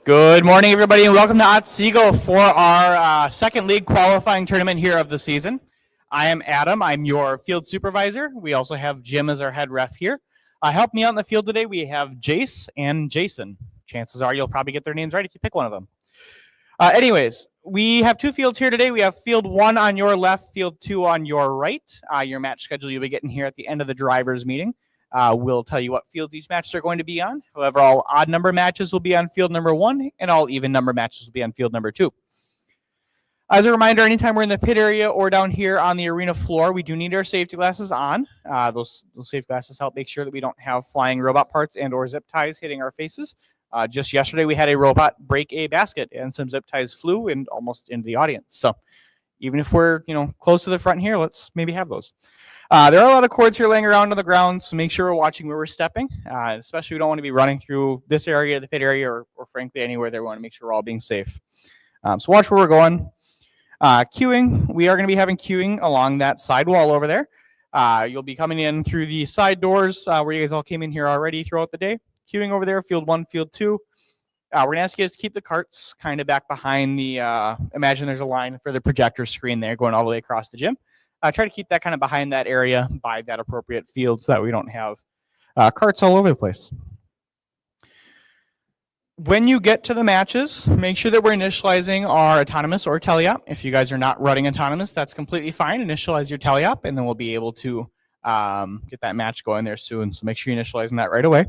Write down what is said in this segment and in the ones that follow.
Good morning, everybody, and welcome to Otsego for our second league qualifying tournament here of the season. I am Adam. I'm your field supervisor. We also have Jim as our head ref here. Help me out in the field today. We have Jace and Jason. Chances are you'll probably get their names right if you pick one of them. Anyways, we have two fields here today. We have field 1 on your left, field 2 on your right. Your match schedule you'll be getting here at the end of the drivers' meeting. We'll tell you what field these matches are going to be on. However, all odd number matches will be on field number 1, and all even number matches will be on field number 2. As a reminder, anytime we're in the pit area or down here on the arena floor, we do need our safety glasses on. Those safety glasses help make sure that we don't have flying robot parts and or zip ties hitting our faces. Just yesterday, we had a robot break a basket, and some zip ties flew and almost into the audience. So even if we're close to the front here, let's maybe have those. There are a lot of cords here laying around on the ground, so make sure we're watching where we're stepping. Especially we don't want to be running through this area, the pit area, or frankly anywhere there. We want to make sure we're all being safe. So watch where we're going. Queuing, we are going to be having queuing along that side wall over there. You'll be coming in through the side doors where you guys all came in here already throughout the day. Queuing over there, field 1, field 2. We're going to ask you guys to keep the carts kind of back behind the, imagine there's a line for the projector screen there going all the way across the gym. Try to keep that kind of behind that area by that appropriate field so that we don't have carts all over the place. When you get to the matches, make sure that we're initializing our autonomous or teleop. If you guys are not running autonomous, that's completely fine. Initialize your teleop, and then we'll be able to get that match going there soon. So make sure you're initializing that right away.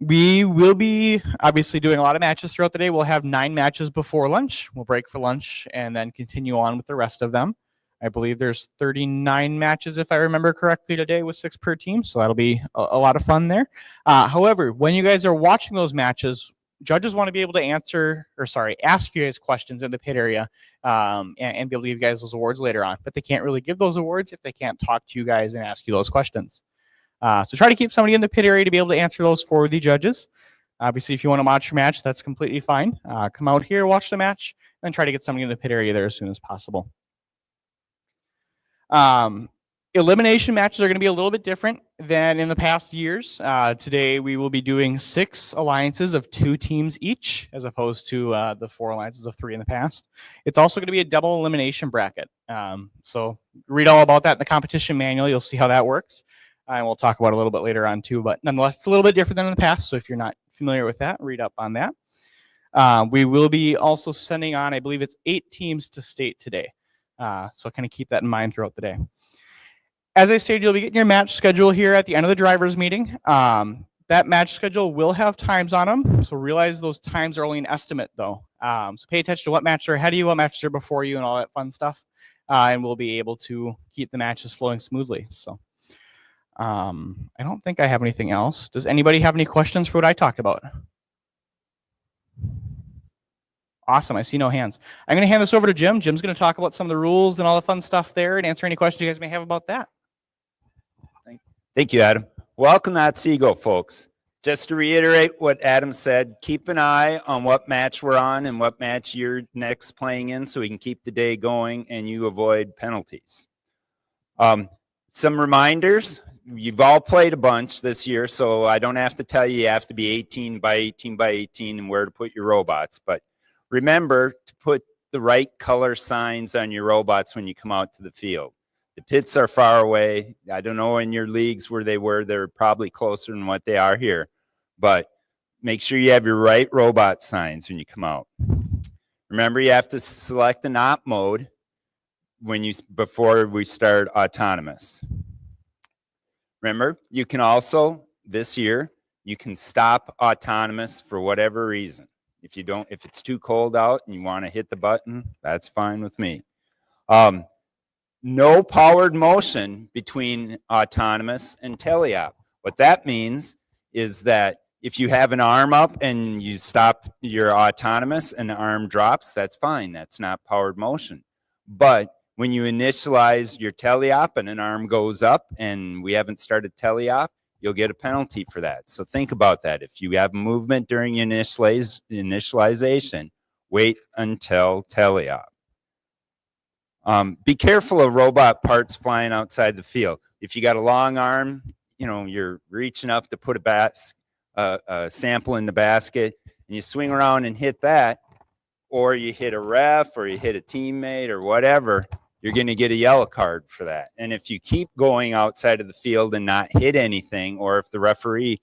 We will be obviously doing a lot of matches throughout the day. We'll have 9 matches before lunch. We'll break for lunch and then continue on with the rest of them. I believe there's 39 matches, if I remember correctly, today with 6 per team. So that'll be a lot of fun there. However, when you guys are watching those matches, judges want to be able to ask you guys questions in the pit area and be able to give you guys those awards later on. But they can't really give those awards if they can't talk to you guys and ask you those questions. So try to keep somebody in the pit area to be able to answer those for the judges. Obviously, if you want to watch your match, that's completely fine. Come out here, watch the match, and then try to get somebody in the pit area there as soon as possible. Elimination matches are going to be a little bit different than in the past years. Today, we will be doing 6 alliances of 2 teams each, as opposed to the 4 alliances of 3 in the past. It's also going to be a double elimination bracket. So read all about that in the competition manual. You'll see how that works. And we'll talk about it a little bit later on too. But nonetheless, it's a little bit different than in the past. So if you're not familiar with that, read up on that. We will be also sending on, I believe it's 8 teams to state today. So kind of keep that in mind throughout the day. As I stated, you'll be getting your match schedule here at the end of the drivers meeting. That match schedule will have times on them. So realize those times are only an estimate though. So pay attention to what matches are ahead of you, what matches are before you, and all that fun stuff. And we'll be able to keep the matches flowing smoothly. So I don't think I have anything else. Does anybody have any questions for what I talked about? Awesome. I see no hands. I'm going to hand this over to Jim. Jim's going to talk about some of the rules and all the fun stuff there and answer any questions you guys may have about that. Thank you, Adam. Welcome to Otsego, folks. Just to reiterate what Adam said, keep an eye on what match we're on and what match you're next playing in so we can keep the day going and you avoid penalties. Some reminders. You've all played a bunch this year, so I don't have to tell you have to be 18 by 18 by 18 and where to put your robots. But remember to put the right color signs on your robots when you come out to the field. The pits are far away. I don't know in your leagues where they were. They're probably closer than what they are here. But make sure you have your right robot signs when you come out. Remember, you have to select an op mode before we start autonomous. Remember, you can also, this year, you can stop autonomous for whatever reason. If it's too cold out and you want to hit the button, that's fine with me. No powered motion between autonomous and teleop. What that means is that if you have an arm up and you stop your autonomous and the arm drops, that's fine. That's not powered motion. But when you initialize your teleop and an arm goes up and we haven't started teleop, you'll get a penalty for that. So think about that. If you have movement during your initialization, wait until teleop. Be careful of robot parts flying outside the field. If you got a long arm, you're reaching up to put a sample in the basket, and you swing around and hit that, or you hit a ref or you hit a teammate or whatever, you're going to get a yellow card for that. And if you keep going outside of the field and not hit anything, or if the referee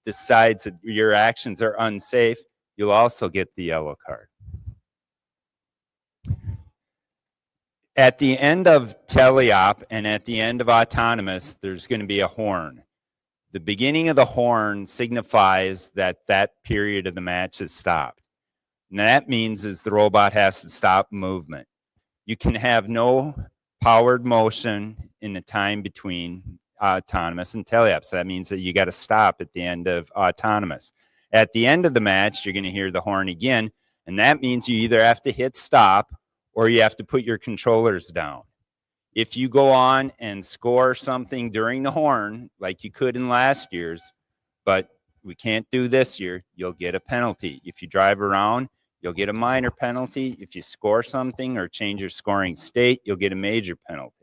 decides that your actions are unsafe, you'll also get the yellow card. At the end of teleop and at the end of autonomous, there's going to be a horn. The beginning of the horn signifies that that period of the match has stopped. And that means is the robot has to stop movement. You can have no powered motion in the time between autonomous and teleop. So that means that you got to stop at the end of autonomous. At the end of the match, you're going to hear the horn again, and that means you either have to hit stop or you have to put your controllers down. If you go on and score something during the horn, like you could in last year's, but we can't do this year, you'll get a penalty. If you drive around, you'll get a minor penalty. If you score something or change your scoring state, you'll get a major penalty.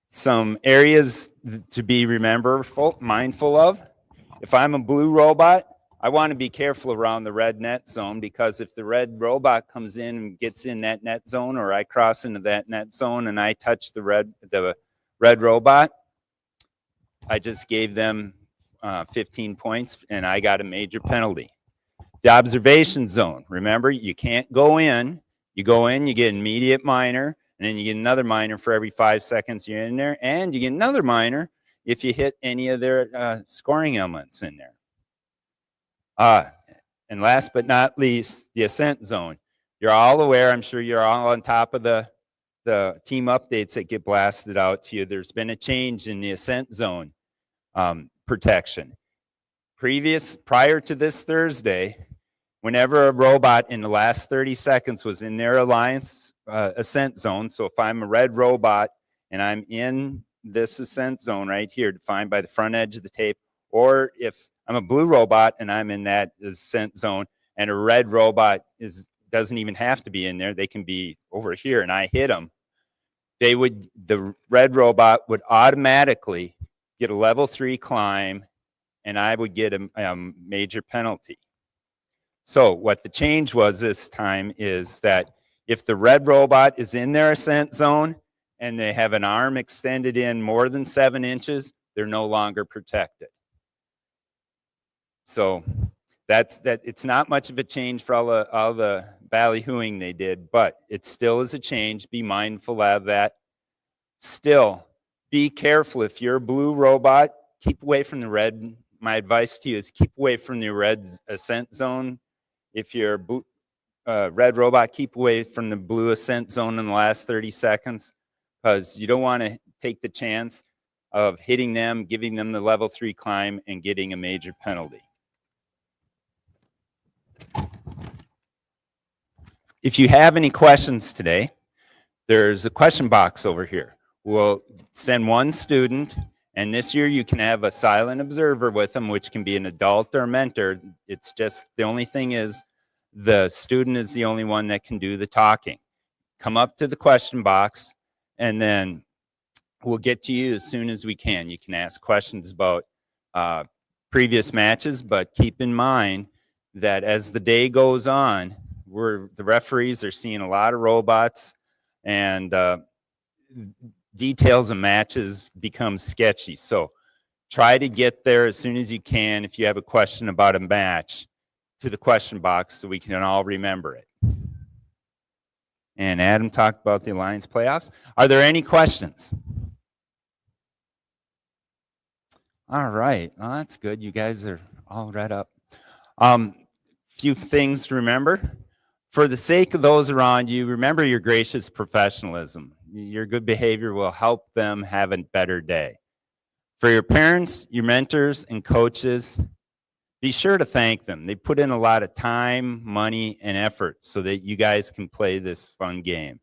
Some areas to be mindful of. If I'm a blue robot, I want to be careful around the red net zone, because if the red robot comes in and gets in that net zone, or I cross into that net zone and I touch the red robot, I just gave them 15 points and I got a major penalty. The observation zone, remember, you can't go in. You go in, you get an immediate minor, and then you get another minor for every 5 seconds you're in there, and you get another minor if you hit any of their scoring elements in there. And last but not least, the ascent zone. You're all aware, I'm sure you're all on top of the team updates that get blasted out to you. There's been a change in the ascent zone protection. Prior to this Thursday, whenever a robot in the last 30 seconds was in their alliance ascent zone, so if I'm a red robot and I'm in this ascent zone right here, defined by the front edge of the tape, or if I'm a blue robot and I'm in that ascent zone and a red robot doesn't even have to be in there, they can be over here and I hit them, the red robot would automatically get a level 3 climb and I would get a major penalty. So what the change was this time is that if the red robot is in their ascent zone and they have an arm extended in more than 7 inches, they're no longer protected. So it's not much of a change for all the ballyhooing they did, but it still is a change. Be mindful of that. Still, be careful. If you're a blue robot, keep away from the red. My advice to you is keep away from the red ascent zone. If you're a red robot, keep away from the blue ascent zone in the last 30 seconds, because you don't want to take the chance of hitting them, giving them the level 3 climb, and getting a major penalty. If you have any questions today, there's a question box over here. We'll send one student, and this year you can have a silent observer with them, which can be an adult or a mentor. It's just, the only thing is the student is the only one that can do the talking. Come up to the question box, and then we'll get to you as soon as we can. You can ask questions about previous matches, but keep in mind that as the day goes on, the referees are seeing a lot of robots, and details of matches become sketchy. So try to get there as soon as you can if you have a question about a match to the question box so we can all remember it. And Adam talked about the Alliance playoffs. Are there any questions? All right. Well, that's good. You guys are all read up. Few things to remember. For the sake of those around you, remember your gracious professionalism. Your good behavior will help them have a better day. For your parents, your mentors, and coaches, be sure to thank them. They put in a lot of time, money, and effort so that you guys can play this fun game.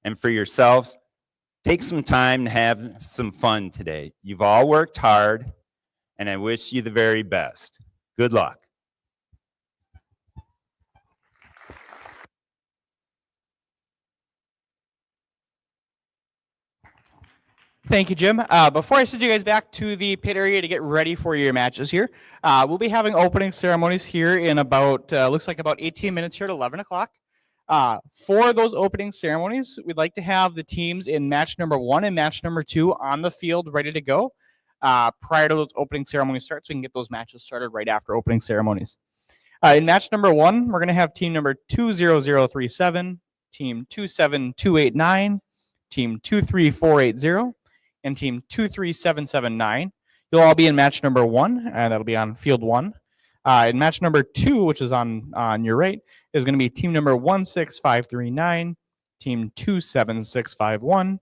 And for yourselves, take some time to have some fun today. You've all worked hard, and I wish you the very best. Good luck. Thank you, Jim. Before I send you guys back to the pit area to get ready for your matches here, we'll be having opening ceremonies here in about, looks like about 18 minutes here at 11 o'clock. For those opening ceremonies, we'd like to have the teams in match number 1 and match number 2 on the field ready to go prior to those opening ceremonies start, so we can get those matches started right after opening ceremonies. In match number 1, we're going to have team number 20037, team 27289, team 23480, and team 23779. You'll all be in match number 1, and that'll be on field 1. In match number 2, which is on your right, is going to be team number 16539, team 27651,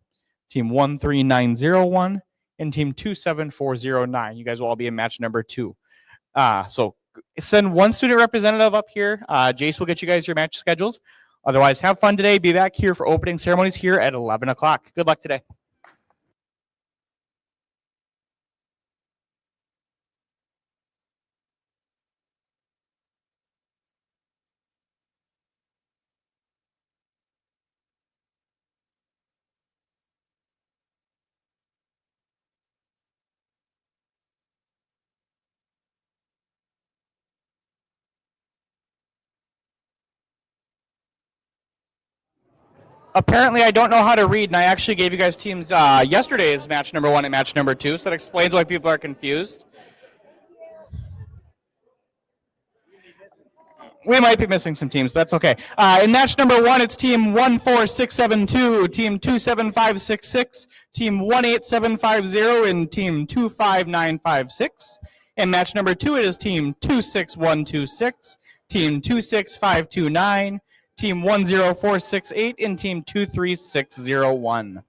team 13901, and team 27409. You guys will all be in match number 2. So send one student representative up here. Jace will get you guys your match schedules. Otherwise, have fun today. Be back here for opening ceremonies here at 11 o'clock. Good luck today. Apparently, I don't know how to read, and I actually gave you guys teams yesterday's match number 1 and match number 2, so that explains why people are confused. We might be missing some teams, but that's okay. In match number 1, it's team 14672, team 27566, team 18750, and team 25956. In match number 2, it is team 26126, team 26529, team 10468, and team 23601.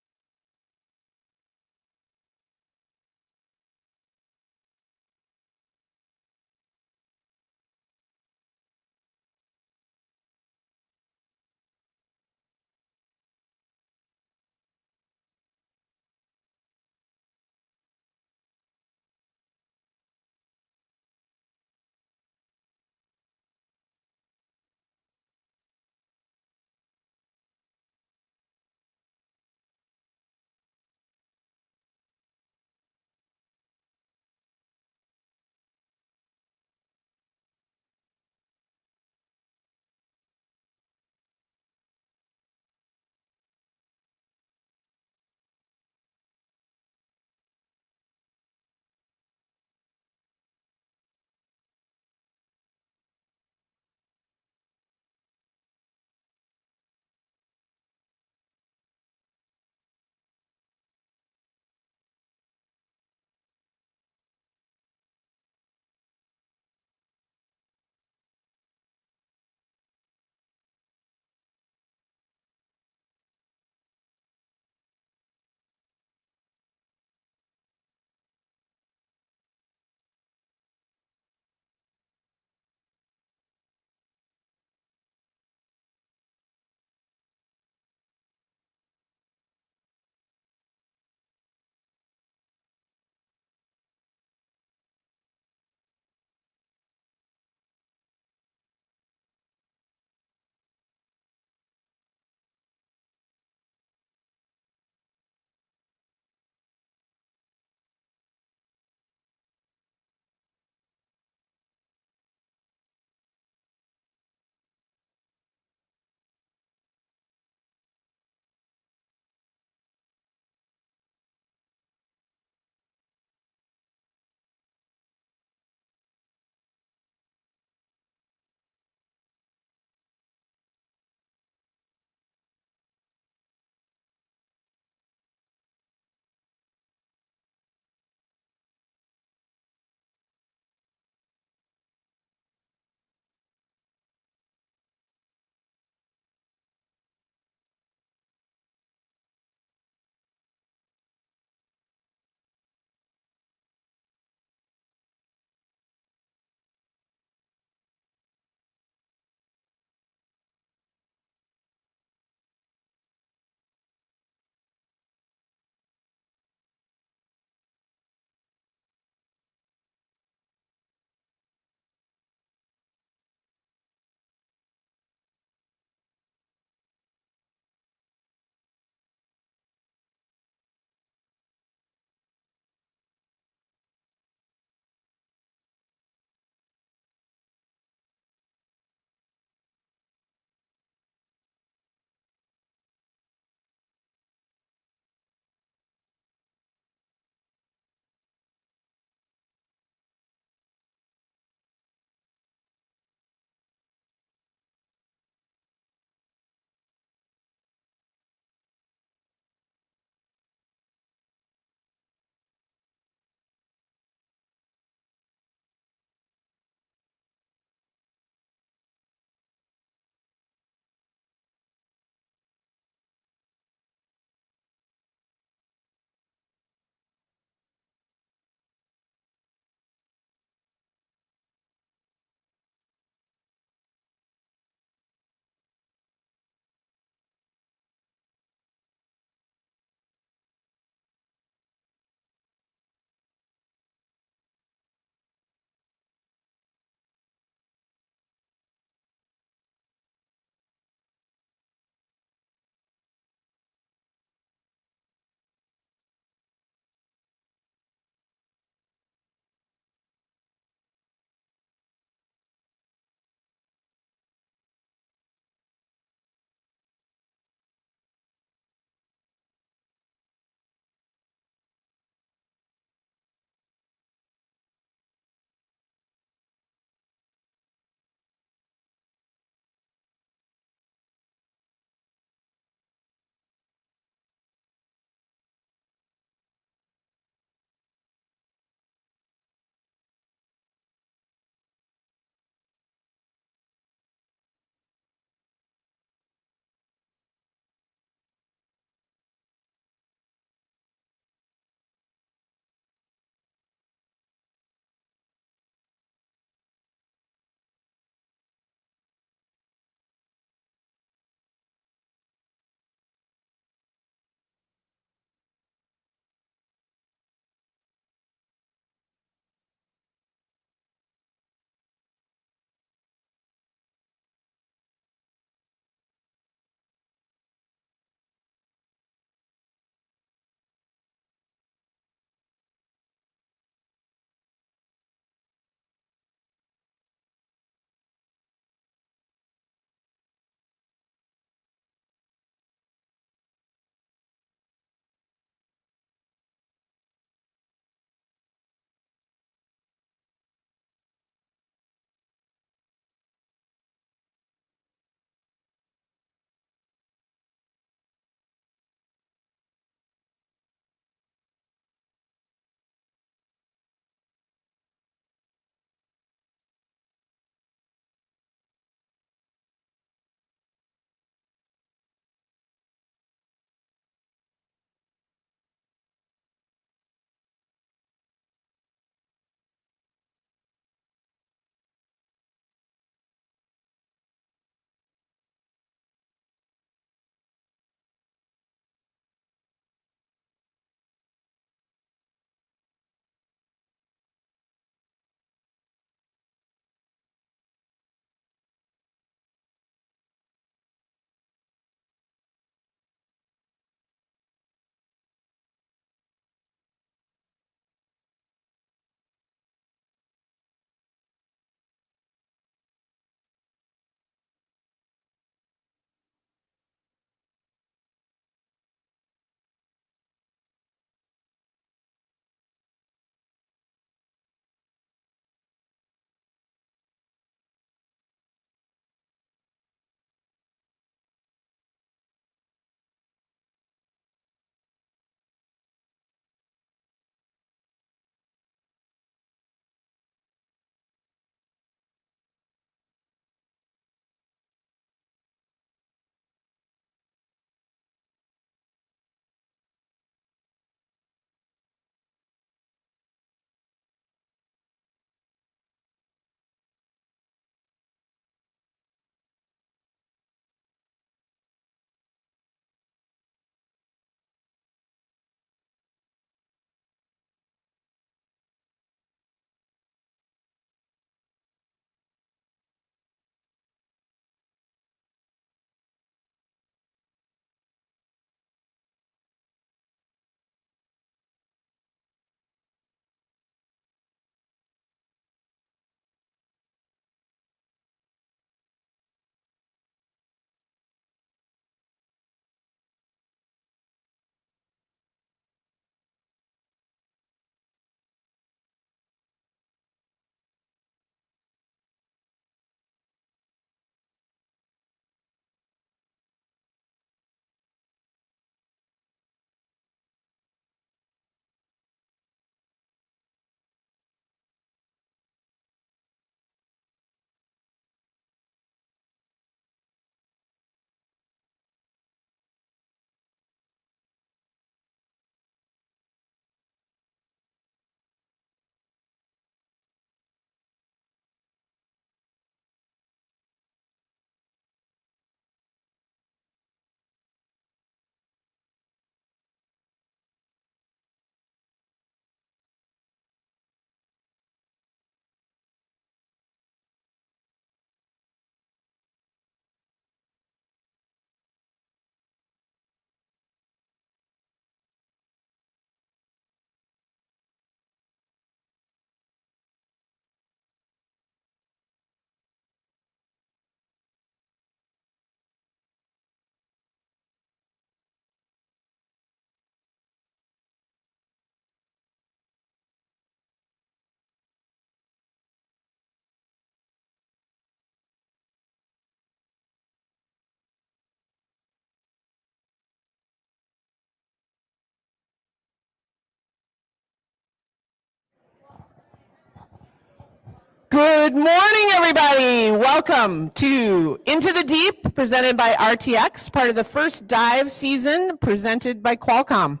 Good morning, everybody. Welcome to Into the Deep, presented by RTX, part of the first dive season presented by Qualcomm.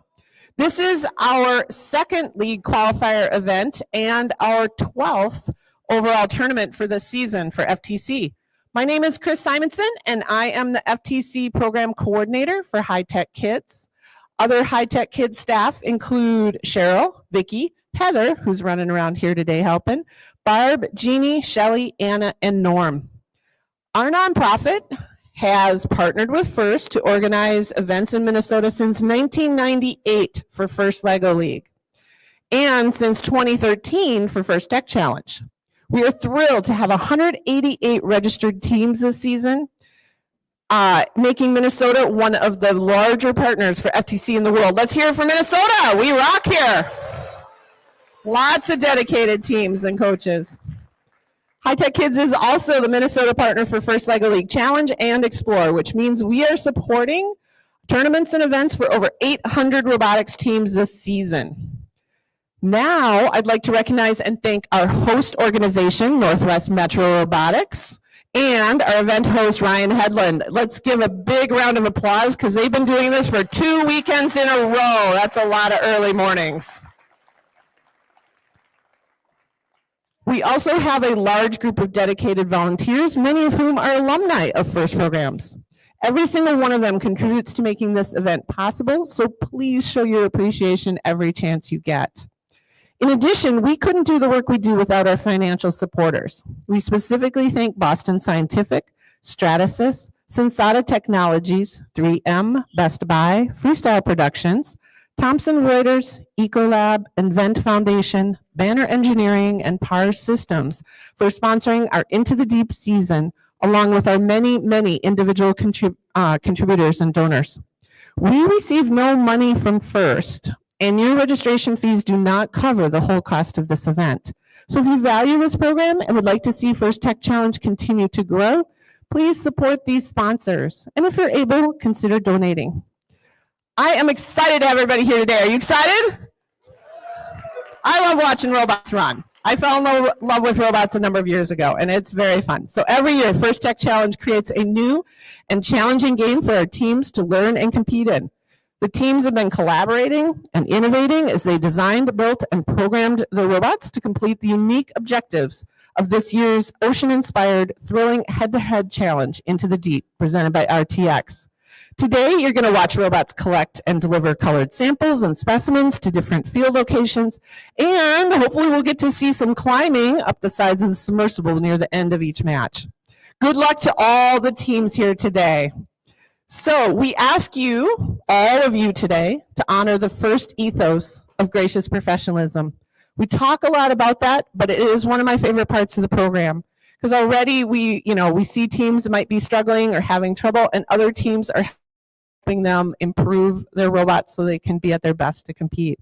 This is our second league qualifier event and our 12th overall tournament for the season for FTC. My name is Chris Simonson, and I am the FTC program coordinator for High Tech Kids. Other High Tech Kids staff include Cheryl, Vicky, Heather, who's running around here today helping, Barb, Jeannie, Shelly, Anna, and Norm. Our nonprofit has partnered with FIRST to organize events in Minnesota since 1998 for First Lego League, and since 2013 for First Tech Challenge. We are thrilled to have 188 registered teams this season, making Minnesota one of the larger partners for FTC in the world. Let's hear it for Minnesota. We rock here. Lots of dedicated teams and coaches. High Tech Kids is also the Minnesota partner for First Lego League Challenge and Explore, which means we are supporting tournaments and events for over 800 robotics teams this season. Now, I'd like to recognize and thank our host organization, Northwest Metro Robotics, and our event host, Ryan Headland. Let's give a big round of applause because they've been doing this for 2 weekends in a row. That's a lot of early mornings. We also have a large group of dedicated volunteers, many of whom are alumni of FIRST programs. Every single one of them contributes to making this event possible, so please show your appreciation every chance you get. In addition, we couldn't do the work we do without our financial supporters. We specifically thank Boston Scientific, Stratasys, Sensata Technologies, 3M, Best Buy, Freestyle Productions, Thomson Reuters, Ecolab, Invent Foundation, Banner Engineering, and PARS Systems for sponsoring our Into the Deep season, along with our many, many individual contributors and donors. We receive no money from FIRST, and your registration fees do not cover the whole cost of this event. So if you value this program and would like to see First Tech Challenge continue to grow, please support these sponsors. And if you're able, consider donating. I am excited to have everybody here today. Are you excited? I love watching robots run. I fell in love with robots a number of years ago, and it's very fun. So every year, First Tech Challenge creates a new and challenging game for our teams to learn and compete in. The teams have been collaborating and innovating as they designed, built, and programmed the robots to complete the unique objectives of this year's ocean-inspired, thrilling head-to-head challenge, Into the Deep, presented by RTX. Today, you're going to watch robots collect and deliver colored samples and specimens to different field locations, and hopefully we'll get to see some climbing up the sides of the submersible near the end of each match. Good luck to all the teams here today. So we ask you, all of you today, to honor the first ethos of gracious professionalism. We talk a lot about that, but it is one of my favorite parts of the program. Because already we see teams that might be struggling or having trouble, and other teams are helping them improve their robots so they can be at their best to compete.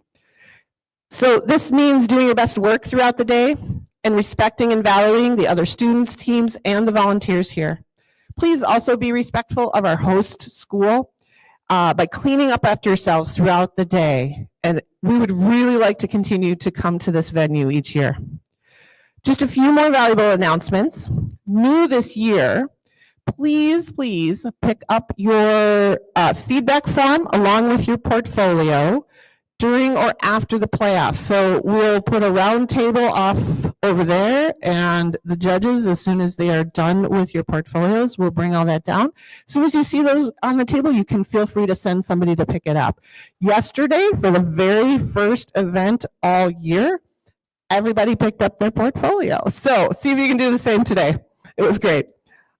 So this means doing your best work throughout the day and respecting and valuing the other students, teams, and the volunteers here. Please also be respectful of our host school by cleaning up after yourselves throughout the day. And we would really like to continue to come to this venue each year. Just a few more valuable announcements. New this year, please pick up your feedback form along with your portfolio during or after the playoffs. So we'll put a round table off over there, and the judges, as soon as they are done with your portfolios, will bring all that down. As soon as you see those on the table, you can feel free to send somebody to pick it up. Yesterday, for the very first event all year, everybody picked up their portfolio. So see if you can do the same today. It was great.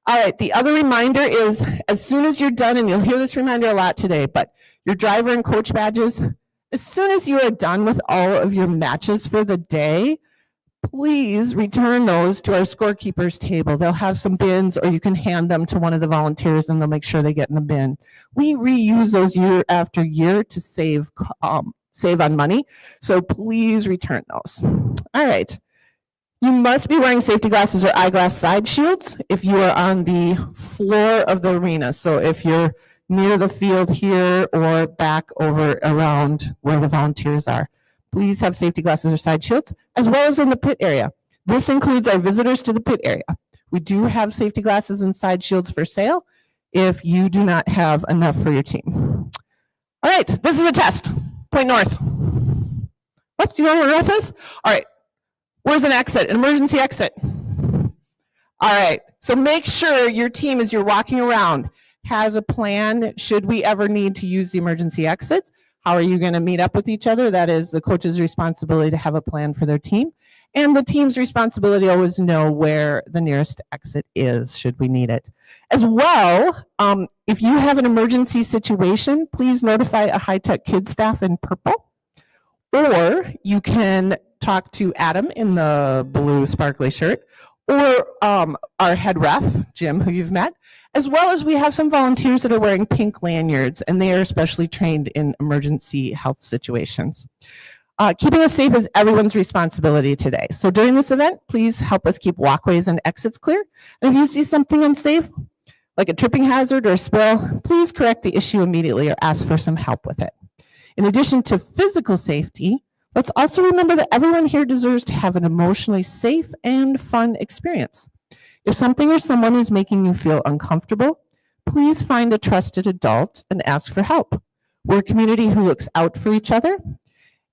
All right, the other reminder is as soon as you're done, and you'll hear this reminder a lot today, but your driver and coach badges, as soon as you are done with all of your matches for the day, please return those to our scorekeepers table. They'll have some bins, or you can hand them to one of the volunteers and they'll make sure they get in the bin. We reuse those year after year to save on money, so please return those. All right. You must be wearing safety glasses or eyeglass side shields if you are on the floor of the arena. So if you're near the field here or back over around where the volunteers are, please have safety glasses or side shields, as well as in the pit area. This includes our visitors to the pit area. We do have safety glasses and side shields for sale if you do not have enough for your team. All right, this is a test. Point north. What? Do you know where north is? All right. Where's an exit? An emergency exit. All right. So make sure your team, as you're walking around, has a plan should we ever need to use the emergency exits. How are you going to meet up with each other? That is the coach's responsibility to have a plan for their team. And the team's responsibility to always know where the nearest exit is should we need it. As well, if you have an emergency situation, please notify a high-tech kids staff in purple. Or you can talk to Adam in the blue sparkly shirt, or our head ref, Jim, who you've met, as well as we have some volunteers that are wearing pink lanyards, and they are especially trained in emergency health situations. Keeping us safe is everyone's responsibility today. So during this event, please help us keep walkways and exits clear. And if you see something unsafe, like a tripping hazard or a spill, please correct the issue immediately or ask for some help with it. In addition to physical safety, let's also remember that everyone here deserves to have an emotionally safe and fun experience. If something or someone is making you feel uncomfortable, please find a trusted adult and ask for help. We're a community who looks out for each other.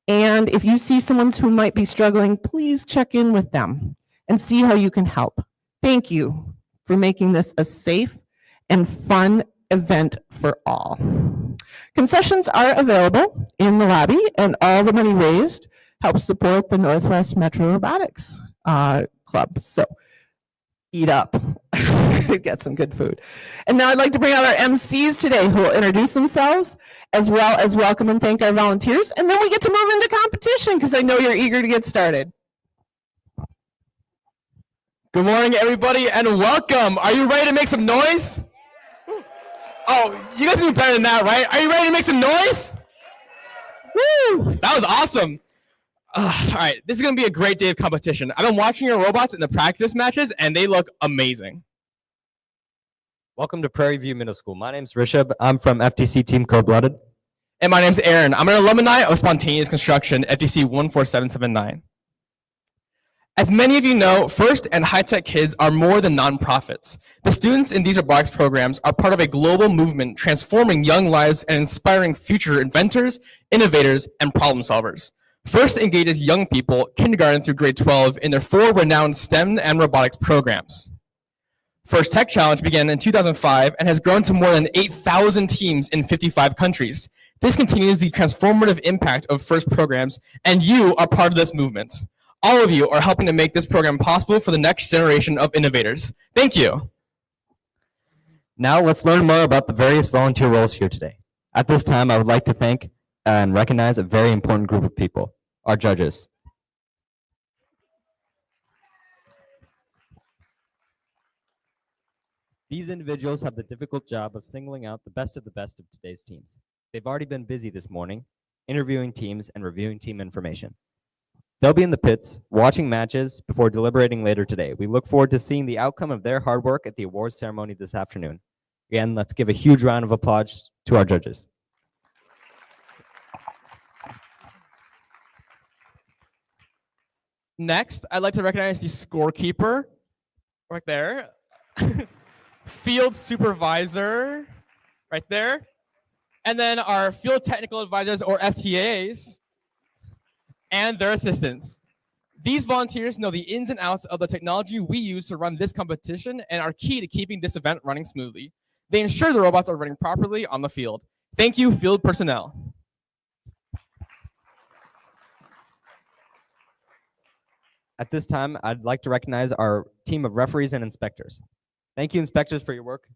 And if you see someone who might be struggling, please check in with them and see how you can help. Thank you for making this a safe and fun event for all. Concessions are available in the lobby, and all the money raised helps support the Northwest Metro Robotics Club. So eat up, get some good food. And now I'd like to bring out our MCs today who will introduce themselves as well as welcome and thank our volunteers. And then we get to move into competition because I know you're eager to get started. Good morning, everybody, and welcome. Are you ready to make some noise? Oh, you guys can do better than that, right? Are you ready to make some noise? Woo! That was awesome. All right, this is going to be a great day of competition. I've been watching your robots in the practice matches, and they look amazing. Welcome to Prairie View Middle School. My name's Rishabh. I'm from FTC Team Cold-Blooded. And my name's Aaron. I'm an alumni of Spontaneous Construction, FTC 14779. As many of you know, FIRST and High-Tech Kids are more than nonprofits. The students in these robotics programs are part of a global movement transforming young lives and inspiring future inventors, innovators, and problem solvers. FIRST engages young people, kindergarten through grade 12, in their 4 renowned STEM and robotics programs. FIRST Tech Challenge began in 2005 and has grown to more than 8,000 teams in 55 countries. This continues the transformative impact of FIRST programs, and you are part of this movement. All of you are helping to make this program possible for the next generation of innovators. Thank you. Now let's learn more about the various volunteer roles here today. At this time, I would like to thank and recognize a very important group of people, our judges. These individuals have the difficult job of singling out the best of today's teams. They've already been busy this morning, interviewing teams and reviewing team information. They'll be in the pits, watching matches before deliberating later today. We look forward to seeing the outcome of their hard work at the awards ceremony this afternoon. Again, let's give a huge round of applause to our judges. Next, I'd like to recognize the scorekeeper right there, field supervisor right there, and then our field technical advisors or FTAs and their assistants. These volunteers know the ins and outs of the technology we use to run this competition and are key to keeping this event running smoothly. They ensure the robots are running properly on the field. Thank you, field personnel. At this time, I'd like to recognize our team of referees and inspectors. Thank you, inspectors, for your work.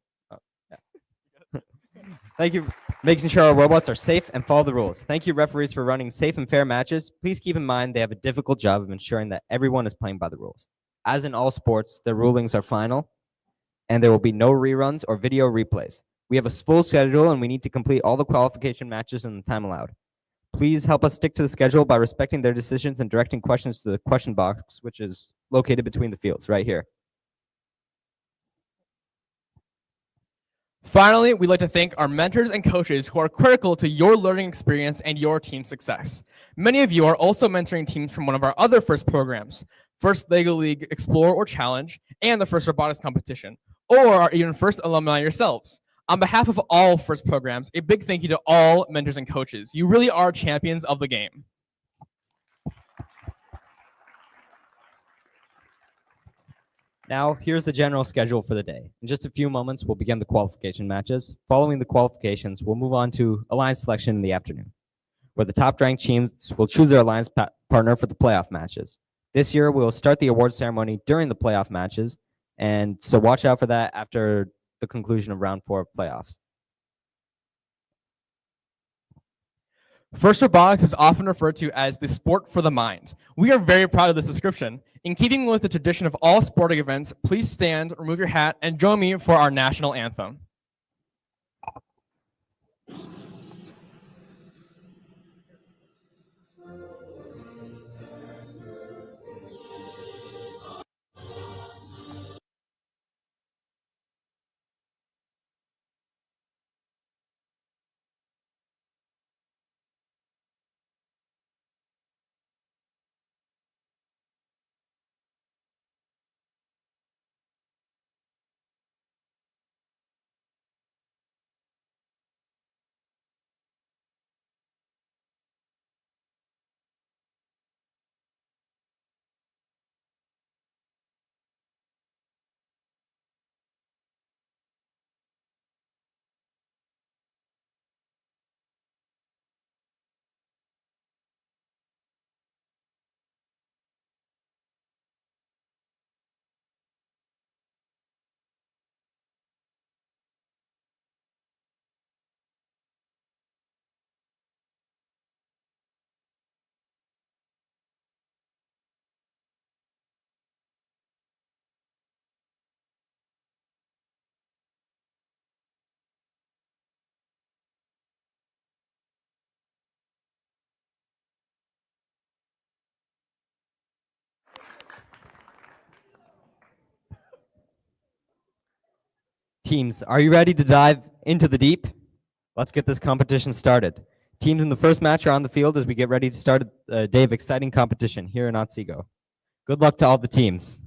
Thank you for making sure our robots are safe and follow the rules. Thank you, referees, for running safe and fair matches. Please keep in mind they have a difficult job of ensuring that everyone is playing by the rules. As in all sports, the rulings are final, and there will be no reruns or video replays. We have a full schedule, and we need to complete all the qualification matches in the time allowed. Please help us stick to the schedule by respecting their decisions and directing questions to the question box, which is located between the fields right here. Finally, we'd like to thank our mentors and coaches who are critical to your learning experience and your team success. Many of you are also mentoring teams from one of our other FIRST programs. First Lego League Explore or Challenge, and the First Robotics Competition, or are even first alumni yourselves. On behalf of all FIRST programs, a big thank you to all mentors and coaches. You really are champions of the game. Now, here's the general schedule for the day. In just a few moments, we'll begin the qualification matches. Following the qualifications, we'll move on to alliance selection in the afternoon, where the top-ranked teams will choose their alliance partner for the playoff matches. This year, we'll start the award ceremony during the playoff matches, and so watch out for that after the conclusion of round 4 of playoffs. FIRST Robotics is often referred to as the sport for the mind. We are very proud of this description. In keeping with the tradition of all sporting events, please stand, remove your hat, and join me for our national anthem. Teams, are you ready to dive into the deep? Let's get this competition started. Teams in the first match are on the field as we get ready to start a day of exciting competition here in Otsego. Good luck to all the teams.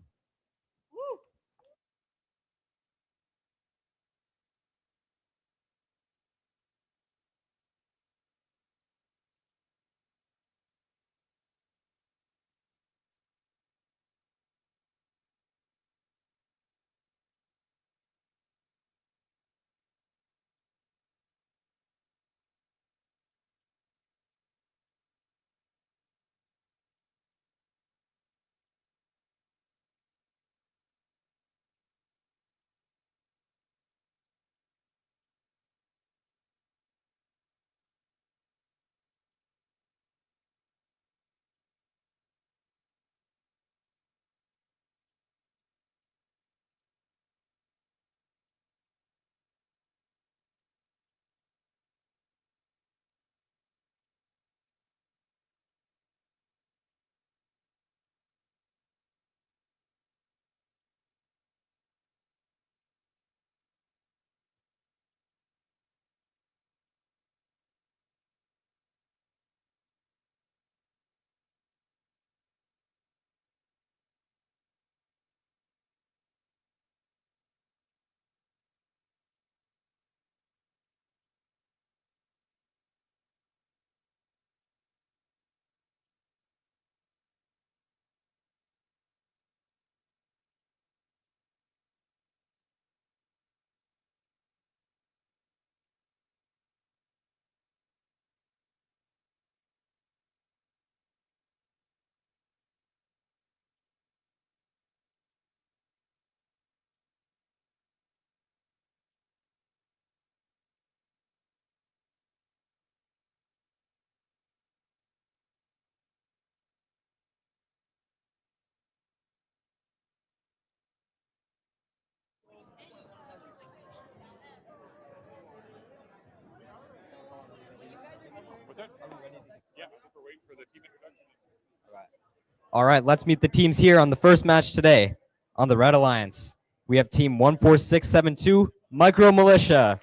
All right, let's meet the teams here on the first match today. On the Red Alliance, we have team 14672, Micro Militia.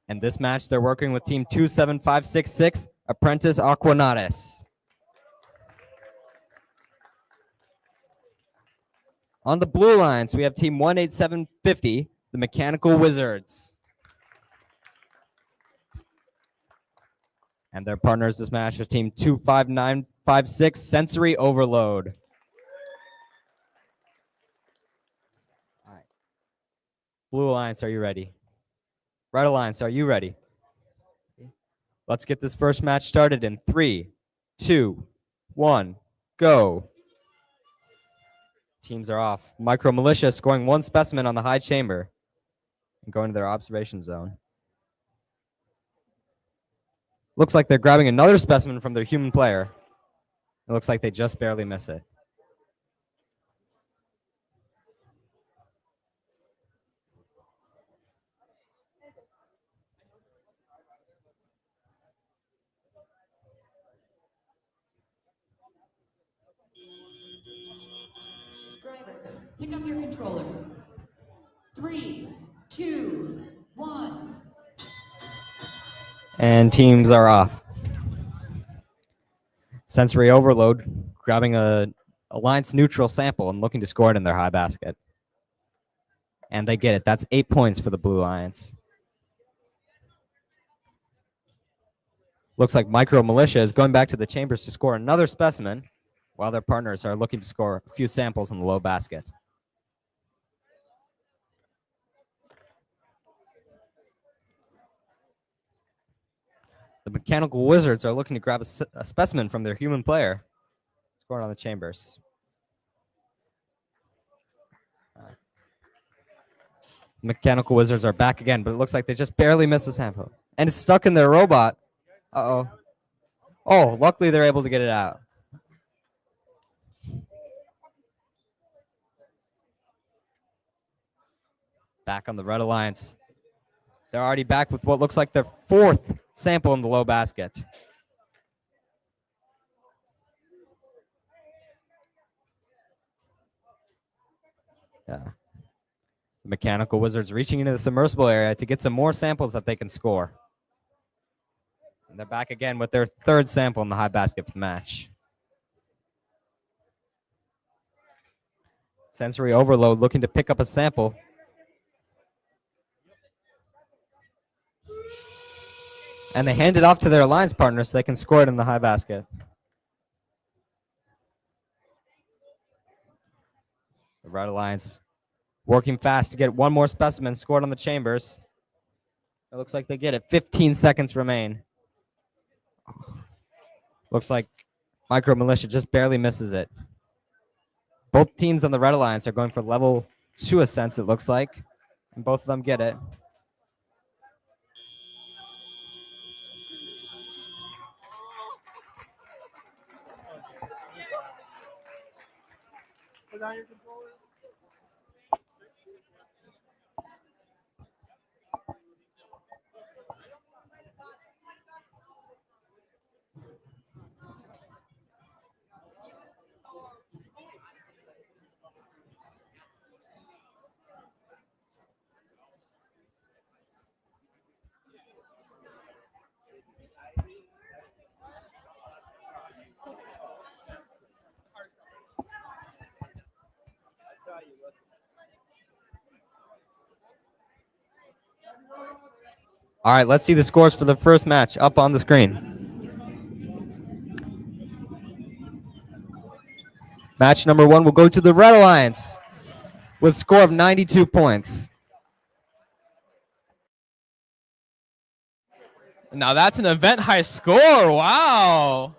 And this match, they're working with team 27566, Apprentice Aquanatis. On the blue lines, we have team 18750, the Mechanical Wizards. And their partners this match are team 25956, Sensory Overload. All right. Blue Alliance, are you ready? Red Alliance, are you ready? Let's get this first match started in 3, 2, 1, go. Teams are off. Micro Militia scoring 1 specimen on the high chamber and going to their observation zone. Looks like they're grabbing another specimen from their human player. It looks like they just barely miss it. Drivers, pick up your controllers. 3, 2, 1. And teams are off. Sensory Overload grabbing a Alliance neutral sample and looking to score it in their high basket. And they get it. That's 8 points for the Blue Alliance. Looks like Micro Militia is going back to the chambers to score another specimen, while their partners are looking to score a few samples in the low basket. The Mechanical Wizards are looking to grab a specimen from their human player, scoring on the chambers. Mechanical Wizards are back again, but it looks like they just barely missed the sample. And it's stuck in their robot. Uh-oh. Oh, luckily they're able to get it out. Back on the Red Alliance. They're already back with what looks like their 4th sample in the low basket. Yeah. The Mechanical Wizards reaching into the submersible area to get some more samples that they can score. And they're back again with their 3rd sample in the high basket for the match. Sensory Overload looking to pick up a sample. And they hand it off to their alliance partner so they can score it in the high basket. The Red Alliance working fast to get one more specimen scored on the chambers. It looks like they get it. 15 seconds remain. Looks like Micro Militia just barely misses it. Both teams on the Red Alliance are going for level 2 ascents, it looks like. And both of them get it. All right, let's see the scores for the first match up on the screen. Match number 1 will go to the Red Alliance with a score of 92 points. Now that's an event high score. Wow.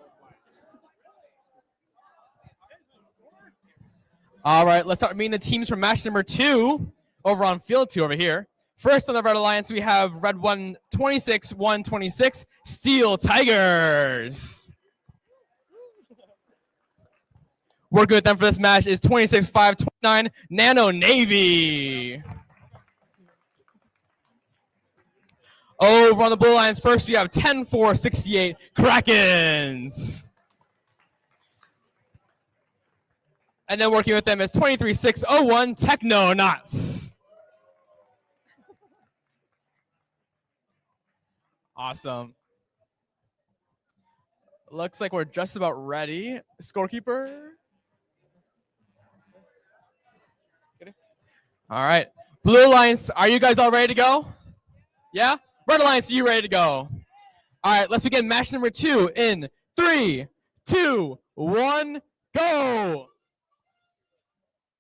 All right, let's start meeting the teams for match number 2 over on field 2 over here. First on the Red Alliance, we have Red 1 26-126 Steel Tigers. Working with them for this match is 26-529 Nano Navy. Over on the Blue Alliance, first we have 10-468 Krakens. And then working with them is 23-601 Technonauts. Awesome. Looks like we're just about ready. Scorekeeper. All right. Blue Alliance, are you guys all ready to go? Yeah? Red Alliance, are you ready to go? All right, let's begin match number 2 in 3, 2, 1, go!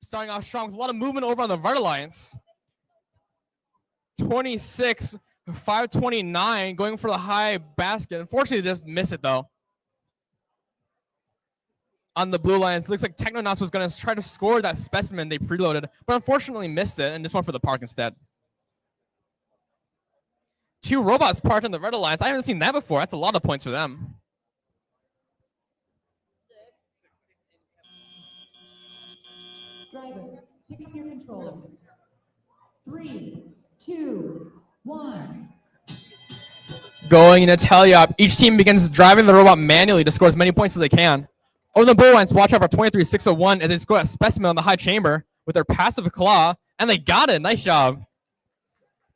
Starting off strong with a lot of movement over on the Red Alliance. 26, 529, going for the high basket. Unfortunately, they just miss it, though. On the Blue Alliance, looks like Technonauts was going to try to score that specimen they preloaded, but unfortunately missed it and just went for the park instead. 2 robots parked on the Red Alliance. I haven't seen that before. That's a lot of points for them. Drivers, pick up your controllers. 3, 2, 1. Going into teleop, each team begins driving the robot manually to score as many points as they can. Over the Blue Alliance, watch out for 23-601 as they score a specimen on the high chamber with their passive claw, and they got it. Nice job.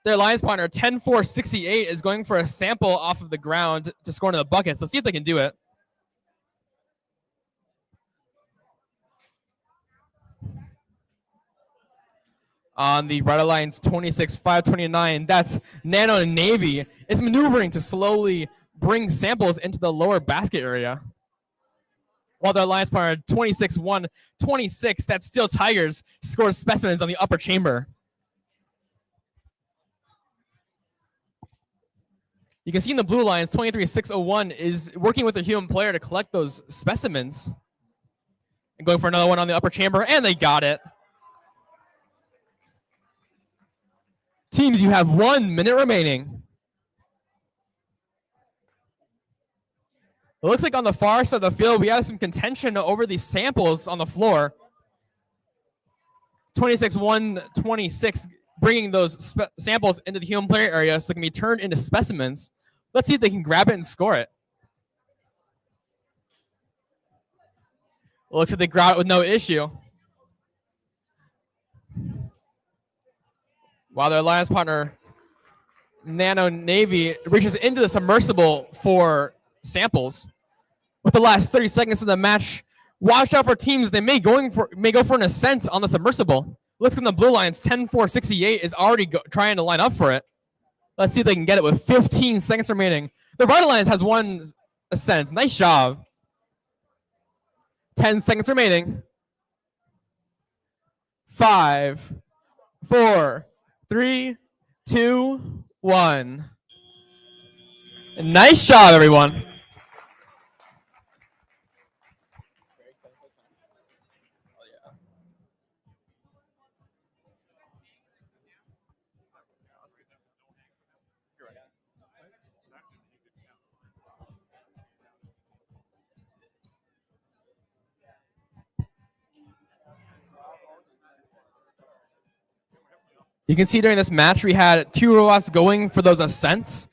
Their alliance partner, 10-4-68, is going for a sample off of the ground to score into the bucket. So see if they can do it. On the Red Alliance, 26-529, that's Nano Navy, is maneuvering to slowly bring samples into the lower basket area. While their alliance partner, 26-1-26, that's Steel Tigers, scores specimens on the upper chamber. You can see in the Blue Alliance, 23-601 is working with a human player to collect those specimens. And going for another one on the upper chamber, and they got it. Teams, you have 1 minute remaining. It looks like on the far side of the field, we have some contention over these samples on the floor. 26-1-26, bringing those samples into the human player area so they can be turned into specimens. Let's see if they can grab it and score it. It looks like they grab it with no issue. While their alliance partner, Nano Navy, reaches into the submersible for samples. With the last 30 seconds of the match, watch out for teams. They may go for an ascent on the submersible. Looks like the Blue Alliance, 10-4-68, is already trying to line up for it. Let's see if they can get it with 15 seconds remaining. The Red Alliance has 1 ascent. Nice job. 10 seconds remaining. 5, 4, 3, 2, 1. Nice job, everyone. You can see during this match, we had 2 robots going for those ascents.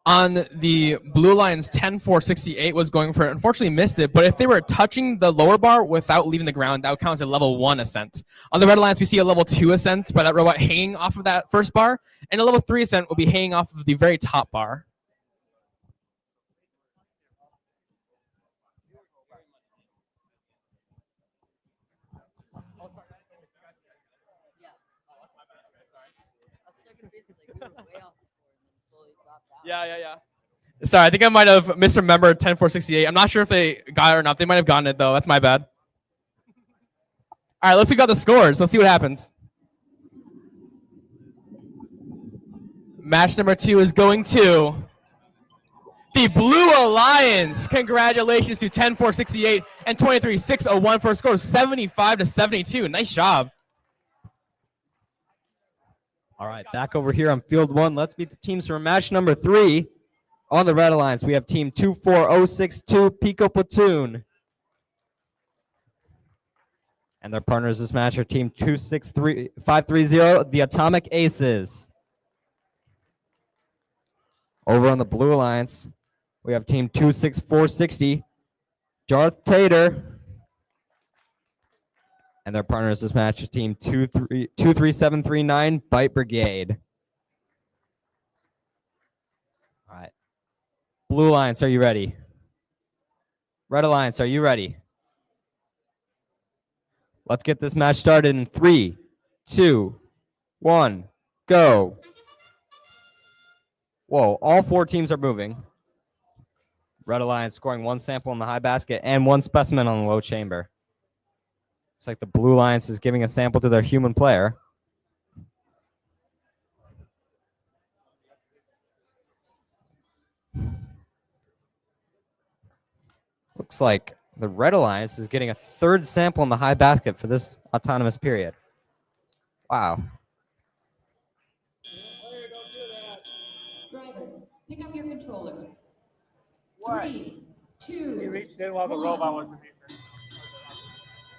On the Blue Alliance, 10-4-68 was going for it. Unfortunately, missed it. But if they were touching the lower bar without leaving the ground, that would count as a level 1 ascent. On the Red Alliance, we see a level 2 ascent by that robot hanging off of that first bar. And a level 3 ascent will be hanging off of the very top bar. Yeah. Sorry, I think I might have misremembered 10-4-68. I'm not sure if they got it or not. They might have gotten it, though. That's my bad. All right, let's look at the scores. Let's see what happens. Match number 2 is going to the Blue Alliance. Congratulations to 10-4-68 and 23-601 for a score of 75-72. Nice job. All right, back over here on field 1. Let's meet the teams for match number 3. On the Red Alliance, we have team 24062 Pico Platoon. And their partners this match are team 263530, the Atomic Aces. Over on the Blue Alliance, we have team 26460, Darth Tater. And their partners this match are team 23739, Bite Brigade. All right. Blue Alliance, are you ready? Red Alliance, are you ready? Let's get this match started in 3, 2, 1, go. Whoa, all 4 teams are moving. Red Alliance scoring 1 sample in the high basket and 1 specimen on the low chamber. Looks like the Blue Alliance is giving a sample to their human player. Looks like the Red Alliance is getting a 3rd sample in the high basket for this autonomous period. Wow. Drivers, pick up your controllers. 3, 2, He reached in while the robot was in.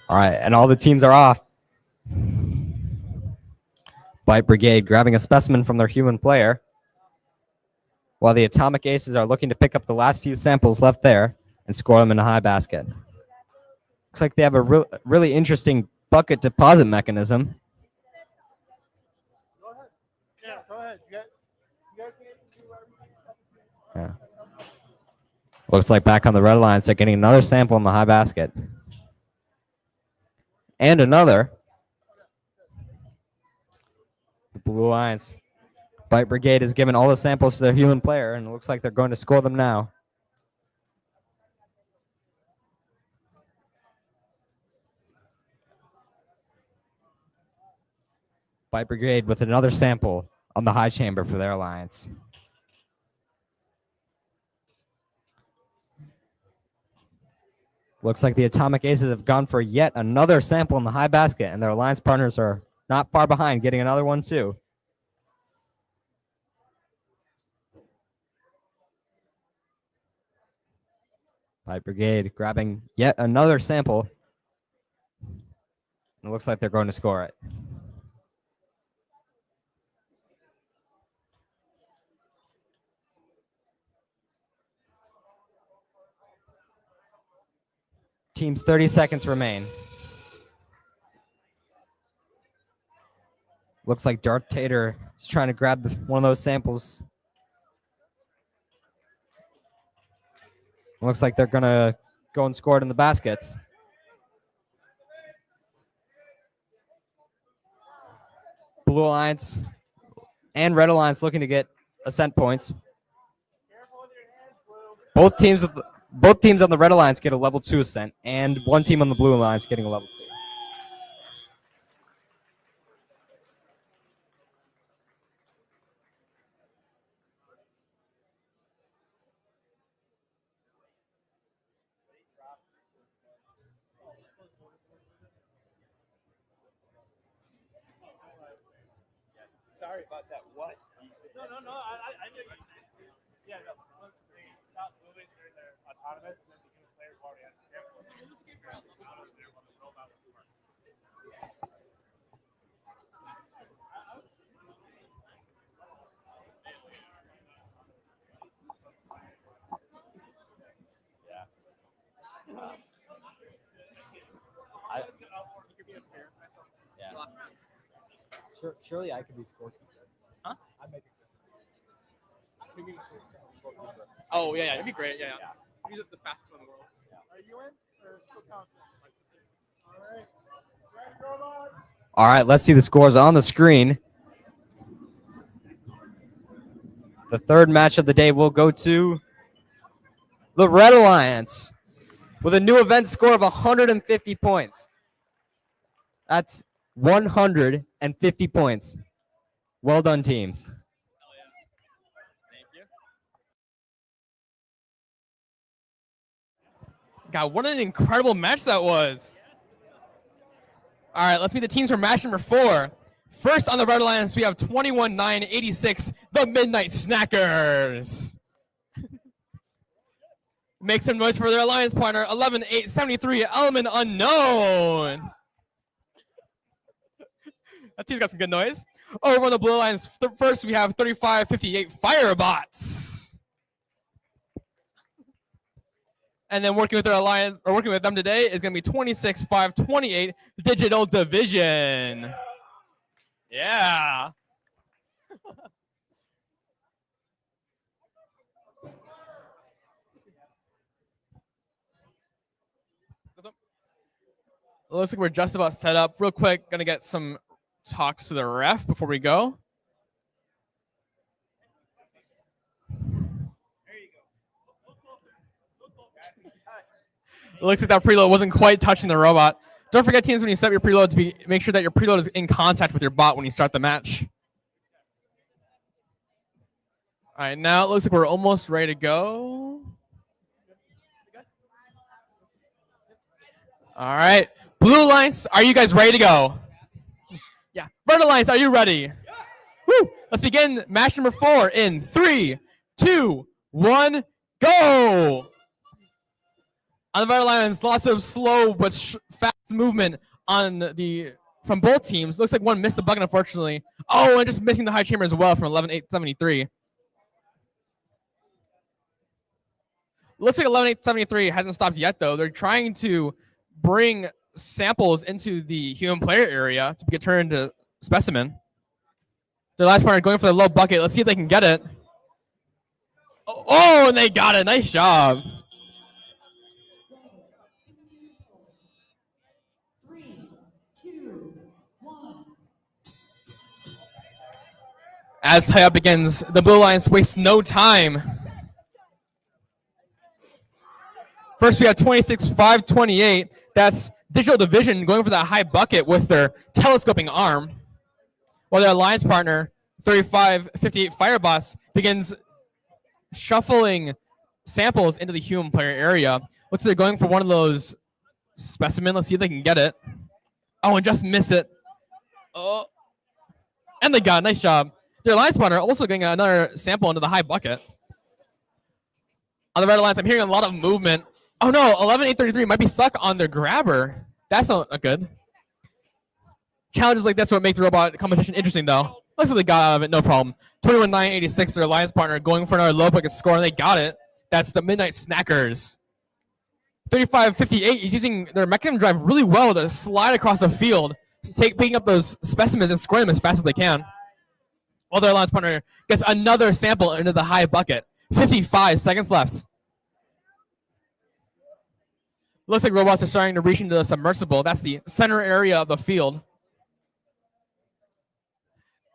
All right, and all the teams are off. Bite Brigade grabbing a specimen from their human player, while the Atomic Aces are looking to pick up the last few samples left there and score them in a high basket. Looks like they have a really interesting bucket deposit mechanism. Go ahead. Yeah, go ahead. You guys can do Yeah. Looks like back on the Red Alliance, they're getting another sample in the high basket. And another. The Blue Alliance. Bite Brigade has given all the samples to their human player, and it looks like they're going to score them now. Bite Brigade with another sample on the high chamber for their alliance. Looks like the Atomic Aces have gone for yet another sample in the high basket, and their alliance partners are not far behind, getting another one too. Bite Brigade grabbing yet another sample. It looks like they're going to score it. Teams 30 seconds remain. Looks like Darth Tater is trying to grab one of those samples. Looks like they're going to go and score it in the baskets. Blue Alliance and Red Alliance looking to get ascent points. Both teams on the Red Alliance get a level 2 ascent, and one team on the Blue Alliance getting a level 2. Sorry about that. What? No. I knew you. Yeah, no. Once they stop moving, they're autonomous, and then the human players already have to out of there when the robot was working. Surely I could be scorekeeper. Huh? I'd make Oh, yeah, it'd be great. Yeah. He's the fastest one in the world. Are you in or still counting? All right. Ready, robot? All right, let's see the scores on the screen. The third match of the day will go to the Red Alliance with a new event score of 150 points. That's 150 points. Well done, teams. Thank you. God, what an incredible match that was. All right, let's meet the teams for match number 4. First on the Red Alliance, we have 21-9-86, the Midnight Snackers. Make some noise for their alliance partner, 11-8-73, Element Unknown. That team's got some good noise. Over on the Blue Alliance, first we have 35-58, Firebots. And then working with their alliance, or working with them today, is going to be 26-5-28, Digital Division. Yeah. Looks like we're just about set up. Real quick, gonna get some talks to the ref before we go. It looks like that preload wasn't quite touching the robot. Don't forget, teams, when you set up your preload to make sure that your preload is in contact with your bot when you start the match. All right, now it looks like we're almost ready to go. All right, Blue Alliance, are you guys ready to go? Yeah. Red Alliance, are you ready? Woo! Let's begin match number 4 in 3, 2, 1, go! On the Red Alliance, lots of slow but fast movement from both teams. Looks like one missed the bucket, unfortunately. Oh, and just missing the high chamber as well from 11.873. Looks like 11.873 hasn't stopped yet, though. They're trying to bring samples into the human player area to get turned into specimen. Their last partner going for the low bucket. Let's see if they can get it. Oh, and they got it. Nice job. 3, 2, 1. As tie-up begins, the Blue Alliance wastes no time. First, we have 26-5-28. That's Digital Division going for that high bucket with their telescoping arm, while their alliance partner, 35-58 Firebots, begins shuffling samples into the human player area. Looks like they're going for one of those specimen. Let's see if they can get it. Oh, and just miss it. Oh, and they got it. Nice job. Their alliance partner also getting another sample into the high bucket. On the Red Alliance, I'm hearing a lot of movement. Oh no, 11.833 might be stuck on their grabber. That's not good. Challenges like this would make the robot competition interesting, though. Looks like they got out of it, no problem. 21-9-86, their alliance partner going for another low bucket score, and they got it. That's the Midnight Snackers. 35-58 is using their mechanism drive really well to slide across the field, picking up those specimens and scoring them as fast as they can. While their alliance partner gets another sample into the high bucket. 55 seconds left. Looks like robots are starting to reach into the submersible. That's the center area of the field.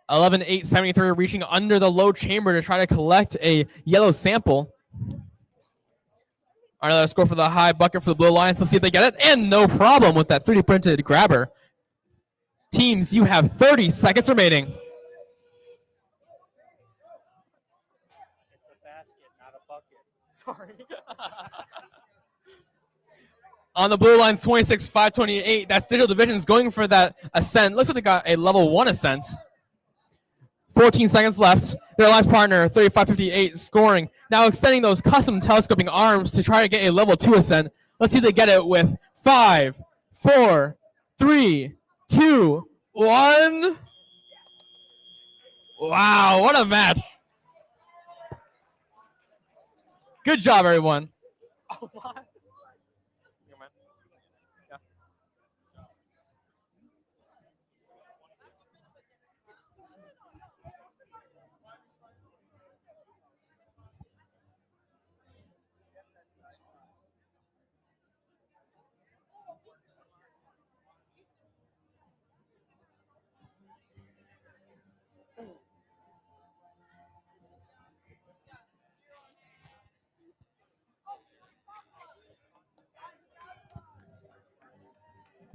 11.873 reaching under the low chamber to try to collect a yellow sample. Another score for the high bucket for the Blue Alliance. Let's see if they get it. And no problem with that 3D printed grabber. Teams, you have 30 seconds remaining. It's a basket, not a bucket. Sorry. On the Blue Alliance, 26-5-28. That's Digital Division's going for that ascent. Looks like they got a level 1 ascent. 14 seconds left. Their alliance partner, 35-58, scoring. Now extending those custom telescoping arms to try to get a level 2 ascent. Let's see if they get it with 5, 4, 3, 2, 1. Wow, what a match. Good job, everyone.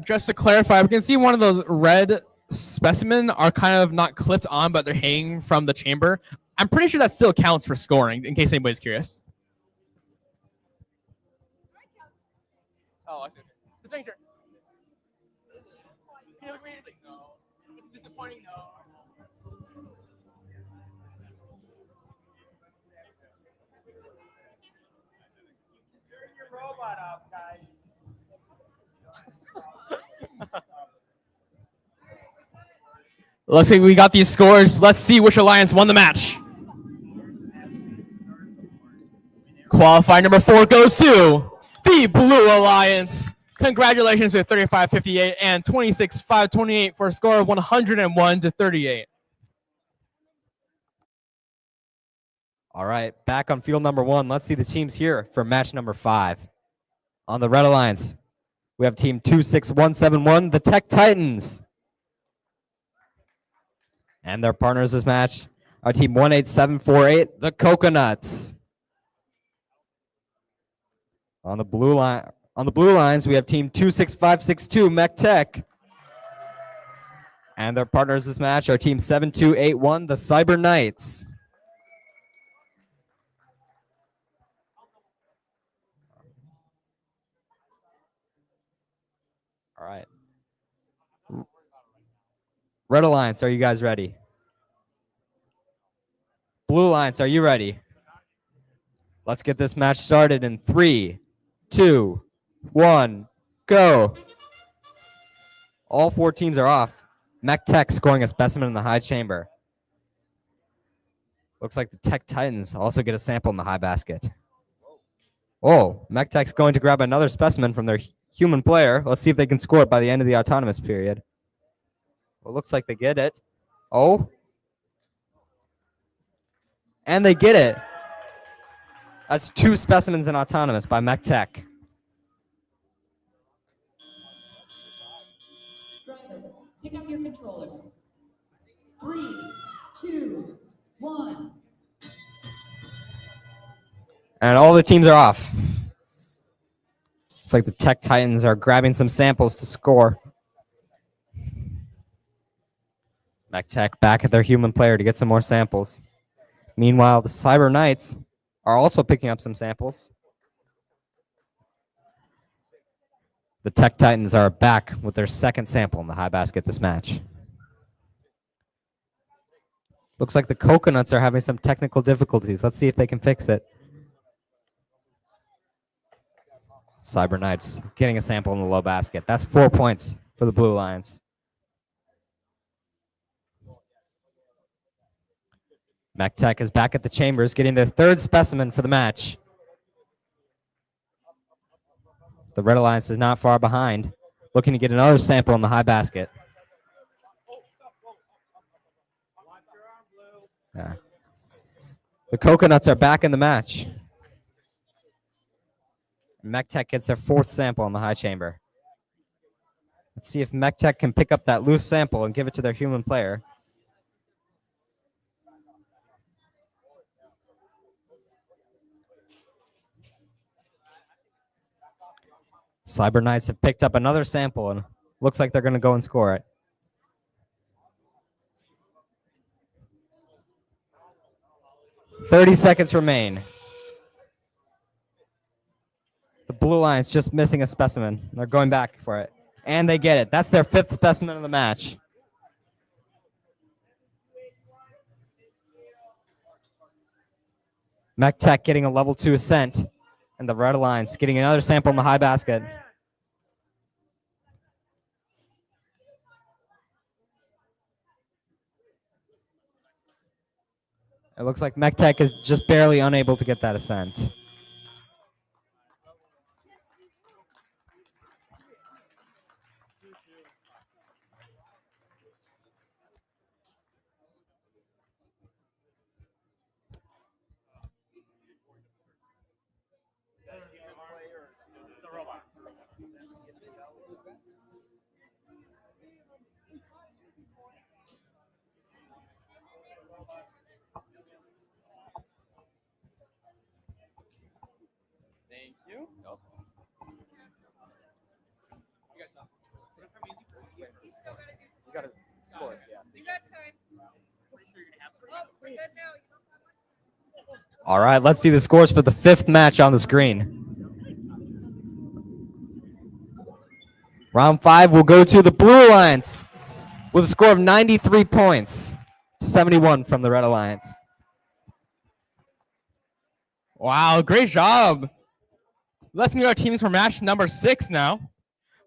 Just to clarify, we can see one of those red specimen are kind of not clipped on, but they're hanging from the chamber. I'm pretty sure that still counts for scoring, in case anybody's curious. Oh, I see. Just making sure. Can you look at me and say, no. It's disappointing, no. Turn your robot off, guys. Looks like we got these scores. Let's see which alliance won the match. Qualifier number 4 goes to the Blue Alliance. Congratulations to 35-58 and 26-5-28 for a score of 101-38. All right, back on field number 1. Let's see the teams here for match number 5. On the Red Alliance, we have team 26171, the Tech Titans. And their partners this match are team 18748, the Coconuts. On the blue lines, we have team 26562, Mech Tech. And their partners this match are team 7281, the Cyber Knights. All right. Red Alliance, are you guys ready? Blue Alliance, are you ready? Let's get this match started in 3, 2, 1, go. All 4 teams are off. Mech Tech scoring a specimen in the high chamber. Looks like the Tech Titans also get a sample in the high basket. Oh, Mech Tech's going to grab another specimen from their human player. Let's see if they can score it by the end of the autonomous period. Well, looks like they get it. Oh. And they get it. That's 2 specimens in autonomous by Mech Tech. Drivers, pick up your controllers. 3, 2, 1. And all the teams are off. Looks like the Tech Titans are grabbing some samples to score. Mech Tech back at their human player to get some more samples. Meanwhile, the Cyber Knights are also picking up some samples. The Tech Titans are back with their second sample in the high basket this match. Looks like the Coconuts are having some technical difficulties. Let's see if they can fix it. Cyber Knights getting a sample in the low basket. That's 4 points for the Blue Lions. Mech Tech is back at the chambers, getting their 3rd specimen for the match. The Red Alliance is not far behind, looking to get another sample in the high basket. Yeah. The Coconuts are back in the match. Mech Tech gets their 4th sample in the high chamber. Let's see if Mech Tech can pick up that loose sample and give it to their human player. Cyber Knights have picked up another sample and looks like they're going to go and score it. "30 seconds remain. The Blue Lions just missing a specimen. They're going back for it. And they get it. That's their 5th specimen of the match. Mech Tech getting a level 2 ascent. And the Red Alliance getting another sample in the high basket. It looks like Mech Tech is just barely unable to get that ascent. Thank you. You got to score it, yeah. You got time. Oh, we're good now. All right, let's see the scores for the 5th match on the screen. Round 5 will go to the Blue Alliance with a score of 93 points to 71 from the Red Alliance. Wow, great job. Let's meet our teams for match number 6 now.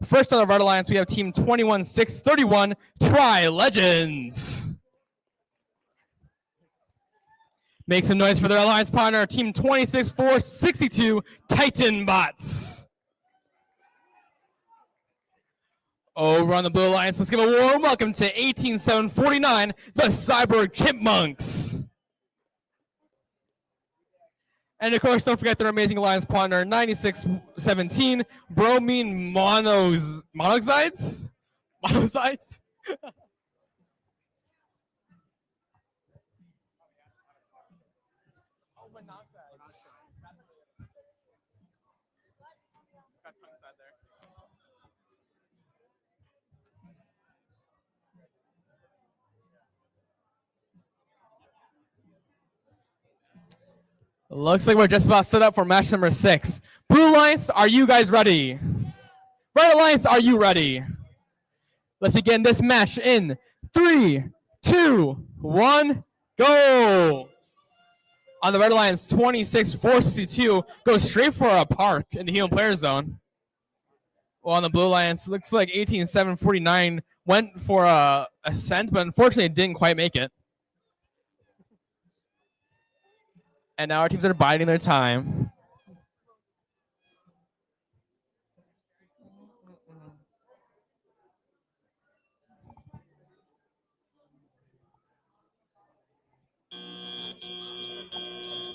First on the Red Alliance, we have team 21-631, Tri-Legends. Make some noise for their alliance partner, team 26-462, Titan Bots. Over on the Blue Alliance, let's give a warm welcome to 18-749, the Cyber Chipmunks. And of course, don't forget their amazing alliance partner, 9617 bromine monoxides? Monoxides? Looks like we're just about set up for match number 6. Blue Alliance, are you guys ready? Red Alliance, are you ready? Let's begin this match in 3, 2, 1, go! On the Red Alliance, 26-462 goes straight for a park in the human player zone. Well, on the Blue Alliance, looks like 18-749 went for a ascent, but unfortunately it didn't quite make it. And now our teams are biding their time.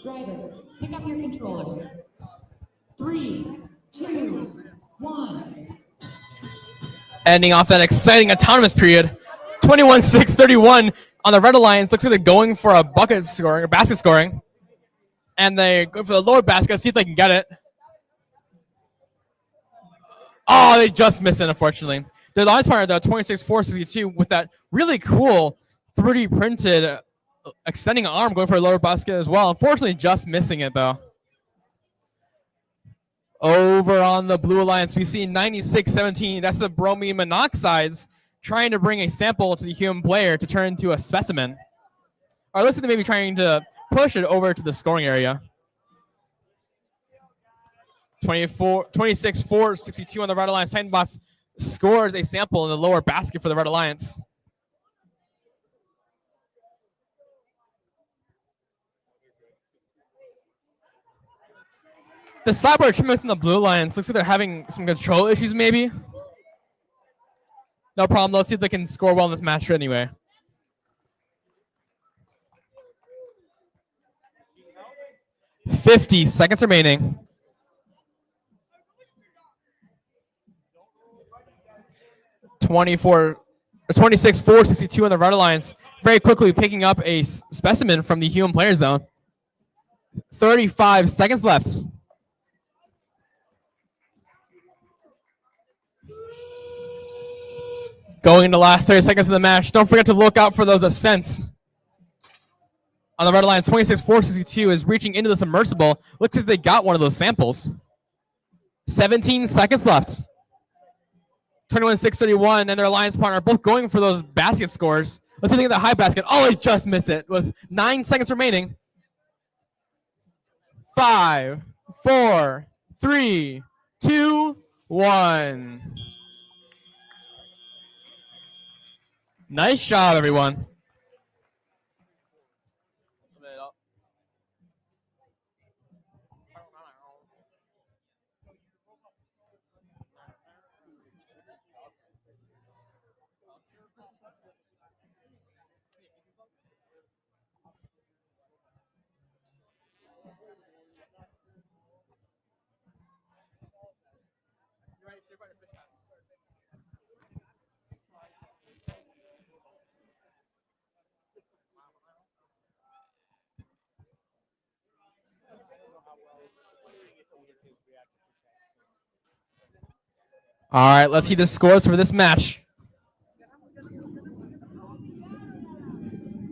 Drivers, pick up your controllers. 3, 2, 1. Ending off that exciting autonomous period. 21-631 on the Red Alliance. Looks like they're going for a bucket scoring or basket scoring. And they go for the lower basket, see if they can get it. Oh, they just missed it, unfortunately. Their last partner, though, 26-462, with that really cool 3D printed extending arm going for a lower basket as well. Unfortunately, just missing it, though. Over on the Blue Alliance, we see 96-17. That's the bromine monoxides trying to bring a sample to the human player to turn into a specimen. Or looks like they may be trying to push it over to the scoring area. 26-462 on the Red Alliance. Titanbots scores a sample in the lower basket for the Red Alliance. The cyber achievements in the Blue Alliance looks like they're having some control issues, maybe. No problem. Let's see if they can score well in this match anyway. $50 seconds remaining. $26-462 on the Red Alliance. Very quickly picking up a specimen from the human player zone. 35 seconds left. Going into the last 30 seconds of the match. Don't forget to look out for those ascents. On the Red Alliance, 26-462 is reaching into the submersible. Looks like they got one of those samples. 17 seconds left. 21-631 and their alliance partner are both going for those basket scores. Let's see if they get the high basket. Oh, they just missed it with 9 seconds remaining. 5, 4, 3, 2, 1. Nice job, everyone. All right, let's see the scores for this match.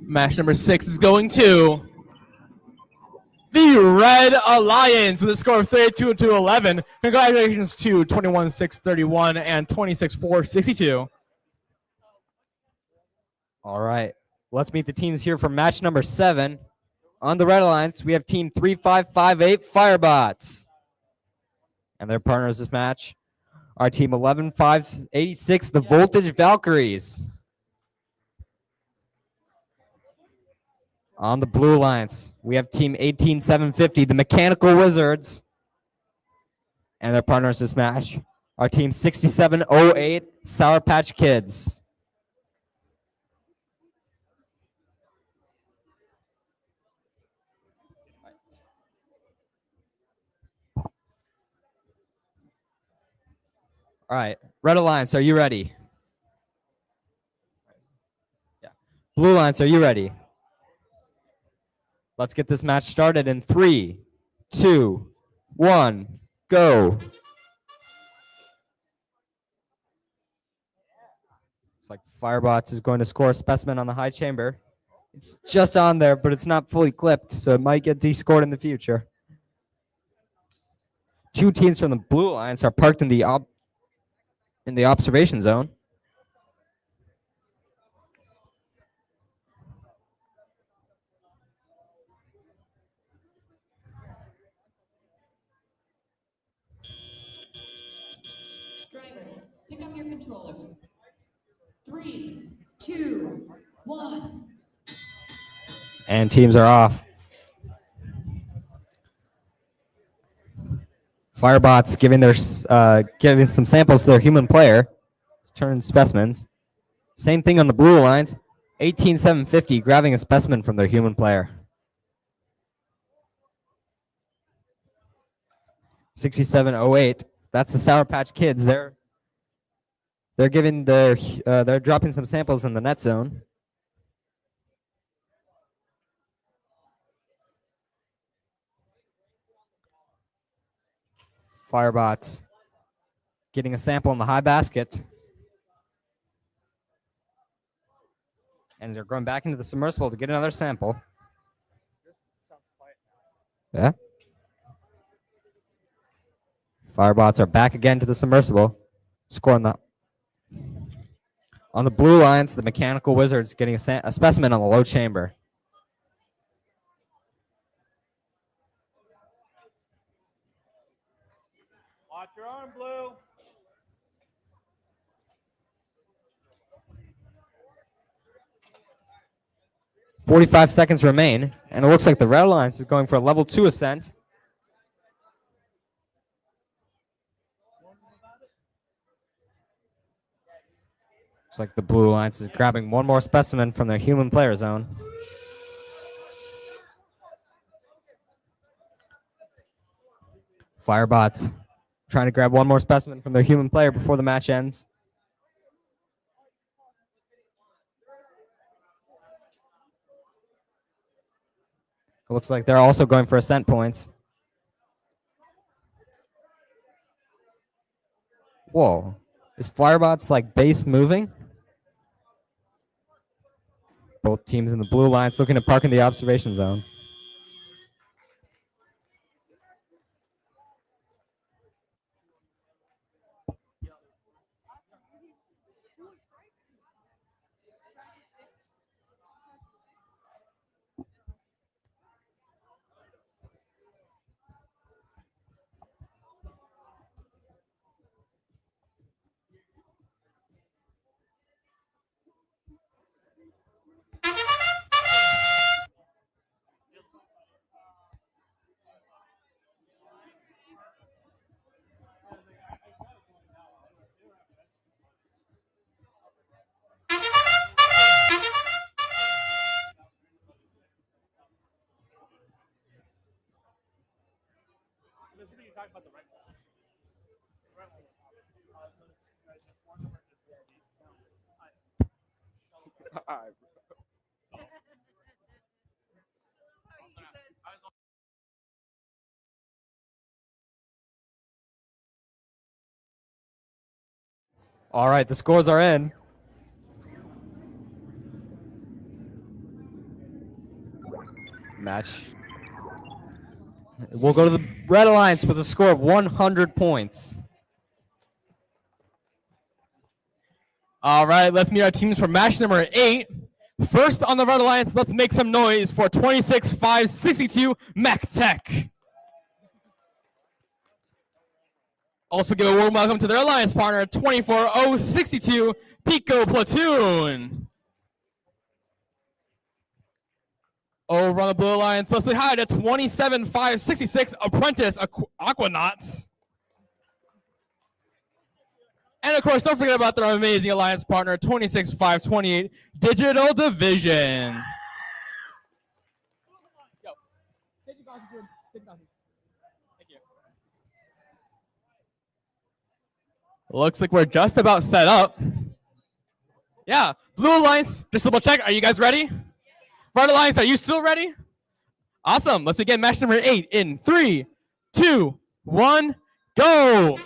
Match number 6 is going to the Red Alliance with a score of 32-11. Congratulations to 21-631 and 26-462. All right. Let's meet the teams here for match number 7. On the Red Alliance, we have team 3558 Firebots. And their partners this match are team 11586, the Voltage Valkyries. On the Blue Alliance, we have team 18750, the Mechanical Wizards. And their partners this match are team 6708, Sour Patch Kids. All right. Red Alliance, are you ready? Yeah. Blue Alliance, are you ready? Let's get this match started in 3, 2, 1, go. Looks like Firebots is going to score a specimen on the high chamber. It's just on there, but it's not fully clipped, so it might get descored in the future. Two teams from the Blue Alliance are parked in the observation zone. Drivers, pick up your controllers. 3, 2, 1. And teams are off. Firebots giving some samples to their human player, turn specimens. Same thing on the Blue Alliance. 18750 grabbing a specimen from their human player. 6708. That's the Sour Patch Kids. They're giving they're dropping some samples in the net zone. Firebots getting a sample in the high basket. And they're going back into the submersible to get another sample. Yeah. Firebots are back again to the submersible. Scoring that. On the Blue Alliance, the Mechanical Wizards getting a specimen on the low chamber. Watch your arm, Blue. 45 seconds remain, and it looks like the Red Alliance is going for a level 2 ascent. Looks like the Blue Alliance is grabbing one more specimen from their human player zone. Firebots trying to grab one more specimen from their human player before the match ends. It looks like they're also going for ascent points. Whoa. Is Firebots like base moving? Both teams in the Blue Alliance looking to park in the observation zone. All right, the scores are in. Match. We'll go to the Red Alliance with a score of 100 points. All right, let's meet our teams for match number 8. First on the Red Alliance, let's make some noise for 26-5-62 Mac Tech. Also give a warm welcome to their alliance partner, 24-0-62 Pico Platoon. Over on the Blue Alliance, let's say hi to 27-5-66 Apprentice Aquanauts. And of course, don't forget about their amazing alliance partner, 26-5-28 Digital Division. Yo. Thank you. Looks like we're just about set up. Yeah, Blue Alliance, just double check. Are you guys ready? Red Alliance, are you still ready? Awesome. Let's begin match number 8 in 3, 2, 1, go.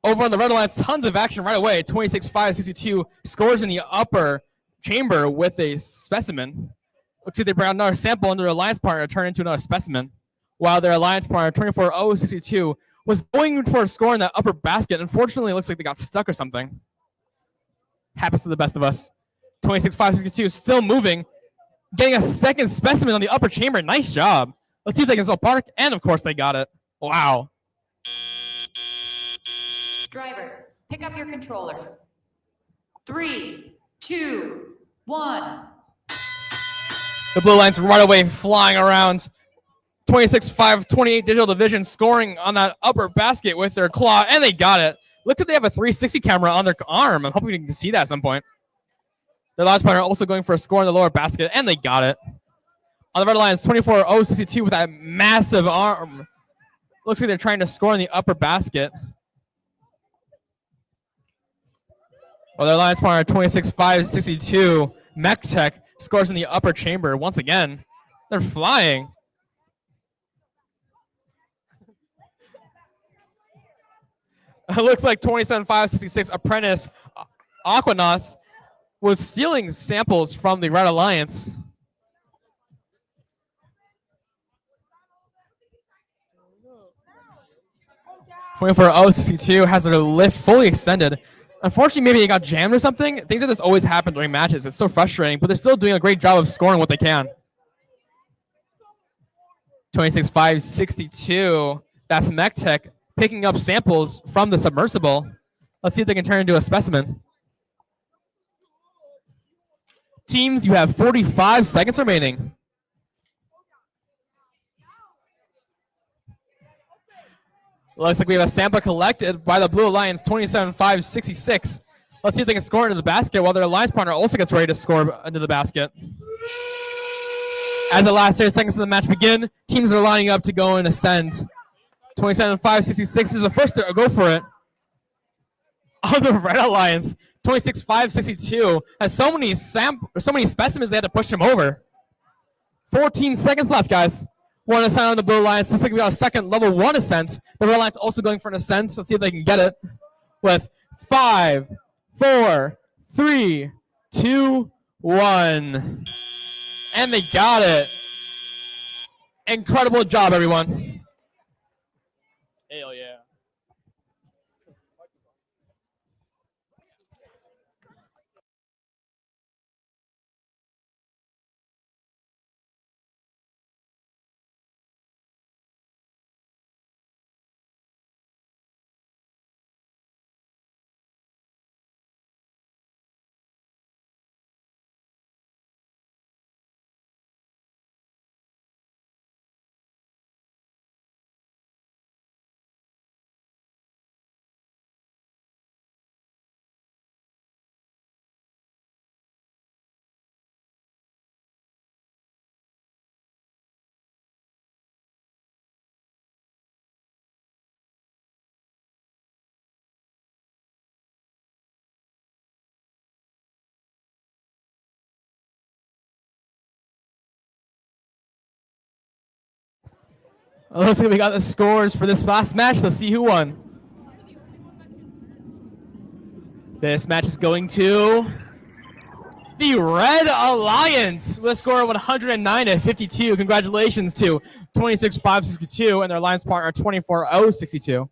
Over on the Red Alliance, tons of action right away. 26-5-62 scores in the upper chamber with a specimen. Looks like they brought another sample under their alliance partner to turn into another specimen. While their alliance partner, 24-0-62, was going for a score in that upper basket. Unfortunately, it looks like they got stuck or something. Happens to the best of us. 26-5-62 still moving. Getting a second specimen on the upper chamber. Nice job. Let's see if they can still park. And of course they got it. Wow. Drivers, pick up your controllers. 3, 2, 1. The Blue Alliance right away flying around. 26-5-28 digital division scoring on that upper basket with their claw. And they got it. Looks like they have a 360 camera on their arm. I'm hoping you can see that at some point. Their last partner also going for a score in the lower basket, and they got it. On the Red Alliance, 24-0-62 with that massive arm. Looks like they're trying to score in the upper basket. Well, their alliance partner, 26-5-62, Mech Tech, scores in the upper chamber. Once again, they're flying. It looks like 27-5-66 Apprentice Aquanauts was stealing samples from the Red Alliance. For 062 has their lift fully extended. Unfortunately, maybe it got jammed or something. Things like this always happen during matches. It's so frustrating, but they're still doing a great job of scoring what they can. 26-5-62. That's Mech Tech picking up samples from the submersible. Let's see if they can turn into a specimen. Teams, you have 45 seconds remaining. Looks like we have a sample collected by the Blue Alliance, 27-5-66. Let's see if they can score into the basket while their alliance partner also gets ready to score into the basket. As the last 30 seconds of the match begin, teams are lining up to go and ascend. 27-5-66 is the first to go for it. On the Red Alliance, 26-5-62 has so many specimens they had to push him over. 14 seconds left, guys. One ascent on the Blue Alliance. Looks like we got a second level 1 ascent. The Red Alliance also going for an ascent. Let's see if they can get it. With 5, 4, 3, 2, 1. And they got it. Incredible job, everyone. Hell yeah. Looks like we got the scores for this last match. Let's see who won. This match is going to the Red Alliance with a score of 109-52. Congratulations to 26-5-62 and their alliance partner 24-0-62.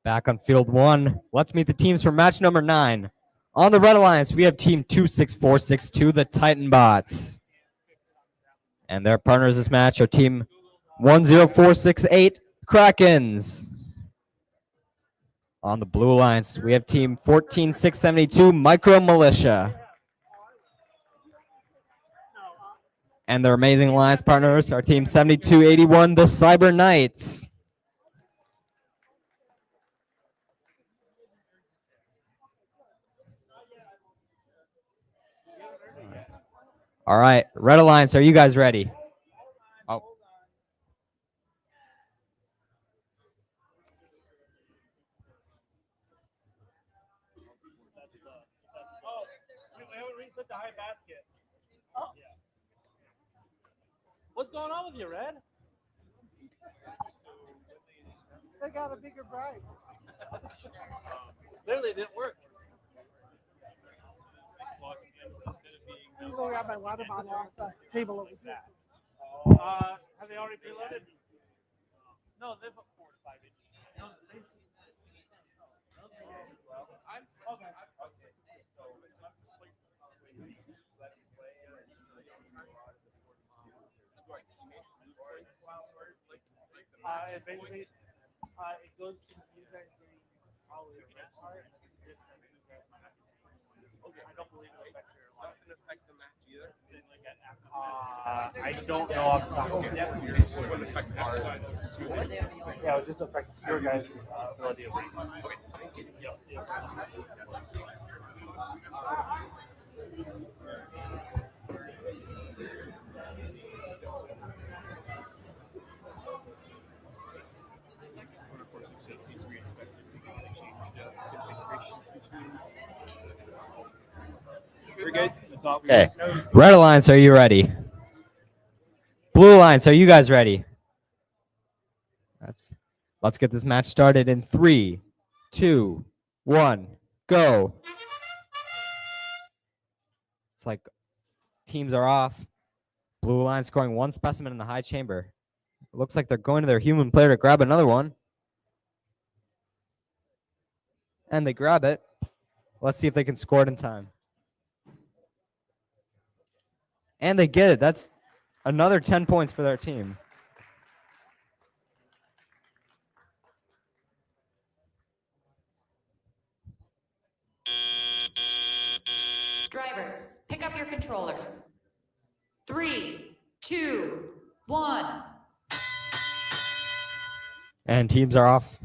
Back on field 1. Let's meet the teams for match number 9. On the Red Alliance, we have team 26462, the Titan Bots. And their partners this match are team 10468, Krakens. On the Blue Alliance, we have team 14672, Micro Militia. And their amazing alliance partners are team 7281, the Cyber Knights. All right, Red Alliance, are you guys ready? the high basket. Oh. Yeah. What's going on with you, Red? They got a bigger bribe. Clearly it didn't work. I'm gonna go grab my water bottle off the table over there. Have they already preloaded? No, they put 4 to 5 inches. No, they. I'm okay. It basically it goes to you guys getting probably a red card. Okay, I don't believe it affects your life. Doesn't affect the match either. I don't know off the top of my head. Yeah, it just affects your guys' ability of rating. Okay. Yep. We're good. Okay. Red Alliance, are you ready? Blue Alliance, are you guys ready? Let's get this match started in 3, 2, 1, go. It's like teams are off. Blue Alliance scoring 1 specimen in the high chamber. It looks like they're going to their human player to grab another one. And they grab it. Let's see if they can score it in time. And they get it. That's another 10 points for their team. Drivers, pick up your controllers. 3, 2, 1. And teams are off.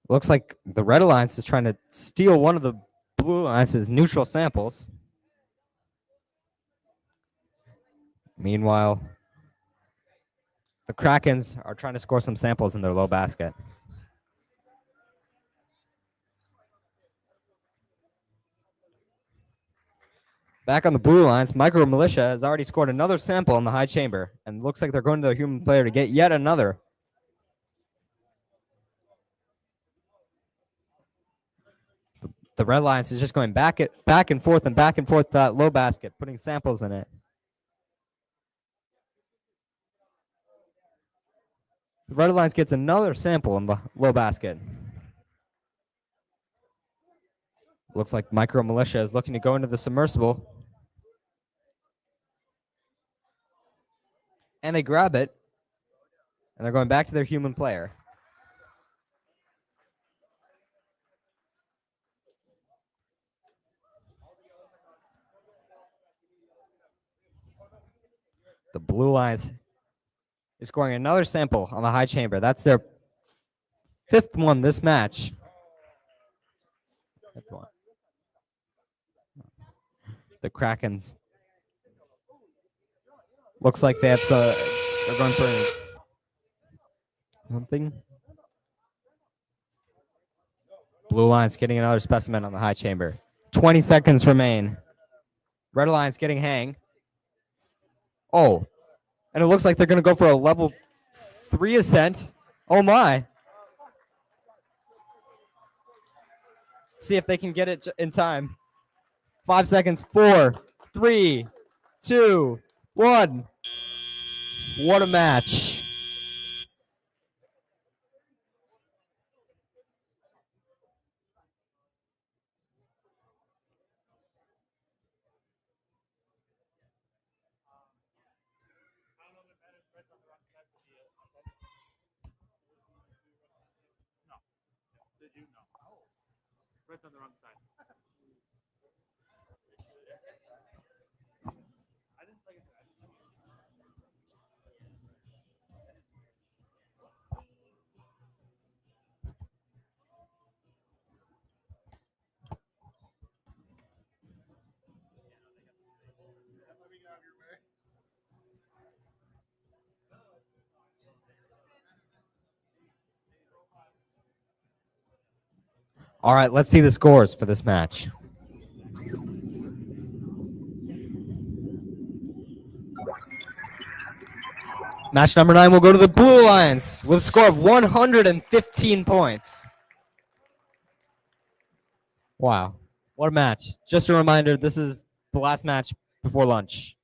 Looks like the Red Alliance is trying to steal one of the Blue Alliance's neutral samples. Meanwhile, the Krakens are trying to score some samples in their low basket. Back on the Blue Alliance, Micro Militia has already scored another sample in the high chamber, and looks like they're going to the human player to get yet another. The Red Alliance is just going back and forth that low basket, putting samples in it. The Red Alliance gets another sample in the low basket. Looks like Micro Militia is looking to go into the submersible. And they grab it. And they're going back to their human player. The Blue Alliance is scoring another sample on the high chamber. That's their 5th one this match. 5th one. The Krakens. Looks like they have some. They're going for something. Blue Alliance getting another specimen on the high chamber. 20 seconds remain. Red Alliance getting hang. Oh, and it looks like they're going to go for a level 3 ascent. Oh my. See if they can get it in time. 5 seconds. 4, 3, 2, 1. What a match. Red's on the wrong side. I didn't think it's All right, let's see the scores for this match. Match number 9 will go to the Blue Alliance with a score of 115 points. Wow. What a match. Just a reminder, this is the last match before lunch.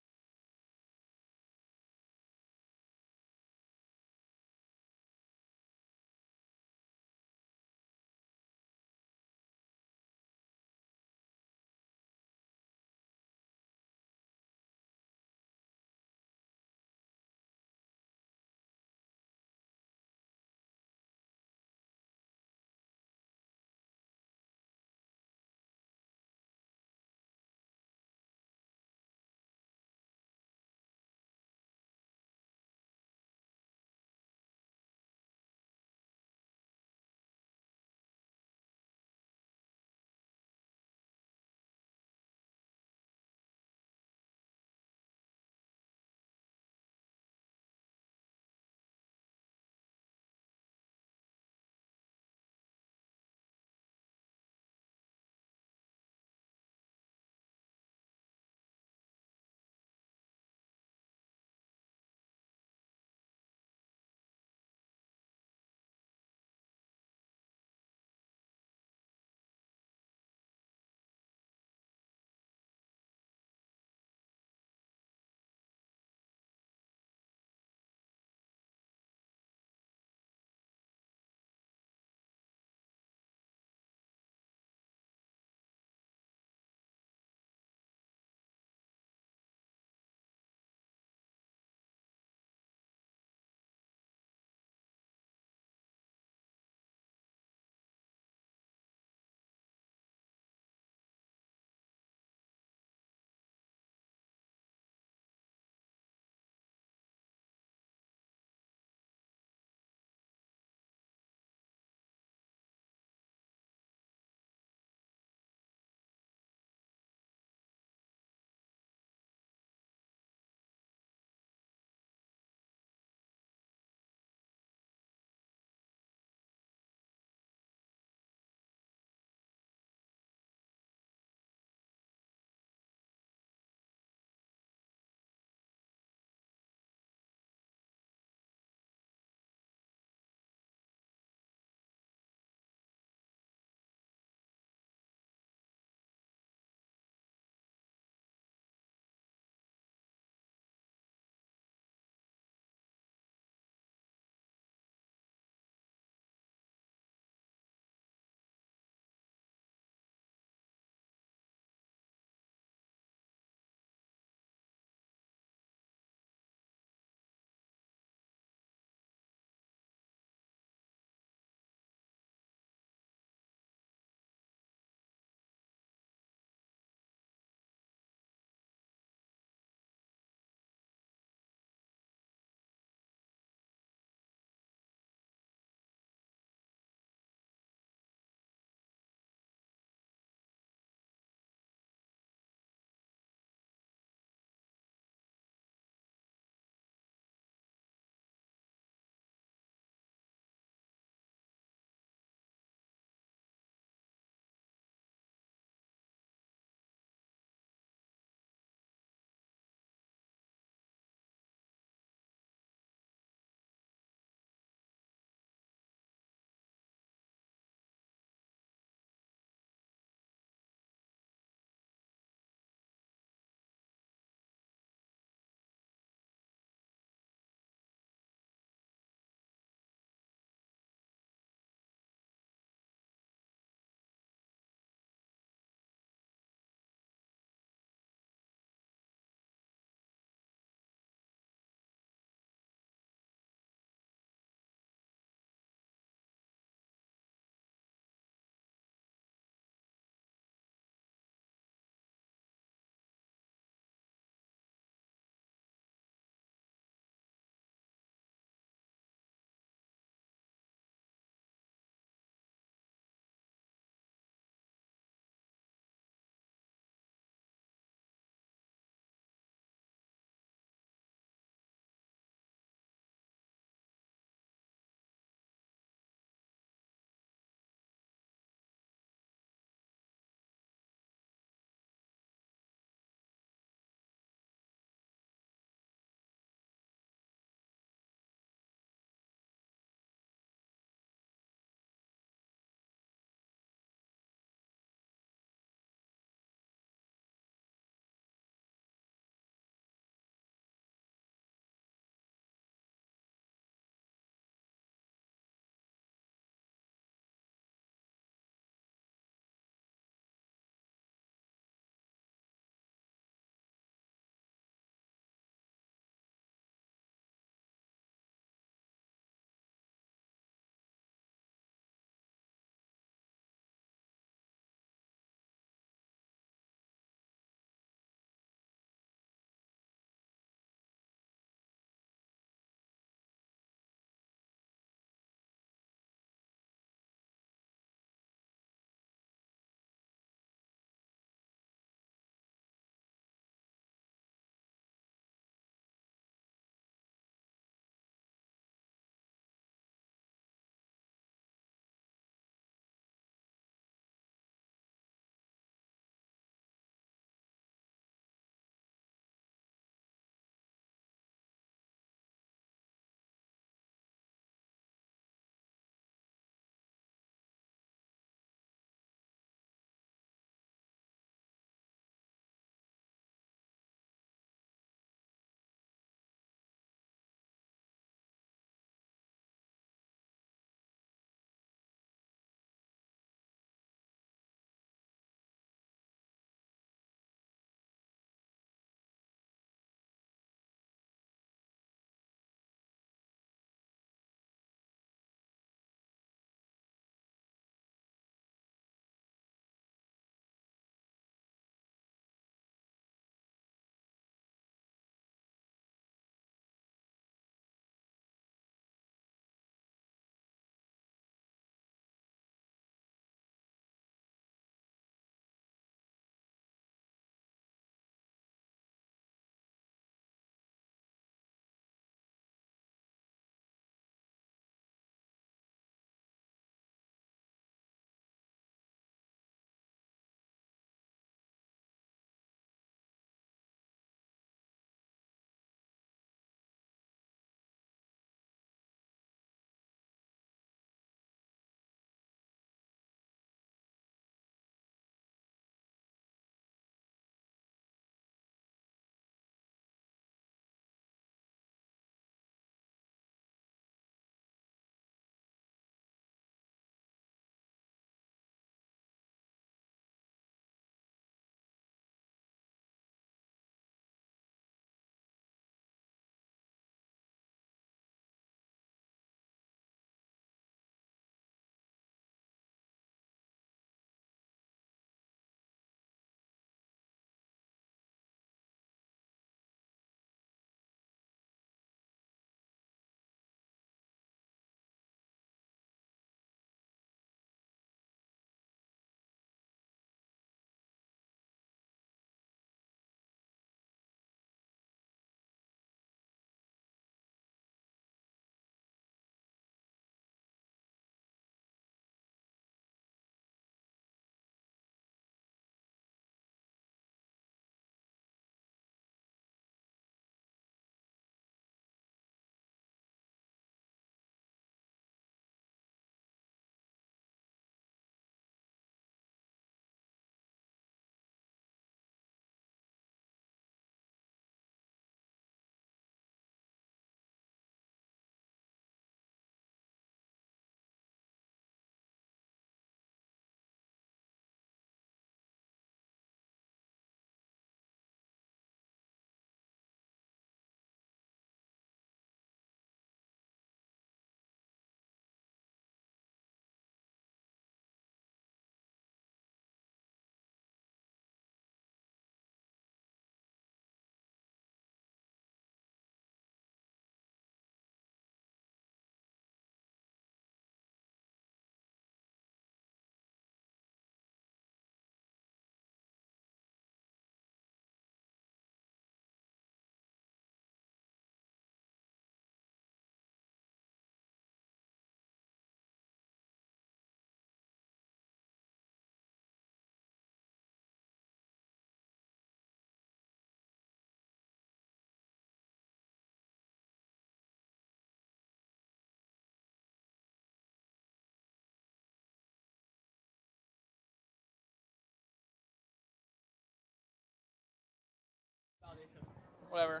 Whatever.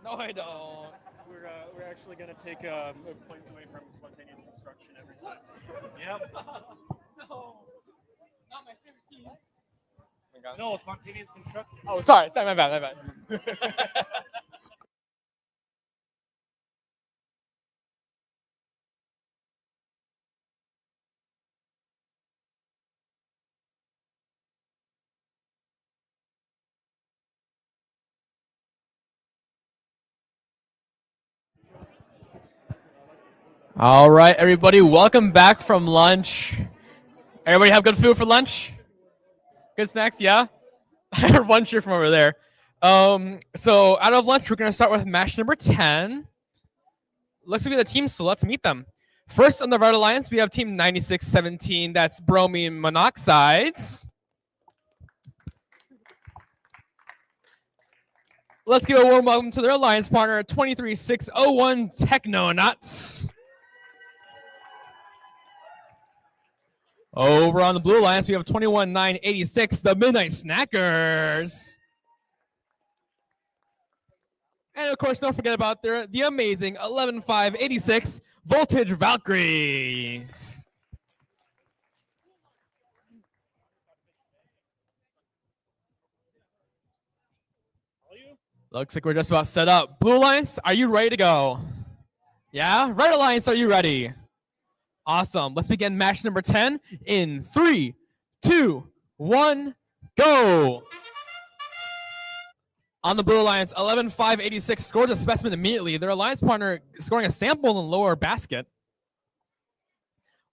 No, I don't. We're actually going to take points away from spontaneous construction every time. Yep. No. Not my favorite team. No, spontaneous construction. Oh, sorry, my bad. All right, everybody, welcome back from lunch. Everybody have good food for lunch? Good snacks, yeah? I heard one cheer from over there. So out of lunch, we're going to start with match number 10. Looks to be the team, so let's meet them. First on the Red Alliance, we have team 9617. That's bromine monoxides. Let's give a warm welcome to their alliance partner, 23601 Technonauts. Over on the Blue Alliance, we have 21986, the Midnight Snackers. And of course, don't forget about the amazing 11586 Voltage Valkyries. Looks like we're just about set up. Blue Alliance, are you ready to go? Yeah? Red Alliance, are you ready? Awesome. Let's begin match number 10 in 3, 2, 1, go. On the Blue Alliance, 11586 scores a specimen immediately. Their alliance partner scoring a sample in the lower basket.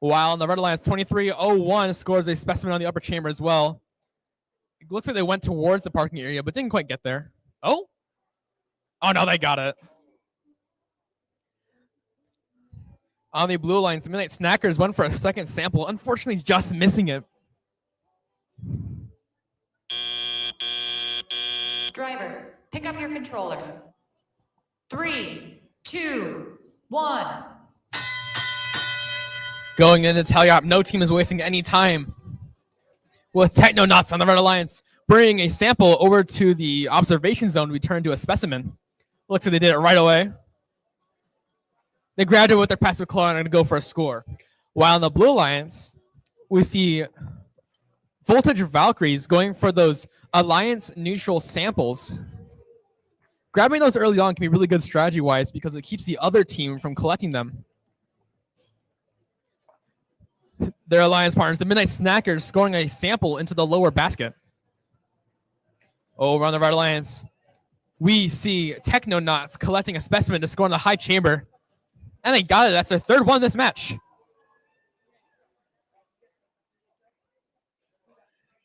While on the Red Alliance, 2301 scores a specimen on the upper chamber as well. It looks like they went towards the parking area, but didn't quite get there. Oh? Oh, no, they got it. On the Blue Alliance, the Midnight Snackers went for a second sample, unfortunately just missing it. Drivers, pick up your controllers. 3, 2, 1. Going into tally up, no team is wasting any time. With Technonauts on the Red Alliance, bringing a sample over to the observation zone to return to a specimen. Looks like they did it right away. They grabbed it with their passive claw and are going to go for a score. While in the Blue Alliance, we see Voltage Valkyries going for those Alliance neutral samples. Grabbing those early on can be really good strategy-wise because it keeps the other team from collecting them. Their alliance partners, the Midnight Snackers, scoring a sample into the lower basket. Over on the Red Alliance, we see Technonauts collecting a specimen to score in the high chamber. And they got it. That's their third one this match.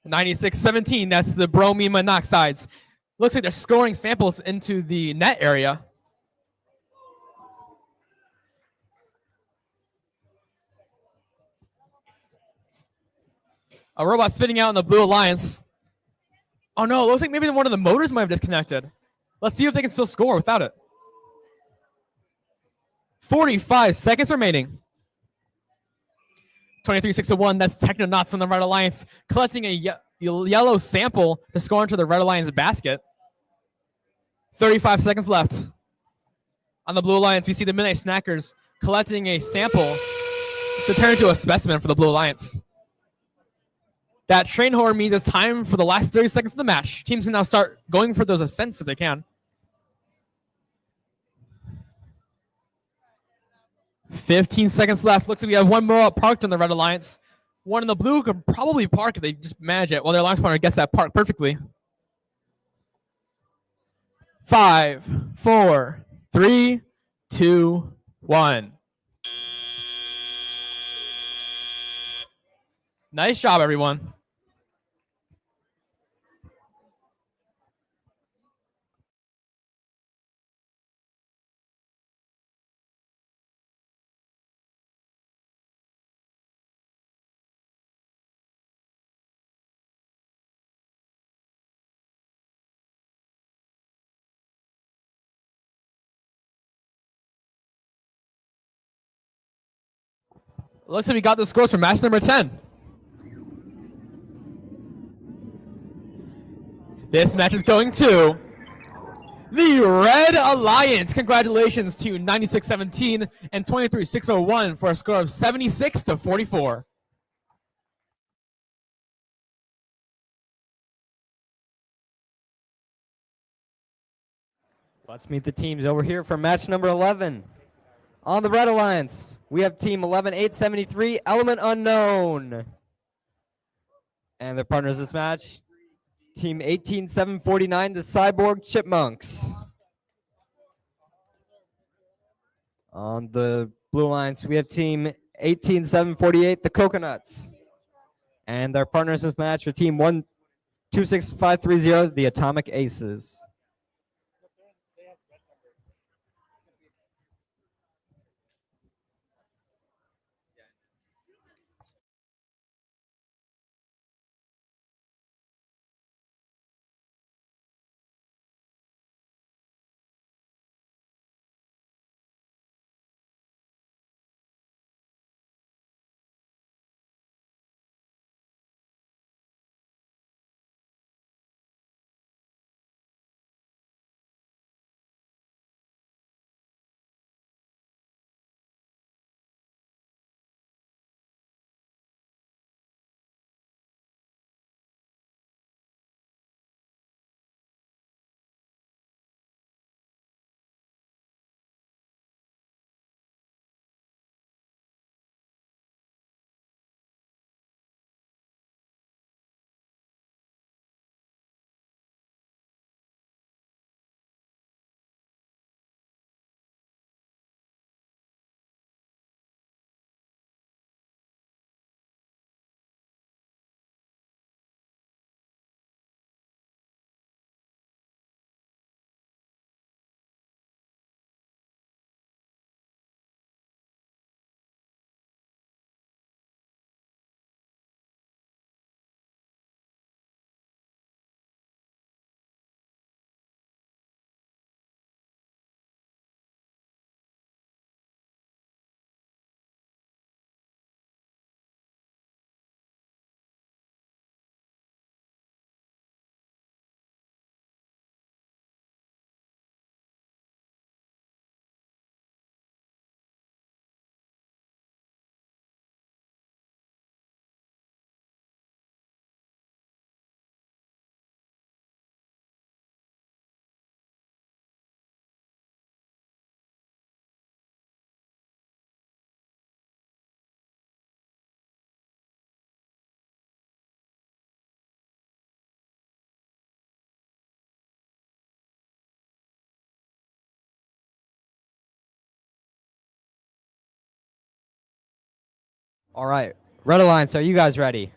9617, that's the bromine monoxides. Looks like they're scoring samples into the net area. A robot spitting out in the Blue Alliance. Oh no, it looks like maybe one of the motors might have disconnected. Let's see if they can still score without it. 45 seconds remaining. 2361, that's Technonauts on the Red Alliance, collecting a yellow sample to score into the Red Alliance basket. 35 seconds left. On the Blue Alliance, we see the Midnight Snackers collecting a sample to turn into a specimen for the Blue Alliance. That train horn means it's time for the last 30 seconds of the match. Teams can now start going for those ascents if they can. 15 seconds left. Looks like we have one more parked on the Red Alliance. One in the blue could probably park if they just manage it. Well, their alliance partner gets that park perfectly. 5, 4, 3, 2, 1. Nice job, everyone. Looks like we got the scores for match number 10. This match is going to The Red Alliance, congratulations to 96-17 and 23-601 for a score of 76-44. Let's meet the teams over here for match number 11. On the Red Alliance, we have team 11-873, Element Unknown. And their partners this match, team 18-749, the Cyborg Chipmunks. On the Blue Alliance, we have team 18-748, the Coconuts. And their partners this match are team 126530, the Atomic Aces. All right, Red Alliance, are you guys ready?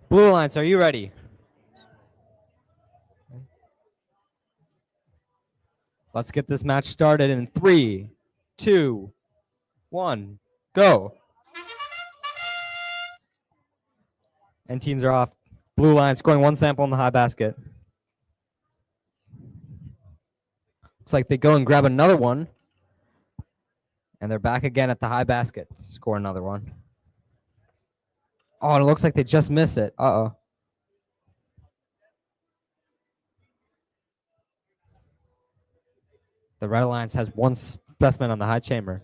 Blue Alliance, are you ready? Let's get this match started in 3, 2, 1, go. And teams are off. Blue Alliance scoring one sample in the high basket. Looks like they go and grab another one. And they're back again at the high basket. Score another one. Oh, and it looks like they just miss it. Uh-oh. The Red Alliance has one specimen on the high chamber.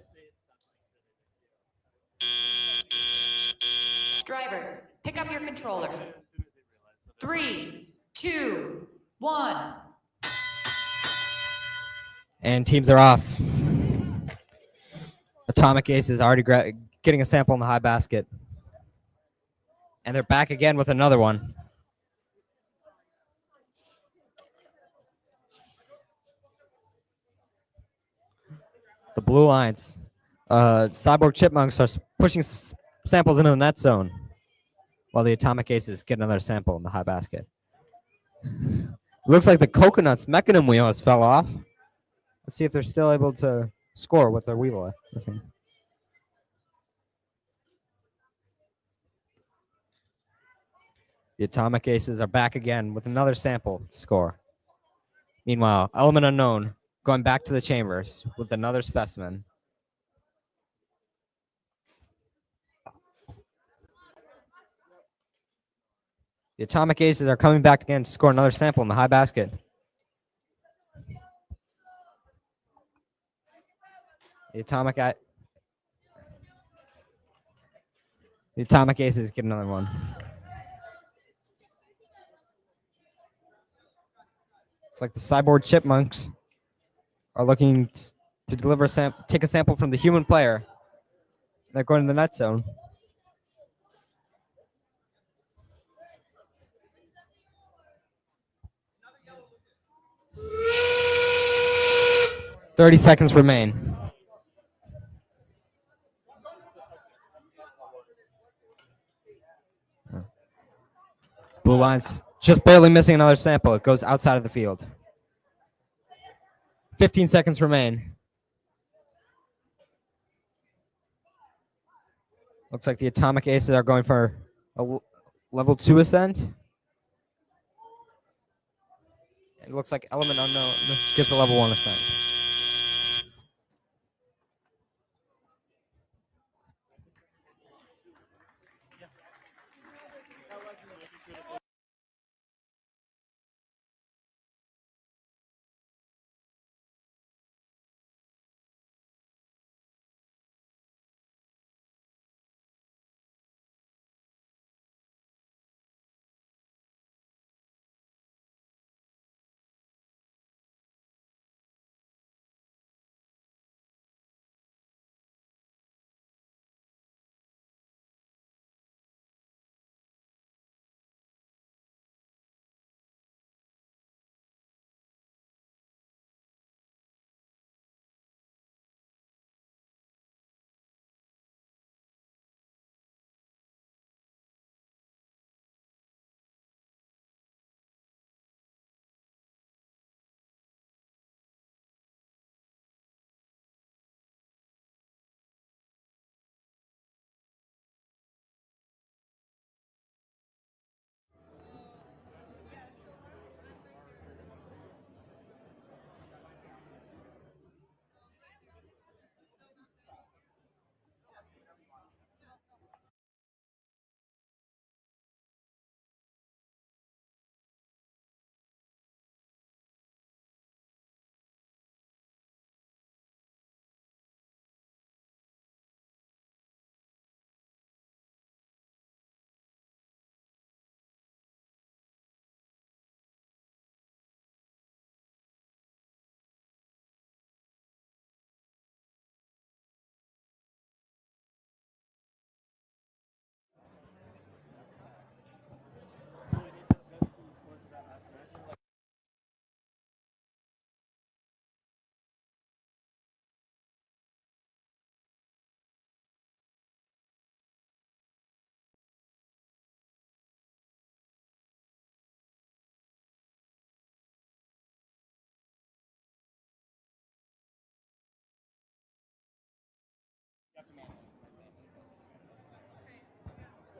Drivers, pick up your controllers. 3, 2, 1. And teams are off. Atomic Ace is already getting a sample in the high basket. And they're back again with another one. The Blue Alliance. Cyborg Chipmunks are pushing samples into the net zone, while the Atomic Aces get another sample in the high basket. Looks like the Coconuts mechanism wheels fell off. Let's see if they're still able to score with their wheel. The Atomic Aces are back again with another sample to score. Meanwhile, Element Unknown going back to the chambers with another specimen. The Atomic Aces are coming back again to score another sample in the high basket. The Atomic Aces get another one. It's like the Cyborg Chipmunks are looking to deliver take a sample from the human player. They're going to the net zone. $30 remain. Blue Lions just barely missing another sample. It goes outside of the field. 15 seconds remain. Looks like the Atomic Aces are going for a level 2 ascent. It looks like Element Unknown gets a level 1 ascent.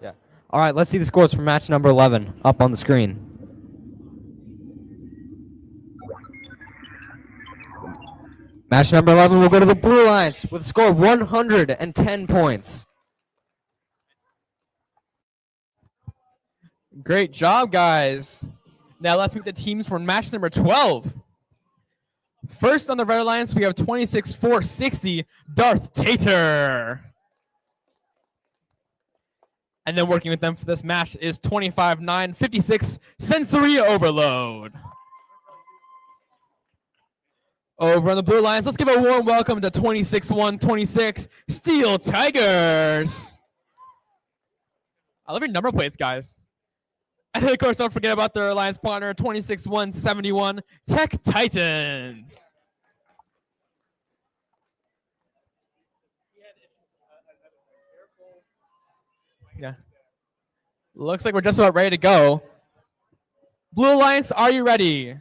Yeah. All right, let's see the scores for match number 11 up on the screen. Match number 11 will go to the Blue Lions with a score of 110 points. Great job, guys. Now let's meet the teams for match number 12. First on the Red Alliance, we have 26-460 Darth Tater. And then working with them for this match is 25-956 Sensory Overload. Over on the Blue Lions, let's give a warm welcome to 26-126 Steel Tigers. I love your number plates, guys. And of course, don't forget about their alliance partner, 26-171 Tech Titans. Yeah. Looks like we're just about ready to go. Blue Alliance, are you ready?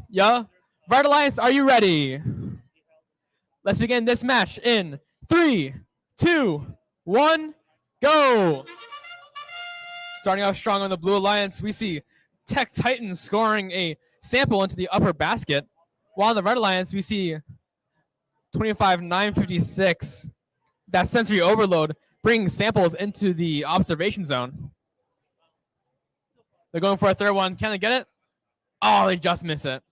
Yeah? Red Alliance, are you ready? Let's begin this match in 3, 2, 1, go! Starting off strong on the Blue Alliance, we see Tech Titans scoring a sample into the upper basket. While on the Red Alliance, we see 25-956. That sensory overload bringing samples into the observation zone. They're going for a third one. Can they get it? Oh, they just miss it.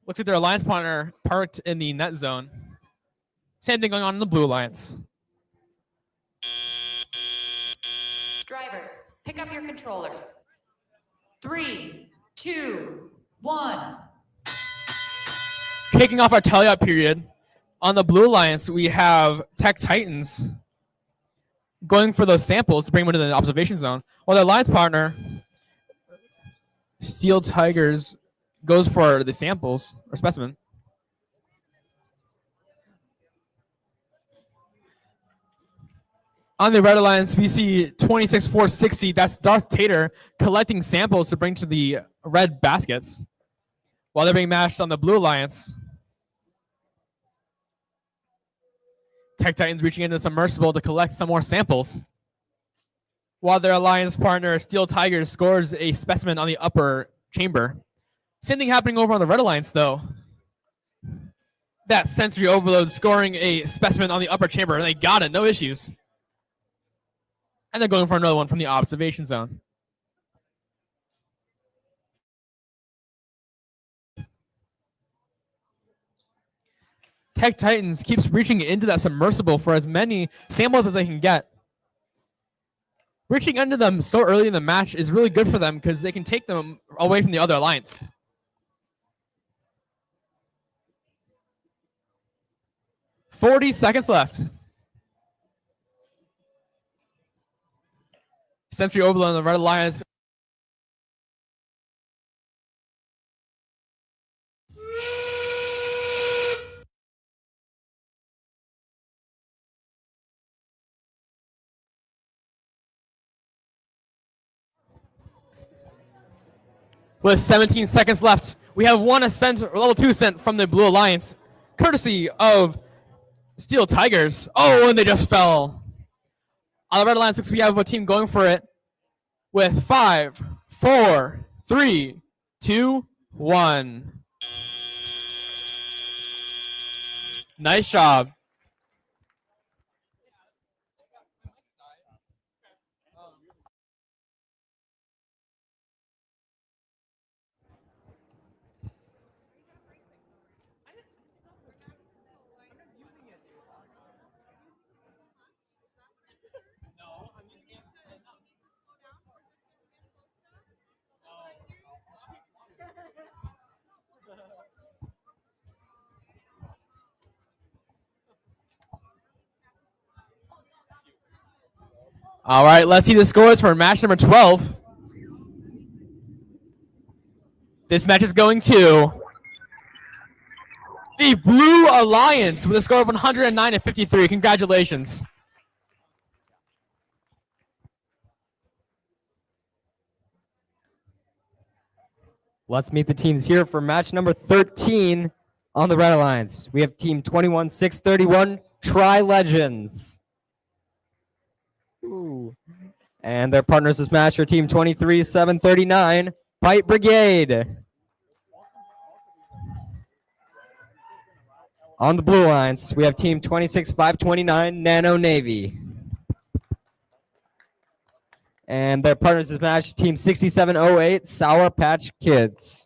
Looks like their alliance partner parked in the net zone. Same thing going on in the blue alliance. Drivers, pick up your controllers. 3, 2, 1. Kicking off our tally-up period, on the blue alliance, we have Tech Titans going for those samples to bring them into the observation zone, while their alliance partner, Steel Tigers, goes for the samples or specimen. On the red alliance, we see 26460. That's Darth Tater collecting samples to bring to the red baskets, while they're being matched on the blue alliance. Tech Titans reaching into the submersible to collect some more samples, while their alliance partner Steel Tigers scores a specimen on the upper chamber. Same thing happening over on the red alliance, though. That sensory overload scoring a specimen on the upper chamber, and they got it, no issues. And they're going for another one from the observation zone. Tech Titans keeps reaching into that submersible for as many samples as they can get. Reaching into them so early in the match is really good for them because they can take them away from the other alliance. "40 seconds left. Sensory overload on the red alliance. With 17 seconds left, we have one ascent, or level 2 ascent from the blue alliance, courtesy of Steel Tigers. Oh, and they just fell. On the red alliance, we have a team going for it with 5, 4, 3, 2, 1. Nice job. All right, let's see the scores for match number 12. This match is going to the Blue Alliance with a score of 109-53. Congratulations. Let's meet the teams here for match number 13 on the Red Alliance. We have team 21-631, Tri-Legends. Ooh. And their partners this match are team 23-739, Fight Brigade. On the Blue Alliance, we have team 26-529, Nano Navy. And their partners this match, team 6708, Sour Patch Kids.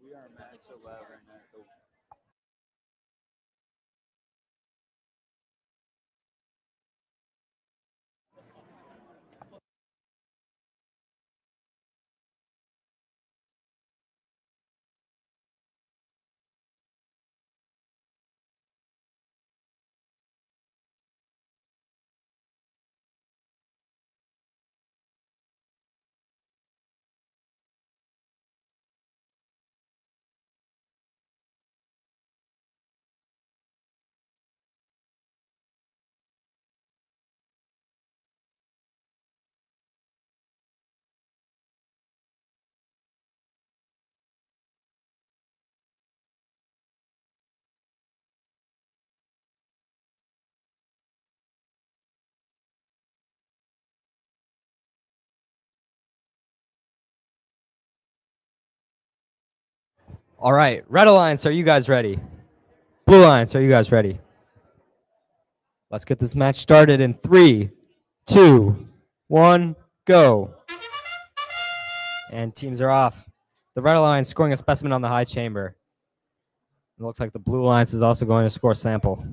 We are match 11. That's a All right, Red Alliance, are you guys ready? Blue Alliance, are you guys ready? Let's get this match started in 3, 2, 1, go. And teams are off. The Red Alliance scoring a specimen on the high chamber. It looks like the Blue Alliance is also going to score sample.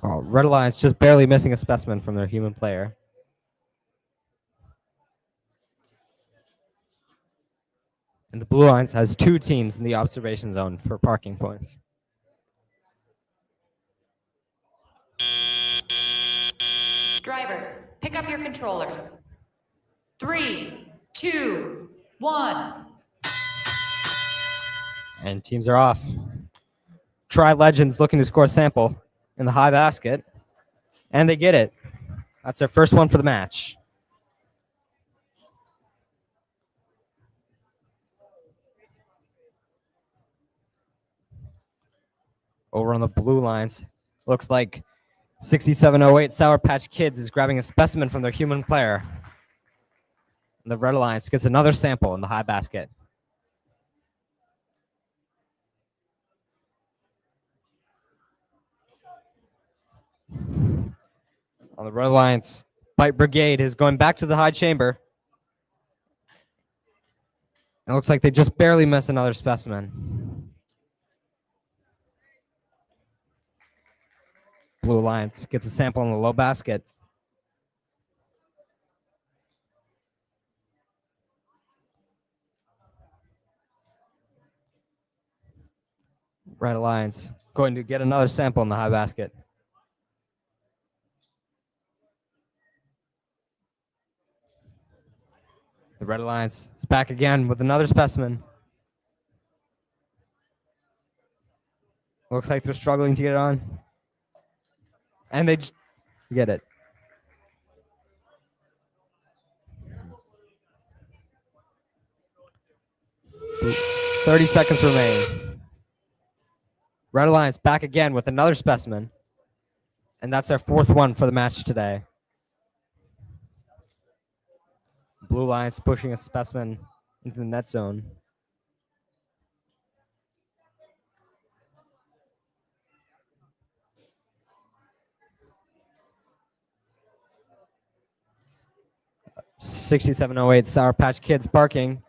Oh, Red Alliance just barely missing a specimen from their human player. And the Blue Alliance has 2 teams in the observation zone for parking points. Drivers, pick up your controllers. 3, 2, 1. And teams are off. Tri Legends looking to score sample in the high basket. And they get it. That's their first one for the match. Over on the Blue Lines, looks like 6708 Sour Patch Kids is grabbing a specimen from their human player. And the Red Alliance gets another sample in the high basket. On the Red Alliance, Bite Brigade is going back to the high chamber. It looks like they just barely missed another specimen. Blue Alliance gets a sample in the low basket. Red Alliance going to get another sample in the high basket. The Red Alliance is back again with another specimen. Looks like they're struggling to get it on. And they get it. Ooh, 30 seconds remain. Red Alliance back again with another specimen. And that's their 4th one for the match today. Blue Alliance pushing a specimen into the net zone. $67.08 Sour Patch Kids barking.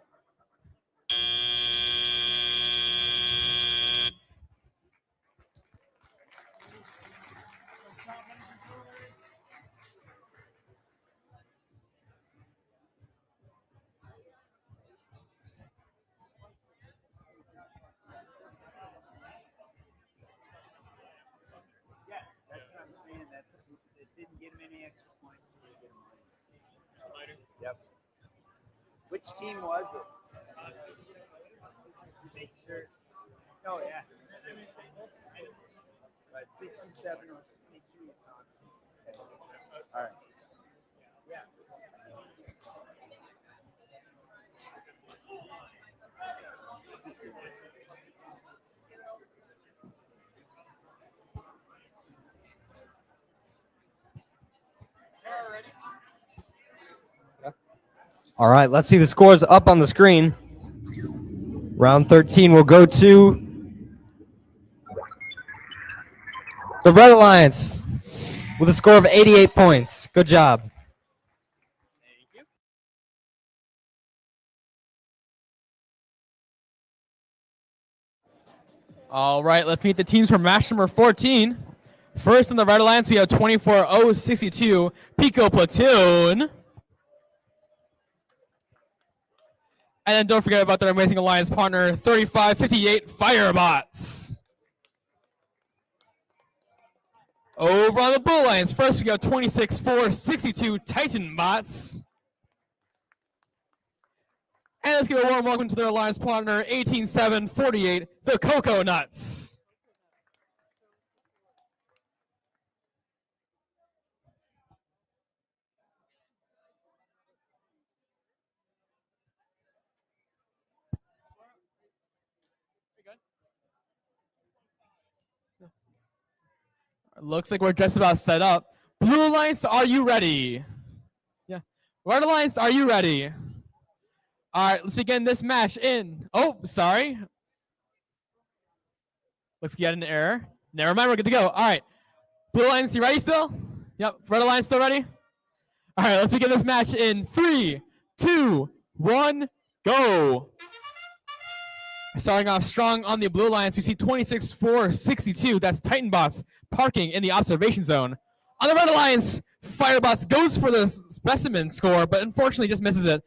That's what I'm saying. It didn't give him any extra points. Yep. Which team was it? Make sure. Oh, yes. But 67 or make sure you count. Okay. All right. Yeah. All right, let's see the scores up on the screen. Round 13 will go to the Red Alliance with a score of 88 points. Good job. All right, let's meet the teams for match number 14. First in the Red Alliance, we have 24-062 Pico Platoon. And then don't forget about their amazing alliance partner, 3558 Firebots. Over on the Blue Alliance, first we got 26-462 Titan Bots. And let's give a warm welcome to their alliance partner, 18748 the Cocoa Nuts. Looks like we're just about set up. Blue Alliance, are you ready? Yeah. Red Alliance, are you ready? All right, let's begin this match in. Oh, sorry. Let's get an error. Never mind, we're good to go. All right. Blue Alliance, you ready still? Yep. Red Alliance still ready? All right, let's begin this match in 3, 2, 1, go. Starting off strong on the Blue Alliance, we see 26-4-62. That's Titanbots parking in the observation zone. On the Red Alliance, Firebots goes for the specimen score, but unfortunately just misses it.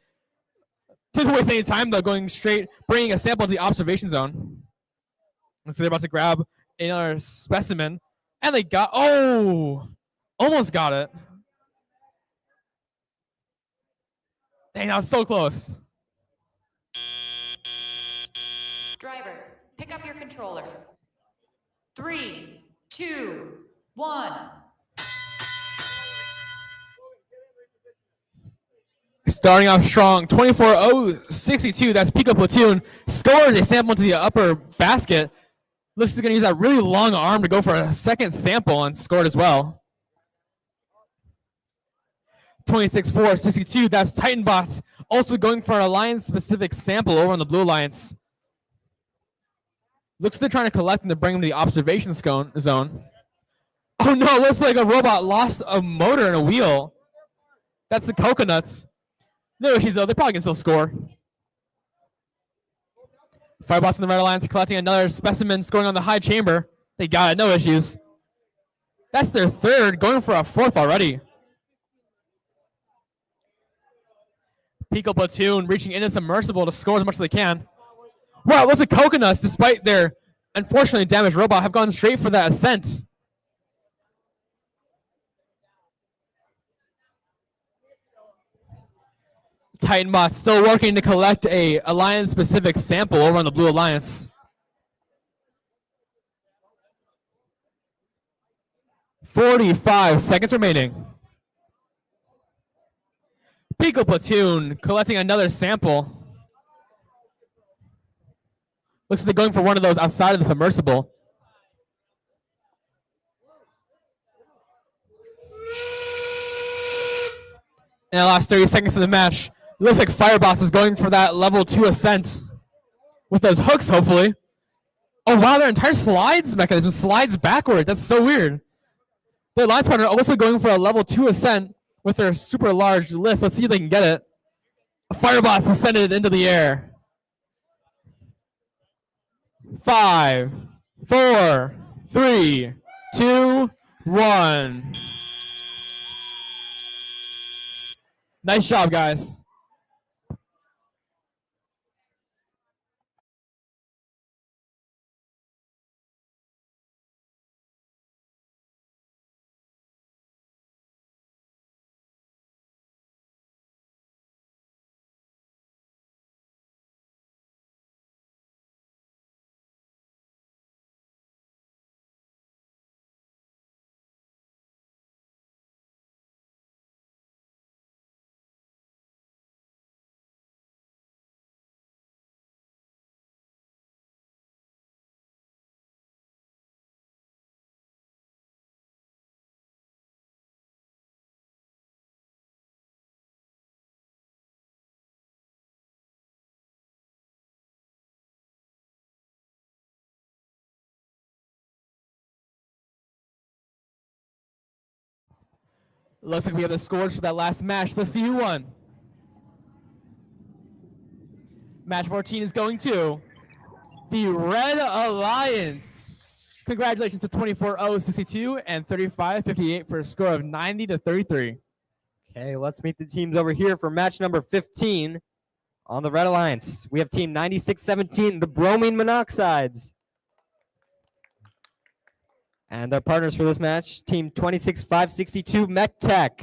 Didn't waste any time, though, going straight, bringing a sample to the observation zone. And so they're about to grab another specimen. And they got, oh, almost got it. Dang, that was so close. Drivers, pick up your controllers. 3, 2, 1. Starting off strong, 24-0-62. That's Pico Platoon. Scores a sample into the upper basket. Looks like they're going to use that really long arm to go for a second sample and scored as well. 26-4-62. That's Titanbots also going for an alliance-specific sample over on the Blue Alliance. Looks like they're trying to collect and to bring them to the observation zone. Oh no, looks like a robot lost a motor and a wheel. That's the coconuts. No issues though, they probably can still score. Firebots in the Red Alliance collecting another specimen, scoring on the high chamber. They got it, no issues. That's their third, going for a fourth already. Pico Platoon reaching into submersible to score as much as they can. Wow, looks like coconuts, despite their unfortunately damaged robot, have gone straight for that ascent. Titanbots still working to collect a Alliance-specific sample over on the Blue Alliance. 45 seconds remaining. Pico Platoon collecting another sample. Looks like they're going for one of those outside of the submersible. In the last 30 seconds of the match, it looks like Firebots is going for that level 2 ascent with those hooks, hopefully. Oh, wow, their entire slides mechanism slides backward. That's so weird. Their Alliance partner also going for a level 2 ascent with their super large lift. Let's see if they can get it. Firebots ascended into the air. 5, 4, 3, 2, 1. Nice job, guys. Looks like we have the scores for that last match. Let's see who won. Match 14 is going to the Red Alliance. Congratulations to 24-0-62 and 35-58 for a score of 90-33. Okay, let's meet the teams over here for match number 15 on the Red Alliance. We have team 9617, the Bromine Monoxides. And their partners for this match, team 26562, Mech Tech.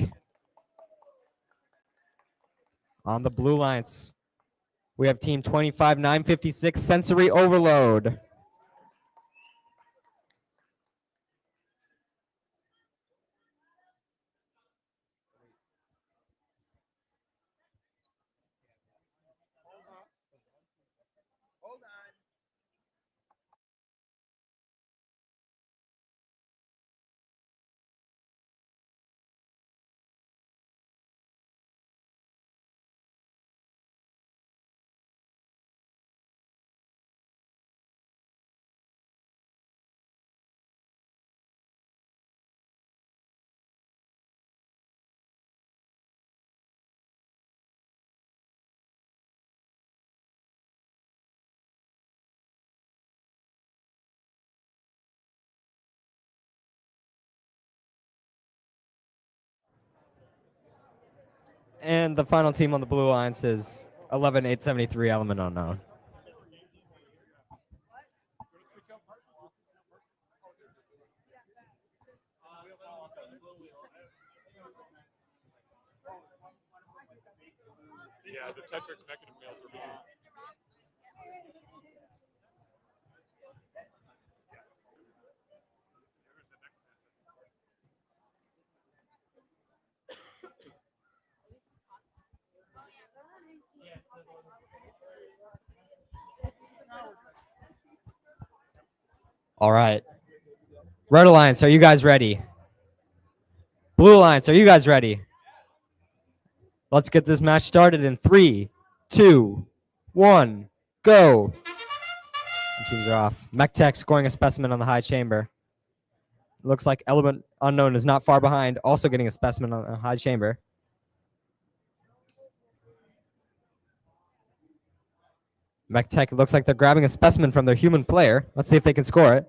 On the Blue Alliance, we have team 25956, Sensory Overload. And the final team on the Blue Alliance is 11873 Element Unknown. Yeah, the Tetrix mechanism mails are being. All right. Red Alliance, are you guys ready? Blue Alliance, are you guys ready? Let's get this match started in 3, 2, 1, go. And teams are off. MechTech scoring a specimen on the high chamber. Looks like Element Unknown is not far behind, also getting a specimen on the high chamber. MechTech looks like they're grabbing a specimen from their human player. Let's see if they can score it.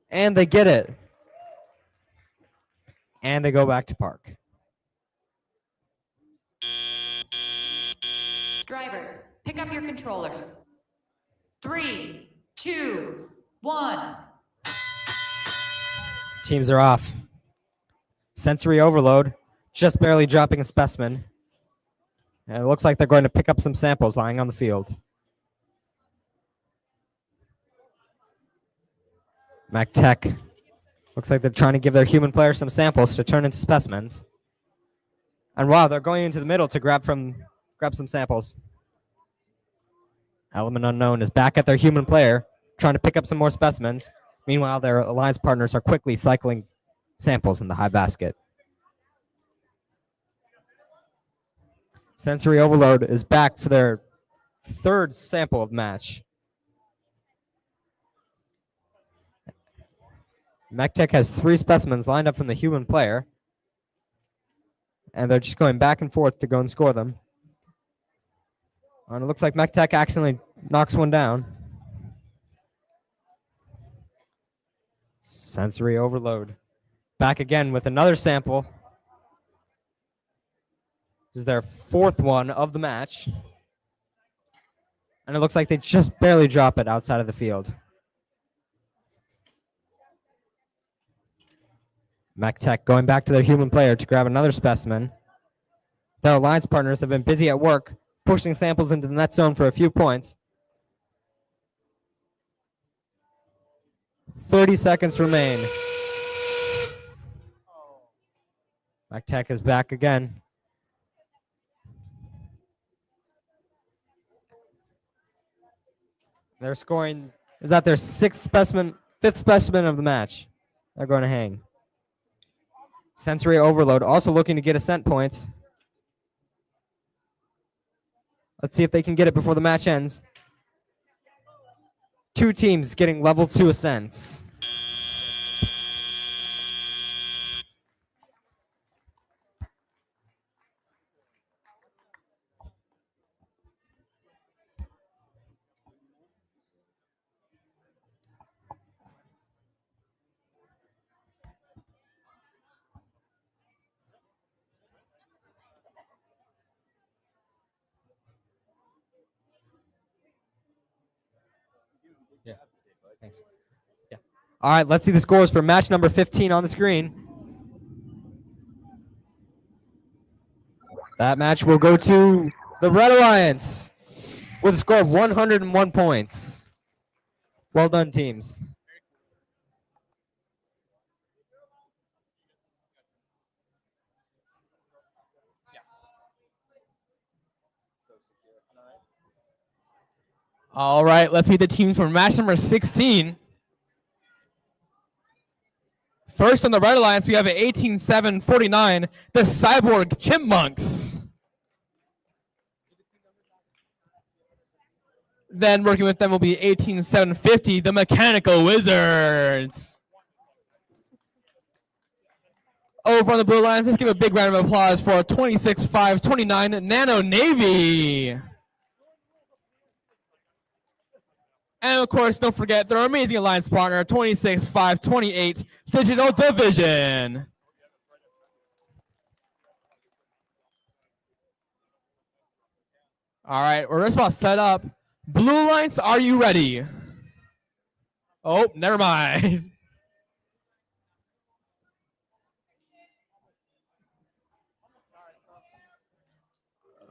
And they get it. And they go back to park. Drivers, pick up your controllers. 3, 2, 1. Teams are off. Sensory overload, just barely dropping a specimen. And it looks like they're going to pick up some samples lying on the field. MechTech looks like they're trying to give their human player some samples to turn into specimens. And wow, they're going into the middle to grab some samples. Element Unknown is back at their human player, trying to pick up some more specimens. Meanwhile, their alliance partners are quickly cycling samples in the high basket. Sensory overload is back for their third sample of match. MechTech has 3 specimens lined up from the human player. And they're just going back and forth to go and score them. And it looks like MechTech accidentally knocks one down. Sensory overload. Back again with another sample. This is their 4th one of the match. And it looks like they just barely drop it outside of the field. MechTech going back to their human player to grab another specimen. Their alliance partners have been busy at work, pushing samples into the net zone for a few points. 30 seconds remain. MechTech is back again. They're scoring, is that their 5th specimen of the match. They're going to hang. Sensory overload, also looking to get ascent points. Let's see if they can get it before the match ends. 2 teams getting level 2 ascents. Yeah, thanks. Yeah. All right, let's see the scores for match number 15 on the screen. That match will go to the Red Alliance with a score of 101 points. Well done, teams. All right, let's meet the team for match number 16. First on the Red Alliance, we have an 18-7-49, the Cyborg Chipmunks. Then working with them will be 18-7-50, the Mechanical Wizards. Over on the Blue Alliance, let's give a big round of applause for 26-5-29, Nano Navy. And of course, don't forget their amazing alliance partner, 26-5-28 Digital Division. All right, we're just about set up. Blue Alliance, are you ready? Oh, never mind.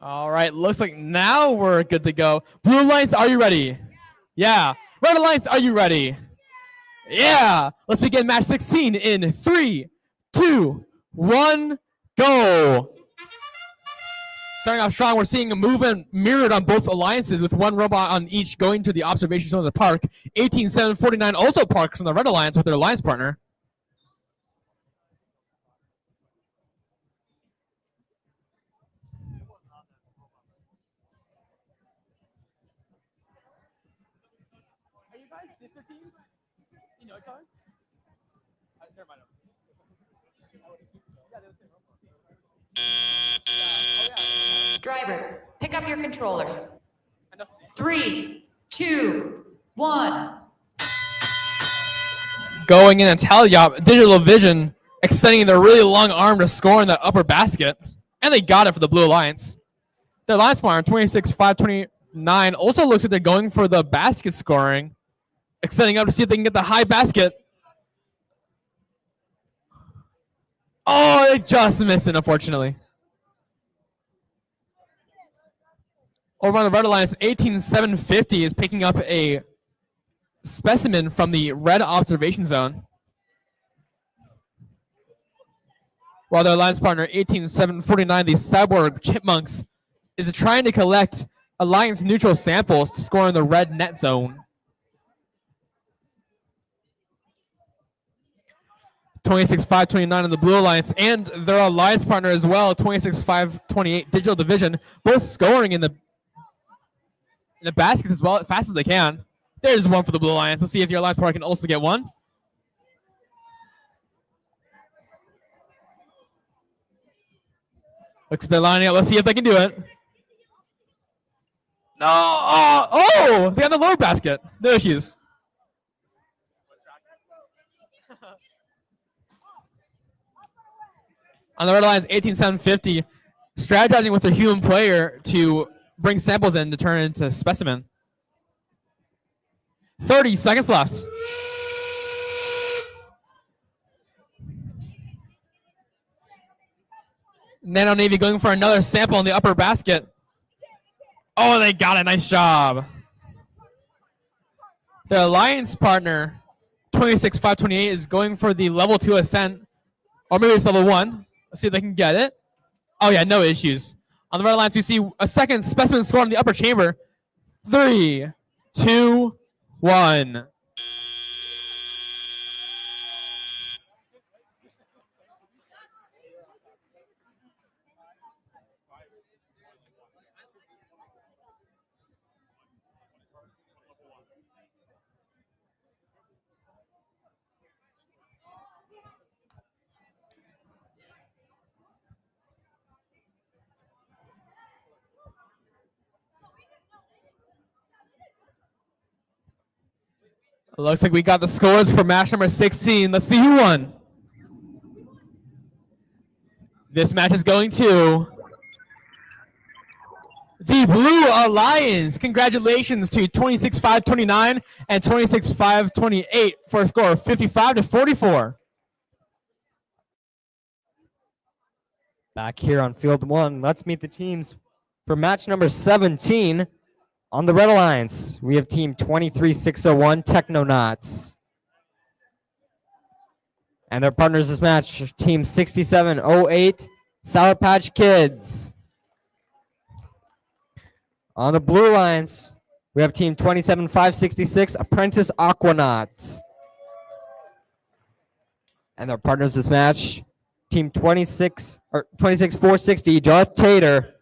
All right, looks like now we're good to go. Blue Alliance, are you ready? Yeah. Red Alliance, are you ready? Yeah. Let's begin match 16 in 3, 2, 1, go. Starting off strong, we're seeing a movement mirrored on both alliances with one robot on each going to the observation zone of the park. 18-7-49 also parks on the Red Alliance with their alliance partner. Are you guys sister teams? You know each other? Never mind. Drivers, pick up your controllers. 3, 2, 1. Going in a tally up, Digital Vision extending their really long arm to score in that upper basket. And they got it for the Blue Alliance. Their alliance partner, 26-5-29, also looks like they're going for the basket scoring. Extending up to see if they can get the high basket. Oh, they just missed it, unfortunately. Over on the Red Alliance, 18-7-50 is picking up a specimen from the red observation zone. While their alliance partner, 18-7-49, the Cyborg Chipmunks, is trying to collect alliance neutral samples to score in the red net zone. 26-5-29 in the Blue Alliance, and their alliance partner as well, 26-5-28 Digital Division, both scoring in the baskets as well, as fast as they can. There's one for the Blue Alliance. Let's see if your alliance partner can also get one. Looks like they're lining up. Let's see if they can do it. No! Oh! They got the lower basket. There she is. On the Red Alliance, 18-7-50, strategizing with their human player to bring samples in to turn into specimen. 30 seconds left. Nano Navy going for another sample in the upper basket. Oh, they got it. Nice job. Their alliance partner, 26-5-28, is going for the level 2 ascent. Or maybe it's level 1. Let's see if they can get it. Oh, yeah, no issues. On the Red Alliance, we see a second specimen score in the upper chamber. 3, 2, 1. Looks like we got the scores for match number 16. Let's see who won. This match is going to the Blue Alliance. Congratulations to 26-5-29 and 26-5-28 for a score of 55-44. Back here on field 1, let's meet the teams for match number 17. On the Red Alliance, we have team 23-601 Technonauts. And their partners this match, team 6708 Sour Patch Kids. On the Blue Alliance, we have team 27566 Apprentice Aquanauts. And their partners this match, team 26460 Darth Tater.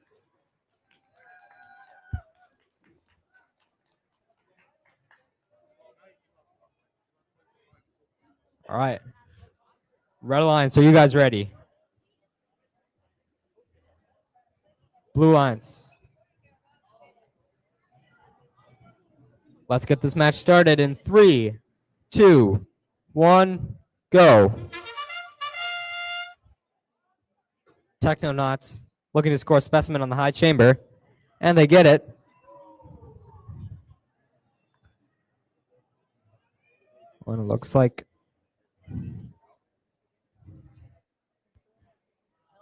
All right. Red Alliance, are you guys ready? Blue Alliance. Let's get this match started in 3, 2, 1, go. Technonauts looking to score a specimen on the high chamber, and they get it. Well, it looks like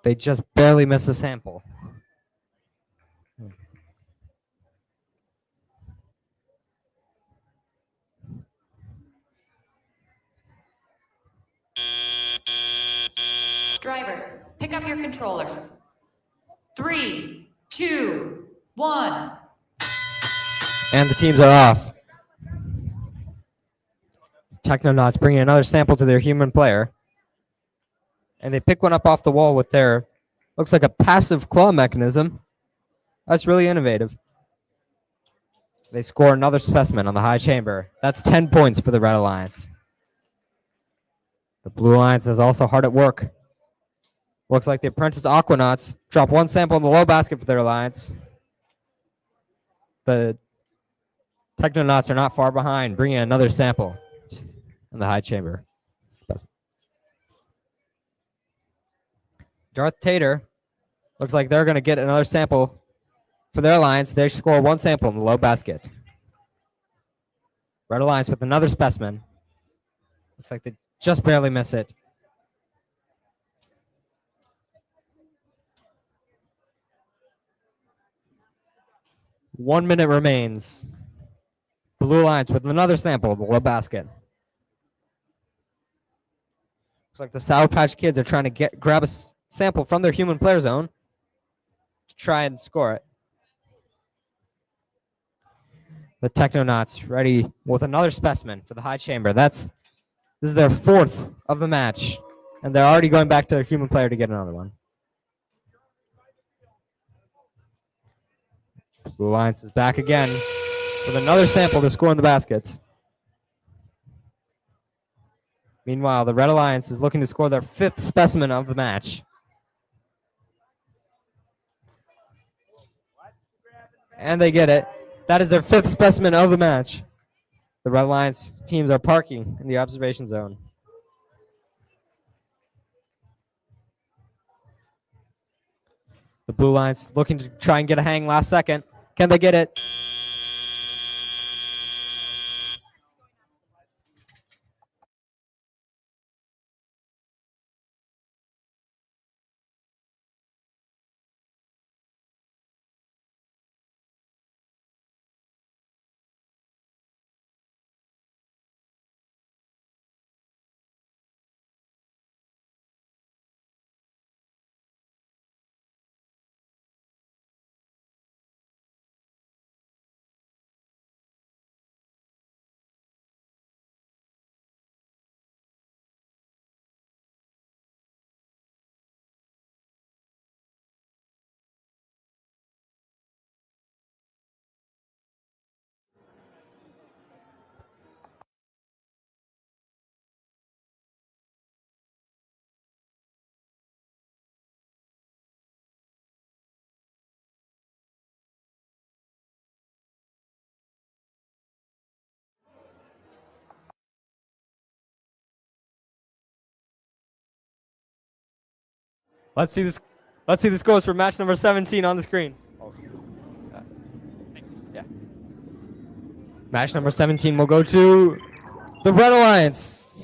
they just barely miss a sample. Drivers, pick up your controllers. 3, 2, 1. And the teams are off. Technonauts bringing another sample to their human player. And they pick one up off the wall with their, looks like a passive claw mechanism. That's really innovative. They score another specimen on the high chamber. That's 10 points for the Red Alliance. The Blue Alliance is also hard at work. Looks like the Apprentice Aquanauts drop one sample in the low basket for their alliance. The Technonauts are not far behind, bringing another sample in the high chamber. Darth Tater looks like they're going to get another sample for their alliance. They score one sample in the low basket. Red Alliance with another specimen. Looks like they just barely miss it. One minute remains. Blue Alliance with another sample of the low basket. Looks like the Sour Patch Kids are trying to grab a sample from their human player zone to try and score it. The Technonauts ready with another specimen for the high chamber. This is their fourth of the match, and they're already going back to their human player to get another one. Blue Alliance is back again with another sample to score in the baskets. Meanwhile, the Red Alliance is looking to score their fifth specimen of the match. And they get it. That is their fifth specimen of the match. The Red Alliance teams are parking in the observation zone. The Blue Alliance looking to try and get a hang last second. Can they get it? Let's see this. Let's see the scores for match number 17 on the screen. Yeah. Match number 17 will go to the Red Alliance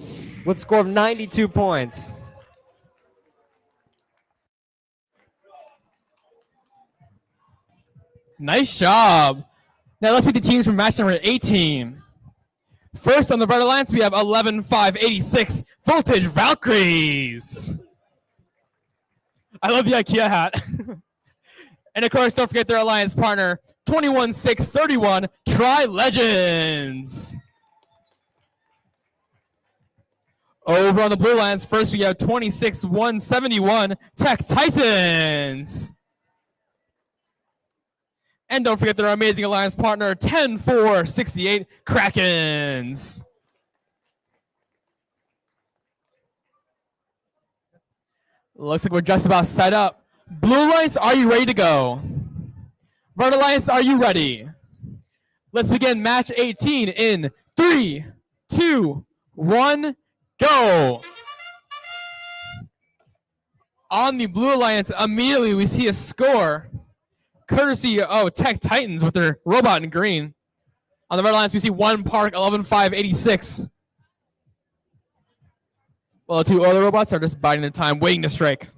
with a score of 92 points. Nice job. Now let's meet the teams from match number 18. First on the Red Alliance, we have 11-5-86 Voltage Valkyries. I love the IKEA hat. And of course, don't forget their alliance partner, 21-6-31 Tri-Legends. Over on the Blue Alliance, first we have 26-1-71 Tech Titans. And don't forget their amazing alliance partner, 10-4-68 Krakens. Looks like we're just about set up. Blue Alliance, are you ready to go? Red Alliance, are you ready? Let's begin match 18 in 3, 2, 1, go. On the Blue Alliance, immediately we see a score, courtesy of Tech Titans with their robot in green. On the Red Alliance, we see one Park 11-5-86. Well, the two other robots are just biding their time, waiting to strike.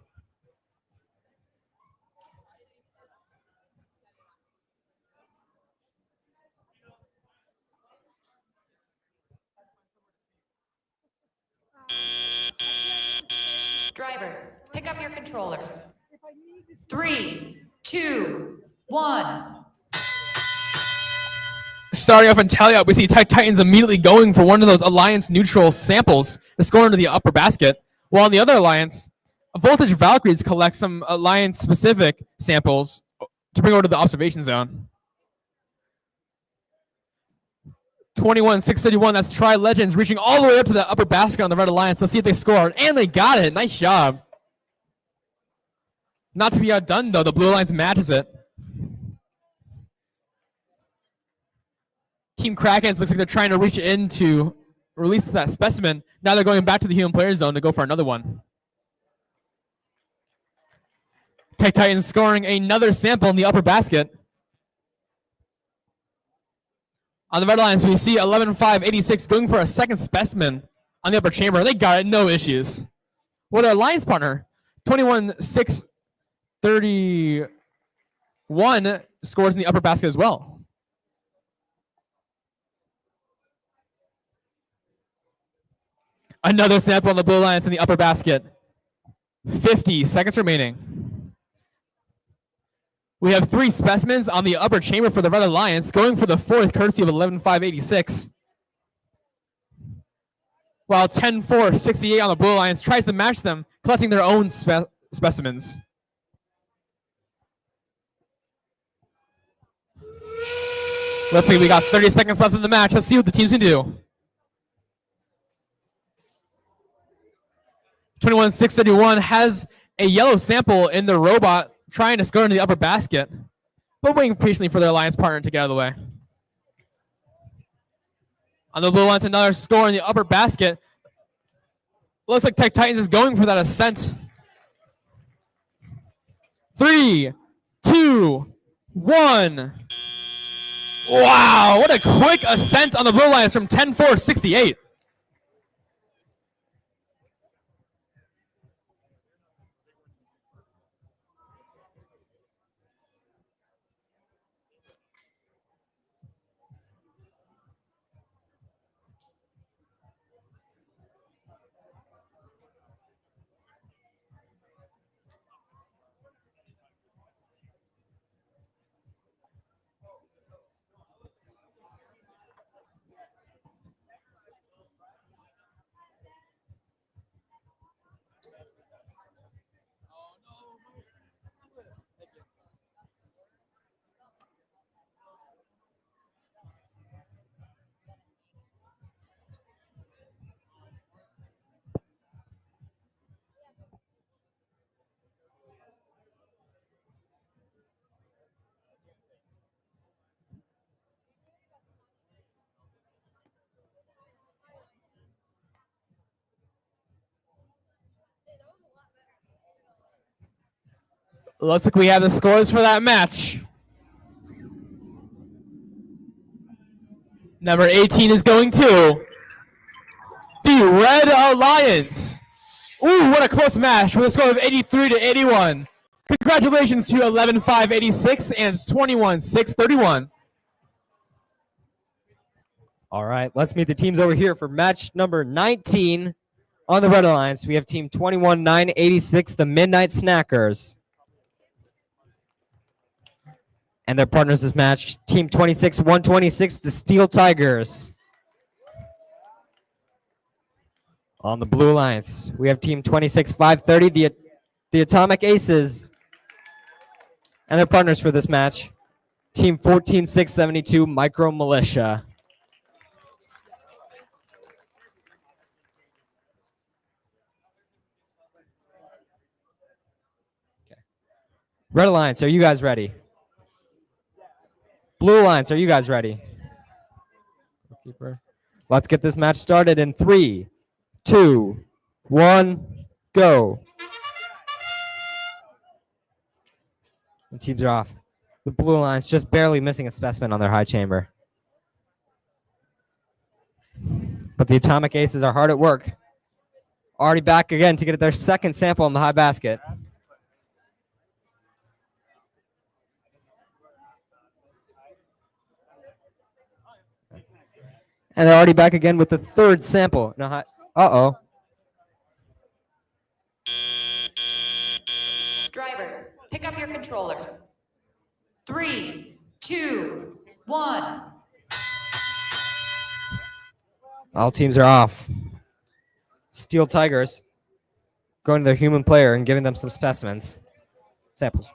Drivers, pick up your controllers. 3, 2, 1. Starting off in tally-up, we see Tech Titans immediately going for one of those Alliance neutral samples to score into the upper basket, while on the other Alliance, Voltage Valkyries collect some Alliance-specific samples to bring over to the observation zone. 21-631, that's Tri-Legends reaching all the way up to the upper basket on the Red Alliance. Let's see if they score, and they got it. Nice job. Not to be outdone, though. The Blue Alliance matches it. Team Krakens looks like they're trying to reach in to release that specimen. Now they're going back to the human player zone to go for another one. Tech Titans scoring another sample in the upper basket. On the Red Alliance, we see 11-5-86 going for a second specimen on the upper chamber. They got it, no issues. Well, their Alliance partner, 21-6-31, scores in the upper basket as well. Another sample on the Blue Alliance in the upper basket. 50 seconds remaining. We have 3 specimens on the upper chamber for the Red Alliance, going for the fourth, courtesy of 11-5-86. While 10-4-68 on the Blue Alliance tries to match them, collecting their own specimens. Let's see, we got 30 seconds left in the match. Let's see what the teams can do. 21-6-31 has a yellow sample in the robot trying to score into the upper basket, but waiting patiently for their Alliance partner to get out of the way. On the Blue Alliance, another score in the upper basket. Looks like Tech Titans is going for that ascent. 3, 2, 1. Wow, what a quick ascent on the Blue Alliance from 10-4-68. Looks like we have the scores for that match. Number 18 is going to the Red Alliance. Ooh, what a close match with a score of 83-81. Congratulations to 11-5-86 and 21-6-31. All right, let's meet the teams over here for match number 19 on the Red Alliance. We have team 21-9-86, the Midnight Snackers. And their partners this match, team 26-126, the Steel Tigers. On the Blue Alliance, we have team 26-530, the Atomic Aces. And their partners for this match, team 14-672, Micro Militia. Okay. Red Alliance, are you guys ready? Blue Alliance, are you guys ready? Keeper. Let's get this match started in 3, 2, 1, go. The teams are off. The blue line's just barely missing a specimen on their high chamber. But the Atomic Aces are hard at work. Already back again to get their second sample on the high basket. And they're already back again with the third sample. Uh-oh. Drivers, pick up your controllers. 3, 2, 1. All teams are off. Steel Tigers going to their human player and giving them some specimens. Samples.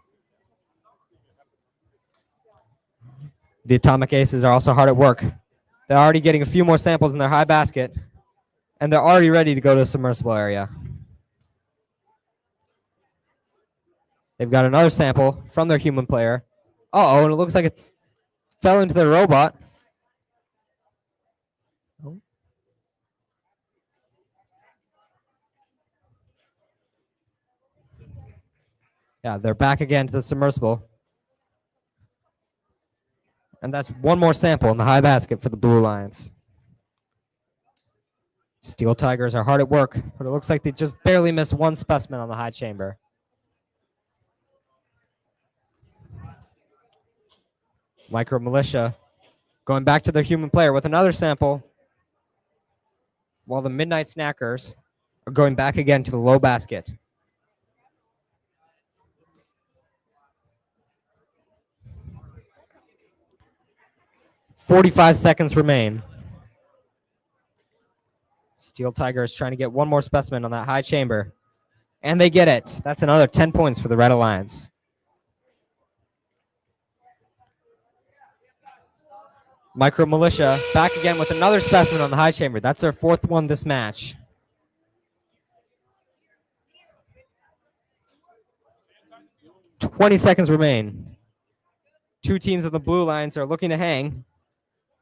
The Atomic Aces are also hard at work. They're already getting a few more samples in their high basket, and they're already ready to go to the submersible area. They've got another sample from their human player. Uh-oh, and it looks like it fell into their robot. Yeah, they're back again to the submersible. And that's one more sample in the high basket for the Blue Lions. Steel Tigers are hard at work, but it looks like they just barely missed one specimen on the high chamber. Micro Militia going back to their human player with another sample, while the Midnight Snackers are going back again to the low basket. "45 seconds remain. Steel Tigers trying to get one more specimen on that high chamber. And they get it. That's another 10 points for the Red Alliance. Micro Militia back again with another specimen on the high chamber. That's their fourth one this match. "20 seconds remain. Two teams of the Blue Lions are looking to hang.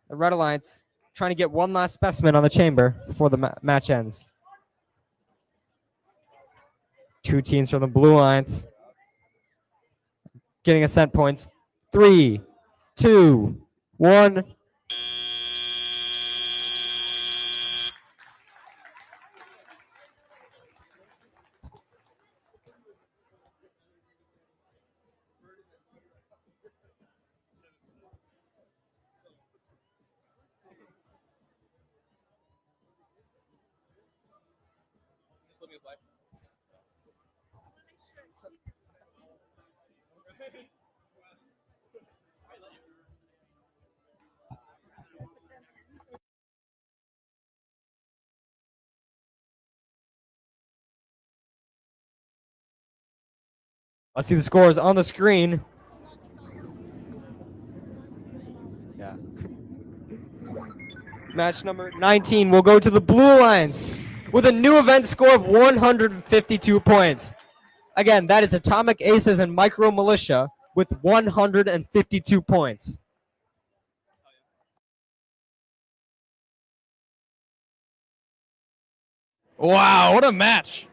The Red Alliance trying to get one last specimen on the chamber before the match ends. Two teams from the Blue Lions getting a set point. 3, 2, 1. Let's see the scores on the screen. Yeah. Match number 19 will go to the Blue Lions with a new event score of 152 points. Again, that is Atomic Aces and Micro Militia with 152 points. Wow, what a match.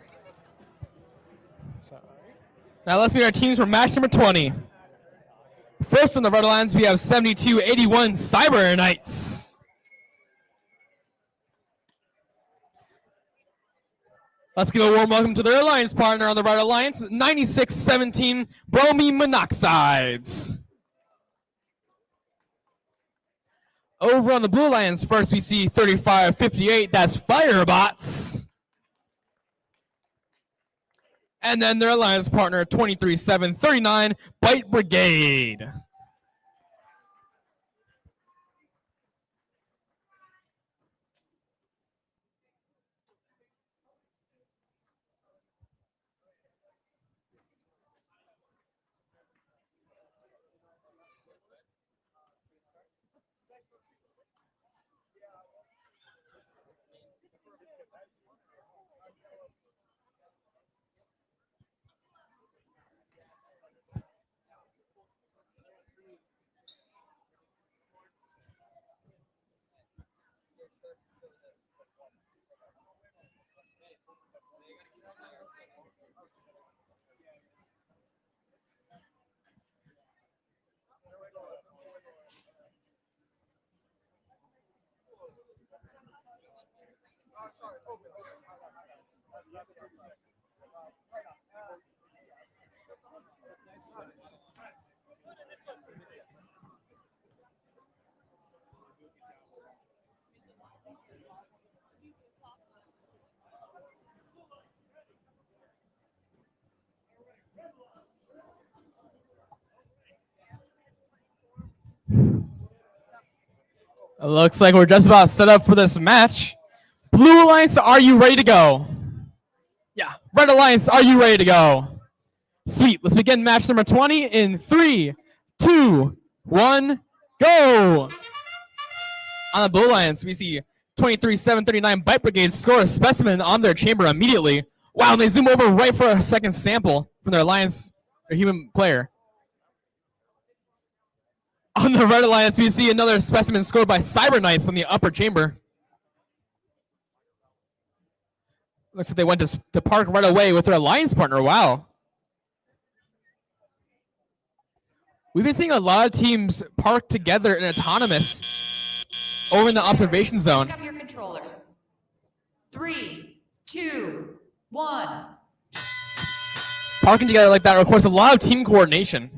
Now let's meet our teams for match number 20. First on the Red Alliance, we have 72-81 Cyber Knights. Let's give a warm welcome to their alliance partner on the Red Alliance, 96-17 Bromine Monoxides. Over on the Blue Alliance, first we see 35-58, that's Firebots. And then their alliance partner, 23-7-39, Bite Brigade. It looks like we're just about set up for this match. Blue Alliance, are you ready to go? Yeah. Red Alliance, are you ready to go? Sweet. Let's begin match number 20 in 3, 2, 1, go. On the Blue Alliance, we see 23-739 Bite Brigade score a specimen on their chamber immediately. Wow, and they zoom over right for a second sample from their Alliance or human player. On the Red Alliance, we see another specimen scored by Cyber Knights in the upper chamber. Looks like they went to park right away with their alliance partner. Wow. We've been seeing a lot of teams park together in autonomous over in the observation zone. Pick up your controllers. 3, 2, 1. Parking together like that requires a lot of team coordination.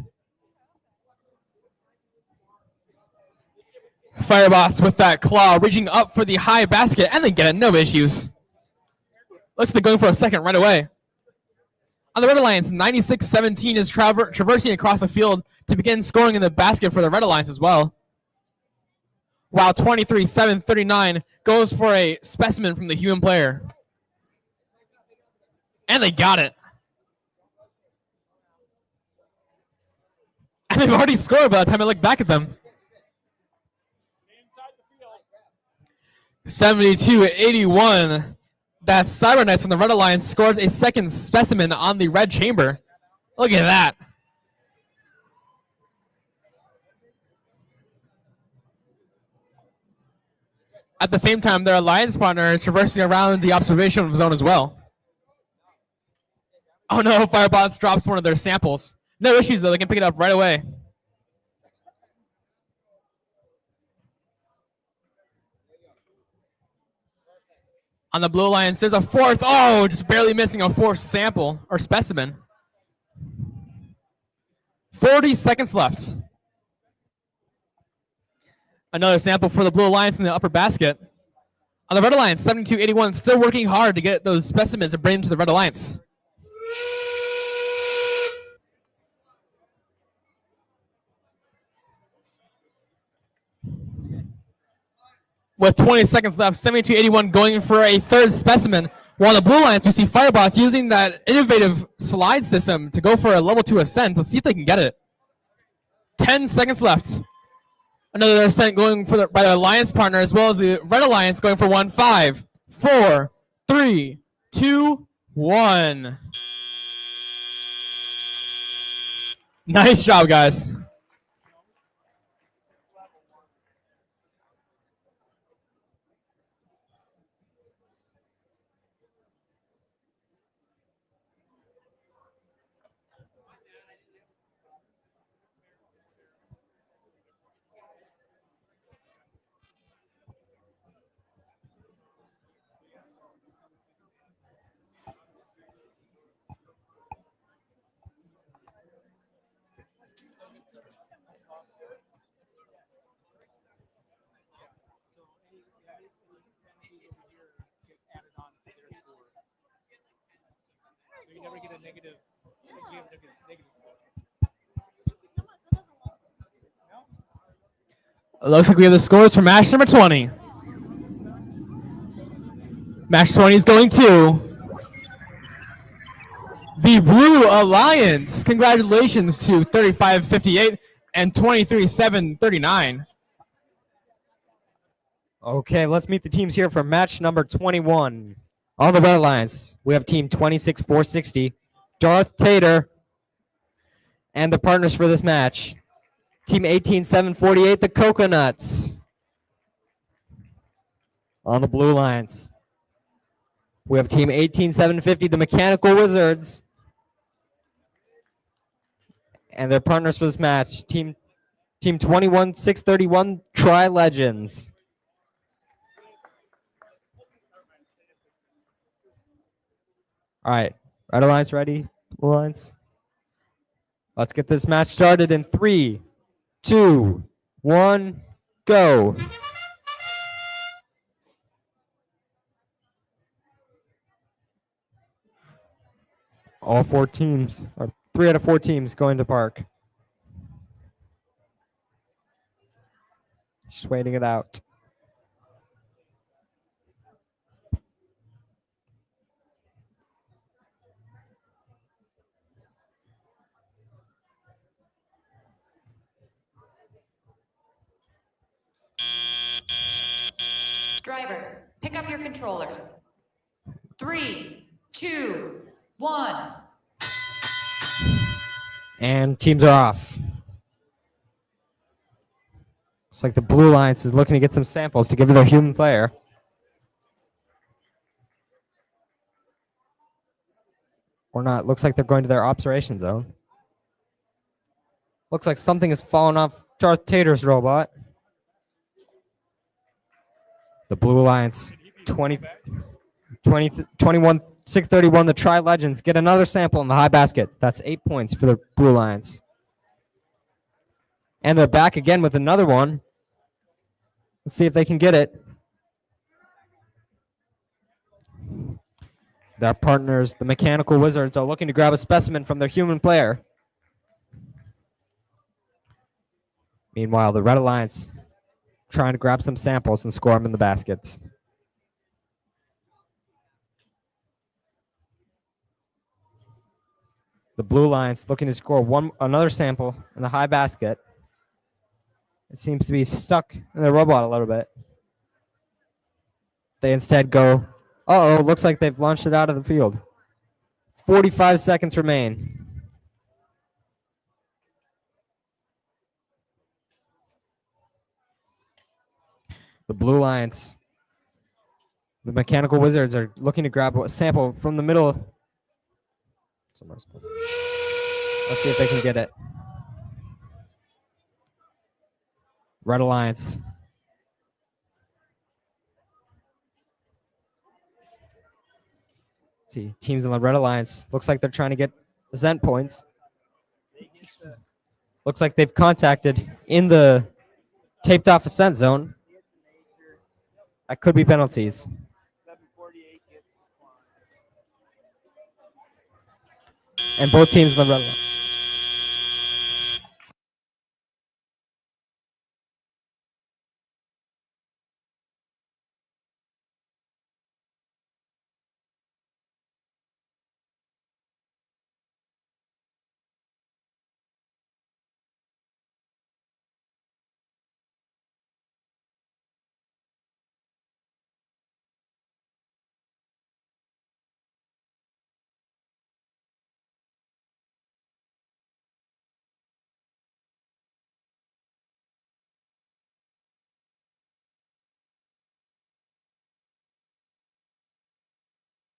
Firebots with that claw reaching up for the high basket and they get it, no issues. Looks like they're going for a second right away. On the Red Alliance, 96-17 is traversing across the field to begin scoring in the basket for the Red Alliance as well. While 23-739 goes for a specimen from the human player. And they got it. And they've already scored by the time I look back at them. 72-81. That Cyber Knights on the Red Alliance scores a second specimen on the red chamber. Look at that. At the same time, their alliance partner is traversing around the observation zone as well. Oh no, Firebots drops one of their samples. No issues though, they can pick it up right away. On the Blue Alliance, there's a fourth. Oh, just barely missing a fourth sample or specimen. 40 seconds left. Another sample for the Blue Alliance in the upper basket. On the Red Alliance, 72-81, still working hard to get those specimens and bring them to the Red Alliance. With 20 seconds left, 72-81 going for a third specimen. While on the Blue Alliance, we see Firebots using that innovative slide system to go for a level 2 ascent. Let's see if they can get it. 10 seconds left. Another ascent going for by the Alliance partner, as well as the Red Alliance going for 1, 5, 4, 3, 2, 1. Nice job, guys. You never get a negative. It looks like we have the scores for match number 20. Match 20 is going to the Blue Alliance. Congratulations to 35-58 and 23-739. Okay, let's meet the teams here for match number 21. On the Red Alliance, we have team 26-460, Darth Tater, and the partners for this match, team 18-748, the Coconuts. On the Blue Alliance, we have team 18750, the Mechanical Wizards. And their partners for this match, team 21631, Tri Legends. All right, Red Alliance ready? Blue Alliance. Let's get this match started in 3, 2, 1, go. All 4 teams, or 3 out of 4 teams going to park. Just waiting it out. Drivers, pick up your controllers. 3, 2, 1. And teams are off. Looks like the Blue Alliance is looking to get some samples to give to their human player. Or not. Looks like they're going to their observation zone. Looks like something has fallen off Darth Tater's robot. The Blue Alliance, 21-631, the Tri Legends get another sample in the high basket. That's 8 points for the Blue Alliance. And they're back again with another one. Let's see if they can get it. Their partners, the Mechanical Wizards, are looking to grab a specimen from their human player. Meanwhile, the Red Alliance trying to grab some samples and score them in the baskets. The Blue Alliance looking to score another sample in the high basket. It seems to be stuck in the robot a little bit. They instead go, uh-oh, looks like they've launched it out of the field. 45 seconds remain. The Blue Alliance, the Mechanical Wizards are looking to grab a sample from the middle. Let's see if they can get it. Red Alliance. See, teams in the Red Alliance. Looks like they're trying to get Zent points. Looks like they've contacted in the taped off ascent zone. That could be penalties. And both teams in the Red Alliance.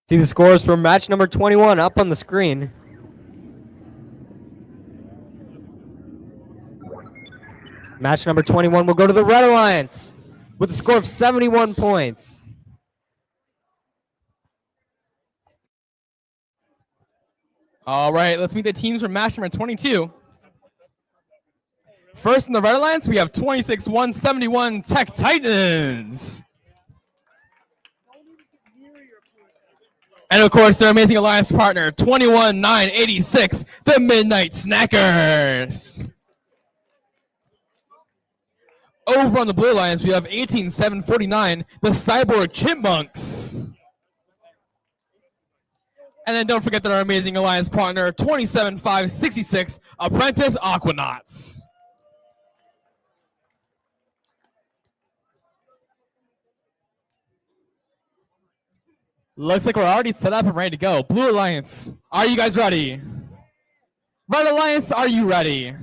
See the scores from match number 21 up on the screen. Match number 21 will go to the Red Alliance with a score of 71 points. All right, let's meet the teams from match number 22. First in the Red Alliance, we have 26-171 Tech Titans. And of course, their amazing alliance partner, 21-986, the Midnight Snackers. Over on the Blue Alliance, we have 18-749, the Cyborg Chipmunks. And then don't forget that our amazing alliance partner, 27-566, Apprentice Aquanauts. Looks like we're already set up and ready to go. Blue Alliance, are you guys ready? Red Alliance, are you ready?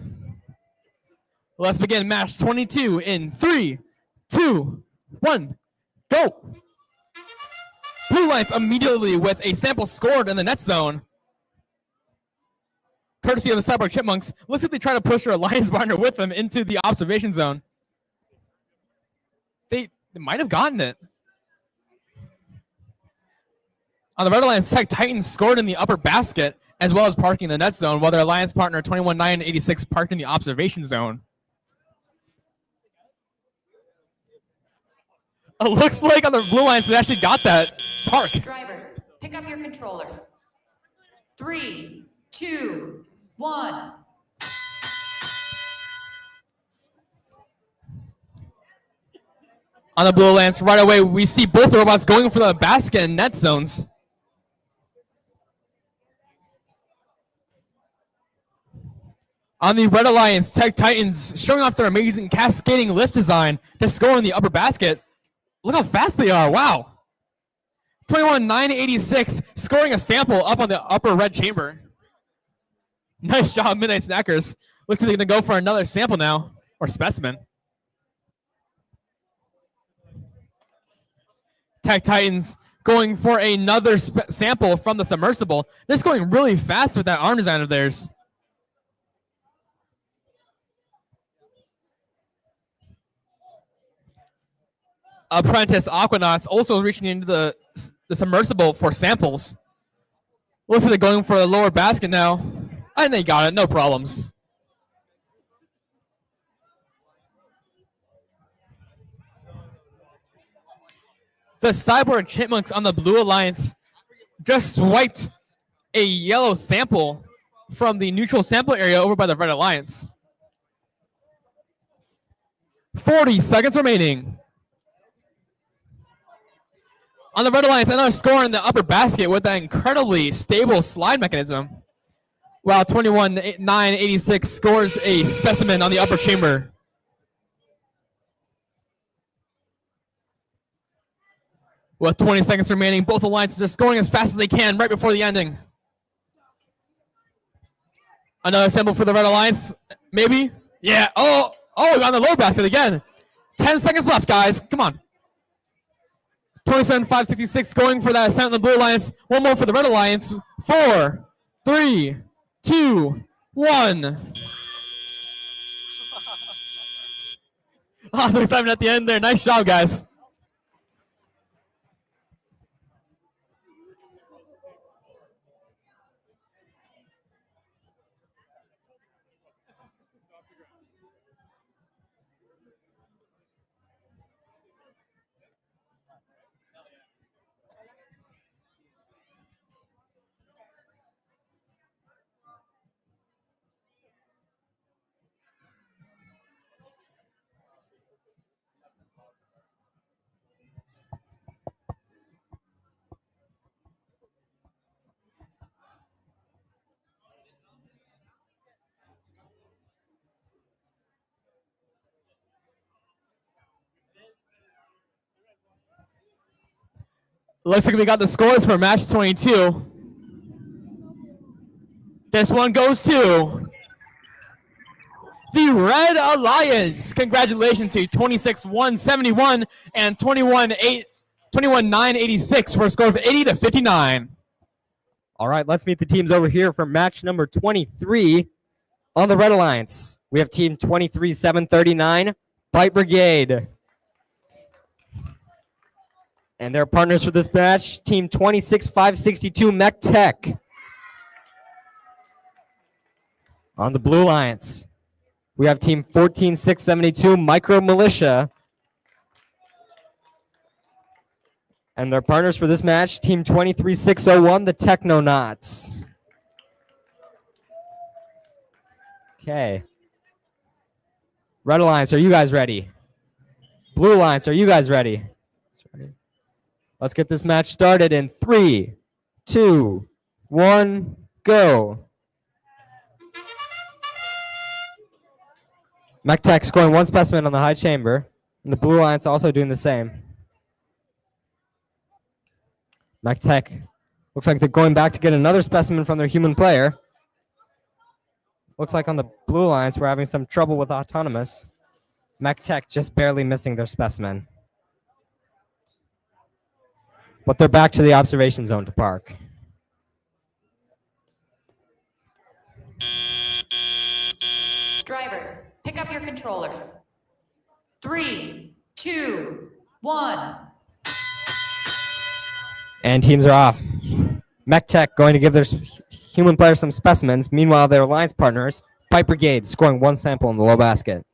Let's begin match 22 in 3, 2, 1, Go! Blue Alliance immediately with a sample scored in the net zone. Courtesy of the Cyborg Chipmunks. Looks like they try to push their Alliance partner with them into the observation zone. They might have gotten it. On the Red Alliance, Tech Titans scored in the upper basket as well as parking in the net zone, while their Alliance partner 21-9-86 parked in the observation zone. It looks like on the Blue Alliance they actually got that park. Drivers, pick up your controllers. 3, 2, 1. On the Blue Alliance, right away, we see both robots going for the basket and net zones. On the Red Alliance, Tech Titans showing off their amazing cascading lift design to score in the upper basket. Look how fast they are, wow. 21-9-86, scoring a sample up on the upper red chamber. Nice job, Midnight Snackers. Looks like they're gonna go for another sample now, or specimen. Tech Titans going for another sample from the submersible. They're just going really fast with that arm design of theirs. Apprentice Aquanauts also reaching into the submersible for samples. Looks like they're going for the lower basket now. And they got it, no problems. The Cyborg Chipmunks on the Blue Alliance just swiped a yellow sample from the neutral sample area over by the Red Alliance. 40 seconds remaining. On the Red Alliance, another score in the upper basket with that incredibly stable slide mechanism. While 21-9-86 scores a specimen on the upper chamber. With 20 seconds remaining, both alliances are scoring as fast as they can right before the ending. Another sample for the Red Alliance, maybe? Yeah, oh, on the lower basket again. 10 seconds left, guys, come on. 27-5-66 going for that ascent on the Blue Alliance. One more for the Red Alliance. 4, 3, 2, 1. Awesome excitement at the end there. Nice job, guys. Looks like we got the scores for match 22. This one goes to the Red Alliance. Congratulations to 26-171 and 21-9-86 for a score of 80-59. All right, let's meet the teams over here for match number 23 on the Red Alliance. We have team 23-739, Bite Brigade. And their partners for this match, team 26-562, Mech Tech. On the Blue Alliance, we have team 14-672, Micro Militia. And their partners for this match, team 23-601, the Technonauts. Okay. Red Alliance, are you guys ready? Blue Alliance, are you guys ready? Let's get this match started in 3, 2, 1, go. Mech Tech scoring one specimen on the high chamber, and the Blue Alliance also doing the same. Mech Tech looks like they're going back to get another specimen from their human player. Looks like on the Blue Alliance we're having some trouble with autonomous. Mech Tech just barely missing their specimen. but they're back to the observation zone to park. Drivers, pick up your controllers. 3, 2, 1. And teams are off. Mech Tech going to give their human players some specimens. Meanwhile, their alliance partners, Pipe Brigade, scoring 1 sample in the low basket.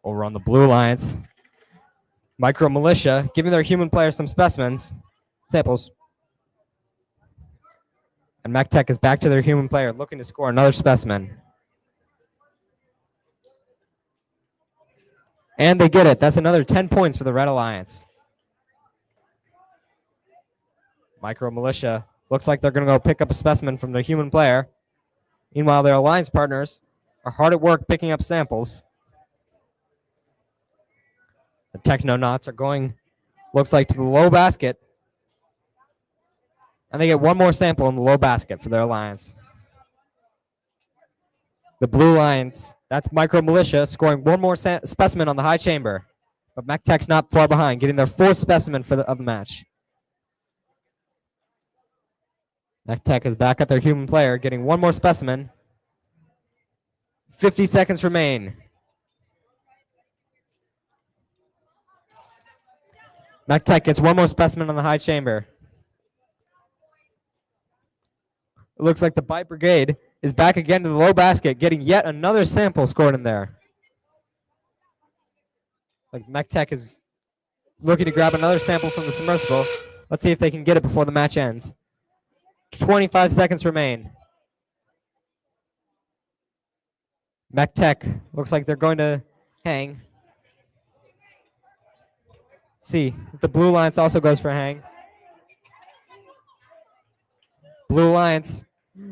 Over on the blue alliance, Micro Militia giving their human players some specimens, samples. And Mech Tech is back to their human player, looking to score another specimen. And they get it. That's another 10 points for the Red Alliance. Micro Militia looks like they're going to go pick up a specimen from their human player. Meanwhile, their alliance partners are hard at work picking up samples. The Technonauts are going, looks like, to the low basket. And they get one more sample in the low basket for their alliance. The Blue Alliance, that's Micro Militia, scoring one more specimen on the high chamber. But Mech Tech's not far behind, getting their 4th specimen of the match. Mech Tech is back at their human player, getting one more specimen. 50 seconds remain. Mech Tech gets one more specimen on the high chamber. It looks like the Bite Brigade is back again to the low basket, getting yet another sample scored in there. Like Mech Tech is looking to grab another sample from the submersible. Let's see if they can get it before the match ends. 25 seconds remain. Mech Tech looks like they're going to hang. See if the Blue Alliance also goes for a hang. Blue Alliance,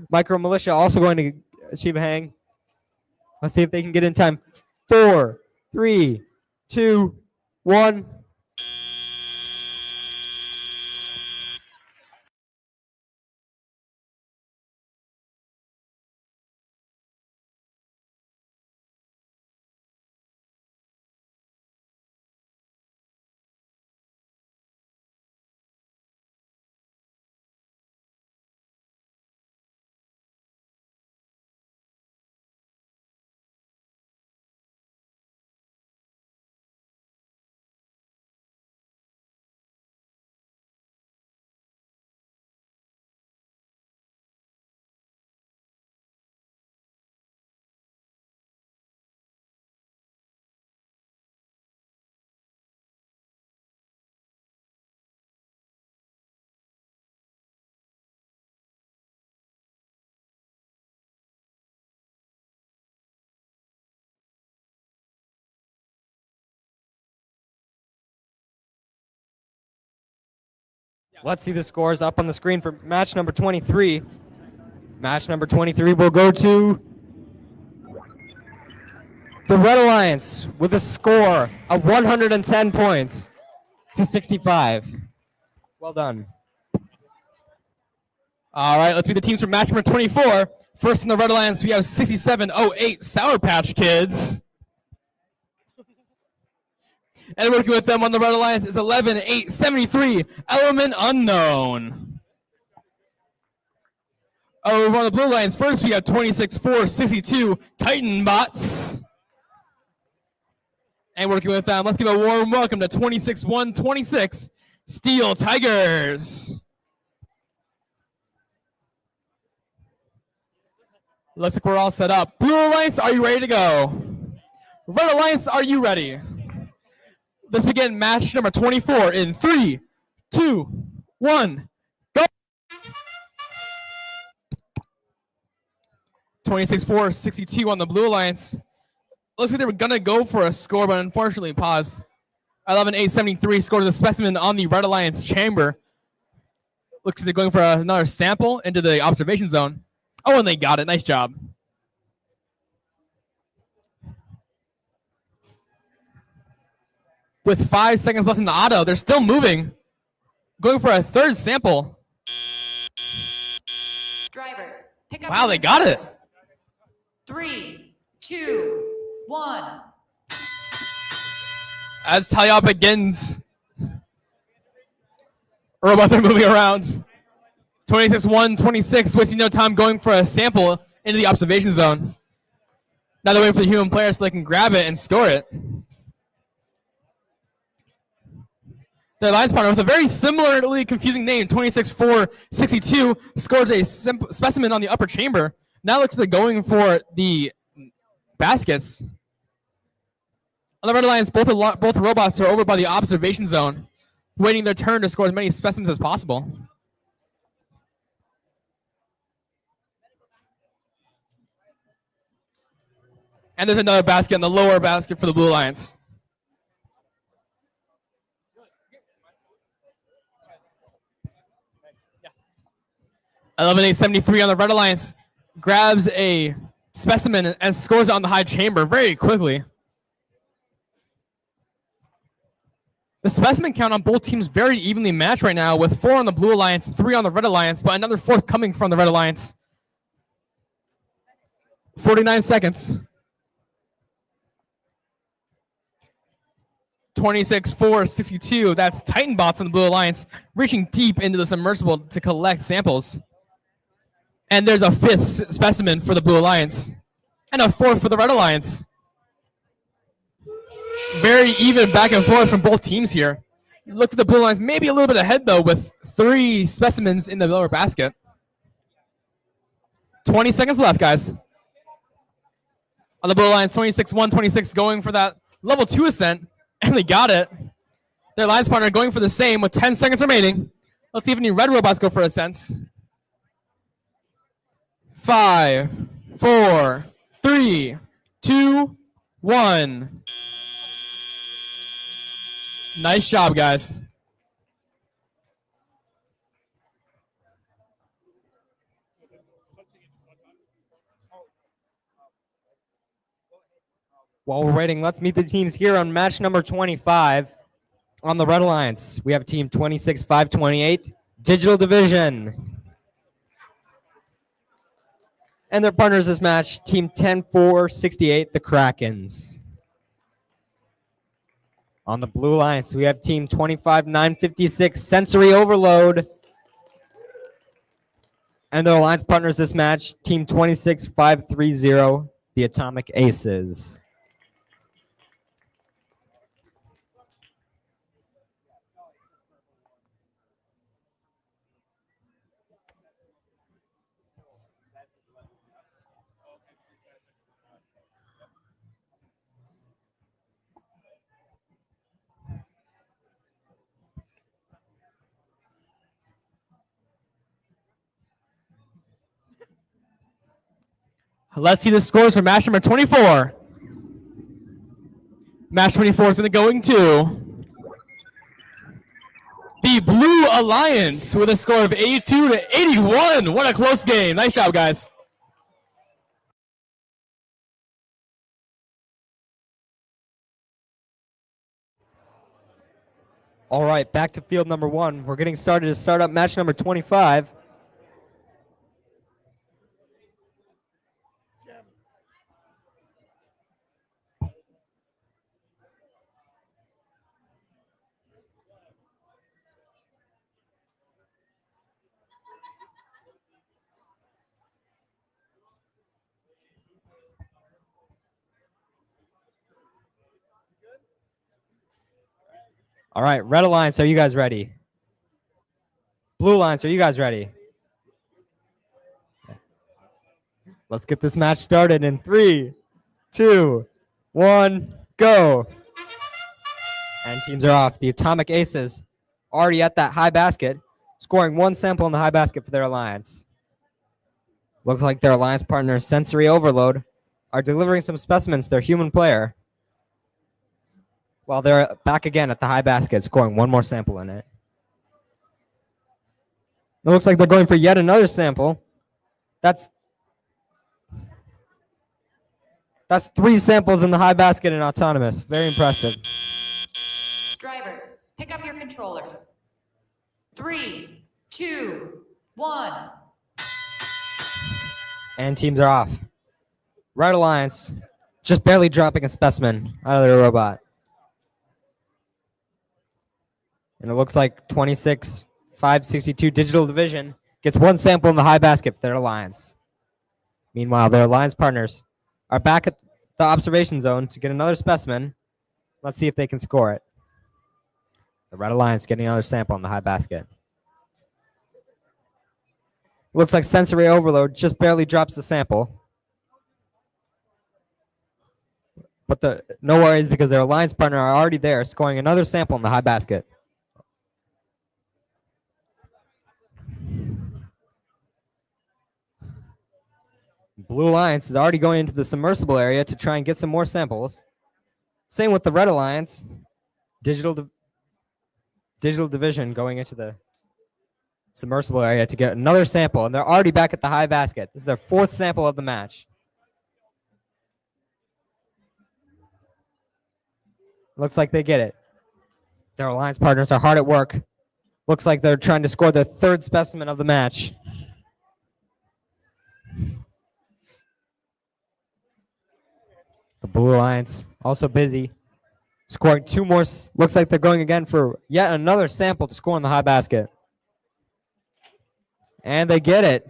Micro Militia also going to achieve a hang. Let's see if they can get in time. 4, 3, 2, 1. Let's see the scores up on the screen for match number 23. Match number 23 will go to the Red Alliance with a score of 110 points to 65. Well done. All right, let's meet the teams for match number 24. First in the Red Alliance, we have 6708 Sour Patch Kids. And working with them on the Red Alliance is 11873 Element Unknown. Over on the Blue Alliance, first we have 26462 Titan Bots. And working with them, let's give a warm welcome to 26126 Steel Tigers. Looks like we're all set up. Blue Alliance, are you ready to go? Red Alliance, are you ready? Let's begin match number 24 in 3, 2, 1, go! 26-4-62 on the Blue Alliance. Looks like they were gonna go for a score, but unfortunately paused. 11-8-73 scored the specimen on the Red Alliance chamber. Looks like they're going for another sample into the observation zone. Oh, and they got it. Nice job. With 5 seconds left in the auto, they're still moving. Going for a third sample. Drivers, pick up. Wow, they got it. 3, 2, 1. As tie-up begins. Robots are moving around. 26-1, 26, wasting no time going for a sample into the observation zone. Now they're waiting for the human player so they can grab it and store it. Their alliance partner with a very similarly confusing name, 26-4-62, scores a specimen on the upper chamber. Now looks like they're going for the baskets. On the Red Alliance, both robots are over by the observation zone, waiting their turn to score as many specimens as possible. And there's another basket in the lower basket for the Blue Alliance. Yeah. 11-8-73 on the Red Alliance grabs a specimen and scores it on the high chamber very quickly. The specimen count on both teams very evenly matched right now, with 4 on the Blue Alliance, 3 on the Red Alliance, but another 4th coming from the Red Alliance. 49 seconds. 26-4-62. That's Titan bots on the Blue Alliance reaching deep into the submersible to collect samples. And there's a 5th specimen for the Blue Alliance and a 4th for the Red Alliance. Very even back and forth from both teams here. Look at the Blue Alliance, maybe a little bit ahead though, with 3 specimens in the lower basket. 20 seconds left, guys. On the Blue Alliance, 26-1, 26 going for that level 2 ascent. And they got it. Their alliance partner going for the same with 10 seconds remaining. Let's see if any red robots go for ascents. 5, 4, 3, 2, 1. Nice job, guys. While we're waiting, let's meet the teams here on match number 25. On the Red Alliance, we have team 26-5-28, Digital Division. And their partners this match, team 10-4-68, the Krakens. On the Blue Alliance, we have team 25-9-56, Sensory Overload. And their alliance partners this match, team 26-5-30, the Atomic Aces. Let's see the scores for match number 24. Match 24 is going to go into the Blue Alliance with a score of 82-81. What a close game. Nice job, guys. All right, back to field number 1. We're getting started to start up match number 25. All right, Red Alliance, are you guys ready? Blue Alliance, are you guys ready? Let's get this match started in 3, 2, 1, go. And teams are off. The Atomic Aces already at that high basket, scoring 1 sample in the high basket for their alliance. Looks like their alliance partner, Sensory Overload, are delivering some specimens to their human player, while they're back again at the high basket, scoring 1 more sample in it. It looks like they're going for yet another sample. That's 3 samples in the high basket in autonomous. Very impressive. Drivers, pick up your controllers. 3, 2, 1. And teams are off. Red Alliance just barely dropping a specimen out of their robot. And it looks like 26-5 562 Digital Division gets one sample in the high basket for their alliance. Meanwhile, their alliance partners are back at the observation zone to get another specimen. Let's see if they can score it. The Red Alliance getting another sample in the high basket. Looks like sensory overload just barely drops the sample. But no worries because their alliance partner are already there, scoring another sample in the high basket. Blue Alliance is already going into the submersible area to try and get some more samples. Same with the Red Alliance. Digital Division going into the submersible area to get another sample, and they're already back at the high basket. This is their fourth sample of the match. Looks like they get it. Their alliance partners are hard at work. Looks like they're trying to score their third specimen of the match. The Blue Alliance also busy. Scoring two more. Looks like they're going again for yet another sample to score in the high basket. And they get it.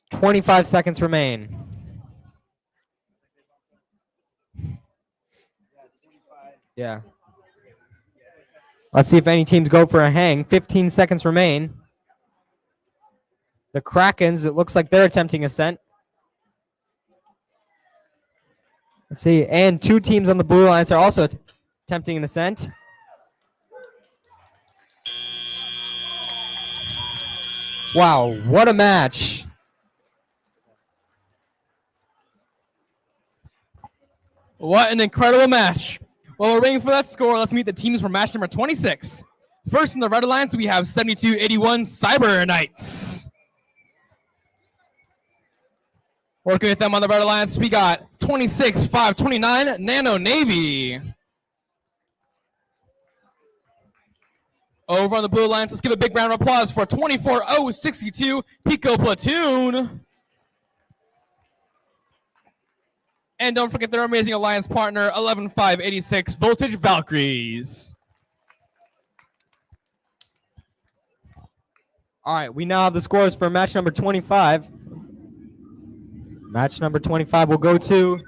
"25 seconds remain. Yeah. Let's see if any teams go for a hang. 15 seconds remain. The Krakens, it looks like they're attempting ascent. Let's see. And two teams on the Blue Alliance are also attempting an ascent. Wow, what a match. What an incredible match. While we're waiting for that score, let's meet the teams for match number 26. First in the Red Alliance, we have 7281 Cyber Knights. Working with them on the Red Alliance, we got 26-529 Nano Navy. Over on the Blue Alliance, let's give a big round of applause for 24062 Pico Platoon. And don't forget their amazing alliance partner, 11586 Voltage Valkyries. All right, we now have the scores for match number 25. Match number 25 will go to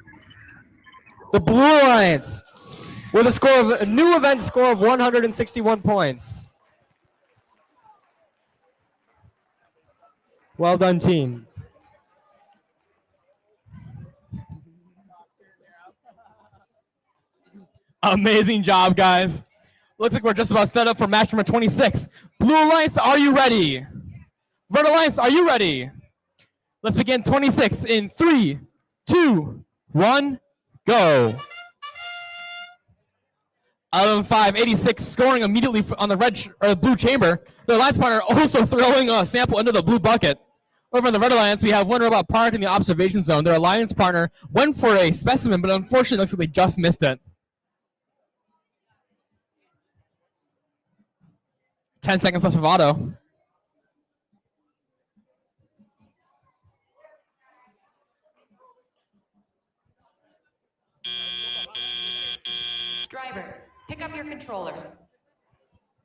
the Blue Alliance with a new event score of 161 points. Well done, teams. Amazing job, guys. Looks like we're just about set up for match number 26. Blue Alliance, are you ready? Red Alliance, are you ready? Let's begin 26 in 3, 2, 1, go. 11586 scoring immediately on the blue chamber. The alliance partner also throwing a sample into the blue bucket. Over in the Red Alliance, we have one robot parked in the observation zone. Their alliance partner went for a specimen, but unfortunately looks like they just missed it. 10 seconds left of auto. Drivers, pick up your controllers.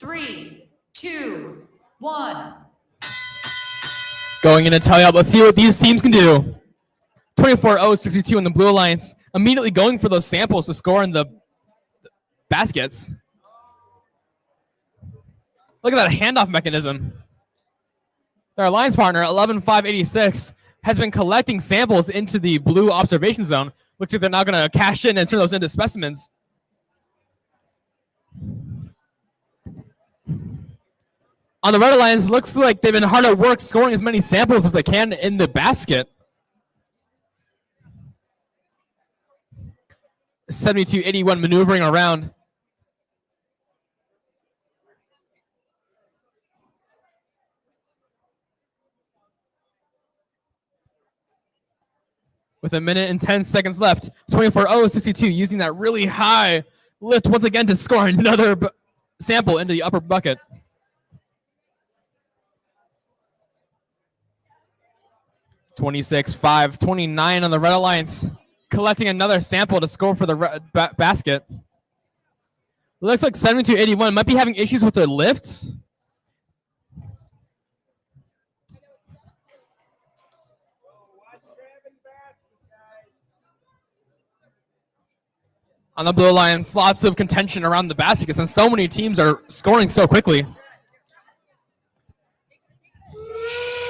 3, 2, 1. Going in to tell you, let's see what these teams can do. 24062 in the Blue Alliance, immediately going for those samples to score in the baskets. Look at that handoff mechanism. Their alliance partner, 11586, has been collecting samples into the blue observation zone. Looks like they're now going to cash in and turn those into specimens. On the Red Alliance, looks like they've been hard at work scoring as many samples as they can in the basket. 7281 maneuvering around. With 1 minute and 10 seconds left, 24062 using that really high lift once again to score another sample into the upper bucket. 26-5-29 on the Red Alliance, collecting another sample to score for the basket. Looks like 7281 might be having issues with their lift. On the Blue Alliance, lots of contention around the baskets, and so many teams are scoring so quickly.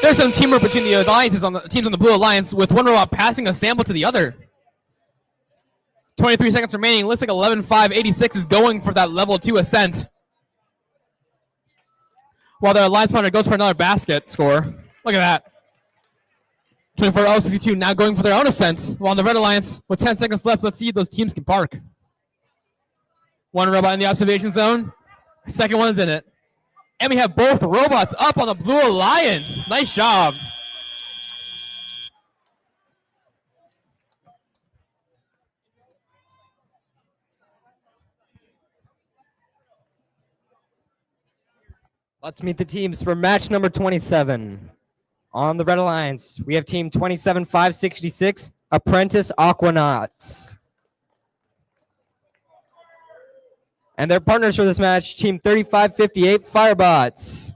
There's some teamwork between the alliances on the teams on the Blue Alliance, with one robot passing a sample to the other. 23 seconds remaining. Looks like 11.586 is going for that level 2 ascent. While the alliance partner goes for another basket score. Look at that. 24.062 now going for their own ascent. While on the Red Alliance, with 10 seconds left, let's see if those teams can park. One robot in the observation zone. Second one's in it. And we have both robots up on the Blue Alliance. Nice job. Let's meet the teams for match number 27. On the Red Alliance, we have team 27566, Apprentice Aquanauts. And their partners for this match, team 3558, Firebots.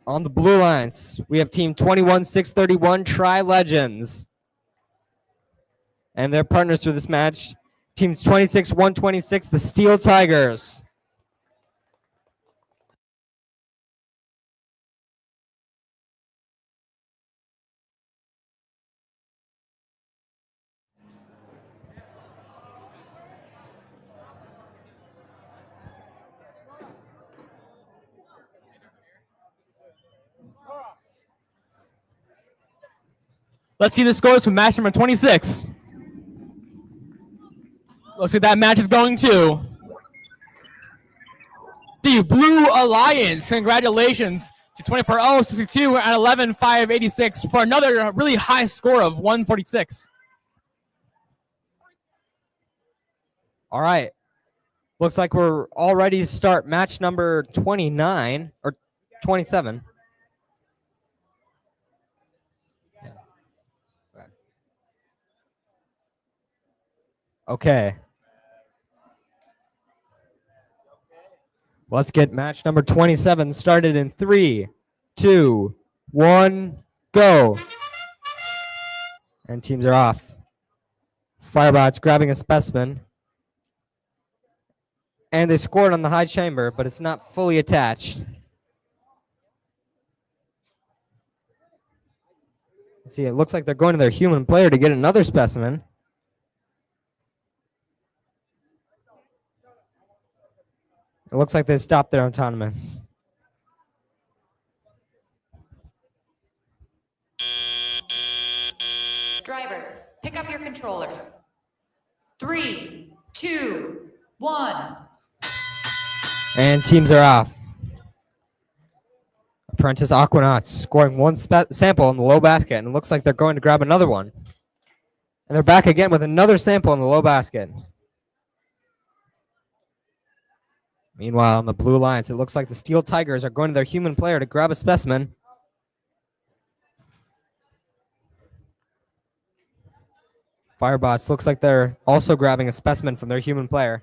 On the Blue Alliance, we have team 21631, Tri-Legends. And their partners for this match, teams 26126, the Steel Tigers. Let's see the scores from match number 26. Looks like that match is going to the Blue Alliance. Congratulations to 24.062 and 11.586 for another really high score of 146. All right. Looks like we're all ready to start match number 29 or 27. Okay. Let's get match number 27 started in 3, 2, 1, go. And teams are off. Firebots grabbing a specimen. And they scored on the high chamber, but it's not fully attached. Let's see, it looks like they're going to their human player to get another specimen. It looks like they stopped their autonomous. Drivers, pick up your controllers. 3, 2, 1. And teams are off. Apprentice Aquanauts scoring one sample in the low basket, and it looks like they're going to grab another one. And they're back again with another sample in the low basket. Meanwhile, on the Blue Alliance, it looks like the Steel Tigers are going to their human player to grab a specimen. Firebots looks like they're also grabbing a specimen from their human player.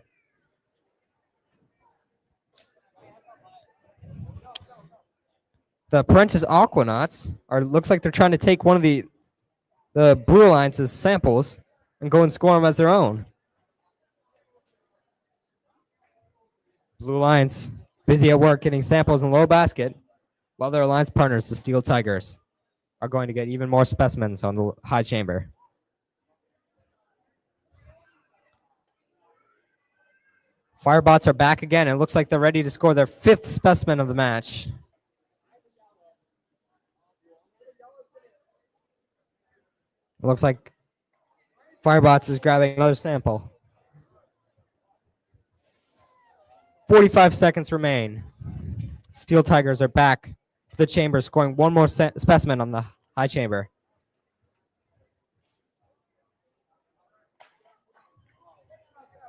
The Apprentice Aquanauts looks like they're trying to take one of the Blue Alliance's samples and go and score them as their own. Blue Alliance busy at work getting samples in the low basket, while their alliance partners, the Steel Tigers, are going to get even more specimens on the high chamber. Firebots are back again. It looks like they're ready to score their 5th specimen of the match. It looks like Firebots is grabbing another sample. 45 seconds remain. Steel Tigers are back to the chamber, scoring one more specimen on the high chamber.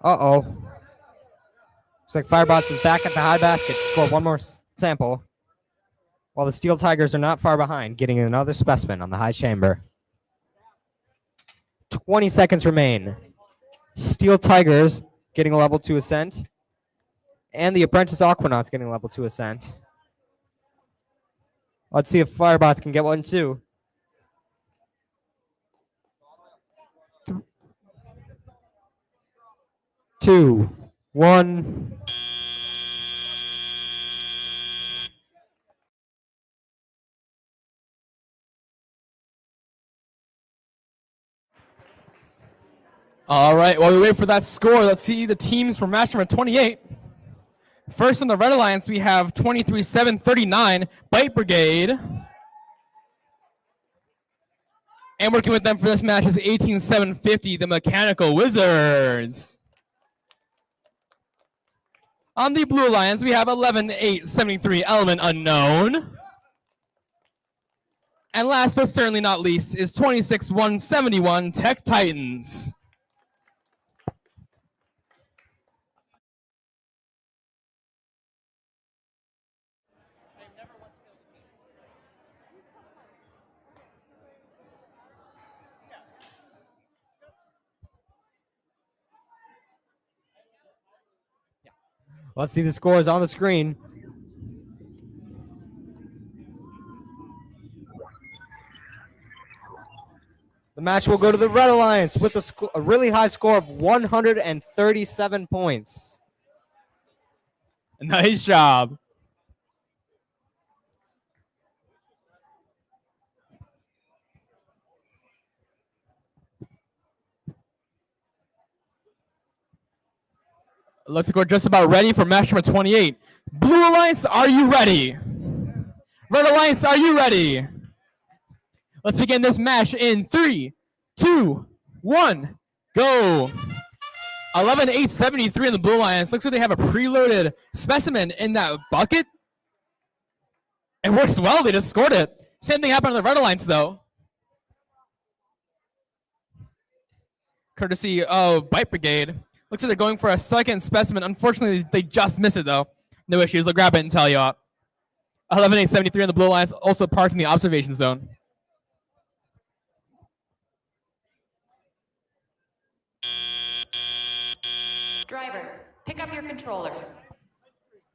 Uh-oh. Looks like Firebots is back at the high basket to score one more sample, while the Steel Tigers are not far behind, getting another specimen on the high chamber. 20 seconds remain. Steel Tigers getting a level 2 ascent. And the Apprentice Aquanauts getting a level 2 ascent. Let's see if Firebots can get one too. 2, 1. All right, while we wait for that score, let's see the teams for match number 28. First on the Red Alliance, we have 23-7-39, Bite Brigade. And working with them for this match is 18-7-50, the Mechanical Wizards. On the Blue Alliance, we have 11-8-73, Element Unknown. And last but certainly not least is 26-1-71, Tech Titans. Let's see the scores on the screen. The match will go to the Red Alliance with a really high score of 137 points. Nice job. Looks like we're just about ready for match number 28. Blue Alliance, are you ready? Red Alliance, are you ready? Let's begin this match in 3, 2, 1, go. 11-8-73 in the Blue Alliance. Looks like they have a preloaded specimen in that bucket. It works well. They just scored it. Same thing happened on the Red Alliance, though. Courtesy of Bite Brigade. Looks like they're going for a second specimen. Unfortunately, they just missed it, though. No issues. They'll grab it and tally you up. 11-8-73 in the Blue Alliance, also parked in the observation zone. Drivers, pick up your controllers.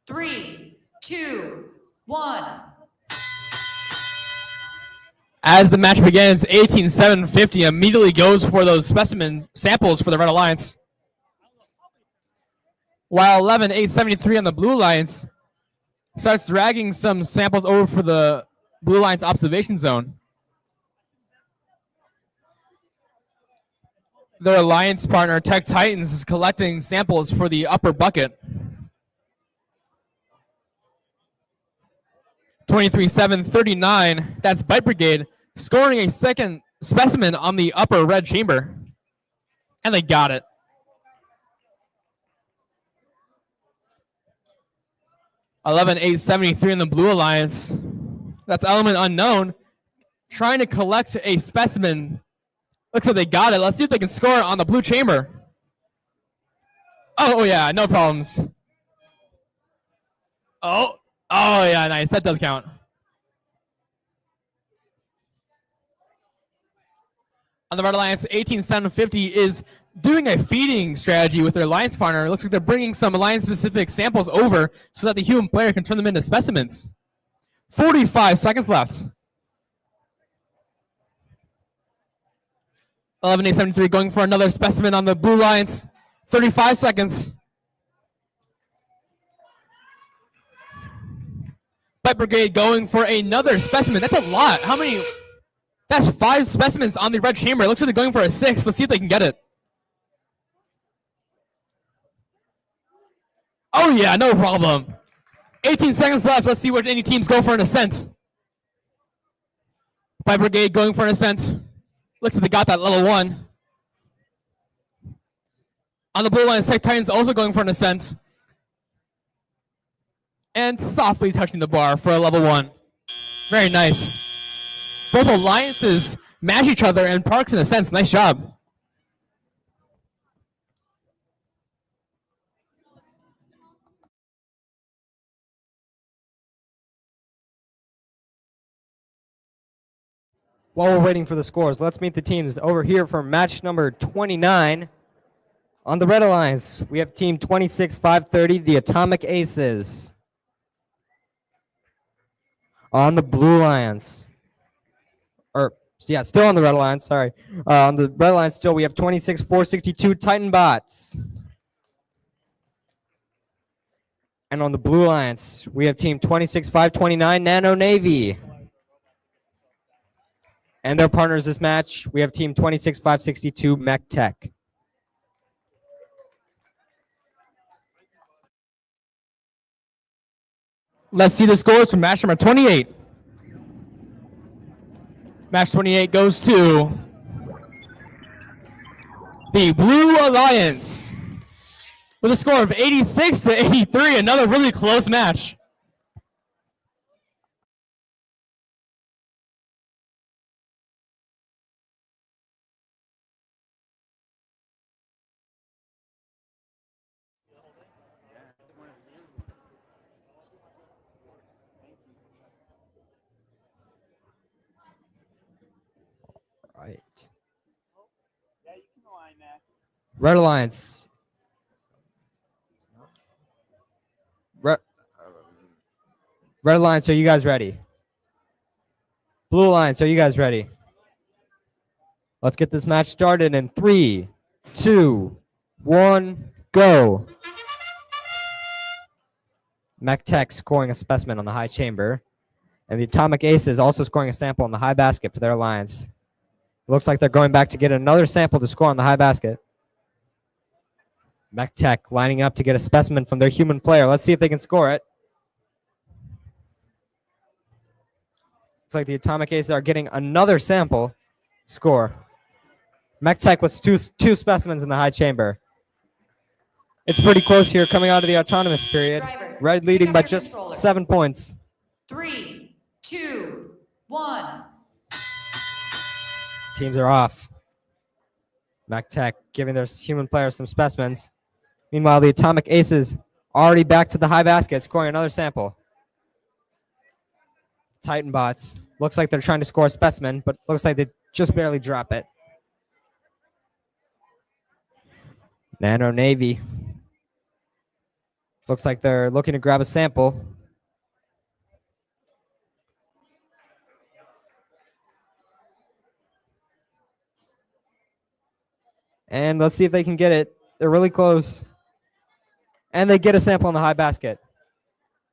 3, 2, 1. As the match begins, 18-7-50 immediately goes for those specimen samples for the Red Alliance. While 11-8-73 on the Blue Alliance starts dragging some samples over for the Blue Alliance observation zone. Their alliance partner, Tech Titans, is collecting samples for the upper bucket. 23-7-39, that's Bite Brigade, scoring a second specimen on the upper red chamber. And they got it. (11-8-73) in the Blue Alliance. That's Element Unknown trying to collect a specimen. Looks like they got it. Let's see if they can score on the blue chamber. Oh yeah, no problems. Oh yeah, nice. That does count. On the Red Alliance, 18-7-50 is doing a feeding strategy with their alliance partner. It looks like they're bringing some alliance-specific samples over so that the human player can turn them into specimens. 45 seconds left. 11-8-73 going for another specimen on the Blue Alliance. 35 seconds. Bite Brigade going for another specimen. That's a lot. How many? That's 5 specimens on the red chamber. It looks like they're going for a 6. Let's see if they can get it. Oh yeah, no problem. 18 seconds left. Let's see what any teams go for an ascent. Bite Brigade going for an ascent. Looks like they got that level 1. On the Blue Line, Tech Titans also going for an ascent. And softly touching the bar for a level 1. Very nice. Both alliances match each other and parks and ascents. Nice job. While we're waiting for the scores, let's meet the teams over here for match number 29. On the Red Alliance, we have team 26-530, the Atomic Aces. On the Blue Alliance, still on the Red Alliance, sorry. On the Red Alliance still, we have 26-462 Titan Bots. And on the Blue Alliance, we have team 26-529 Nano Navy. And their partners this match, we have team 26-562 Mech Tech. Let's see the scores from match number 28. Match 28 goes to the Blue Alliance with a score of 86-83. Another really close match. Right. Red Alliance. Red Alliance, are you guys ready? Blue Alliance, are you guys ready? Let's get this match started in 3, 2, 1, go. Mech Tech scoring a specimen on the high chamber. And the Atomic Aces also scoring a sample on the high basket for their alliance. Looks like they're going back to get another sample to score on the high basket. Mech Tech lining up to get a specimen from their human player. Let's see if they can score it. Looks like the Atomic Aces are getting another sample. Score. Mech Tech with two specimens in the high chamber. It's pretty close here coming out of the autonomous period. Drivers, Red leading pick by up your just controllers. 7 points. 3, 2, 1. Teams are off. Mech Tech giving their human players some specimens. Meanwhile, the Atomic Aces already back to the high basket, scoring another sample. Titan Bots. Looks like they're trying to score a specimen, but looks like they just barely drop it. Nano Navy. Looks like they're looking to grab a sample. And let's see if they can get it. They're really close. And they get a sample on the high basket.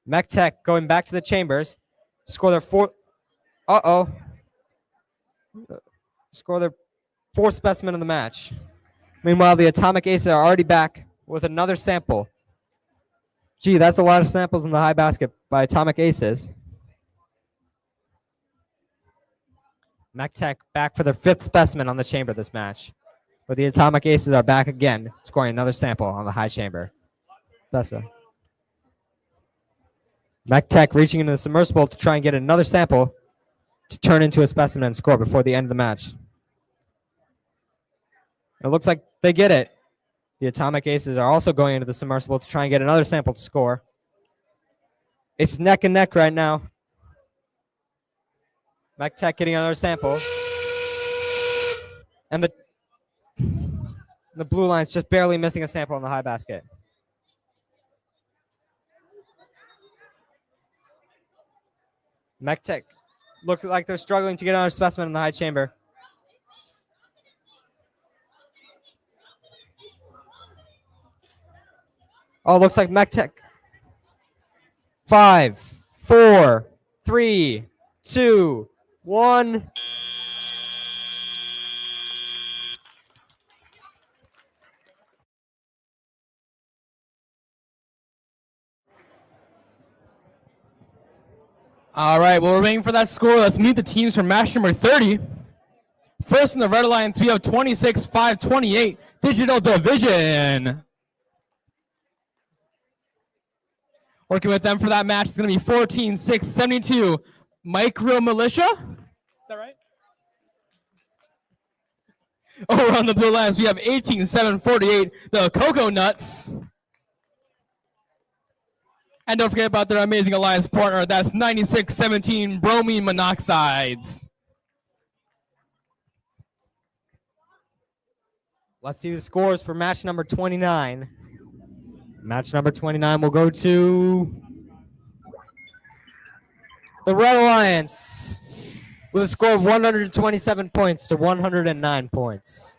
Mech Tech going back to the chambers. Score their fourth. Score their fourth specimen of the match. Meanwhile, the Atomic Aces are already back with another sample. Gee, that's a lot of samples in the high basket by Atomic Aces. Mech Tech back for their fifth specimen on the chamber this match. But the Atomic Aces are back again, scoring another sample on the high chamber. That's right. Mech Tech reaching into the submersible to try and get another sample to turn into a specimen and score before the end of the match. It looks like they get it. The Atomic Aces are also going into the submersible to try and get another sample to score. It's neck and neck right now. Mech Tech getting another sample. And the Blue Line's just barely missing a sample on the high basket. Mech Tech look like they're struggling to get another specimen in the high chamber. Oh, looks like Mech Tech. 5, 4, 3, 2, 1. All right, well, we're waiting for that score. Let's meet the teams from match number 30. First in the Red Alliance, we have 26-528 Digital Division. Working with them for that match is going to be 14-672 Micro Militia. Is that right? Over on the Blue Alliance, we have 18-748 the Cocoa Nuts. And don't forget about their amazing alliance partner. That's 9617 bromine monoxides. Let's see the scores for match number 29. Match number 29 will go to the Red Alliance with a score of 127 points to 109 points.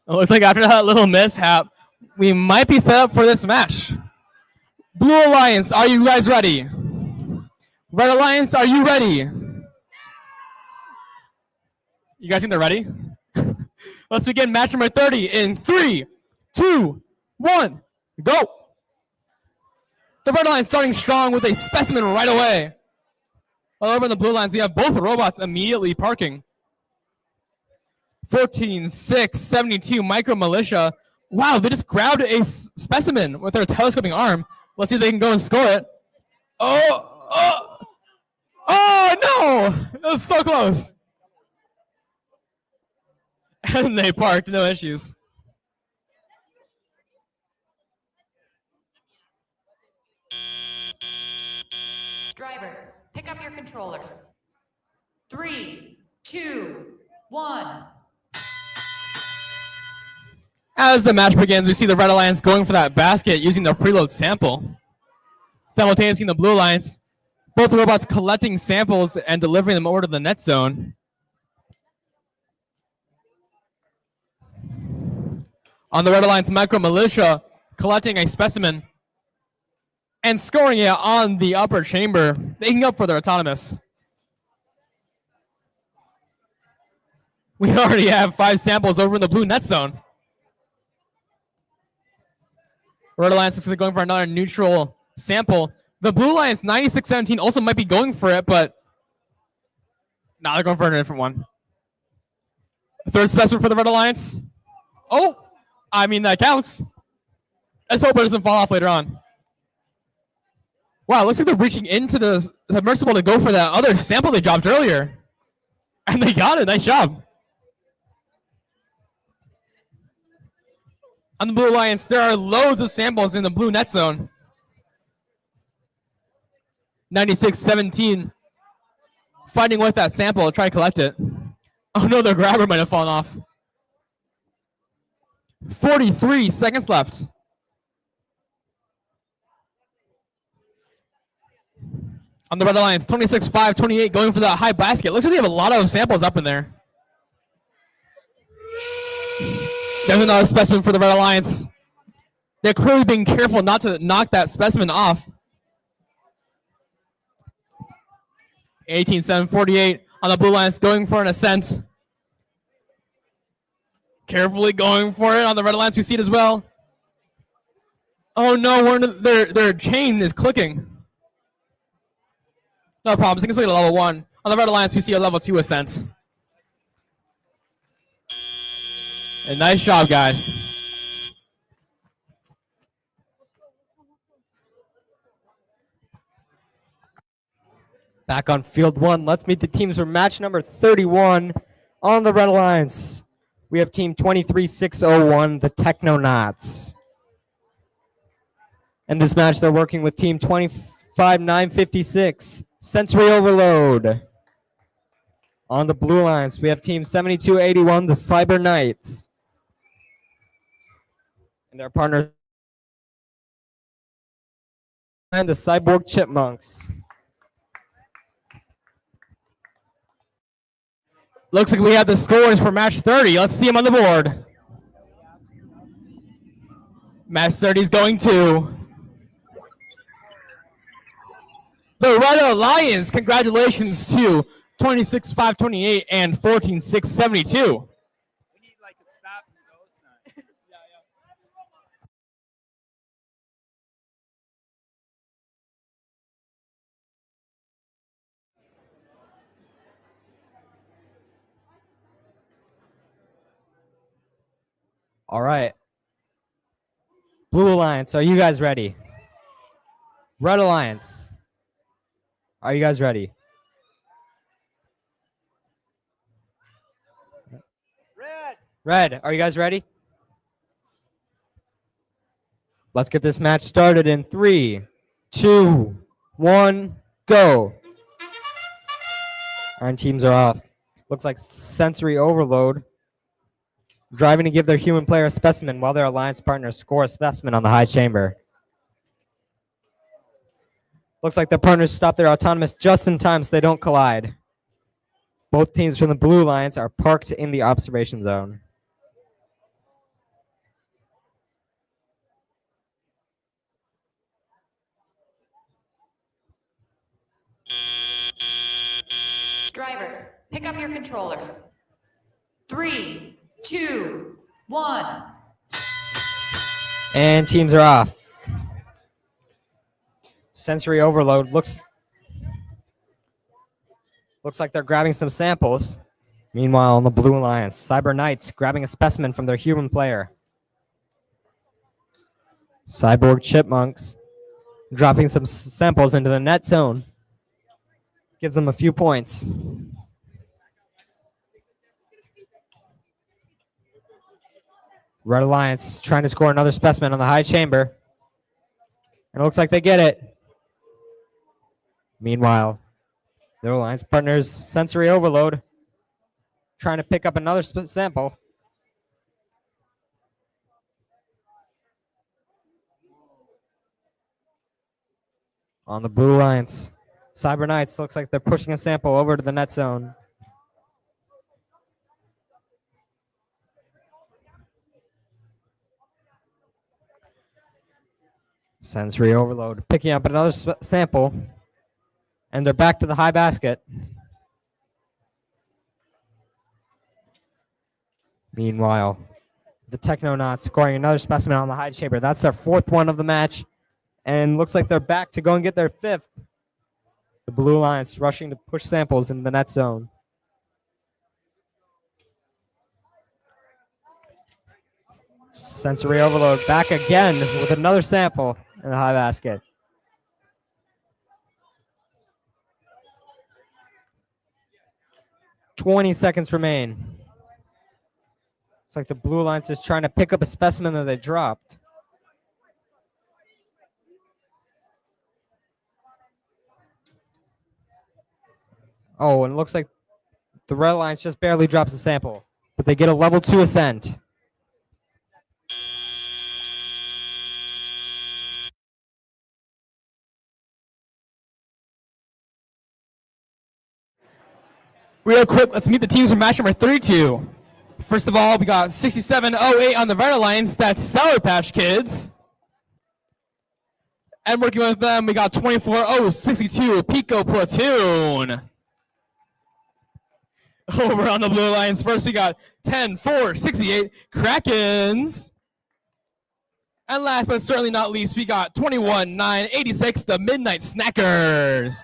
It looks like after that little mishap, we might be set up for this match. Blue Alliance, are you guys ready? Red Alliance, are you ready? You guys think they're ready? Let's begin match number 30 in 3, 2, 1, go. The Red Alliance starting strong with a specimen right away. While over in the Blue Alliance, we have both robots immediately parking. 14-6-72 Micro Militia. Wow, they just grabbed a specimen with their telescoping arm. Let's see if they can go and score it. Oh no! That was so close. And they parked, no issues. Drivers, pick up your controllers. 3, 2, 1. As the match begins, we see the Red Alliance going for that basket using the preload sample. Simultaneously in the Blue Alliance, both robots collecting samples and delivering them over to the net zone. On the Red Alliance, Micro Militia collecting a specimen and scoring it on the upper chamber, making up for their autonomous. We already have 5 samples over in the blue net zone. Red Alliance looks like they're going for another neutral sample. The Blue Alliance 9617 also might be going for it, but they're going for a different one. Third specimen for the Red Alliance. Oh, I mean, that counts. Let's hope it doesn't fall off later on. Wow, it looks like they're reaching into the submersible to go for that other sample they dropped earlier. And they got it. Nice job. On the Blue Alliance, there are loads of samples in the blue net zone. 9617 fighting with that sample to try to collect it. Oh no, the grabber might have fallen off. 43 seconds left. On the Red Alliance, 26-5-28 going for that high basket. Looks like they have a lot of samples up in there. There's another specimen for the Red Alliance. They're clearly being careful not to knock that specimen off. 18-7-48 on the Blue Alliance going for an ascent. Carefully going for it on the Red Alliance. We see it as well. Oh no, their chain is clicking. No problem. So you can still get a level 1. On the Red Alliance, we see a level 2 ascent. And nice job, guys. Back on field 1, let's meet the teams for match number 31 on the Red Alliance. We have team 23601, the Technonauts. In this match, they're working with team 25956, Sensory Overload. On the Blue Alliance, we have team 7281, the Cyber Knights. And their partner, and the Cyborg Chipmunks. Looks like we have the scores for match 30. Let's see them on the board. Match 30 is going to the Red Alliance. Congratulations to 26-5-28 and 14-6-72. We need like a stop and go sign. All right. Blue Alliance, are you guys ready? Red Alliance. Are you guys ready? Red, are you guys ready? Let's get this match started in 3, 2, 1, go. Our teams are off. Looks like sensory overload. Driving to give their human player a specimen while their alliance partners score a specimen on the high chamber. Looks like the partners stop their autonomous just in time so they don't collide. Both teams from the Blue Alliance are parked in the observation zone. Drivers, pick up your controllers. 3, 2, 1. And teams are off. Sensory overload looks like they're grabbing some samples. Meanwhile, on the Blue Alliance, Cyber Knights grabbing a specimen from their human player. Cyborg Chipmunks dropping some samples into the net zone. Gives them a few points. Red Alliance trying to score another specimen on the high chamber. And it looks like they get it. Meanwhile, their alliance partners, sensory overload, trying to pick up another sample. On the Blue Alliance, Cyber Knights looks like they're pushing a sample over to the net zone. Sensory overload, picking up another sample, and they're back to the high basket. Meanwhile, the Technonauts scoring another specimen on the high chamber. That's their 4th one of the match, and looks like they're back to go and get their 5th. The Blue Alliance rushing to push samples in the net zone. Sensory overload back again with another sample in the high basket. "20 seconds remain. Looks like the Blue Alliance is trying to pick up a specimen that they dropped. Oh, and it looks like the Red Alliance just barely drops a sample, but they get a level 2 ascent. Real quick, let's meet the teams from match number 32. First of all, we got 6708 on the Red Alliance. That's Sour Patch Kids. And working with them, we got 24062 Pico Platoon. Over on the Blue Alliance, first we got 10468 Krakens. And last but certainly not least, we got 21986 the Midnight Snackers.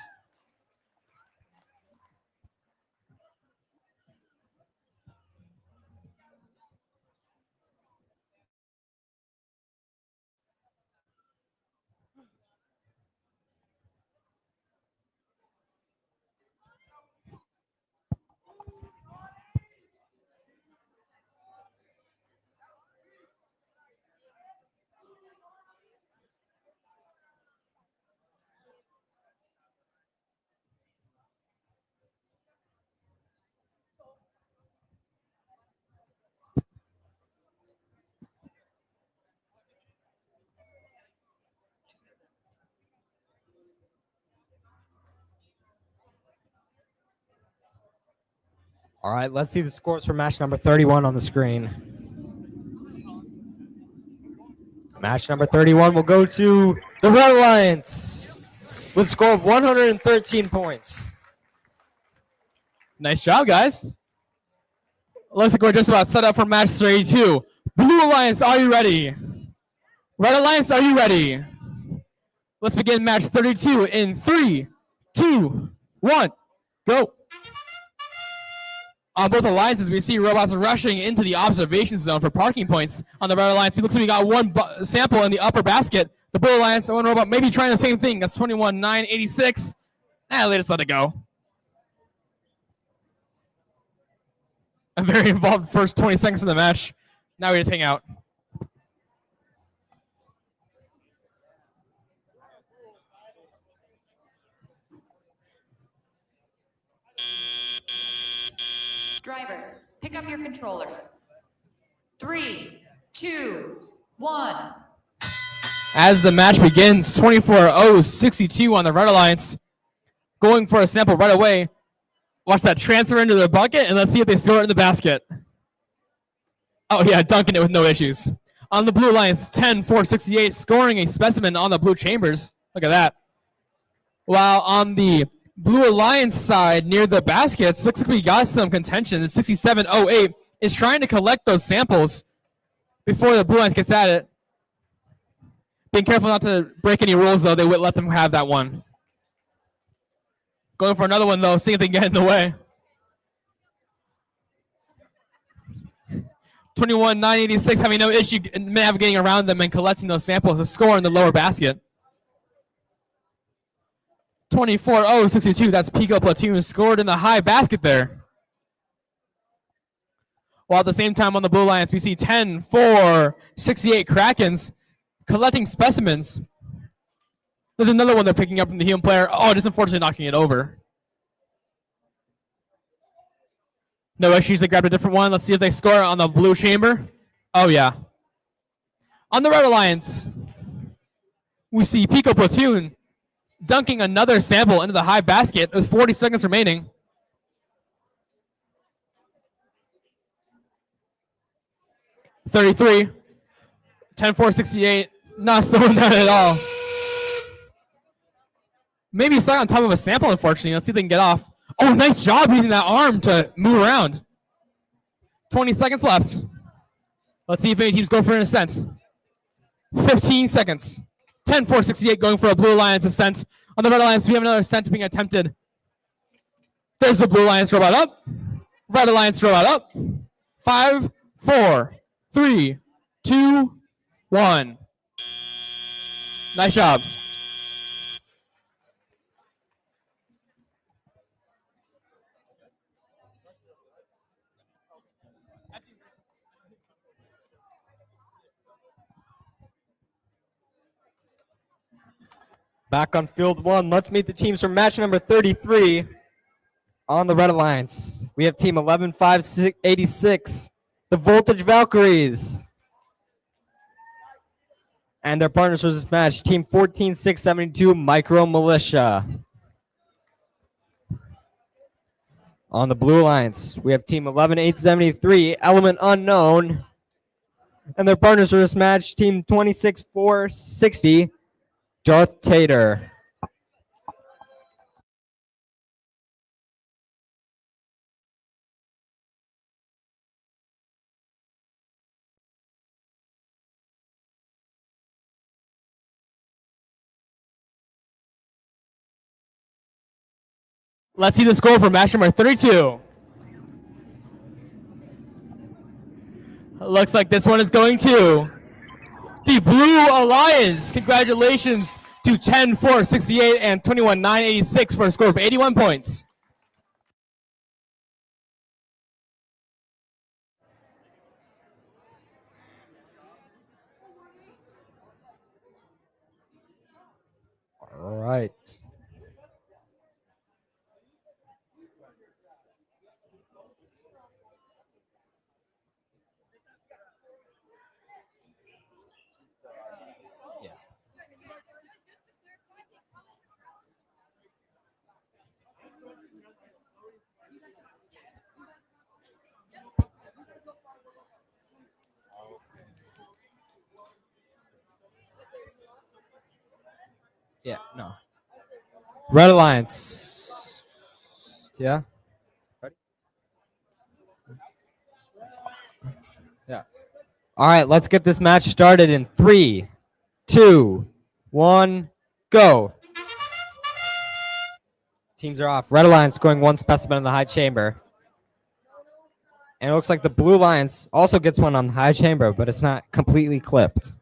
All right, let's see the scores for match number 31 on the screen. Match number 31 will go to the Red Alliance with a score of 113 points. Nice job, guys. Looks like we're just about set up for match 32. Blue Alliance, are you ready? Red Alliance, are you ready? Let's begin match 32 in 3, 2, 1, go. On both alliances, we see robots rushing into the observation zone for parking points. On the red alliance, it looks like we got one sample in the upper basket. The blue alliance, one robot maybe trying the same thing. That's 21,986. They just let it go. A very involved first 20 seconds of the match. Now we just hang out. Drivers, pick up your controllers. 3, 2, 1. As the match begins, 24-0-62 on the red alliance. Going for a sample right away. Watch that transfer into the bucket, and let's see if they score it in the basket. Oh yeah, dunking it with no issues. On the blue alliance, 10-4-68, scoring a specimen on the blue chambers. Look at that. While on the blue alliance side, near the baskets, looks like we got some contention. The 67-08 is trying to collect those samples before the blue alliance gets at it. Being careful not to break any rules, though. They would let them have that one. Going for another one, though. See if they can get in the way. 21,986 having no issue navigating around them and collecting those samples to score in the lower basket. 24-0-62. That's Pico Platoon scored in the high basket there. While at the same time on the blue alliance, we see 10-4-68 Krakens collecting specimens. There's another one they're picking up from the human player. Oh, just unfortunately knocking it over. No issues. They grabbed a different one. Let's see if they score on the blue chamber. Oh, yeah. On the red alliance, we see Pico Platoon dunking another sample into the high basket with 40 seconds remaining. $33. 10-4-68. Not slowing down at all. Maybe stuck on top of a sample, unfortunately. Let's see if they can get off. Oh, nice job using that arm to move around. 20 seconds left. Let's see if any teams go for an ascent. 15 seconds. 10-4-68 going for a blue alliance ascent. On the red alliance, we have another ascent being attempted. There's the blue alliance robot up. Red alliance robot up. 5, 4, 3, 2, 1. Nice job. Back on field one, let's meet the teams from match number 33 on the red alliance. We have team 11-5-86, the Voltage Valkyries. And their partners for this match, team 14-6-72, Micro Militia. On the blue alliance, we have team 11-8-73, Element Unknown. And their partners for this match, team 26-4-60, Darth Tater. Let's see the score for match number 32. Looks like this one is going to the Blue Alliance. Congratulations to 10-4-68 and 21-9-86 for a score of 81 points. All right. Yeah, no. Red Alliance. Yeah. Ready? Yeah. All right, let's get this match started in 3, 2, 1, go. Teams are off. Red Alliance scoring one specimen in the high chamber. And it looks like the Blue Lions also gets one on the high chamber, but it's not completely clipped.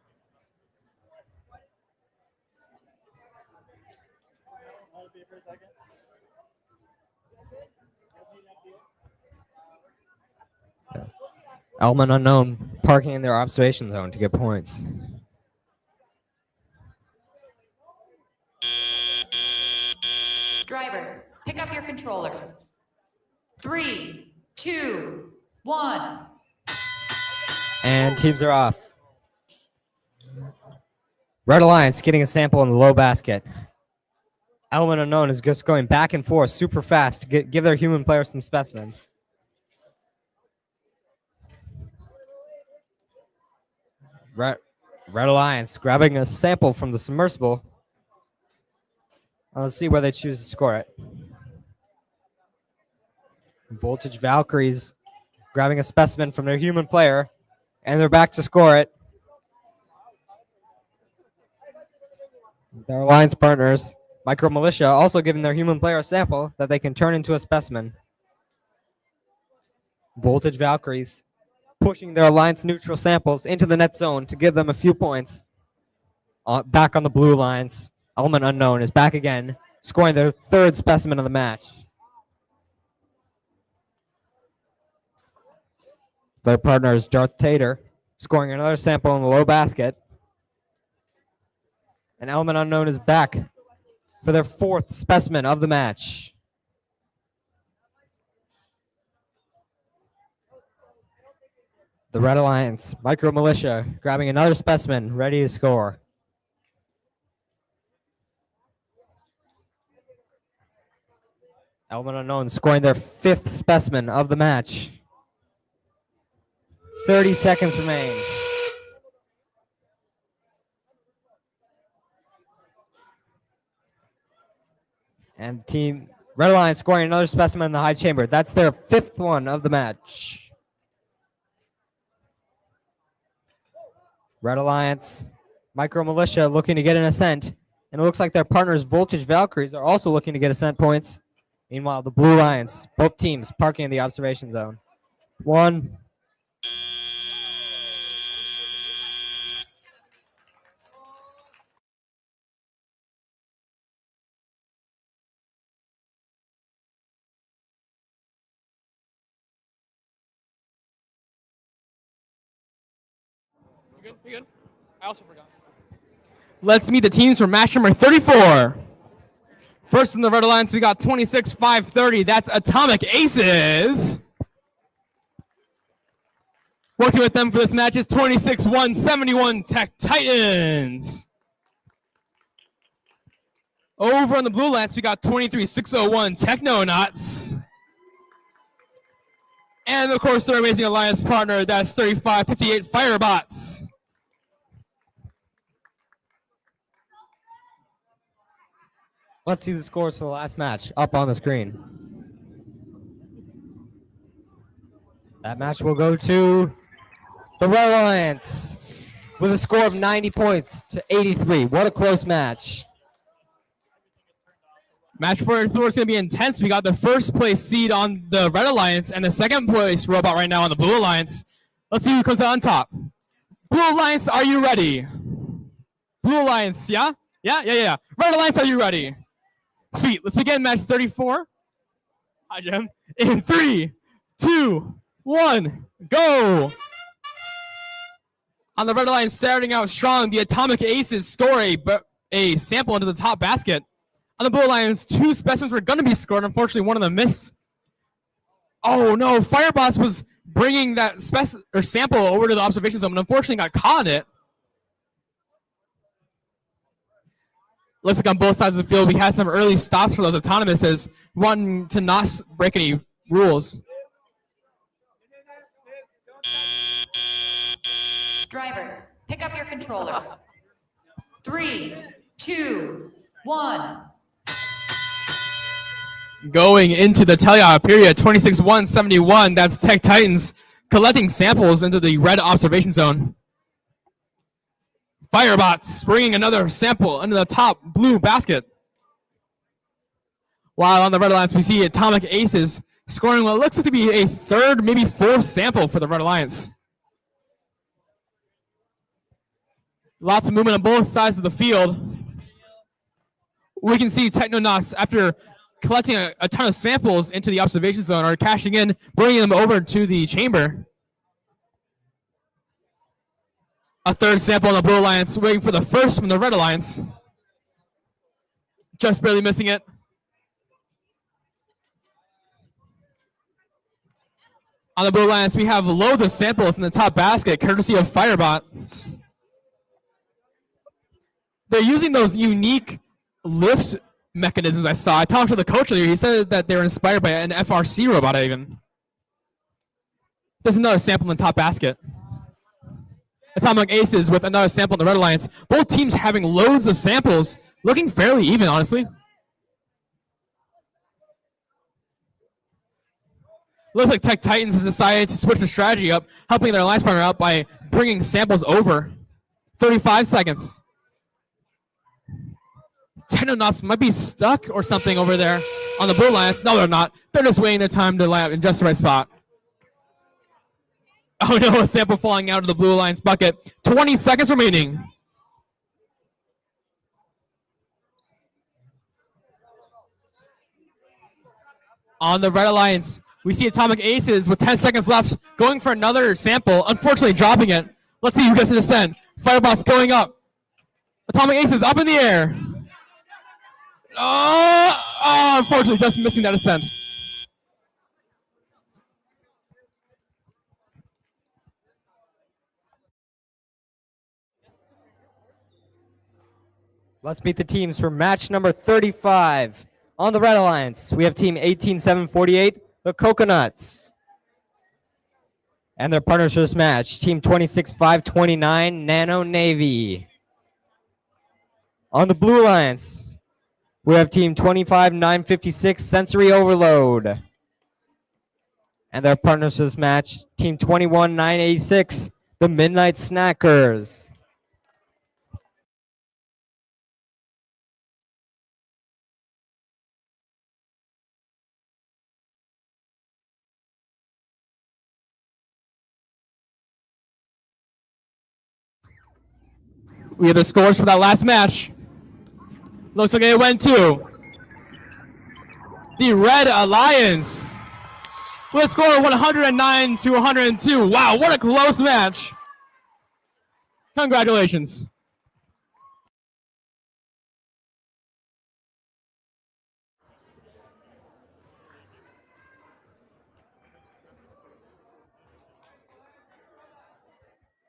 Element unknown parking in their observation zone to get points. Drivers, pick up your controllers. 3, 2, 1. And teams are off. Red Alliance getting a sample in the low basket. Element unknown is just going back and forth super fast to give their human player some specimens. Red Alliance grabbing a sample from the submersible. Let's see where they choose to score it. Voltage Valkyries grabbing a specimen from their human player, and they're back to score it. Their alliance partners, Micro Militia, also giving their human player a sample that they can turn into a specimen. Voltage Valkyries pushing their alliance neutral samples into the net zone to give them a few points. Back on the Blue Lines, Element Unknown is back again, scoring their third specimen of the match. Their partner is Darth Tater, scoring another sample in the low basket. And Element Unknown is back for their fourth specimen of the match. The Red Alliance, Micro Militia, grabbing another specimen, ready to score. Element Unknown scoring their fifth specimen of the match. 30 seconds remain. And Team Red Alliance scoring another specimen in the high chamber. That's their fifth one of the match. Red Alliance, Micro Militia looking to get an ascent. And it looks like their partners, Voltage Valkyries, are also looking to get ascent points. Meanwhile, the Blue Lions, both teams parking in the observation zone. 1. You good? You good? I also forgot. Let's meet the teams for match number 34. First in the Red Alliance, we got 26-5-30. That's Atomic Aces. Working with them for this match is 26-171 Tech Titans. Over on the Blue Lance, we got 23-601 Technonauts. And of course, their amazing alliance partner, that's 35-58 Firebots. Let's see the scores for the last match up on the screen. That match will go to the Red Alliance with a score of 90 points to 83. What a close match. Match 44 is going to be intense. We got the first place seed on the Red Alliance and the second place robot right now on the Blue Alliance. Let's see who comes out on top. Blue Alliance, are you ready? Blue Alliance, yeah? Yeah. Red Alliance, are you ready? Sweet. Let's begin match 34. Hi, Jim. In 3, 2, 1, go. On the Red Alliance, starting out strong, the Atomic Aces score a sample into the top basket. On the Blue Alliance, 2 specimens were going to be scored. Unfortunately, one of them missed. Oh, no. Firebots was bringing that sample over to the observation zone, and unfortunately got caught in it. Looks like on both sides of the field, we had some early stops for those autonomouses, wanting to not break any rules. Drivers, pick up your controllers. 3, 2, 1. Going into the teleop period, 26-171, that's Tech Titans collecting samples into the red observation zone. Firebots bringing another sample into the top blue basket. While on the Red Alliance, we see Atomic Aces scoring what looks like to be a third, maybe fourth sample for the Red Alliance. Lots of movement on both sides of the field. We can see Technonauts, after collecting a ton of samples into the observation zone, are cashing in, bringing them over to the chamber. A third sample on the Blue Alliance, waiting for the first from the Red Alliance. Just barely missing it. On the Blue Alliance, we have loads of samples in the top basket, courtesy of Firebots. They're using those unique lift mechanisms I saw. I talked to the coach earlier. He said that they were inspired by an FRC robot even. There's another sample in the top basket. Atomic Aces with another sample in the Red Alliance. Both teams having loads of samples, looking fairly even, honestly. Looks like Tech Titans has decided to switch the strategy up, helping their alliance partner out by bringing samples over. 35 seconds. Technonauts might be stuck or something over there on the Blue Alliance. No, they're not. They're just waiting their time to land in just the right spot. Oh no, a sample falling out of the Blue Alliance bucket. 20 seconds remaining. On the Red Alliance, we see Atomic Aces with 10 seconds left, going for another sample, unfortunately dropping it. Let's see who gets to descend. Firebots going up. Atomic Aces up in the air. Oh, unfortunately, just missing that ascent. Let's meet the teams for match number 35. On the Red Alliance, we have team 18748, the Coconuts. And their partners for this match, team 26529, Nano Navy. On the Blue Alliance, we have team 25956, Sensory Overload. And their partners for this match, team 21986, the Midnight Snackers. We have the scores for that last match. Looks like it went to the Red Alliance with a score of 109 to 102. Wow, what a close match. Congratulations.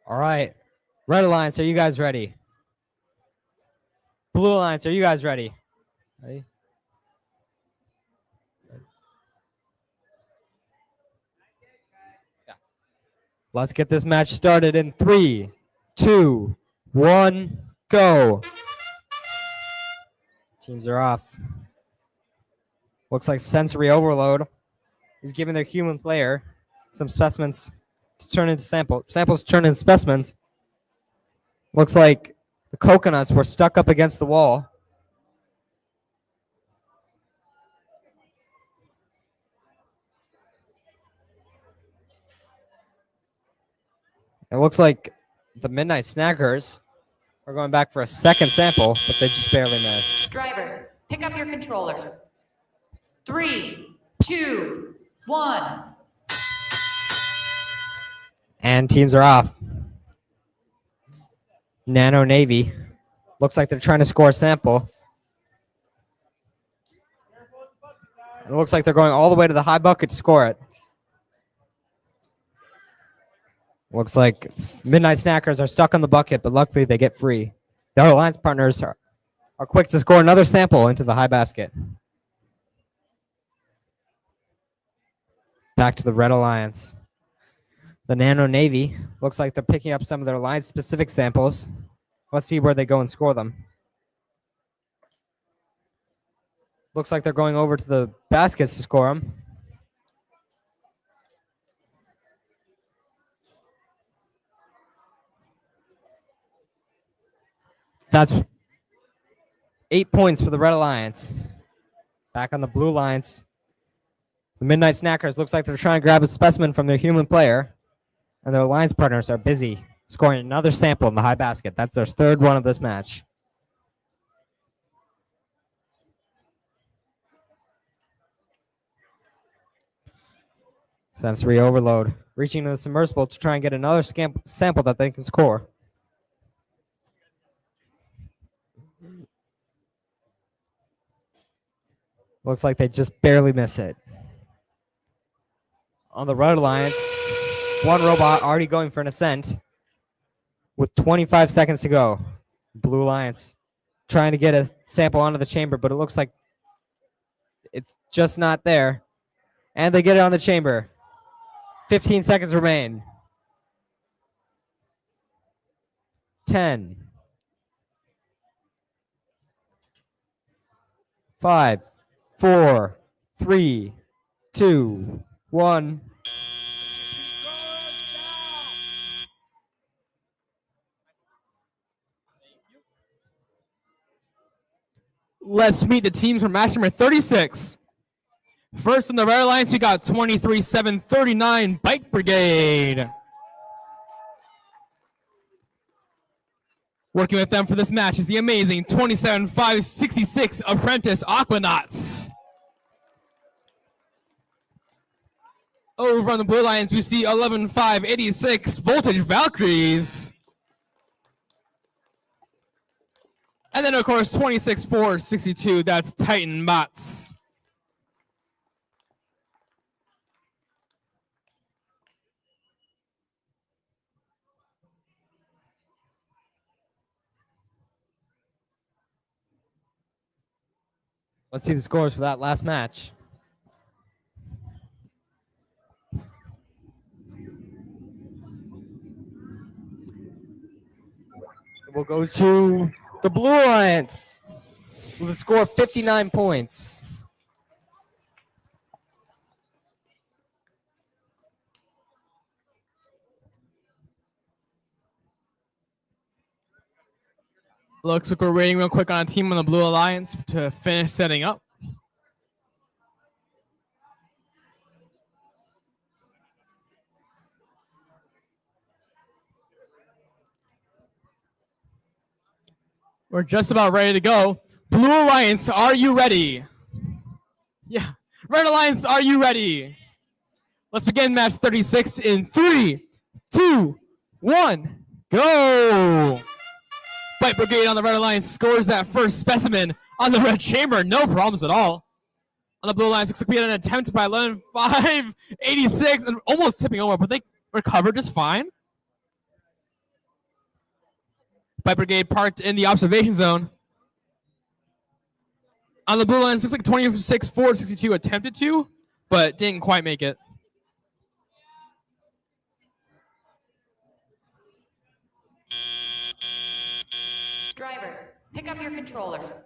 All right. Red Alliance, are you guys ready? Blue Alliance, are you guys ready? Ready? Yeah. Let's get this match started in 3, 2, 1, go. Teams are off. Looks like Sensory Overload is giving their human player some specimens to turn into samples turn into specimens. Looks like the Coconuts were stuck up against the wall. It looks like the Midnight Snackers are going back for a second sample, but they just barely missed. Drivers, pick up your controllers. 3, 2, 1. And teams are off. Nano Navy. Looks like they're trying to score a sample. It looks like they're going all the way to the high bucket to score it. Looks like Midnight Snackers are stuck on the bucket, but luckily they get free. Their alliance partners are quick to score another sample into the high basket. Back to the Red Alliance. The Nano Navy looks like they're picking up some of their alliance-specific samples. Let's see where they go and score them. Looks like they're going over to the baskets to score them. That's 8 points for the Red Alliance. Back on the Blue Alliance. The Midnight Snackers looks like they're trying to grab a specimen from their human player, and their alliance partners are busy scoring another sample in the high basket. That's their third one of this match. Sensory overload, reaching to the submersible to try and get another sample that they can score. Looks like they just barely miss it. On the Red Alliance, one robot already going for an ascent with 25 seconds to go. Blue Alliance trying to get a sample onto the chamber, but it looks like it's just not there. And they get it on the chamber. 15 seconds remain. 10. 5, 4, 3, 2, 1. Let's meet the teams from match number 36. First in the Red Alliance, we got 23-7-39 Bike Brigade. Working with them for this match is the amazing 27-5-66 Apprentice Aquanauts. Over on the Blue Alliance, we see 11-5-86 Voltage Valkyries. And then, of course, 26-4-62, that's Titan Bots. Let's see the scores for that last match. We'll go to the Blue Alliance with a score of 59 points. Looks like we're waiting real quick on a team on the Blue Alliance to finish setting up. We're just about ready to go. Blue Alliance, are you ready? Yeah. Red Alliance, are you ready? Let's begin match 36 in 3, 2, 1, go! Bike Brigade on the Red Alliance scores that first specimen on the red chamber. No problems at all. On the Blue Alliance, looks like we had an attempt by 11-5-86 and almost tipping over, but they recovered just fine. Bike Brigade parked in the observation zone. On the Blue Alliance, looks like 26-4-62 attempted to, but didn't quite make it. Drivers, pick up your controllers.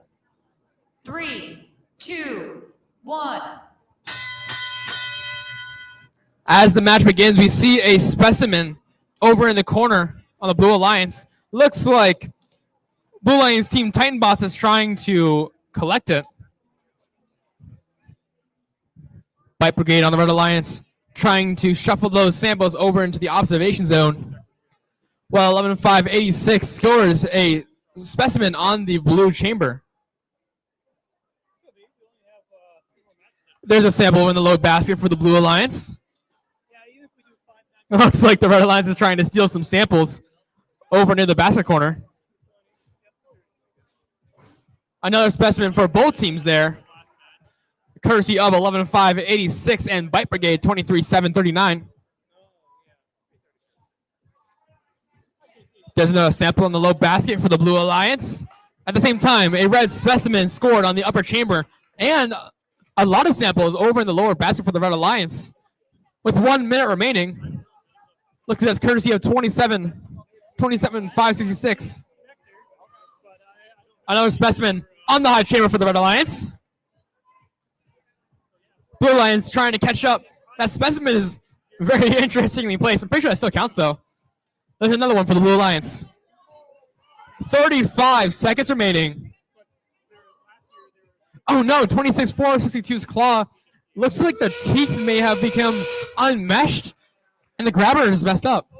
3, 2, 1. As the match begins, we see a specimen over in the corner on the Blue Alliance. Looks like Blue Alliance team Titan Bots is trying to collect it. Bike Brigade on the Red Alliance trying to shuffle those samples over into the observation zone. While 11-5-86 scores a specimen on the blue chamber. There's a sample in the load basket for the Blue Alliance. It looks like the Red Alliance is trying to steal some samples over near the basket corner. Another specimen for both teams there. Courtesy of 11-5-86 and Bike Brigade 23-7-39. There's another sample in the low basket for the Blue Alliance. At the same time, a red specimen scored on the upper chamber and a lot of samples over in the lower basket for the Red Alliance. With 1 minute remaining, looks like that's courtesy of 27-5-66. Another specimen on the high chamber for the Red Alliance. Blue Alliance trying to catch up. That specimen is very interestingly placed. I'm pretty sure that still counts though. There's another one for the Blue Alliance. 35 seconds remaining. Oh no, 26-4-62's claw Looks like the teeth may have become unmeshed, and the grabber is messed up.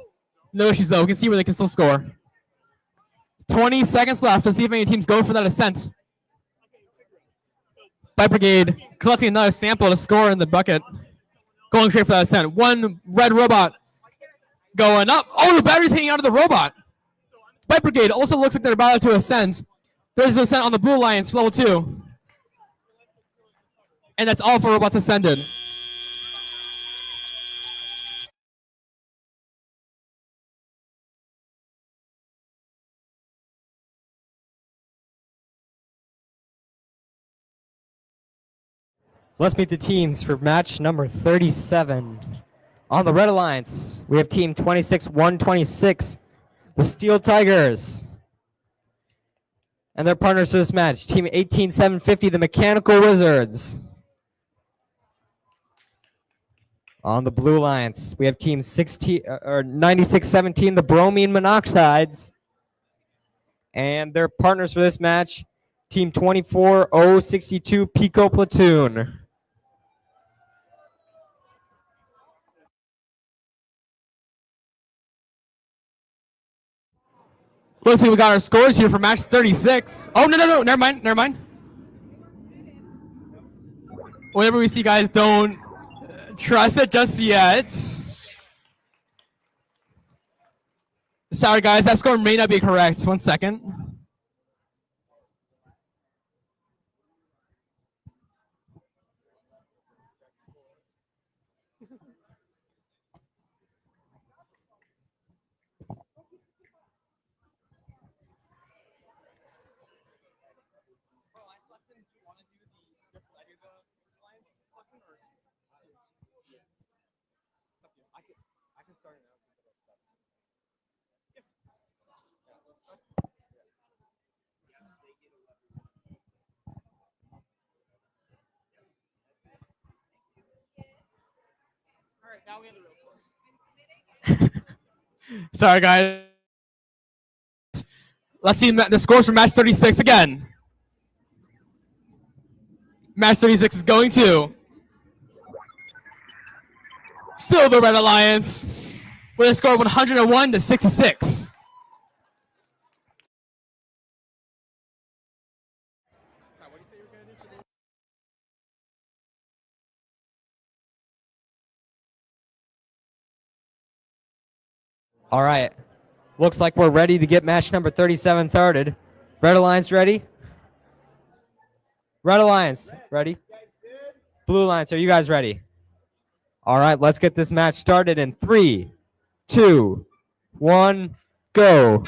No issues though. We can see where they can still score. 20 seconds left to see if any teams go for that ascent. Bike Brigade collecting another sample to score in the bucket. Going straight for that ascent. One red robot going up. Oh, the battery's hanging out of the robot. Bike Brigade also looks like they're about to ascend. There's an ascent on the Blue Alliance, level 2. And that's all for robots ascended. Let's meet the teams for match number 37. On the Red Alliance, we have team 26-126, the Steel Tigers. And their partners for this match, team 18-750, the Mechanical Wizards. On the Blue Alliance, we have team 96-17, the Bromine Monoxides. And their partners for this match, team 24-062, Pico Platoon. Let's see, we got our scores here for match 36. Oh, no, never mind. Whatever we see, guys, don't trust it just yet. Sorry, guys, that score may not be correct. 1 second. Sorry, guys. Let's see the scores for match 36 again. Match 36 is going to still the Red Alliance with a score of 101-66. All right. Looks like we're ready to get match number 37 started. Red Alliance ready? Red Alliance, ready? Blue Alliance, are you guys ready? All right, let's get this match started in 3, 2, 1, go.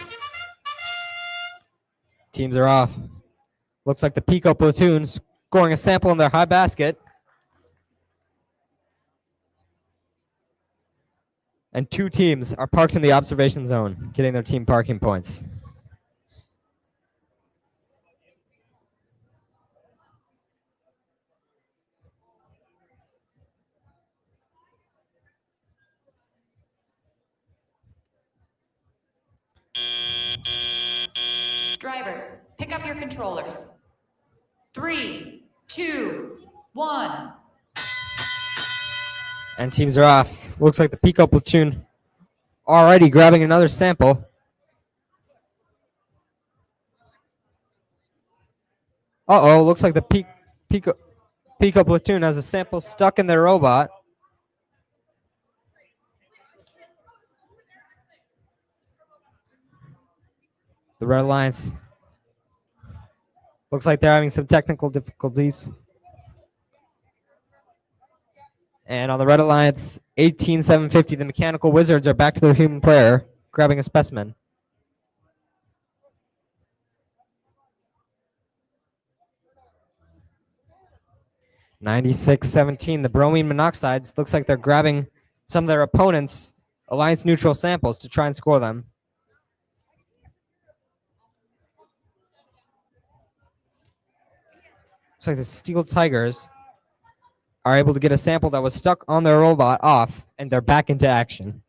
Teams are off. Looks like the Pico Platoon scoring a sample in their high basket. And 2 teams are parked in the observation zone, getting their team parking points. Drivers, pick up your controllers. 3, 2, 1. And teams are off. Looks like the Pico Platoon already grabbing another sample. Uh-oh, looks like the Pico Platoon has a sample stuck in their robot. The Red Alliance looks like they're having some technical difficulties. And on the Red Alliance, 18-750, the Mechanical Wizards are back to their human player, grabbing a specimen. (96-17), the Bromine Monoxides looks like they're grabbing some of their opponents' Alliance neutral samples to try and score them. Looks like the Steel Tigers are able to get a sample that was stuck on their robot off, and they're back into action.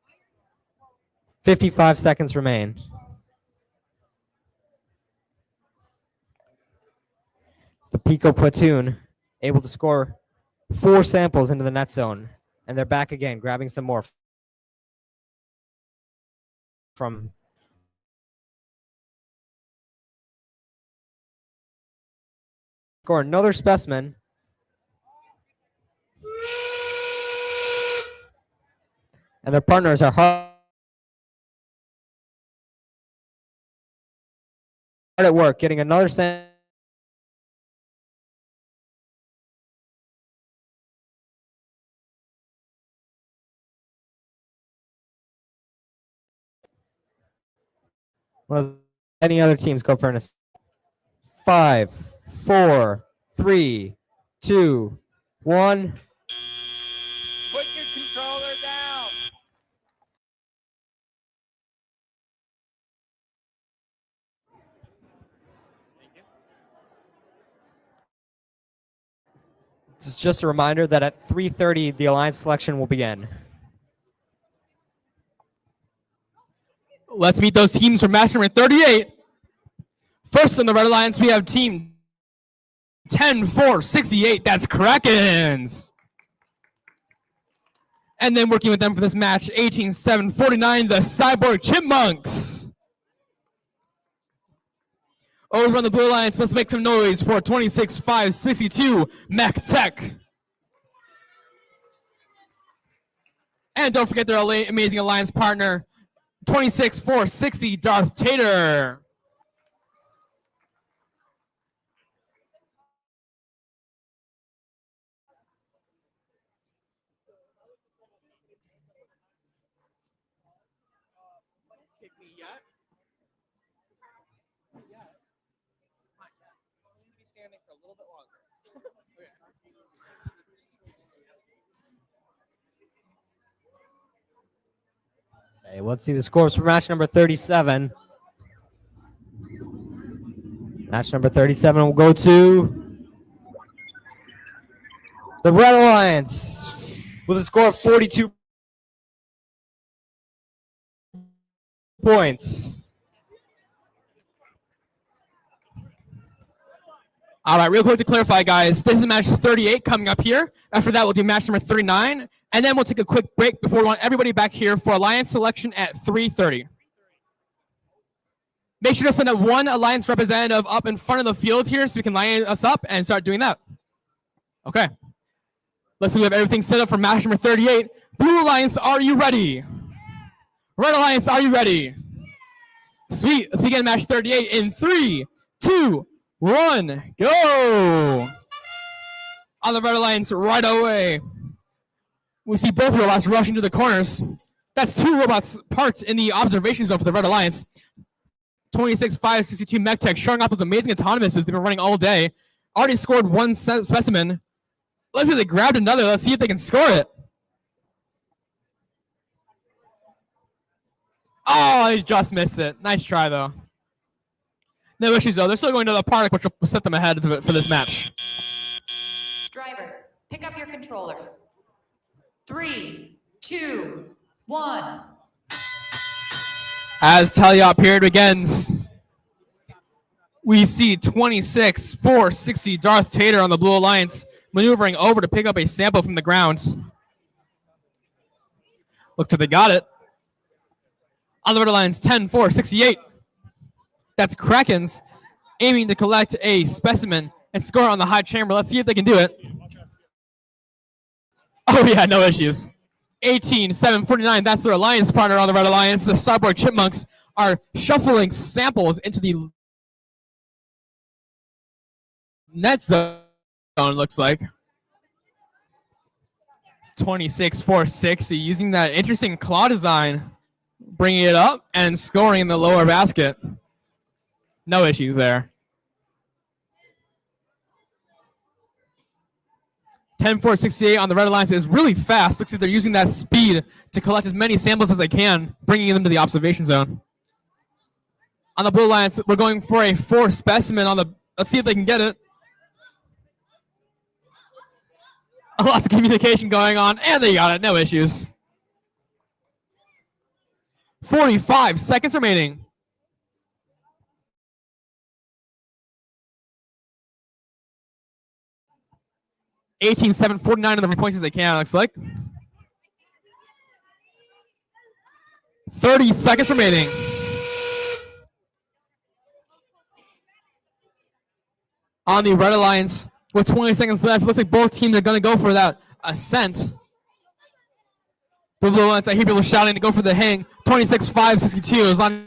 55 seconds remain. The Pico Platoon able to score 4 samples into the net zone, and they're back again, grabbing some more from score another specimen. And their partners are hard at work getting another sample. Any other teams go for an 5, 4, 3, 2, 1. Put your controller down. This is just a reminder that at 3:30 the alliance selection will begin. Let's meet those teams from match number 38. First in the Red Alliance, we have team 10-4-68. That's Krakens. And then working with them for this match, 18-7-49, the Cyborg Chipmunks. Over on the Blue Alliance, let's make some noise for 26-5-62, Mech Tech. And don't forget their amazing alliance partner, 26-4-60, Darth Tater. Okay, let's see the scores for match number 37. Match number 37 will go to the Red Alliance with a score of 42 points. All right, real quick to clarify, guys, this is match 38 coming up here. After that, we'll do match number 39, and then we'll take a quick break before we want everybody back here for alliance selection at 3:30. Make sure to send out one alliance representative up in front of the field here so we can line us up and start doing that. Okay. Let's see, we have everything set up for match number 38. Blue Alliance, are you ready? Red Alliance, are you ready? Sweet. Let's begin match 38 in 3, 2, 1, go! On the Red Alliance right away. We see both robots rushing to the corners. That's 2 robots parked in the observation zone for the Red Alliance. 26-5-62 MechTech showing up with amazing autonomouses they've been running all day. Already scored 1 specimen. Let's see if they grabbed another. Let's see if they can score it. Oh, he just missed it. Nice try, though. No issues, though. They're still going to the park, which will set them ahead for this match. Drivers, pick up your controllers. 3, 2, 1. As teleop period begins, we see 26-4-60 Darth Tater on the Blue Alliance maneuvering over to pick up a sample from the ground. Looks like they got it. On the Red Alliance, 10-4-68. That's Krakens aiming to collect a specimen and score on the high chamber. Let's see if they can do it. Oh yeah, no issues. 18-7-49, that's their alliance partner on the Red Alliance. The Cyborg Chipmunks are shuffling samples into the net zone, looks like. 26-4-60, using that interesting claw design, bringing it up and scoring in the lower basket. No issues there. 10-4-68 on the Red Alliance is really fast. Looks like they're using that speed to collect as many samples as they can, bringing them to the observation zone. On the Blue Alliance, we're going for a 4 specimen on the... Let's see if they can get it. Lots of communication going on, and they got it. No issues. 45 seconds remaining. 18-7, 49 of the points as they can, looks like. 30 seconds remaining. On the Red Alliance, with 20 seconds left, looks like both teams are going to go for that ascent. The Blue Alliance, I hear people shouting to go for the hang. 26-5, 62 is lining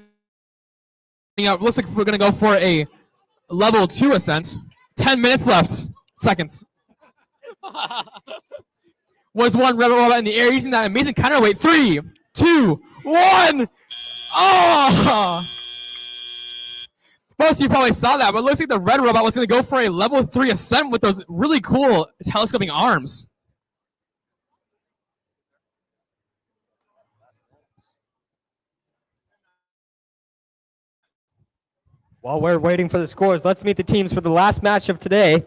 up. Looks like we're going to go for a level 2 ascent. 10 minutes left. Seconds. Was one Rebel Robot in the air using that amazing counterweight. 3, 2, 1. Oh! Most of you probably saw that, but it looks like the Red Robot was going to go for a level 3 ascent with those really cool telescoping arms. While we're waiting for the scores, let's meet the teams for the last match of today,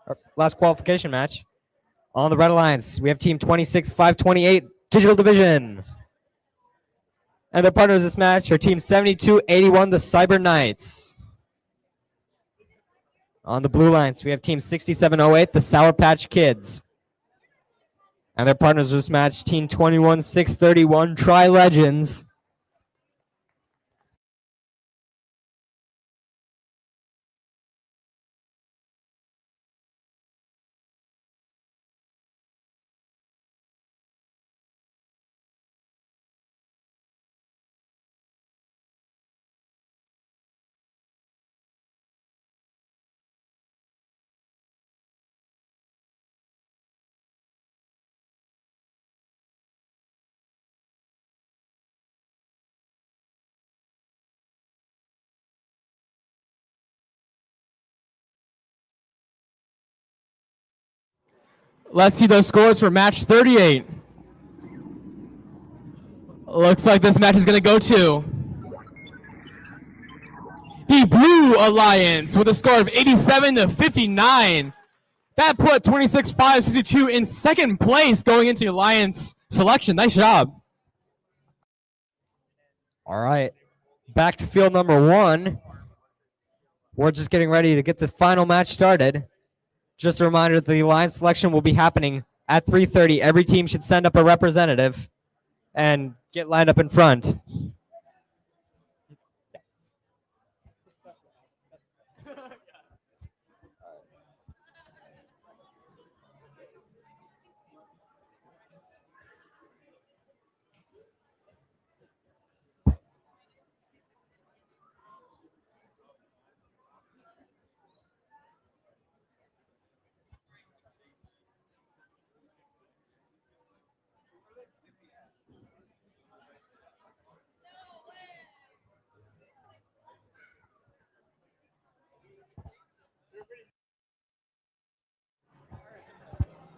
or last qualification match. On the Red Alliance, we have team 26-528, Digital Division. And their partners this match are team 7281, the Cyber Knights. On the Blue Alliance, we have team 6708, the Sour Patch Kids. And their partners this match, team 21631, Tri Legends. Let's see those scores for match 38. Looks like this match is going to go to the Blue Alliance with a score of 87-59. That put 26-5-62 in second place going into the Alliance selection. Nice job. All right, back to field number 1. We're just getting ready to get this final match started. Just a reminder that the Alliance selection will be happening at 3:30. Every team should send up a representative and get lined up in front.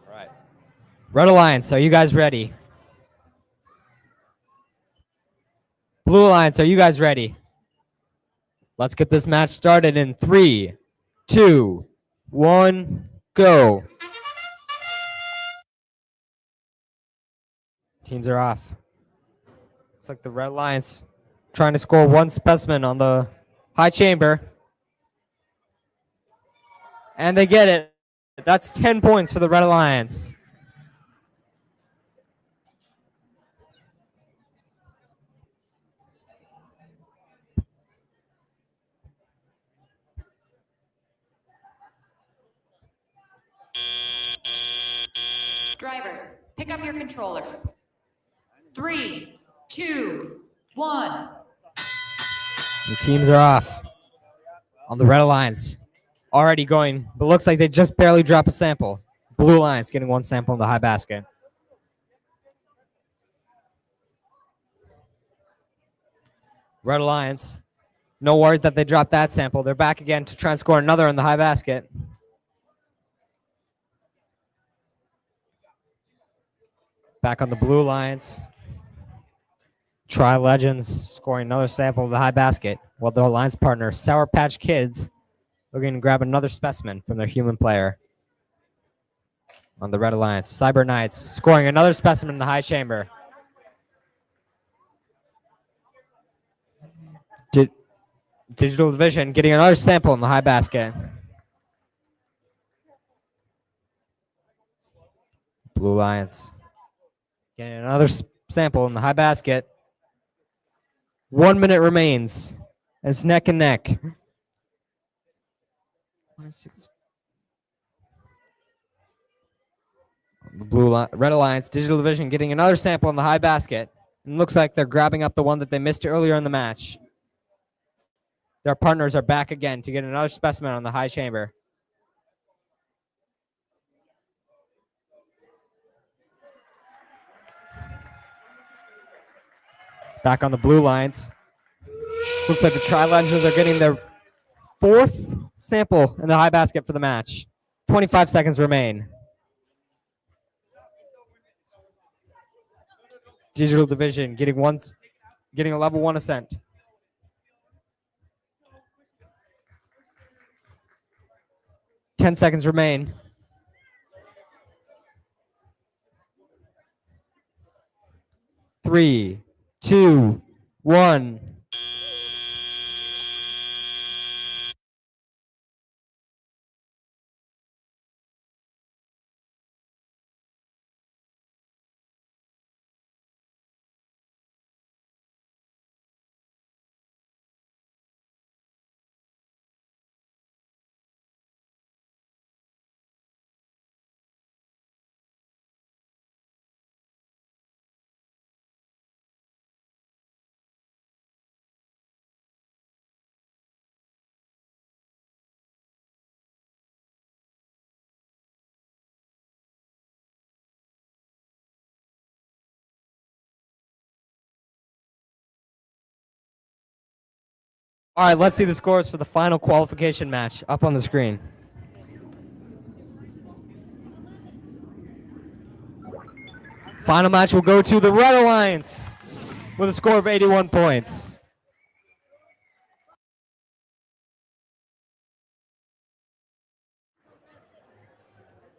Right. Red Alliance, are you guys ready? Blue Alliance, are you guys ready? Let's get this match started in 3, 2, 1, go. Teams are off. Looks like the Red Alliance trying to score one specimen on the high chamber. And they get it. That's 10 points for the Red Alliance. Drivers, pick up your controllers. 3, 2, 1. The teams are off. On the Red Alliance, already going, but looks like they just barely drop a sample. Blue Alliance getting one sample in the high basket. Red Alliance, no worries that they dropped that sample. They're back again to try and score another in the high basket. Back on the Blue Alliance. Tri Legends scoring another sample of the high basket, while their alliance partner, Sour Patch Kids, looking to grab another specimen from their human player. On the Red Alliance, Cyber Knights scoring another specimen in the high chamber. Digital Division getting another sample in the high basket. Blue Lions getting another sample in the high basket. 1 minute remains. It's neck and neck. The Red Alliance Digital Division getting another sample in the high basket. And looks like they're grabbing up the one that they missed earlier in the match. Their partners are back again to get another specimen on the high chamber. Back on the Blue Lions. Looks like the Tri-Legends are getting their 4th sample in the high basket for the match. 25 seconds remain. Digital Division getting a level 1 ascent. Ten seconds remain. Three, two, one. All right, let's see the scores for the final qualification match up on the screen. Final match will go to the Red Alliance with a score of 81 points.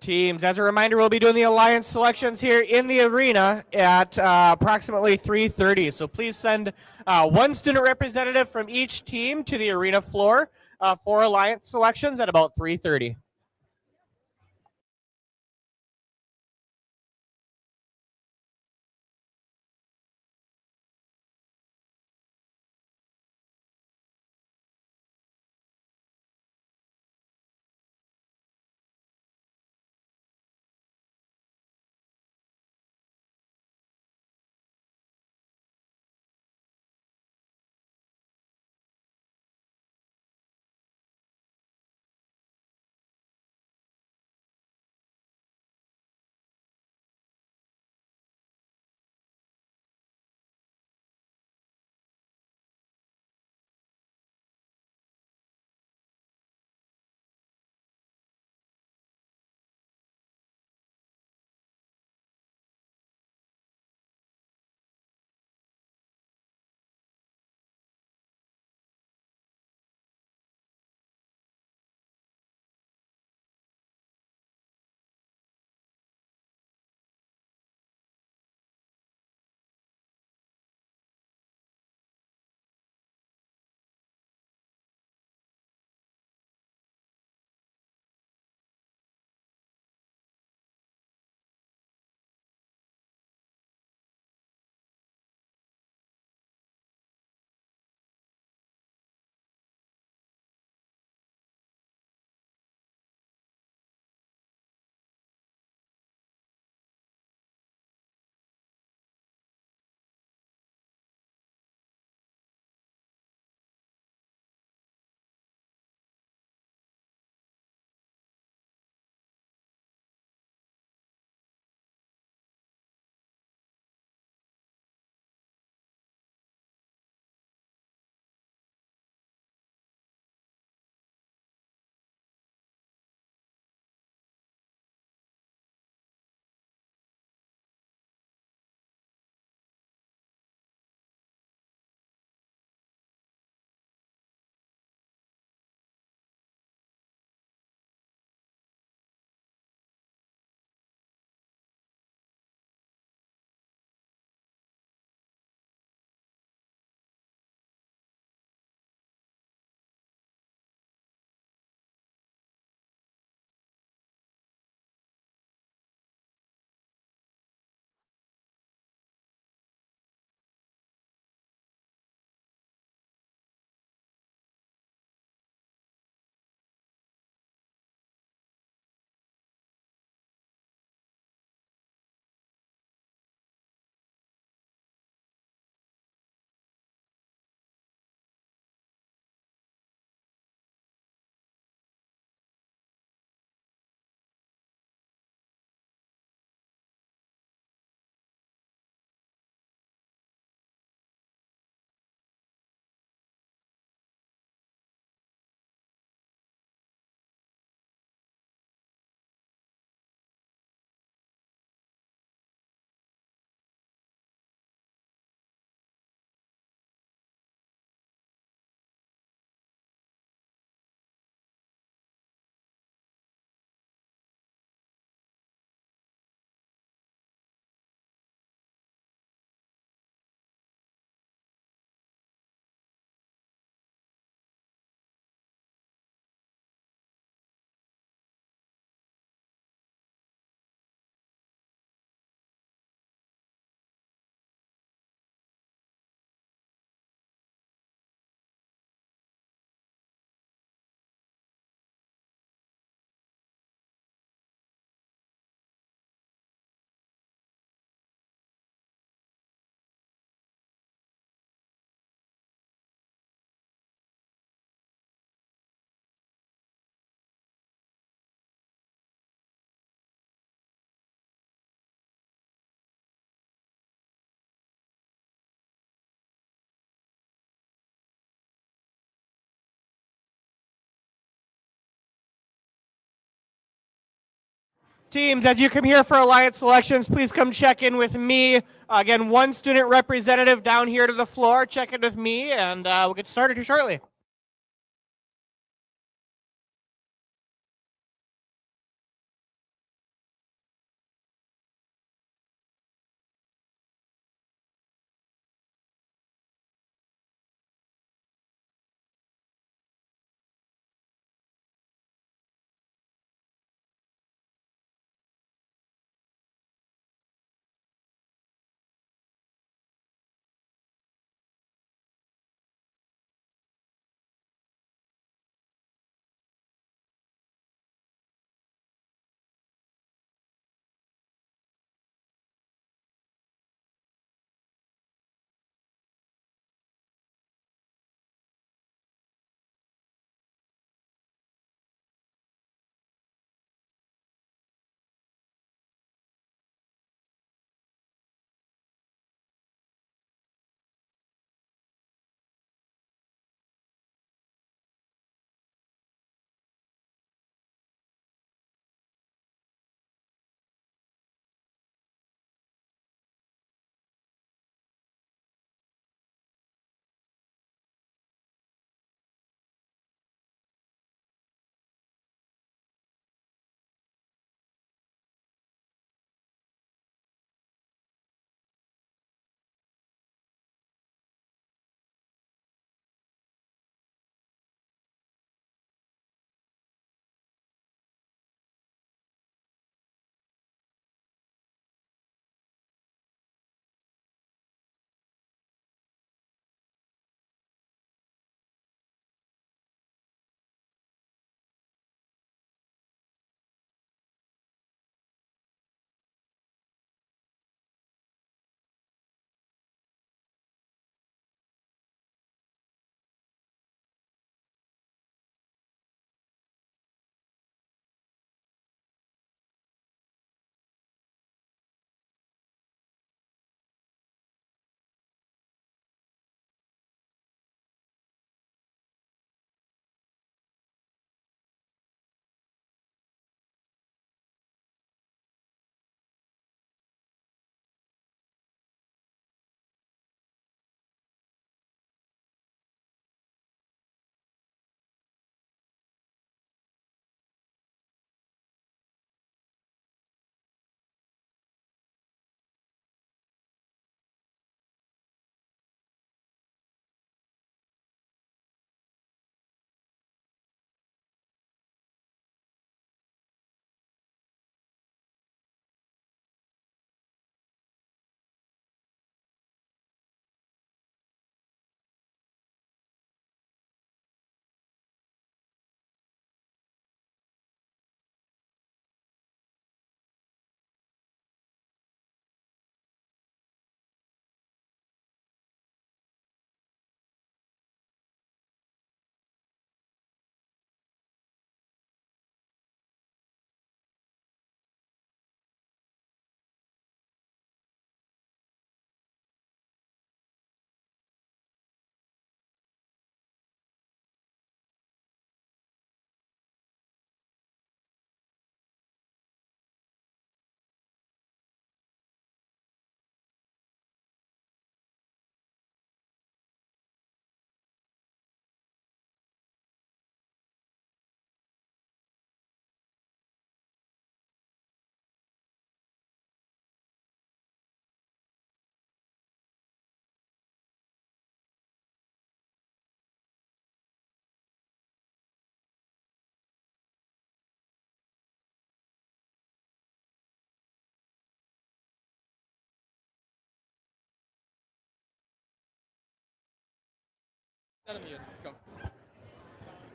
Teams, as a reminder, we'll be doing the alliance selections here in the arena at approximately 3:30. So please send one student representative from each team to the arena floor for alliance selections at about 3:30. Teams, as you come here for Alliance selections, please come check in with me. Again, one student representative down here to the floor. Check in with me, and we'll get started here shortly.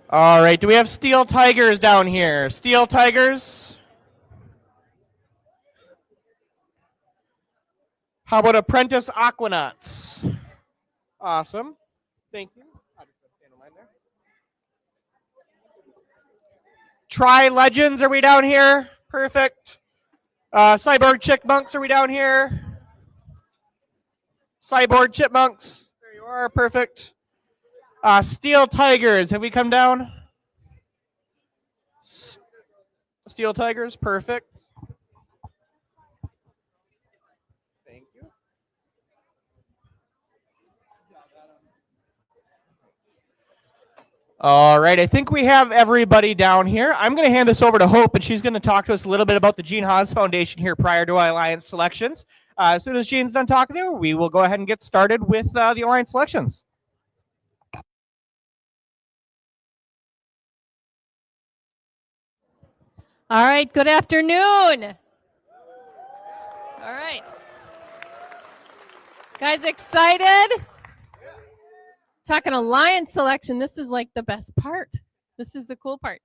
All right, do we have Steel Tigers down here? Steel Tigers? How about Apprentice Aquanauts? Awesome. Thank you. I'll just stand in line there. Tri Legends, are we down here? Perfect. Cyborg Chipmunks, are we down here? Cyborg Chipmunks, there you are, perfect. Steel Tigers, have we come down? Steel Tigers, perfect. All right, I think we have everybody down here. I'm going to hand this over to Hope, and she's going to talk to us a little bit about the Gene Haas Foundation here prior to our alliance selections. As soon as Gene's done talking there, we will go ahead and get started with the alliance selections. All right, good afternoon. All right. Guys, excited? Talking alliance selection, this is like the best part. This is the cool part.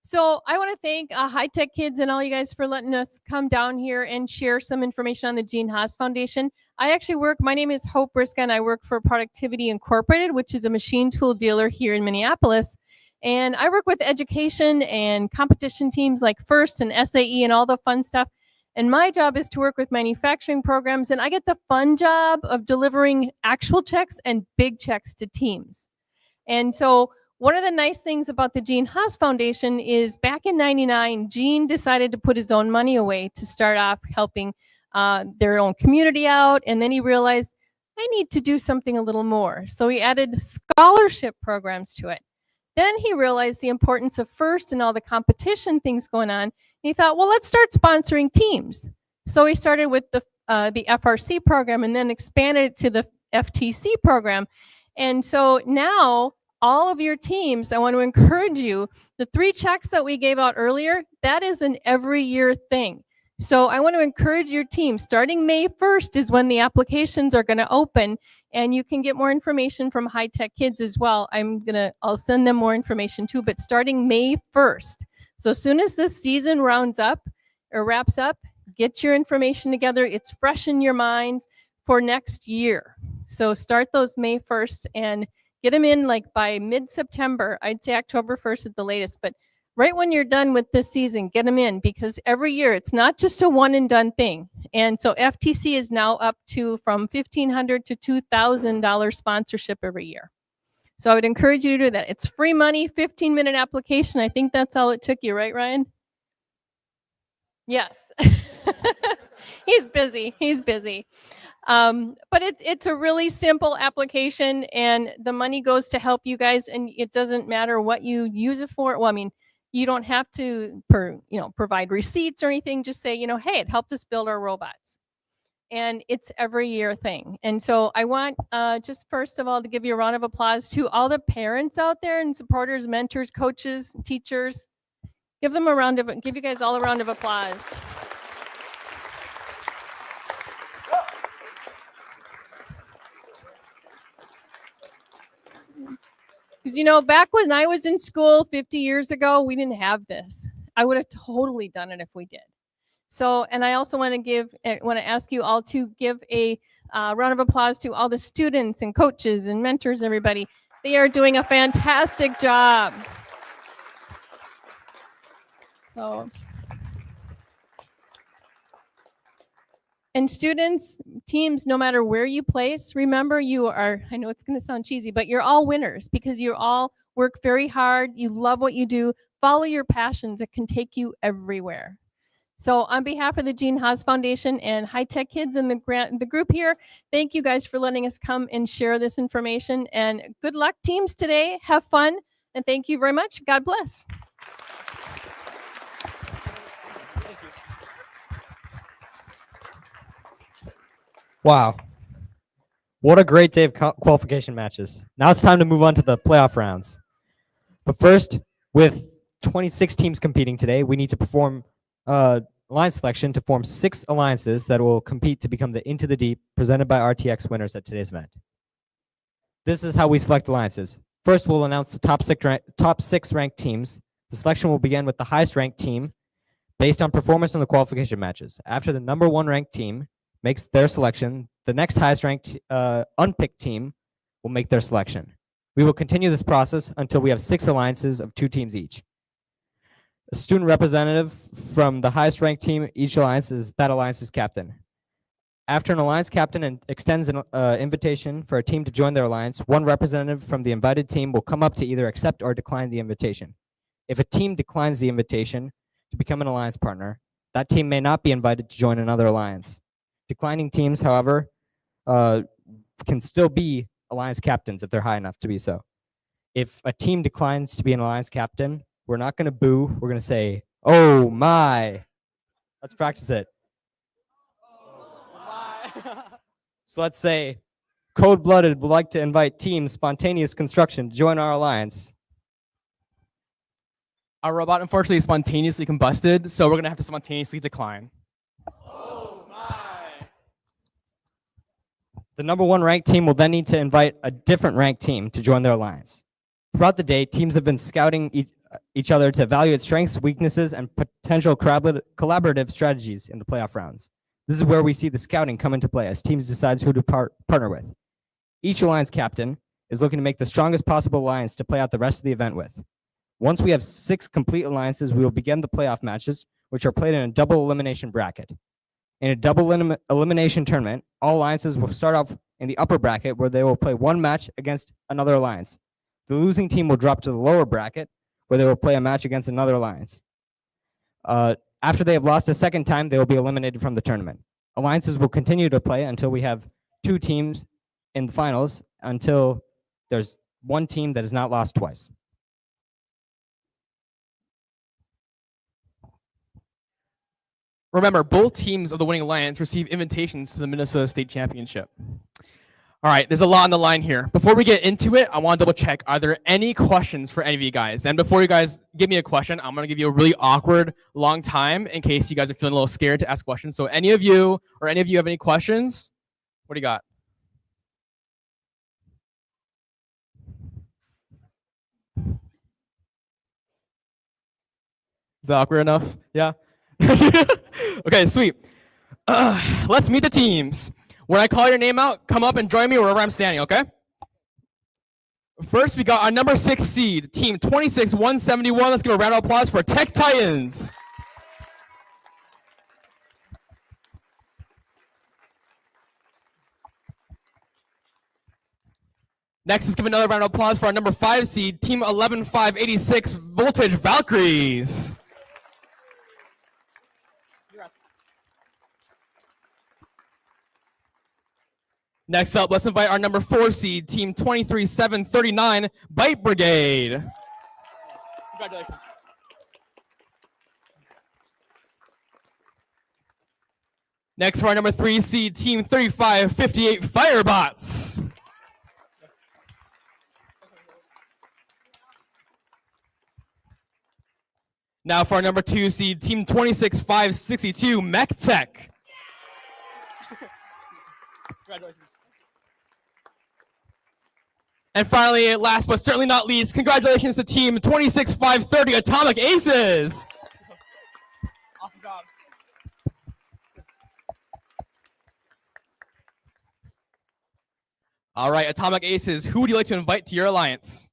So I want to thank High Tech Kids and all you guys for letting us come down here and share some information on the Gene Haas Foundation. I actually work, my name is Hope Briska, and I work for Productivity Incorporated, which is a machine tool dealer here in Minneapolis. And I work with education and competition teams like FIRST and SAE and all the fun stuff. And my job is to work with manufacturing programs, and I get the fun job of delivering actual checks and big checks to teams. And so one of the nice things about the Gene Haas Foundation is back in '99, Gene decided to put his own money away to start off helping their own community out. And then he realized, I need to do something a little more. So he added scholarship programs to it. Then he realized the importance of FIRST and all the competition things going on. He thought, well, let's start sponsoring teams. So he started with the FRC program and then expanded it to the FTC program. And so now all of your teams, I want to encourage you, the 3 checks that we gave out earlier, that is an every year thing. So I want to encourage your team, starting May 1st is when the applications are going to open, and you can get more information from High Tech Kids as well. I'll send them more information too, but starting May 1st. So as soon as this season rounds up or wraps up, get your information together. It's fresh in your minds for next year. So start those May 1st and get them in like by mid-September. I'd say October 1st at the latest, but right when you're done with this season, get them in, because every year it's not just a one and done thing. And so FTC is now up to from $1,500 to $2,000 sponsorship every year. So I would encourage you to do that. It's free money, 15-minute application. I think that's all it took you, right, Ryan? Yes. He's busy. He's busy. But it's a really simple application, and the money goes to help you guys, and it doesn't matter what you use it for. Well, I mean, you don't have to provide receipts or anything. Just say, hey, it helped us build our robots. And it's every year thing. And so I want just first of all to give you a round of applause to all the parents out there and supporters, mentors, coaches, teachers. Give you guys all a round of applause. Because back when I was in school 50 years ago, we didn't have this. I would have totally done it if we did. So, and I also want to ask you all to give a round of applause to all the students and coaches and mentors, everybody. They are doing a fantastic job. So, and students, teams, no matter where you place, remember I know it's going to sound cheesy, but you're all winners because you all work very hard. You love what you do. Follow your passions. It can take you everywhere. So on behalf of the Gene Haas Foundation and High Tech Kids and the group here, thank you guys for letting us come and share this information. And good luck, teams, today. Have fun. And thank you very much. God bless. Wow. What a great day of qualification matches. Now it's time to move on to the playoff rounds. But first, with 26 teams competing today, we need to perform alliance selection to form 6 alliances that will compete to become the Into the Deep presented by RTX winners at today's event. This is how we select alliances. First, we'll announce the top 6 ranked teams. The selection will begin with the highest ranked team based on performance in the qualification matches. After the number 1 ranked team makes their selection, the next highest ranked unpicked team will make their selection. We will continue this process until we have 6 alliances of 2 teams each. A student representative from the highest ranked team, each alliance is that alliance's captain. After an alliance captain extends an invitation for a team to join their alliance, one representative from the invited team will come up to either accept or decline the invitation. If a team declines the invitation to become an alliance partner, that team may not be invited to join another alliance. Declining teams, however, can still be alliance captains if they're high enough to be so. if a team declines to be an alliance captain, we're not going to boo. We're going to say, "Oh my." Let's practice it. So let's say, Cold Blooded would like to invite Team Spontaneous Construction to join our alliance. Our robot unfortunately spontaneously combusted, so we're gonna have to spontaneously decline. The number 1 ranked team will then need to invite a different ranked team to join their alliance. Throughout the day, teams have been scouting each other to evaluate strengths, weaknesses, and potential collaborative strategies in the playoff rounds. This is where we see the scouting come into play as teams decide who to partner with. Each alliance captain is looking to make the strongest possible alliance to play out the rest of the event with. Once we have 6 complete alliances, we will begin the playoff matches, which are played in a double elimination bracket. In a double elimination tournament, all alliances will start off in the upper bracket where they will play 1 match against another alliance. The losing team will drop to the lower bracket where they will play a match against another alliance. After they have lost a second time, they will be eliminated from the tournament. Alliances will continue to play until we have 2 teams in the finals, until there's 1 team that has not lost twice. Remember, both teams of the winning alliance receive invitations to the Minnesota State Championship. All right, there's a lot on the line here. Before we get into it, I want to double check, are there any questions for any of you guys? And before you guys give me a question, I'm going to give you a really awkward long time in case you guys are feeling a little scared to ask questions. So any of you have any questions? What do you got? Is that awkward enough? Yeah? Okay, sweet. Let's meet the teams. When I call your name out, come up and join me wherever I'm standing, okay? First, we got our number 6 seed, team 26-171. Let's give a round of applause for Tech Titans. Next, let's give another round of applause for our number 5 seed, team 11-586 Voltage Valkyries. Next up, let's invite our number 4 seed, team 23-739 Bite Brigade. Congratulations. Next, for our number 3 seed, team 35-58 Firebots. Now for our number 2 seed, team 26-562 Mech Tech. Congratulations. And finally, last but certainly not least, congratulations to team 26-530 Atomic Aces. Awesome job. All right, Atomic Aces, who would you like to invite to your alliance?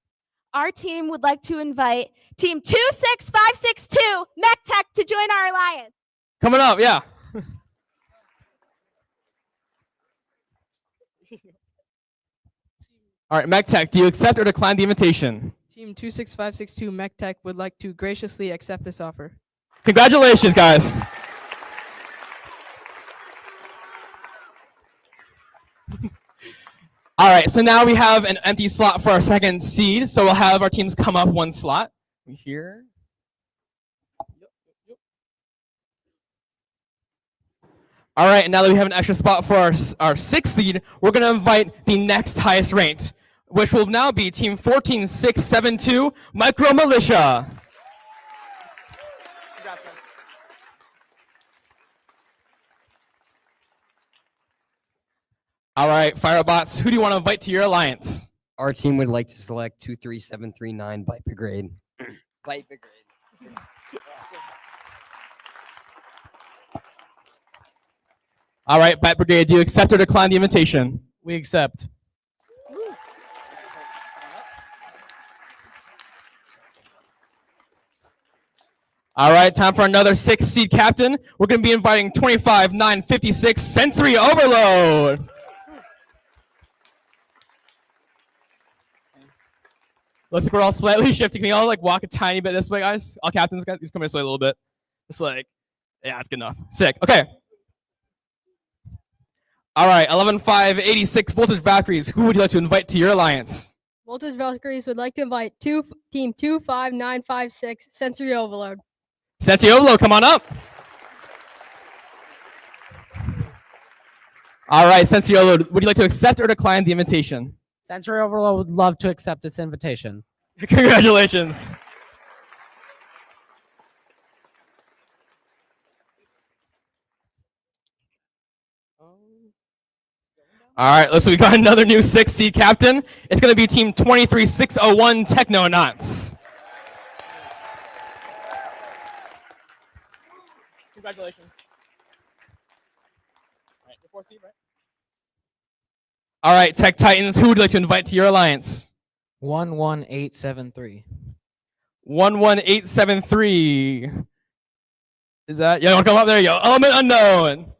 Our team would like to invite team 26562 Mech Tech to join our alliance. Coming up, yeah. All right, Mech Tech, do you accept or decline the invitation? Team 26562 Mech Tech would like to graciously accept this offer. Congratulations, guys. All right, so now we have an empty slot for our 2nd seed, so we'll have our teams come up 1 slot. Here. All right, and now that we have an extra spot for our 6th seed, we're going to invite the next highest ranked, which will now be team 14-672 Micro Militia. All right, Firebots, who do you want to invite to your alliance? Our team would like to select 23739 Bite Brigade. Bite Brigade. All right, Bite Brigade, do you accept or decline the invitation? We accept. All right, time for another 6th seed captain. We're going to be inviting 25-956 Sensory Overload. Looks like we're all slightly shifting. Can you all like walk a tiny bit this way, guys? All captains, guys, come this way a little bit. Just like, yeah, it's good enough. Sick. Okay. All right, 11-586 Voltage Valkyries. Who would you like to invite to your alliance? Voltage Valkyries would like to invite Team 25956 Sensory Overload. Sensi Overload, come on up. All right, Sensi Overload, would you like to accept or decline the invitation? Sensory Overload would love to accept this invitation. Congratulations. All right, so we got another new 6 seed captain. It's going to be team 23601 Technonauts. Congratulations. All right, 4 seed, right? All right, Tech Titans, who would you like to invite to your alliance? 11873. 11873. Is that? Yeah, you want to come up? There you go. Element Unknown.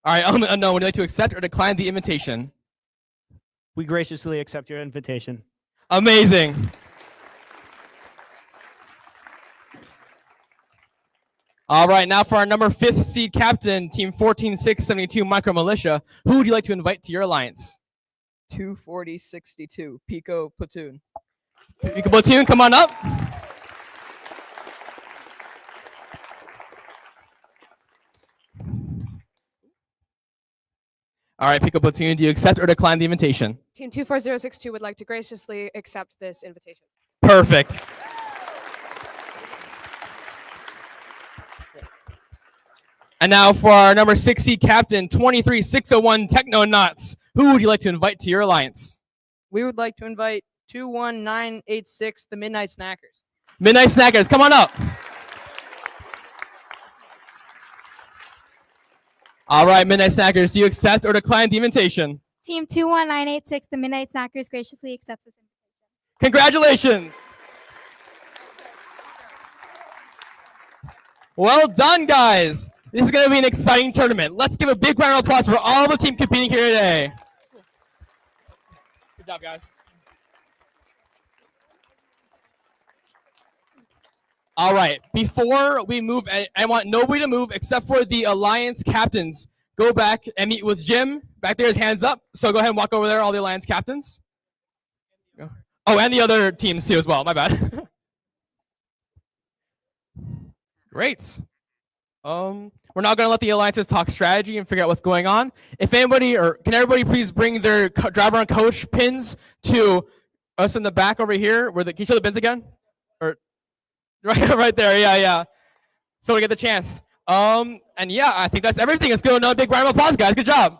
All right, Element Unknown, would you like to accept or decline the invitation? We graciously accept your invitation. Amazing. All right, now for our number 5th seed captain, team 14672 Micro Militia. Who would you like to invite to your alliance? 24062 Pico Platoon. Pico Platoon, come on up. All right, Pico Platoon, do you accept or decline the invitation? Team 24062 would like to graciously accept this invitation. Perfect. And now for our number 6 seed captain, 23601 Technonauts. Who would you like to invite to your alliance? We would like to invite 21986, the Midnight Snackers. Midnight Snackers, come on up. All right, Midnight Snackers, do you accept or decline the invitation? Team 21986, the Midnight Snackers, graciously accepts this invitation. Congratulations. Well done, guys. This is going to be an exciting tournament. Let's give a big round of applause for all the team competing here today. Good job, guys. All right, before we move, I want nobody to move except for the Alliance captains. Go back and meet with Jim. Back there, his hands up. So go ahead and walk over there, all the Alliance captains. Oh, and the other teams too as well, my bad. Great. We're now going to let the alliances talk strategy and figure out what's going on. If anybody, or can everybody please bring their driver and coach pins to us in the back over here? Can you show the pins again? Or right there, yeah. So we get the chance. And yeah, I think that's everything. Let's go another big round of applause, guys. Good job.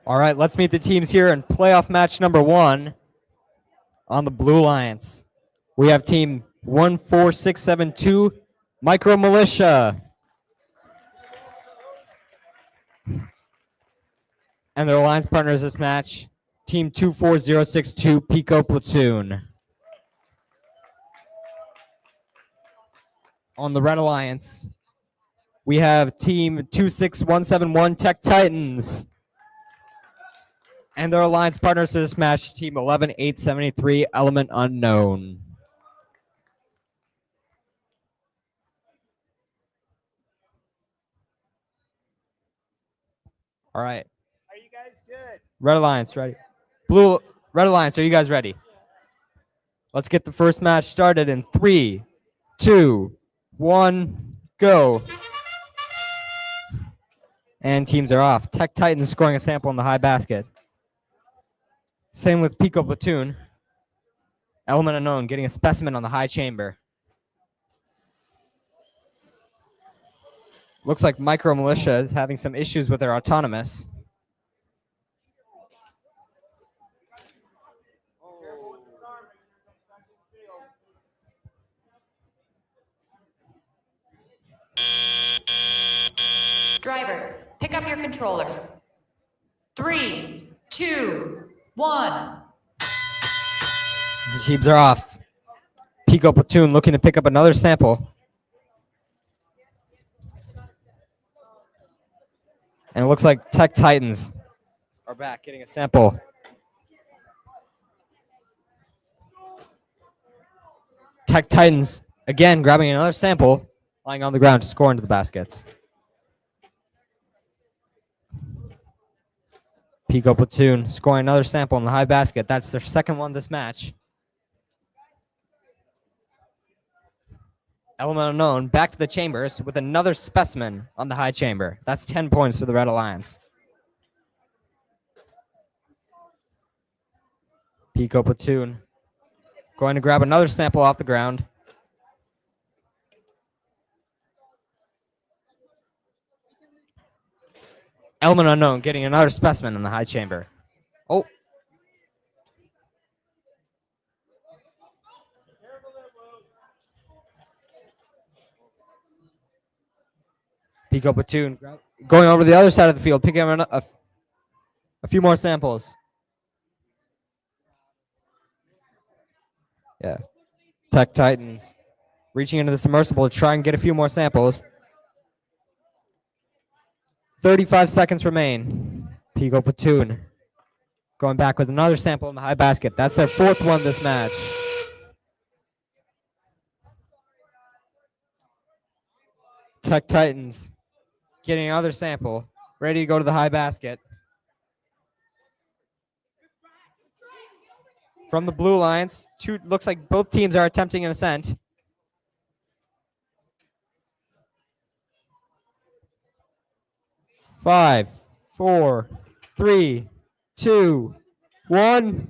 All right, let's meet the teams here in playoff match number 1 on the Blue Alliance. We have team 14672, Micro Militia. And their alliance partners this match, team 24062, Pico Platoon. On the Red Alliance, we have team 26171, Tech Titans. And their alliance partners to this match, team 11873, Element Unknown. All right. Are you guys good? Red Alliance, ready? Red Alliance, are you guys ready? Let's get the first match started in 3, 2, 1, go. And teams are off. Tech Titans scoring a sample in the high basket. Same with Pico Platoon. Element Unknown getting a specimen on the high chamber. Looks like Micro Militia is having some issues with their autonomous. Drivers, pick up your controllers. 3, 2, 1. The teams are off. Pico Platoon looking to pick up another sample. And it looks like Tech Titans are back getting a sample. Tech Titans, again, grabbing another sample, lying on the ground to score into the baskets. Pico Platoon scoring another sample in the high basket. That's their second one this match. Element Unknown back to the chambers with another specimen on the high chamber. That's 10 points for the Red Alliance. Pico Platoon going to grab another sample off the ground. Element Unknown getting another specimen in the high chamber. Oh. Pico Platoon going over to the other side of the field, picking up a few more samples. Yeah. Tech Titans reaching into the submersible to try and get a few more samples. 35 seconds remain. Pico Platoon going back with another sample in the high basket. That's their fourth one this match. Tech Titans getting another sample, ready to go to the high basket. From the Blue Alliance, looks like both teams are attempting an ascent. Five, 4, 3, 2, 1.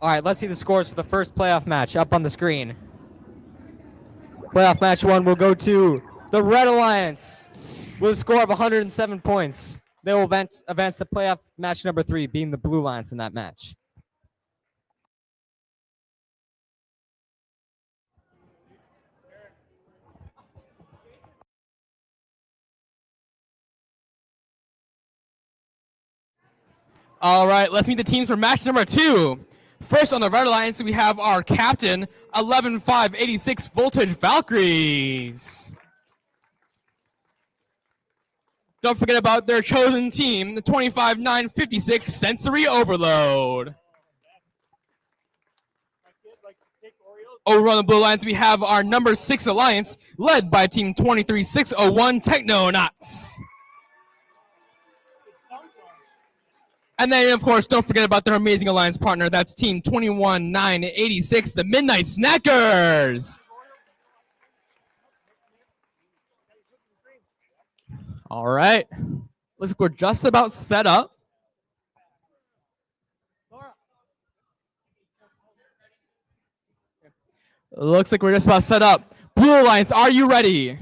All right, let's see the scores for the first playoff match up on the screen. Playoff match 1 will go to the Red Alliance with a score of 107 points. They will advance to playoff match number 3, being the Blue Alliance in that match. All right, let's meet the teams for match number 2. First on the Red Alliance, we have our captain, 11-5-86 Voltage Valkyries. Don't forget about their chosen team, the 25-9-56 Sensory Overload. Over on the Blue Alliance, we have our number 6 Alliance, led by team 23-601 Technonauts. And then, of course, don't forget about their amazing Alliance partner. That's team 21-9-86, the Midnight Snackers. All right. Looks like we're just about set up. Looks like we're just about set up. Blue Alliance, are you ready?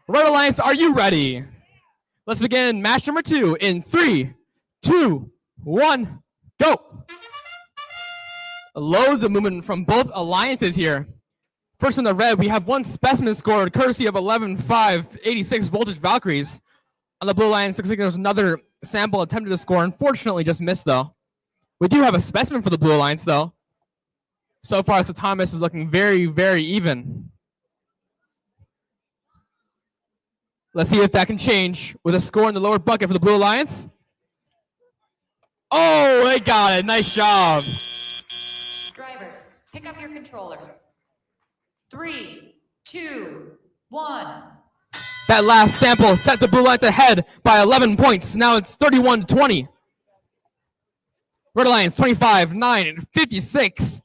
Red Alliance, are you ready? Let's begin match number 2 in 3, 2, 1, go. Loads of movement from both alliances here. First on the red, we have one specimen scored courtesy of 11-5-86 Voltage Valkyries. On the Blue Alliance, looks like there was another sample attempted to score. Unfortunately, just missed though. We do have a specimen for the Blue Alliance though. So far, Thomas is looking very, very even. Let's see if that can change with a score in the lower bucket for the Blue Alliance. Oh, they got it. Nice job. Drivers, pick up your controllers. 3, 2, 1. That last sample set the Blue Alliance ahead by 11 points. Now it's 31-20. Red Alliance 25-9-56.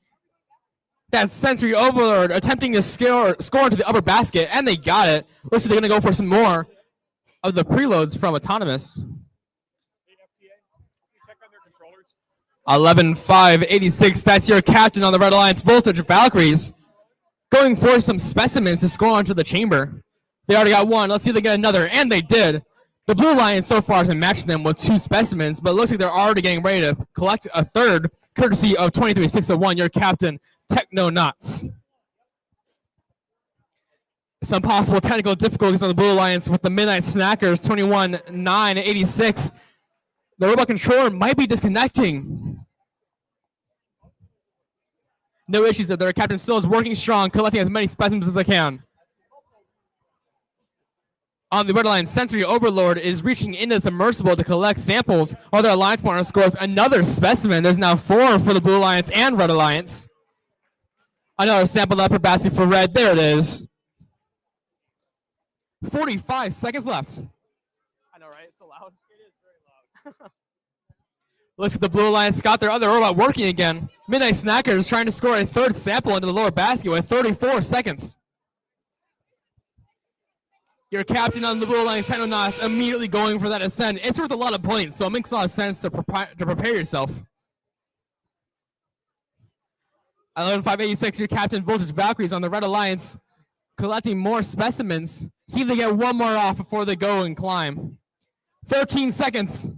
That Sensory Overload attempting to score into the upper basket, and they got it. Looks like they're going to go for some more of the preloads from Autonomous. 11-5-86. That's your captain on the Red Alliance Voltage Valkyries. Going for some specimens to score onto the chamber. They already got one. Let's see if they get another, and they did. The Blue Alliance so far has been matching them with 2 specimens, but it looks like they're already getting ready to collect a third, courtesy of 23-601, your captain, Technonauts. Some possible technical difficulties on the Blue Alliance with the Midnight Snackers, 21-9-86. The robot controller might be disconnecting. No issues there. Their captain still is working strong, collecting as many specimens as they can. On the Red Alliance, Sensory Overlord is reaching into the submersible to collect samples, while their Alliance partner scores another specimen. There's now 4 for the Blue Alliance and Red Alliance. Another sample upper basket for Red. There it is. 45 seconds left. I know, right? It's so loud. It is very loud. Looks like the Blue Alliance got their other robot working again. Midnight Snackers trying to score a third sample into the lower basket with 34 seconds. Your captain on the Blue Alliance, Technonauts, immediately going for that ascent. It's worth a lot of points, so it makes a lot of sense to prepare yourself. 11-5-86, your captain, Voltage Valkyries on the Red Alliance, collecting more specimens. See if they get one more off before they go and climb. 13 seconds.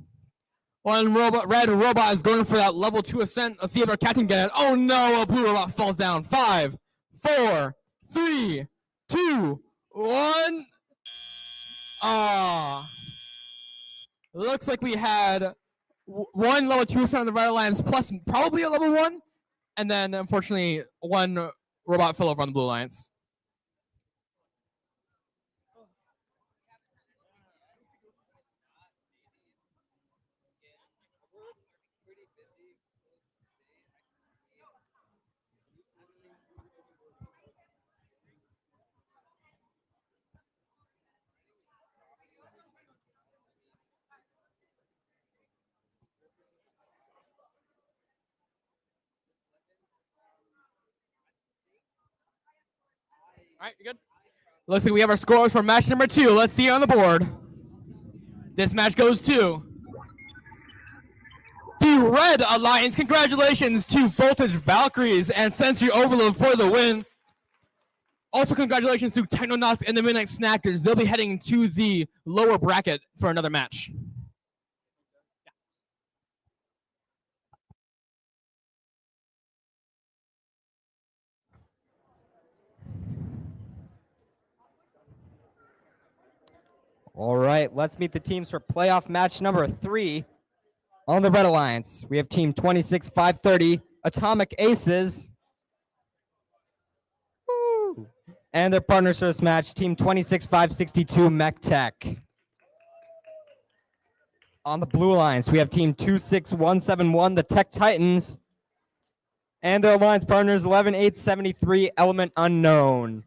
One red robot is going for that level 2 ascent. Let's see if our captain gets it. Oh no, a blue robot falls down. 5, 4, 3, 2, 1. Looks like we had one level 2 ascent on the Red Alliance plus probably a level 1. And then, unfortunately, one robot fell over on the Blue Alliance. All right, you good? Looks like we have our scores for match number 2. Let's see on the board. This match goes to the Red Alliance. Congratulations to Voltage Valkyries and Sensory Overload for the win. Also, congratulations to Technonauts and the Midnight Snackers. They'll be heading to the lower bracket for another match. All right, let's meet the teams for playoff match number 3 on the Red Alliance. We have team 26-530 Atomic Aces. Woo. And their partners for this match, Team 26562 Mech Tech. On the blue lines, we have Team 26171, the Tech Titans. And their alliance partners, 11873 Element Unknown.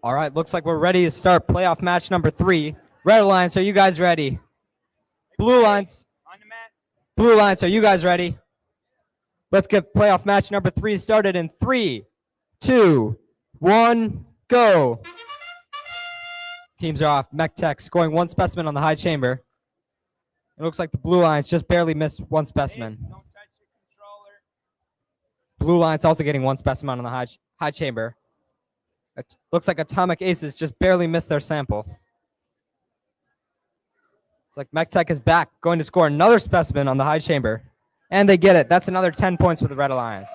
All right, looks like we're ready to start playoff match number 3. Red Alliance, are you guys ready? Blue Alliance. Blue Alliance, are you guys ready? Let's get playoff match number 3 started in 3, 2, 1, go. Teams are off. Mech Tech scoring 1 specimen on the high chamber. It looks like the Blue Alliance just barely missed 1 specimen. Blue Alliance also getting 1 specimen on the high chamber. It looks like Atomic Aces just barely missed their sample. It's like Mech Tech is back, going to score another specimen on the high chamber. And they get it. That's another 10 points for the Red Alliance.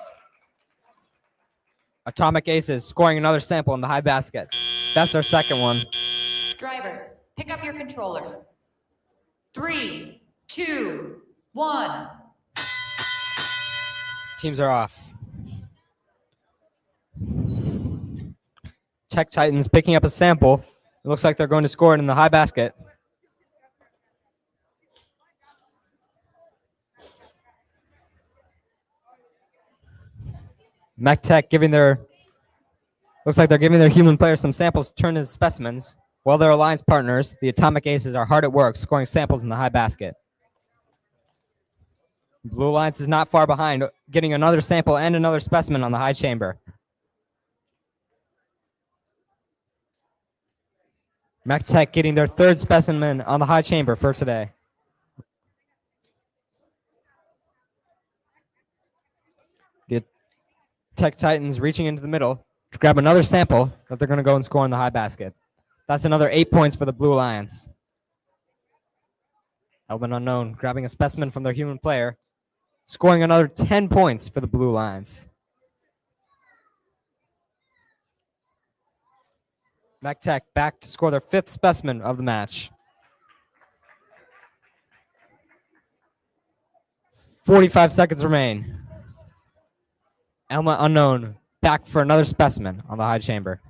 Atomic Aces scoring another sample in the high basket. That's their second one. Drivers, pick up your controllers. 3, 2, 1. Teams are off. Tech Titans picking up a sample. It looks like they're going to score it in the high basket. Mech Tech looks like they're giving their human players some samples to turn into specimens, while their alliance partners, the Atomic Aces, are hard at work scoring samples in the high basket. Blue Alliance is not far behind, getting another sample and another specimen on the high chamber. Mech Tech getting their 3rd specimen on the high chamber for today. The Tech Titans reaching into the middle to grab another sample that they're going to go and score in the high basket. That's another 8 points for the Blue Alliance. Element unknown grabbing a specimen from their human player, scoring another 10 points for the Blue Lions. MacTech back to score their 5th specimen of the match. 45 seconds remain. Element unknown back for another specimen on the high chamber.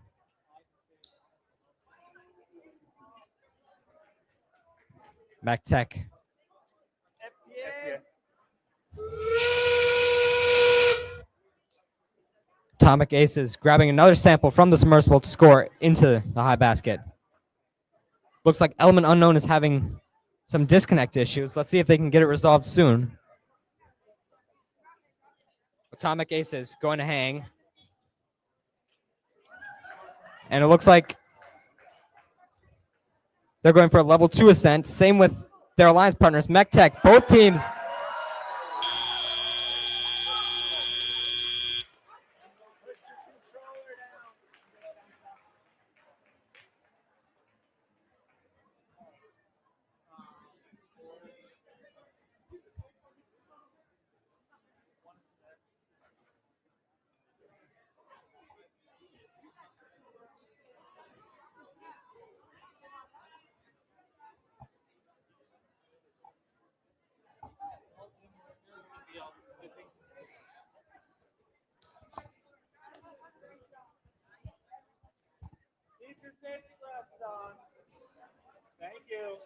MacTech. Atomic Aces grabbing another sample from the submersible to score into the high basket. Looks like Element Unknown is having some disconnect issues. Let's see if they can get it resolved soon. Atomic Aces going to hang. And it looks like they're going for a level 2 ascent. Same with their alliance partners, MacTech. Both teams Thank you.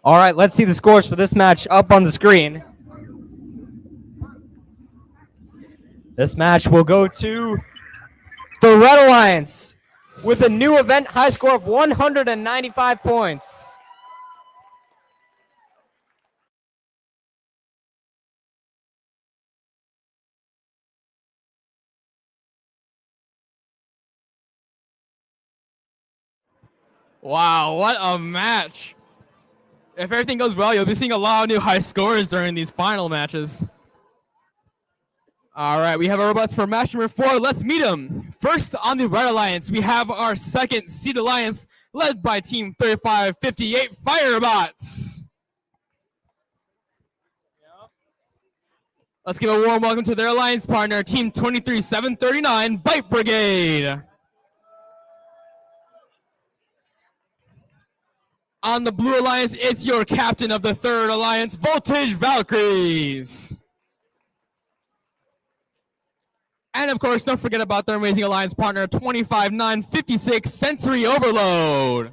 All right, let's see the scores for this match up on the screen. This match will go to the Red Alliance with a new event high score of 195 points. Wow, what a match. If everything goes well, you'll be seeing a lot of new high scores during these final matches. All right, we have our robots for match number 4. Let's meet them. First on the Red Alliance, we have our second seed alliance led by Team 3558 Firebots. Let's give a warm welcome to their alliance partner, Team 23739 Bite Brigade. On the Blue Alliance, it's your captain of the third alliance, Voltage Valkyries. And of course, don't forget about their amazing alliance partner, 25956 Sensory Overload.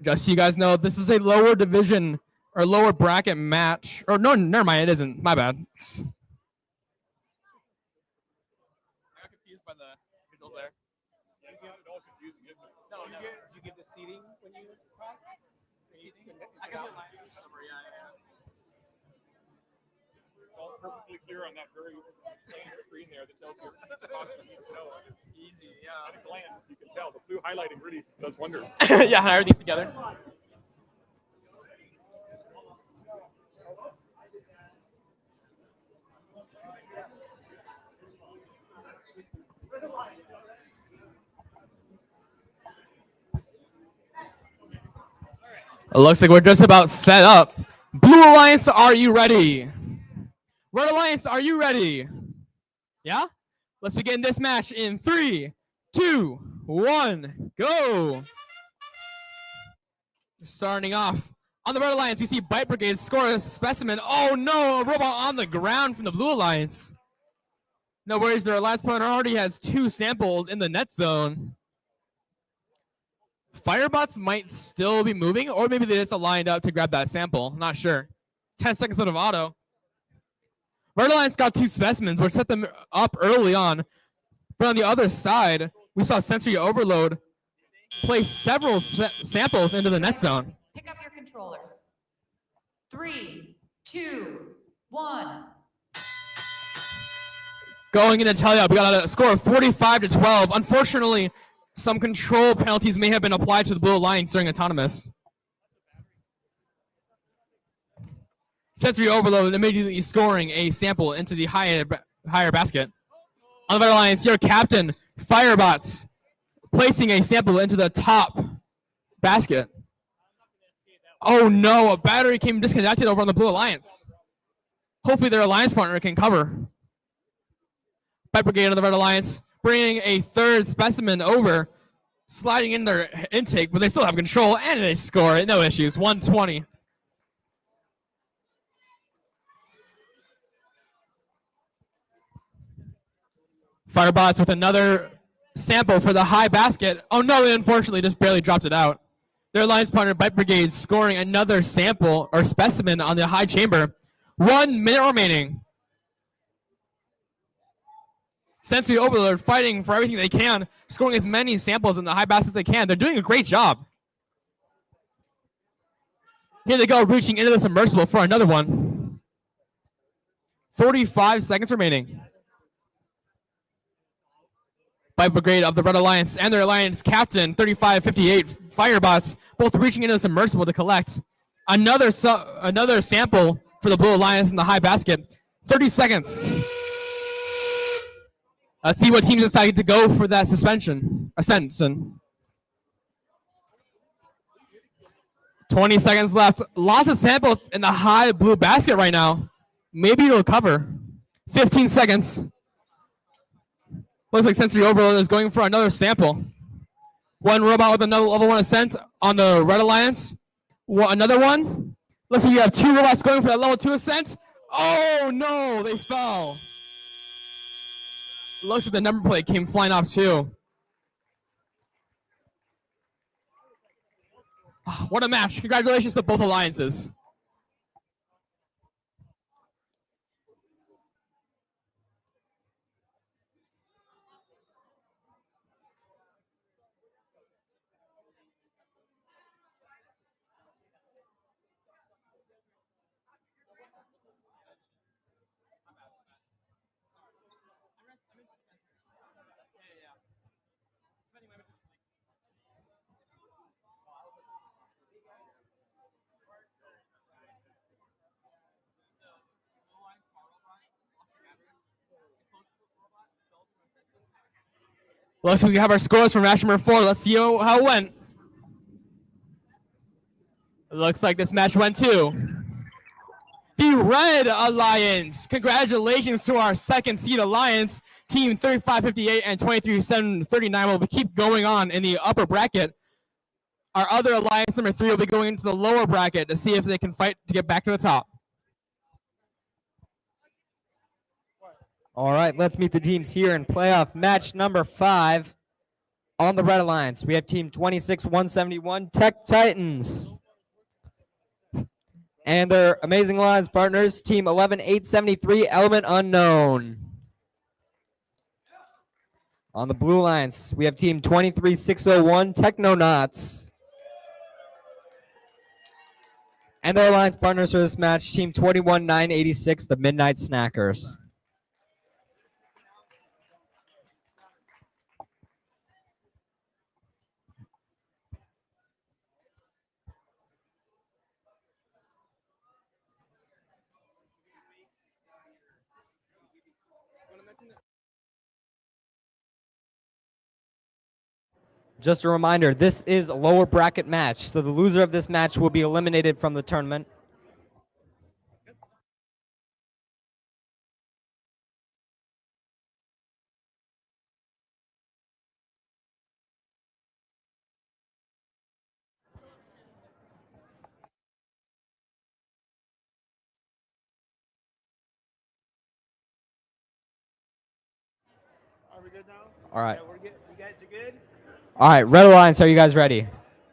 Just so you guys know, this is a lower division or lower bracket match. Or no, never mind, it isn't. My bad. By the visuals there. Yeah, it's not at all confusing, is it? No, did you give the seating when you talk? I can do my summary, yeah. It's all perfectly clear on that very plain screen there that tells you what you need to know. It's Easy, yeah. at a glance, you can tell. The blue highlighting really does wonders. Yeah, everything's together. It looks like we're just about set up. Blue Alliance, are you ready? Red Alliance, are you ready? Yeah? Let's begin this match in 3, 2, 1, go. Starting off on the Red Alliance, we see Bite Brigade score a specimen. Oh no, a robot on the ground from the Blue Alliance. No worries, their alliance partner already has 2 samples in the net zone. Firebots might still be moving, or maybe they just lined up to grab that sample. Not sure. 10 seconds out of auto. Red Alliance got 2 specimens. We're set them up early on. But on the other side, we saw Sensory Overload place several samples into the net zone. Pick up your controllers. 3, 2, 1. Going into tally up, we got a score of 45-12. Unfortunately, some control penalties may have been applied to the Blue Alliance during autonomous. Sensory overload immediately scoring a sample into the higher basket. On the Red Alliance, your captain, Firebots, placing a sample into the top basket. Oh no, a battery came disconnected over on the Blue Alliance. Hopefully their alliance partner can cover. Pipe Brigade on the Red Alliance, bringing a third specimen over, sliding in their intake, but they still have control, and they score it. No issues, 120. Firebots with another sample for the high basket. Oh no, they unfortunately just barely dropped it out. Their alliance partner, Bite Brigade, scoring another sample or specimen on the high chamber. 1 minute remaining. Sensory Overload fighting for everything they can, scoring as many samples in the high basket as they can. They're doing a great job. Here they go, reaching into the submersible for another one. 45 seconds remaining. Bite Brigade of the Red Alliance and their alliance captain, 3558 Firebots, both reaching into the submersible to collect. Another sample for the Blue Alliance in the high basket. 30 seconds. Let's see what teams decide to go for that ascent. 20 seconds left. Lots of samples in the high blue basket right now. Maybe it'll cover. 15 seconds. Looks like Sensory Overload is going for another sample. One robot with another level 1 ascent on the Red Alliance. Another one. Looks like we have 2 robots going for that level 2 ascent. Oh no, they fell. Looks like the number plate came flying off too. What a match. Congratulations to both alliances. Looks like we have our scores from match number 4. Let's see how it went. It looks like this match went to the Red Alliance. Congratulations to our second seed alliance, team 3558 and 23739 will keep going on in the upper bracket. Our other alliance, number 3, will be going into the lower bracket to see if they can fight to get back to the top. All right, let's meet the teams here in playoff match number 5. On the Red Alliance, we have team 26171 Tech Titans. And their amazing alliance partners, team 11873 Element Unknown. On the Blue Alliance, we have team 23601 Technonauts. And their alliance partners for this match, team 21986 the Midnight Snackers. Just a reminder, this is a lower bracket match, so the loser of this match will be eliminated from the tournament. Are we good now? All right. Yeah, we're good. You guys are good? All right, Red Alliance, are you guys ready?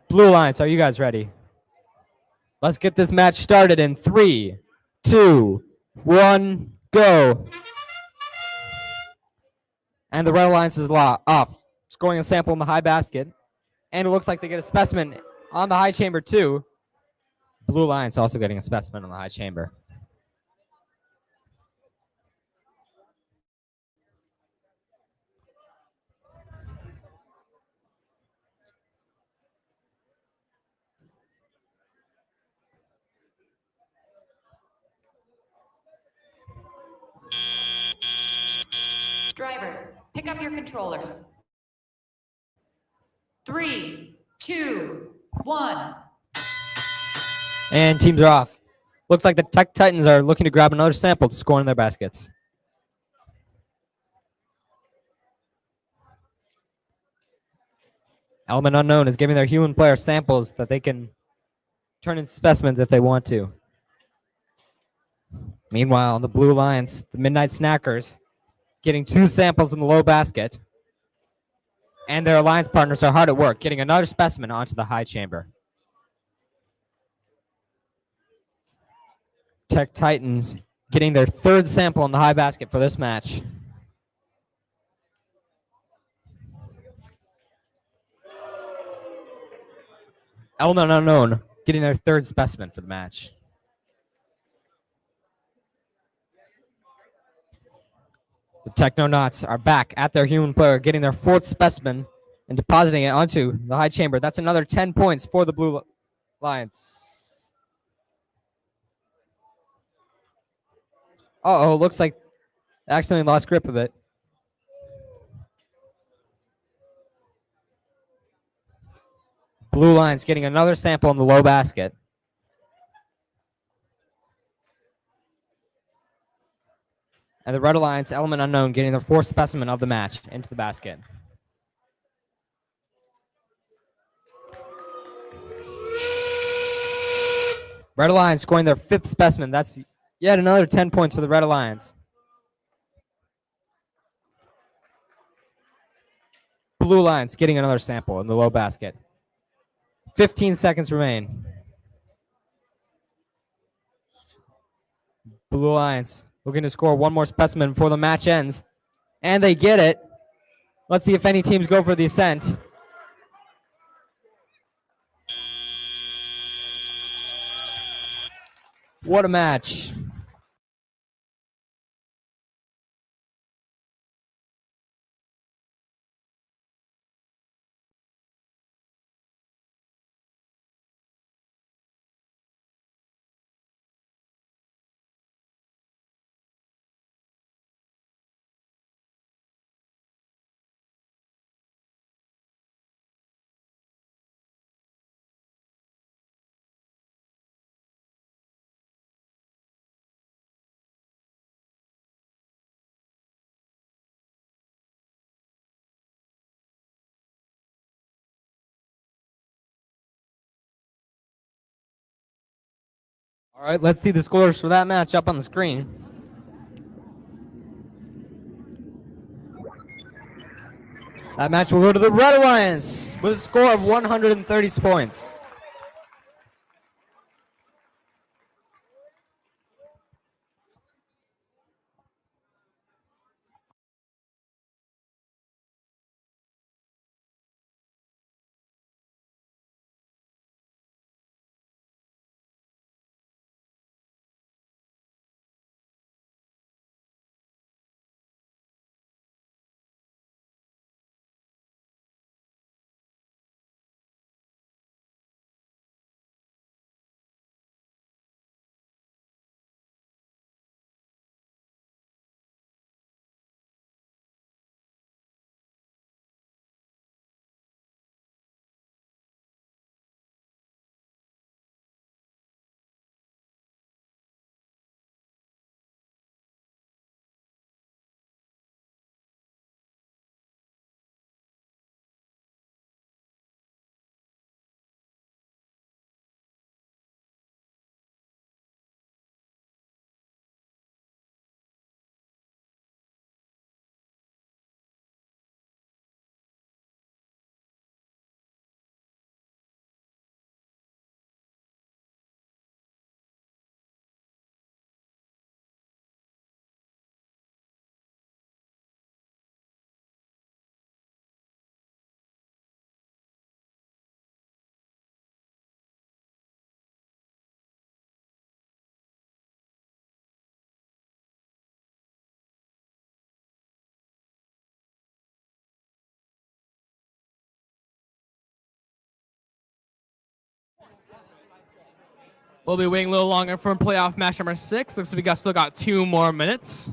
Blue Alliance, are you guys ready? Let's get this match started in 3, 2, 1, go. And the Red Alliance is off, scoring a sample in the high basket. And it looks like they get a specimen on the high chamber too. Blue Alliance also getting a specimen on the high chamber. Drivers, pick up your controllers. 3, 2, 1. And teams are off. Looks like the Tech Titans are looking to grab another sample to score in their baskets. Element Unknown is giving their human player samples that they can turn into specimens if they want to. Meanwhile, on the Blue Lions, the Midnight Snackers getting 2 samples in the low basket. And their alliance partners are hard at work getting another specimen onto the high chamber. Tech Titans getting their 3rd sample in the high basket for this match. Element Unknown getting their 3rd specimen for the match. The Technonauts are back at their human player, getting their 4th specimen and depositing it onto the high chamber. That's another 10 points for the Blue Lions. Uh-oh, looks like they accidentally lost grip of it. Blue Lions getting another sample in the low basket. And the Red Alliance, Element Unknown, getting their 4th specimen of the match into the basket. Red Alliance scoring their 5th specimen. That's yet another 10 points for the Red Alliance. Blue Lions getting another sample in the low basket. 15 seconds remain. Blue Lions looking to score one more specimen before the match ends. And they get it. Let's see if any teams go for the ascent. What a match. All right, let's see the scores for that match up on the screen. That match will go to the Red Alliance with a score of 130 points. We'll be waiting a little longer for playoff match number 6. Looks like we still got 2 more minutes.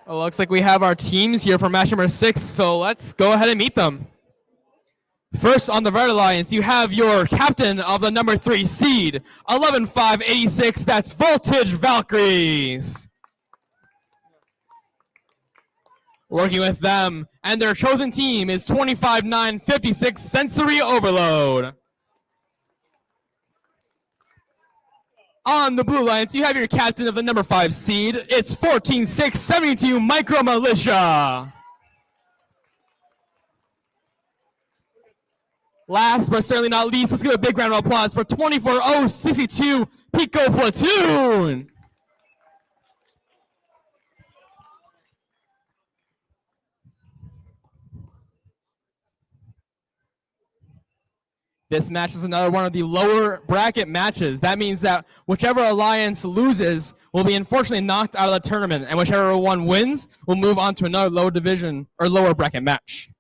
Well, looks like we have our teams here for match number 6, so let's go ahead and meet them. First on the Red Alliance, you have your captain of the number 3 seed, 11-5-86, that's Voltage Valkyries. Working with them, and their chosen team is 25-9-56, Sensory Overload. On the Blue Alliance, you have your captain of the number 5 seed, it's 14-6-72, Micro Militia. Last but certainly not least, let's give a big round of applause for 24-0-62 Pico Platoon. This match is another one of the lower bracket matches. That means that whichever alliance loses will be unfortunately knocked out of the tournament, and whichever one wins will move on to another lower division or lower bracket match.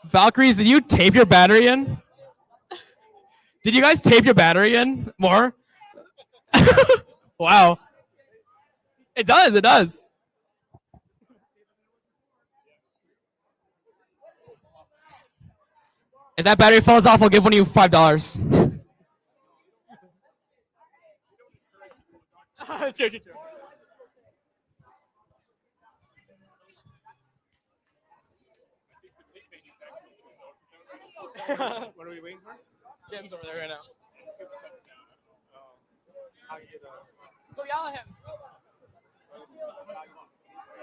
Valkyries, did you tape your battery in? Did you guys tape your battery in more? Wow. It does, it does. If that battery falls off, I'll give one of you $5. True. What are we waiting for? Jim's over there right now. Go yell at him.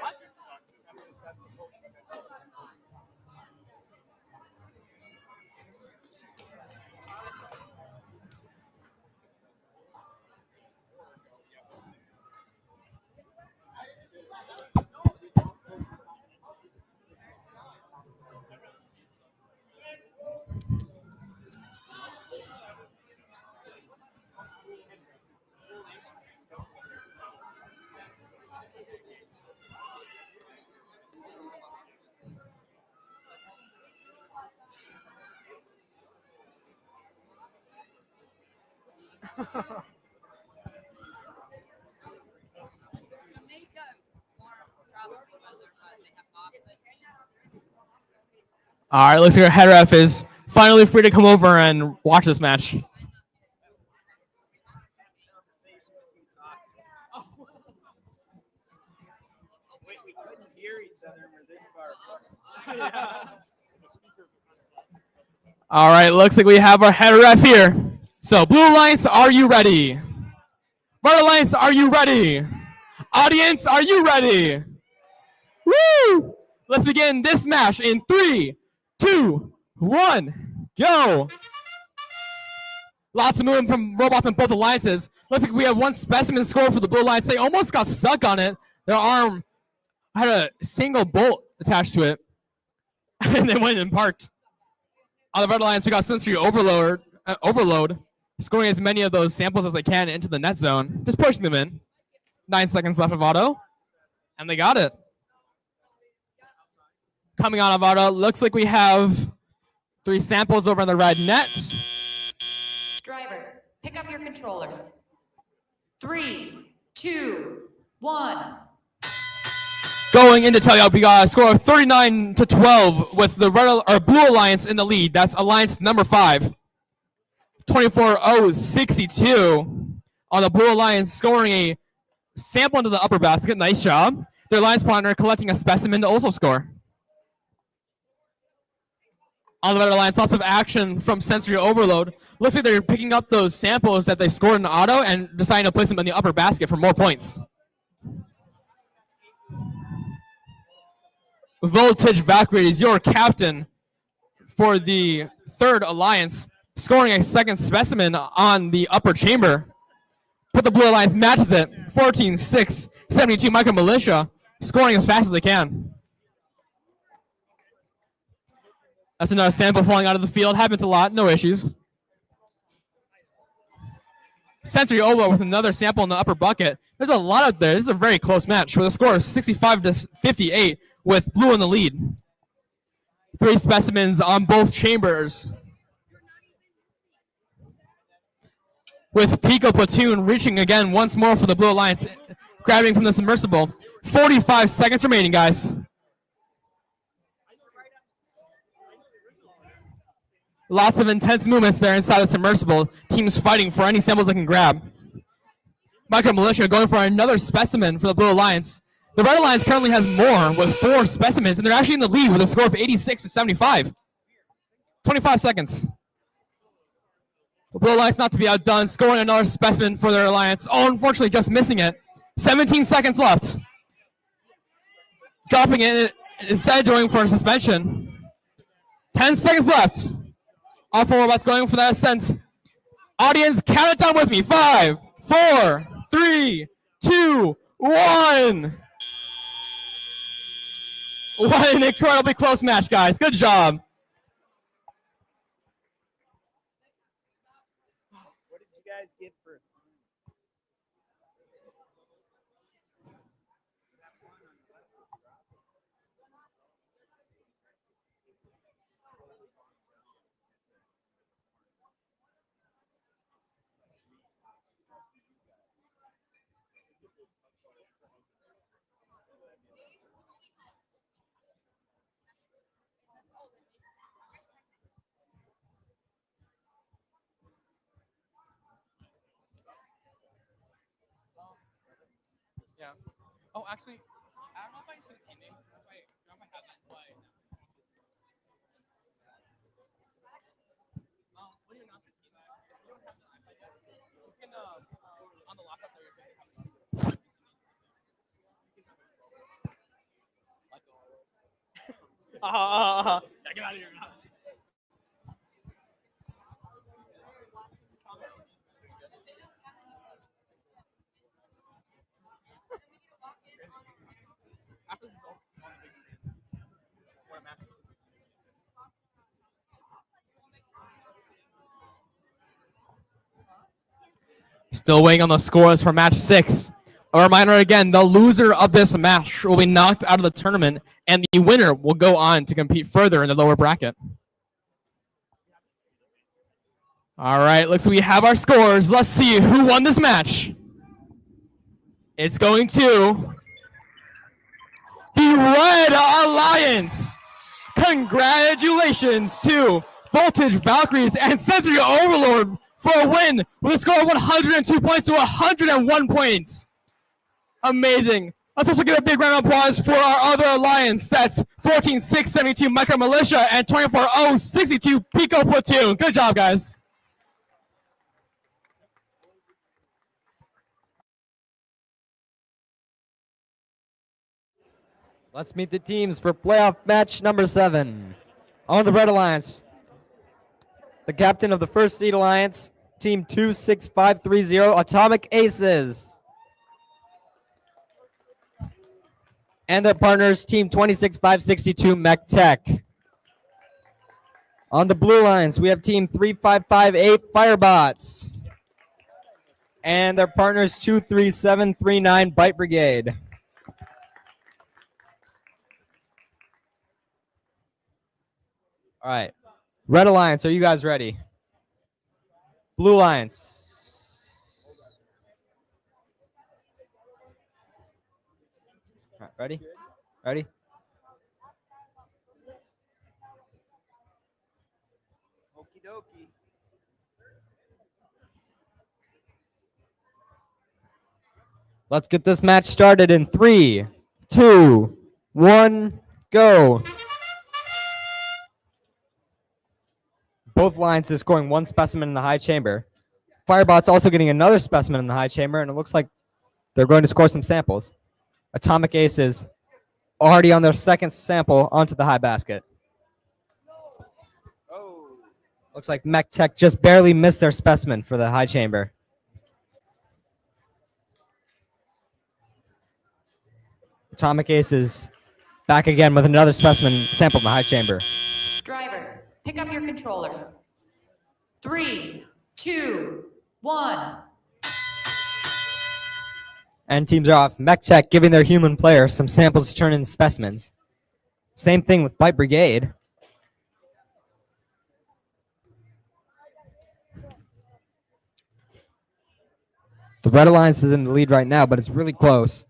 What? All right, looks like our head ref is finally free to come over and watch this match. All right, looks like we have our head ref here. So, Blue Alliance, are you ready? Red Alliance, are you ready? Audience, are you ready? Woo! Let's begin this match in 3, 2, 1, go! Lots of movement from robots on both alliances. Looks like we have one specimen score for the Blue Alliance. They almost got stuck on it. Their arm had a single bolt attached to it, and they went and parked. On the Red Alliance, we got Sensory Overload, scoring as many of those samples as they can into the net zone, just pushing them in. 9 seconds left of auto, and they got it. Coming out of auto, looks like we have 3 samples over on the red net. Drivers, pick up your controllers. 3, 2, 1. Going into tailgate, we got a score of 39-12 with the Blue Alliance in the lead. That's Alliance number 5. 24-0-62 on the Blue Alliance, scoring a sample into the upper basket. Nice job. Their alliance partner collecting a specimen to also score. On the Red Alliance, lots of action from Sensory Overload. Looks like they're picking up those samples that they scored in auto and deciding to place them in the upper basket for more points. Voltage Valkyries, your captain for the third alliance, scoring a second specimen on the upper chamber. But the Blue Alliance matches it. 14-6, 72 Micro Militia, scoring as fast as they can. That's another sample falling out of the field. Happens a lot. No issues. Sensory Ovo with another sample in the upper bucket. There's a lot out there. This is a very close match with a score of 65-58 with blue in the lead. 3 specimens on both chambers. With Pico Platoon reaching again once more for the Blue Alliance, grabbing from the submersible. 45 seconds remaining, guys. Lots of intense movements there inside the submersible. Teams fighting for any samples they can grab. Micro Militia going for another specimen for the Blue Alliance. The Red Alliance currently has more with 4 specimens, and they're actually in the lead with a score of 86-75. 25 seconds. The Blue Alliance not to be outdone, scoring another specimen for their alliance. Oh, unfortunately, just missing it. 17 seconds left. Dropping it instead, going for a suspension. 10 seconds left. All 4 robots going for that ascent. Audience, count it down with me. 5, 4, 3, 2, 1. What an incredibly close match, guys. Good job. What did you guys get for? Yeah. Oh, actually, I don't know if I can see the team name. If I have that slide. What do you announce your team at? If you don't have the iPad yet, you can, on the laptop there, you can have it. Yeah, get out of here. After this is all on the big screen. What a match. Still waiting on the scores for match 6. A reminder again, the loser of this match will be knocked out of the tournament, and the winner will go on to compete further in the lower bracket. All right, looks like we have our scores. Let's see who won this match. It's going to the Red Alliance. Congratulations to Voltage Valkyries and Sensory Overlord for a win with a score of 102 points to 101 points. Amazing. Let's also give a big round of applause for our other alliance. That's 14672 Micro Militia and 24062 Pico Platoon. Good job, guys. Let's meet the teams for playoff match number 7. On the Red Alliance, the captain of the first seed alliance, team 26530 Atomic Aces. And their partners, team 26562 Mech Tech. On the blue alliance, we have team 3558 Firebots. And their partners, 23739 Bite Brigade. All right. Red Alliance, are you guys ready? Blue Alliance. All right, ready? Ready? Okie dokie. Let's get this match started in 3, 2, 1, go. Both lines is scoring 1 specimen in the high chamber. Firebot's also getting another specimen in the high chamber, and it looks like they're going to score some samples. Atomic Aces already on their second sample onto the high basket. Oh. Looks like Mech Tech just barely missed their specimen for the high chamber. Atomic Aces back again with another specimen sample in the high chamber. Drivers, Pick up your controllers. 3, 2, 1. And teams are off. Mech Tech giving their human player some samples to turn into specimens. Same thing with Bite Brigade. The Red Alliance is in the lead right now, but it's really close.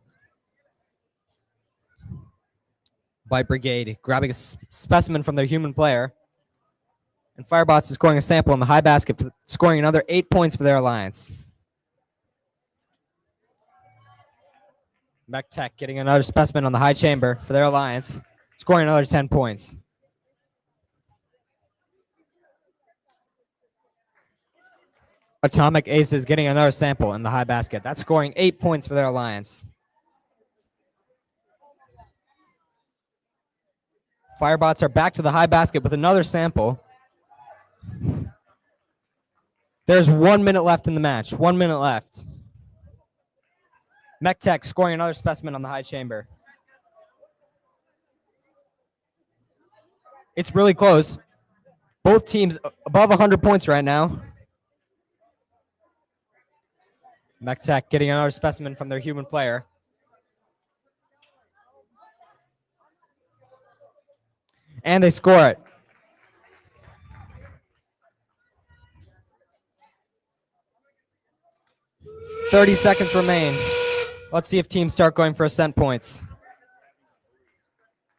Bite Brigade grabbing a specimen from their human player. And Firebots is scoring a sample in the high basket, scoring another 8 points for their alliance. Mech Tech getting another specimen on the high chamber for their alliance, scoring another 10 points. Atomic Aces getting another sample in the high basket. That's scoring 8 points for their alliance. Firebots are back to the high basket with another sample. There's 1 minute left in the match. 1 minute left. Mech Tech scoring another specimen on the high chamber. It's really close. Both teams above 100 points right now. Mech Tech getting another specimen from their human player. And they score it. "30 seconds remain. Let's see if teams start going for ascent points.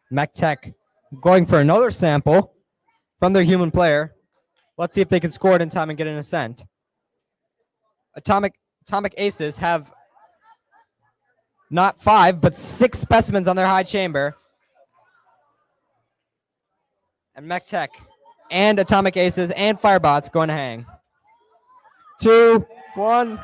Mech Tech going for another sample from their human player. Let's see if they can score it in time and get an ascent. Atomic Aces have not 5, but 6 specimens on their high chamber. And Mech Tech and Atomic Aces and Firebots going to hang. 2, 1.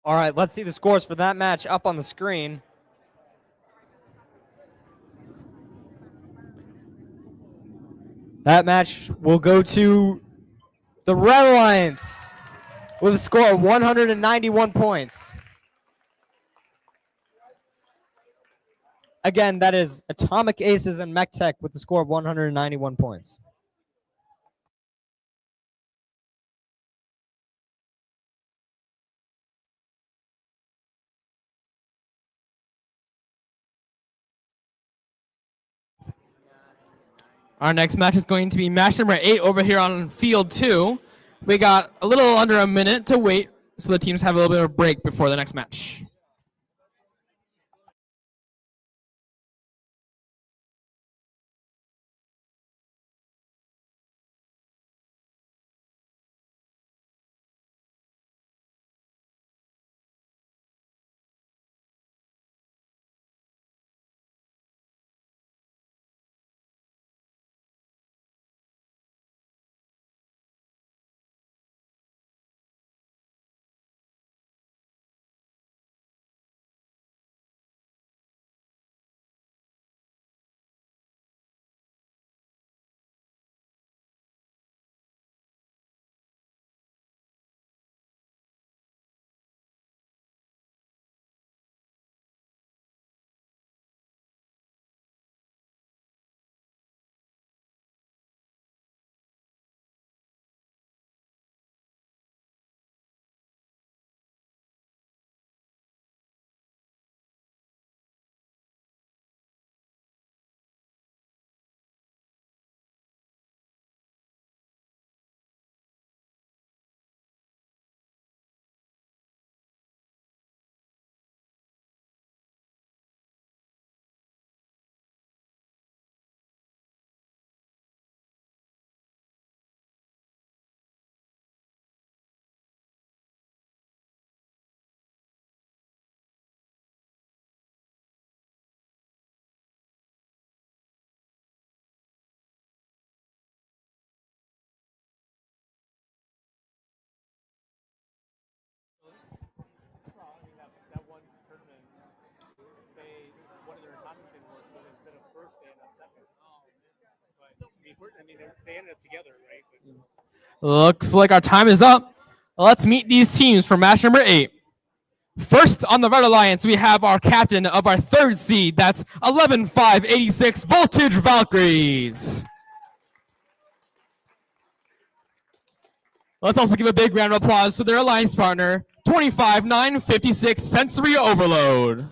All right, let's see the scores for that match up on the screen. That match will go to the Red Alliance with a score of 191 points. Again, that is Atomic Aces and Mech Tech with the score of 191 points. Our next match is going to be match number 8 over here on field 2. We got a little under a minute to wait so the teams have a little bit of a break before the next match. I mean, they ended up together, right? Looks like our time is up. Let's meet these teams for match number 8. First on the Red Alliance, we have our captain of our 3rd seed. That's 11-5-86 Voltage Valkyries. Let's also give a big round of applause to their alliance partner, 25-9-56 Sensory Overload.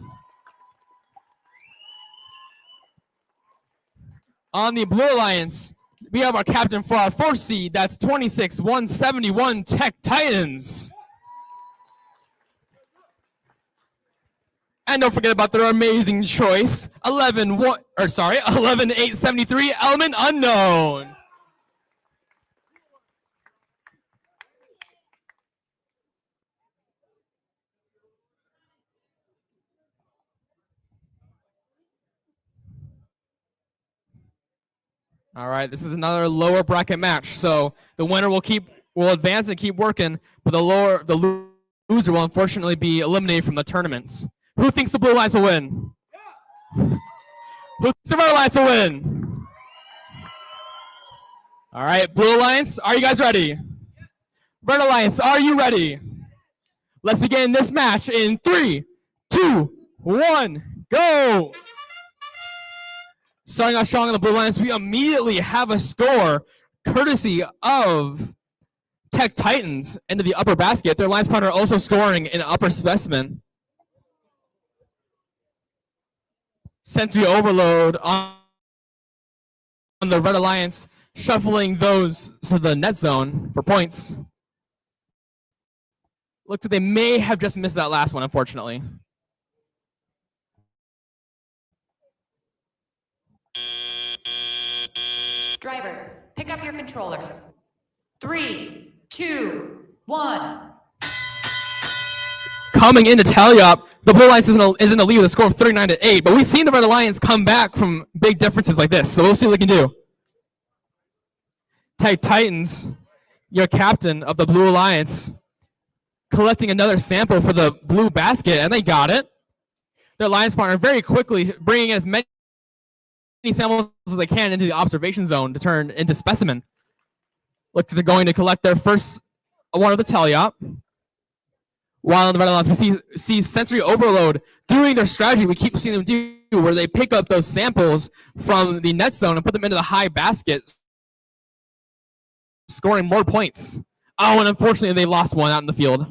On the Blue Alliance, we have our captain for our 4th seed. That's 26-171 Tech Titans. And don't forget about their amazing choice, 11-8-73 Element Unknown. All right, this is another lower bracket match, so the winner will advance and keep working, but the loser will unfortunately be eliminated from the tournament. Who thinks the Blue Alliance will win? Who thinks the Red Alliance will win? All right, Blue Alliance, are you guys ready? Red Alliance, are you ready? Let's begin this match in 3, 2, 1, go! Starting off strong on the Blue Alliance, we immediately have a score courtesy of Tech Titans into the upper basket. Their alliance partner also scoring in upper specimen. Sensory overload on the Red Alliance, shuffling those to the net zone for points. Looks like they may have just missed that last one, unfortunately. Drivers, pick up your controllers. 3, 2, 1. Coming into tally up, the Blue Alliance is in the lead with a score of 39-8, but we've seen the Red Alliance come back from big differences like this, so we'll see what they can do. Tech Titans, your captain of the Blue Alliance, collecting another sample for the blue basket, and they got it. Their alliance partner very quickly bringing as many samples as they can into the observation zone to turn into specimen. Look to they're going to collect their first one of the tally up. While on the Red Alliance, we see sensory overload doing their strategy we keep seeing them do, where they pick up those samples from the net zone and put them into the high basket, scoring more points. Oh, and unfortunately, they lost one out in the field.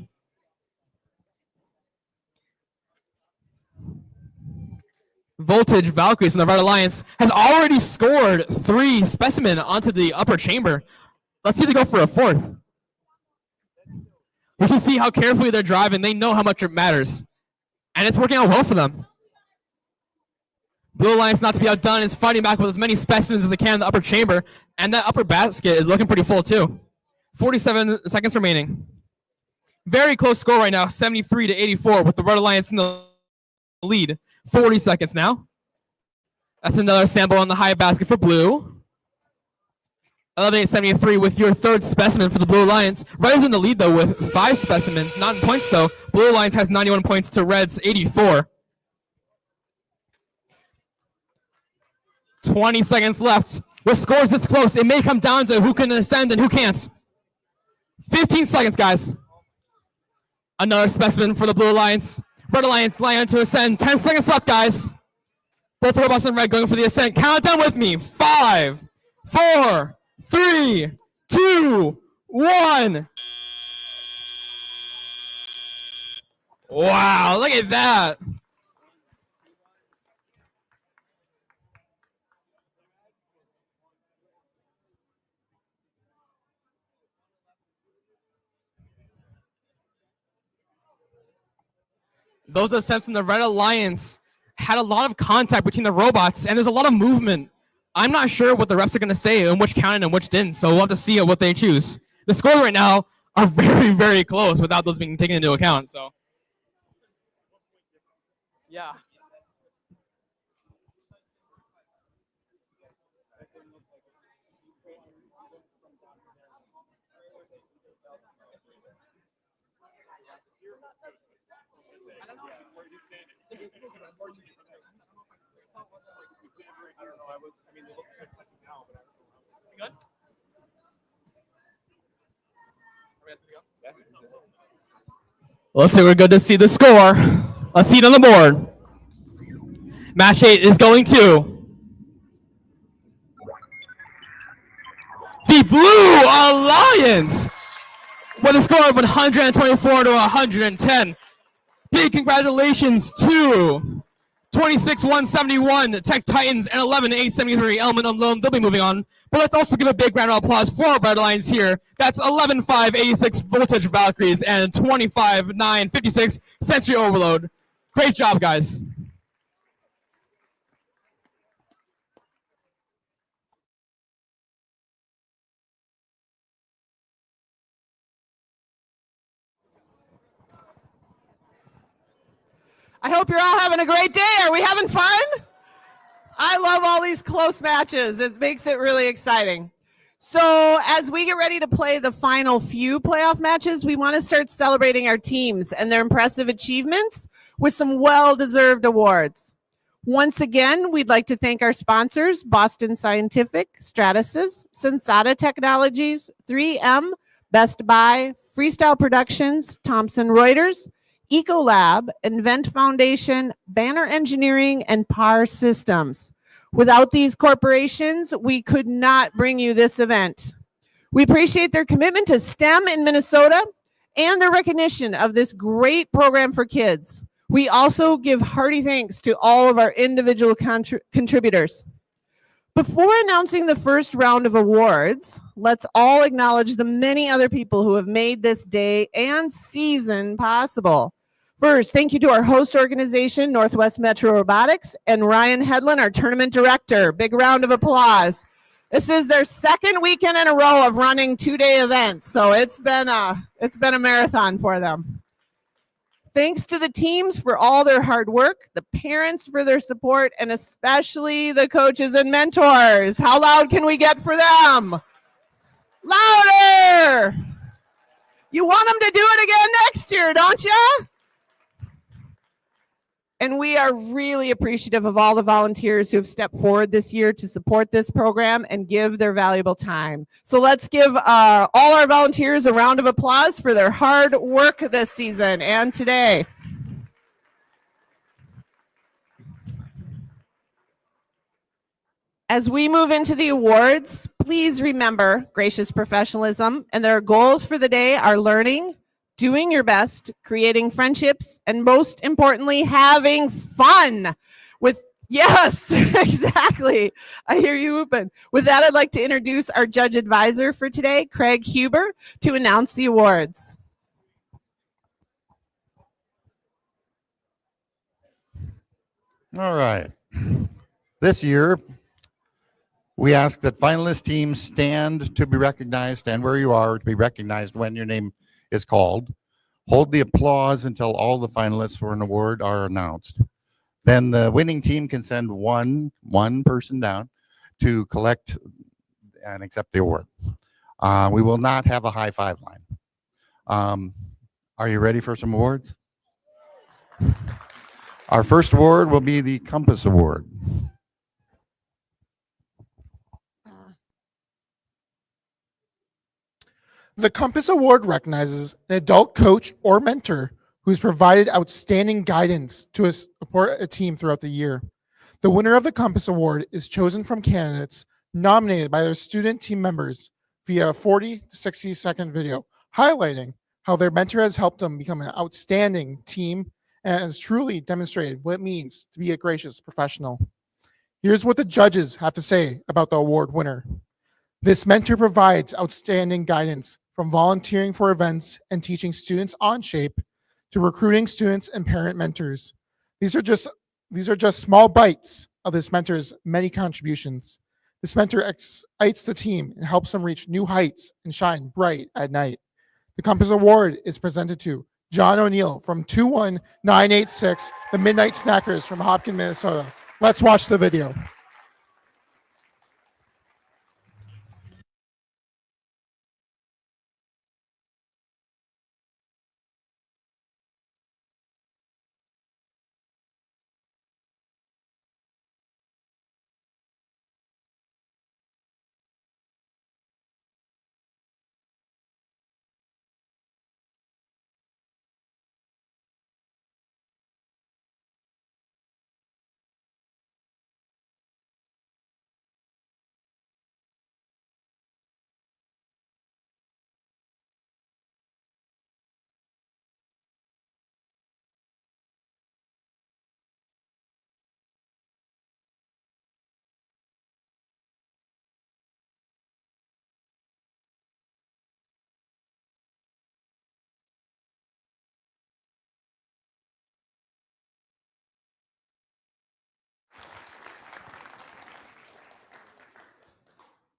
Voltage Valkyries in the Red Alliance has already scored 3 specimen onto the upper chamber. Let's see if they go for a 4th. We can see how carefully they're driving. They know how much it matters. And it's working out well for them. Blue Alliance, not to be outdone, is fighting back with as many specimens as they can in the upper chamber. And that upper basket is looking pretty full too. 47 seconds remaining. Very close score right now, 73-84 with the Red Alliance in the lead. 40 seconds now. That's another sample on the high basket for blue. 11-8-73 with your 3rd specimen for the Blue Alliance. Red is in the lead though with 5 specimens, not in points though. Blue Alliance has 91 points to Red's 84. 20 seconds left. With scores this close, it may come down to who can ascend and who can't. 15 seconds, guys. Another specimen for the Blue Alliance. Red Alliance line to ascend. 10 seconds left, guys. Both robots in red going for the ascent. Count down with me. 5, 4, 3, 2, 1. Wow, look at that. Those ascents in the Red Alliance had a lot of contact between the robots, and there's a lot of movement. I'm not sure what the refs are going to say and which counted and which didn't, so we'll have to see what they choose. The scores right now are very, very close without those being taken into account. So, yeah. Good? Let's say we're good to see the score. Let's see it on the board. Match 8 is going to the Blue Alliance with a score of 124 to 110. Big congratulations to 26-171 Tech Titans and 11-873 Element Unknown. They'll be moving on. But let's also give a big round of applause for our Red Alliance here. That's 11-586 Voltage Valkyries and 25-956 Sensory Overload. Great job, guys. I hope you're all having a great day. Are we having fun? I love all these close matches. It makes it really exciting. So as we get ready to play the final few playoff matches, we want to start celebrating our teams and their impressive achievements with some well-deserved awards. Once again, we'd like to thank our sponsors, Boston Scientific, Stratasys, Sensata Technologies, 3M, Best Buy, Freestyle Productions, Thomson Reuters, Ecolab, Invent Foundation, Banner Engineering, and PAR Systems. Without these corporations, we could not bring you this event. We appreciate their commitment to STEM in Minnesota and their recognition of this great program for kids. We also give hearty thanks to all of our individual contributors. Before announcing the first round of awards, let's all acknowledge the many other people who have made this day and season possible. First, thank you to our host organization, Northwest Metro Robotics, and Ryan Hedlund, our tournament director. Big round of applause. This is their second weekend in a row of running two-day events, so it's been a marathon for them. Thanks to the teams for all their hard work, the parents for their support, and especially the coaches and mentors. How loud can we get for them? Louder! You want them to do it again next year, don't you? And we are really appreciative of all the volunteers who have stepped forward this year to support this program and give their valuable time. So let's give all our volunteers a round of applause for their hard work this season and today. As we move into the awards, please remember gracious professionalism, and their goals for the day are learning, doing your best, creating friendships, and most importantly, having fun. Yes, exactly. I hear you whooping. With that, I'd like to introduce our judge advisor for today, Craig Huber, to announce the awards. All right. This year, we ask that finalist teams stand to be recognized, stand where you are to be recognized when your name is called. Hold the applause until all the finalists for an award are announced. Then the winning team can send one person down to collect and accept the award. We will not have a high five line. Are you ready for some awards? Our first award will be the Compass Award. The Compass Award recognizes an adult coach or mentor who's provided outstanding guidance to support a team throughout the year. The winner of the Compass Award is chosen from candidates nominated by their student team members via a 40 to 60-second video, highlighting how their mentor has helped them become an outstanding team and has truly demonstrated what it means to be a gracious professional. Here's what the judges have to say about the award winner. This mentor provides outstanding guidance from volunteering for events and teaching students on SHAPE to recruiting students and parent mentors. These are just small bites of this mentor's many contributions. This mentor excites the team and helps them reach new heights and shine bright at night. The Compass Award is presented to John O'Neill from 21986, the Midnight Snackers from Hopkins, Minnesota. Let's watch the video.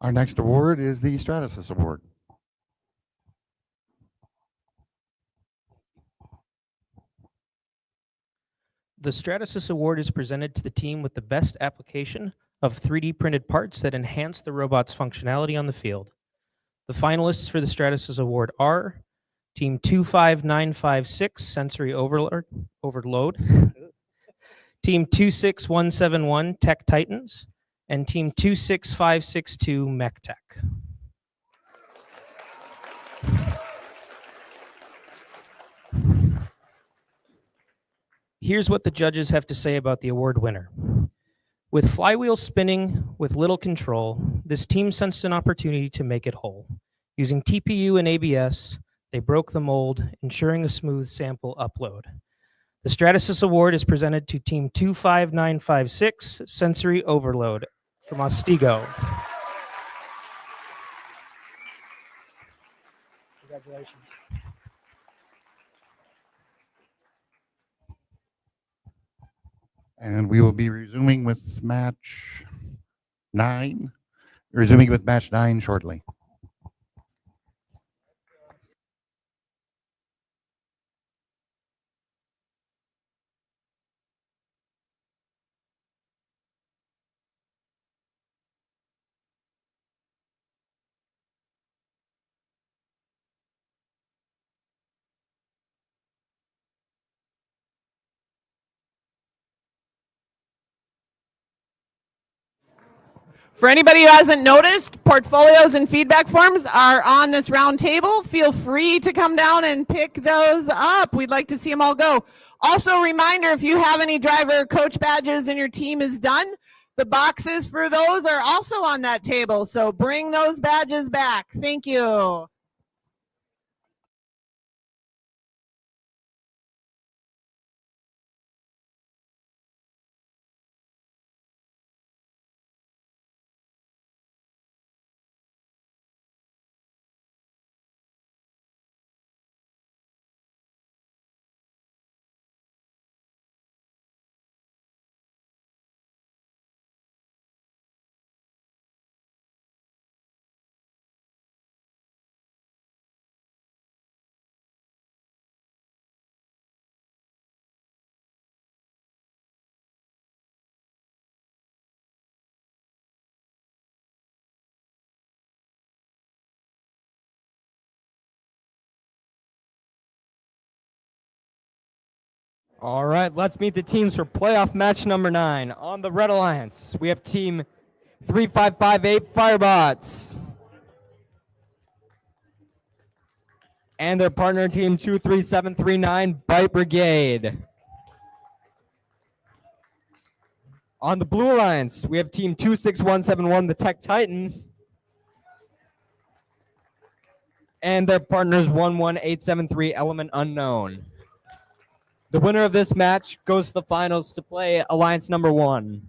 Our next award is the Stratasys Award. The Stratasys Award is presented to the team with the best application of 3D printed parts that enhance the robot's functionality on the field. The finalists for the Stratasys Award are Team 25956, Sensory Overload, Team 26171, Tech Titans, and Team 26562, Mech Tech. Here's what the judges have to say about the award winner. With flywheels spinning with little control, this team sensed an opportunity to make it whole. Using TPU and ABS, they broke the mold, ensuring a smooth sample upload. The Stratasys Award is presented to Team 25956, Sensory Overload from Ostigo. Congratulations. And we will be resuming with match 9. Resuming with match 9 shortly. For anybody who hasn't noticed, portfolios and feedback forms are on this round table. Feel free to come down and pick those up. We'd like to see them all go. Also, reminder, if you have any driver or coach badges and your team is done, the boxes for those are also on that table. So bring those badges back. Thank you. All right, let's meet the teams for playoff match number 9. On the Red Alliance, we have team 3558 Firebots and their partner team 23739 Bite Brigade. On the Blue Alliance, we have team 26171 the Tech Titans and their partners 11873 Element Unknown. The winner of this match goes to the finals to play Alliance number 1.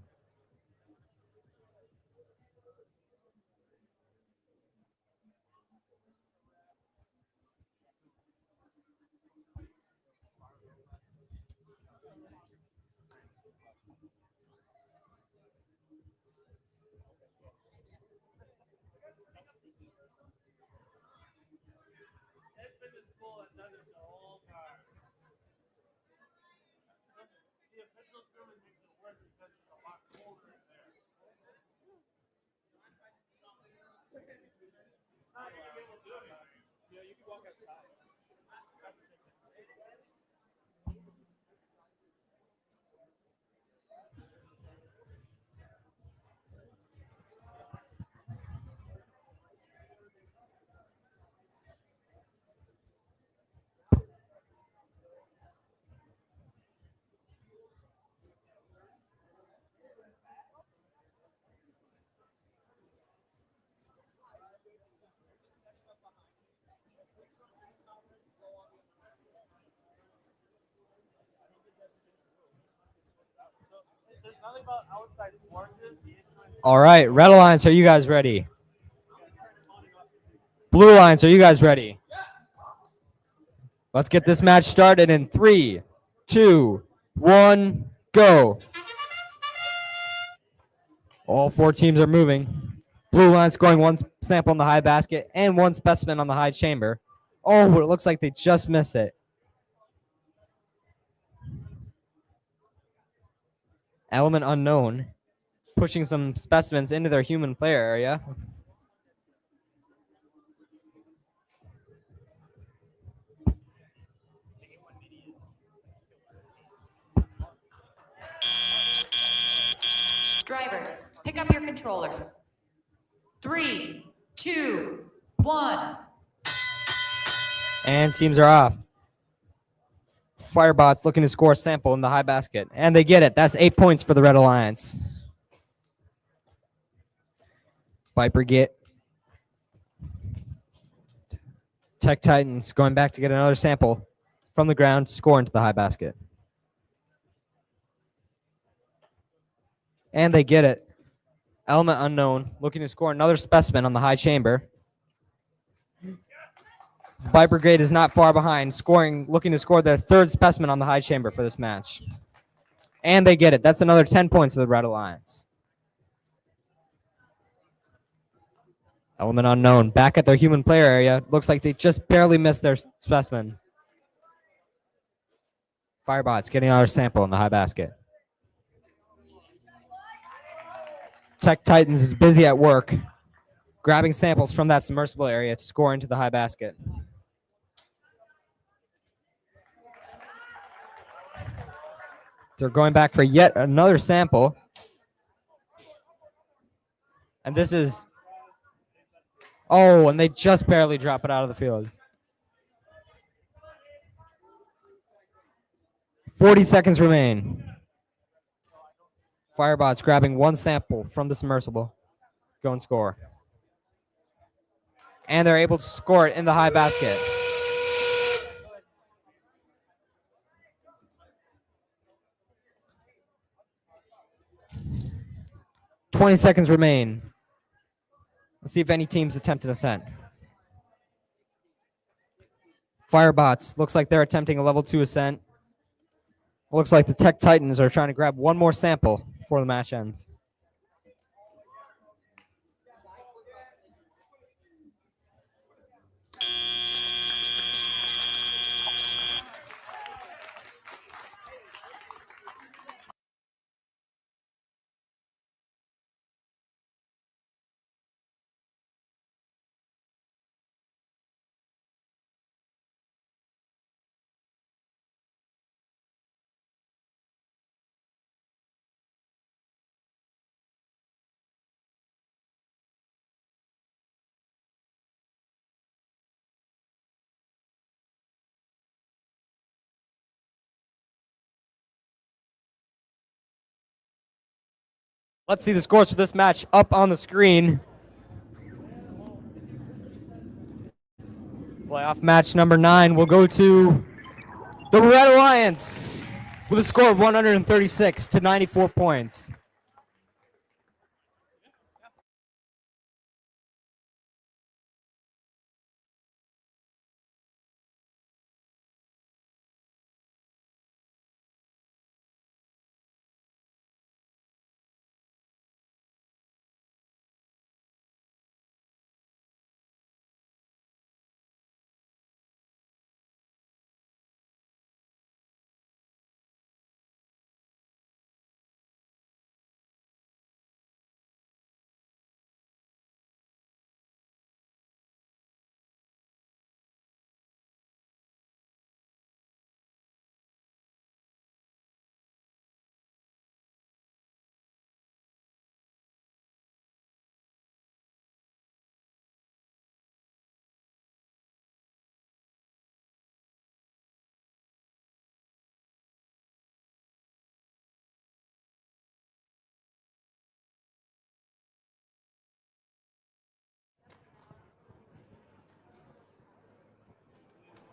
All right, Red Alliance, are you guys ready? Blue Alliance, are you guys ready? Let's get this match started in 3, 2, 1, go. All 4 teams are moving. Blue line scoring one sample in the high basket and one specimen on the high chamber. Oh, but it looks like they just missed it. Element unknown, pushing some specimens into their human player area. Drivers, pick up your controllers. 3, 2, 1. And teams are off. Firebots looking to score a sample in the high basket. And they get it. That's 8 points for the Red Alliance. Viper get. Tech Titans going back to get another sample from the ground, score into the high basket. And they get it. Element unknown looking to score another specimen on the high chamber. Viper Brigade is not far behind, looking to score their third specimen on the high chamber for this match. And they get it. That's another 10 points for the Red Alliance. Element unknown back at their human player area. Looks like they just barely missed their specimen. Firebots getting another sample in the high basket. Tech Titans is busy at work, grabbing samples from that submersible area to score into the high basket. They're going back for yet another sample. And this is... Oh, and they just barely drop it out of the field. 40 seconds remain. Firebots grabbing one sample from the submersible. Go and score. And they're able to score it in the high basket. $20 seconds remain. Let's see if any teams attempt an ascent. Firebots, looks like they're attempting a level 2 ascent. Looks like the Tech Titans are trying to grab one more sample before the match ends. Let's see the scores for this match up on the screen. Playoff match number 9 will go to the Red Alliance with a score of 136 to 94 points.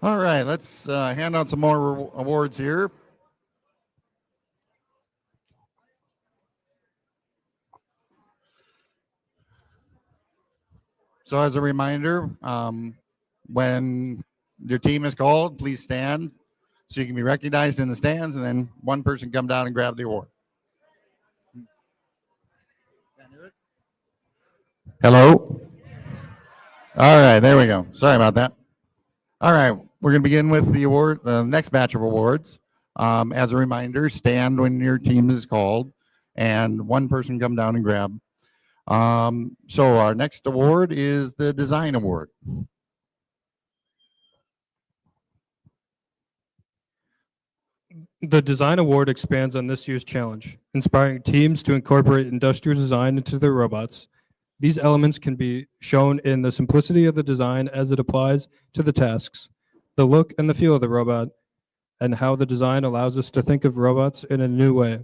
All right, let's hand out some more awards here. So as a reminder, when your team is called, please stand so you can be recognized in the stands, and then one person come down and grab the award. Hello? All right, there we go. Sorry about that. All right, we're going to begin with the next batch of awards. As a reminder, stand when your team is called, and one person come down and grab. So our next award is the Design Award. The Design Award expands on this year's challenge, inspiring teams to incorporate industrial design into their robots. These elements can be shown in the simplicity of the design as it applies to the tasks, the look and the feel of the robot, and how the design allows us to think of robots in a new way.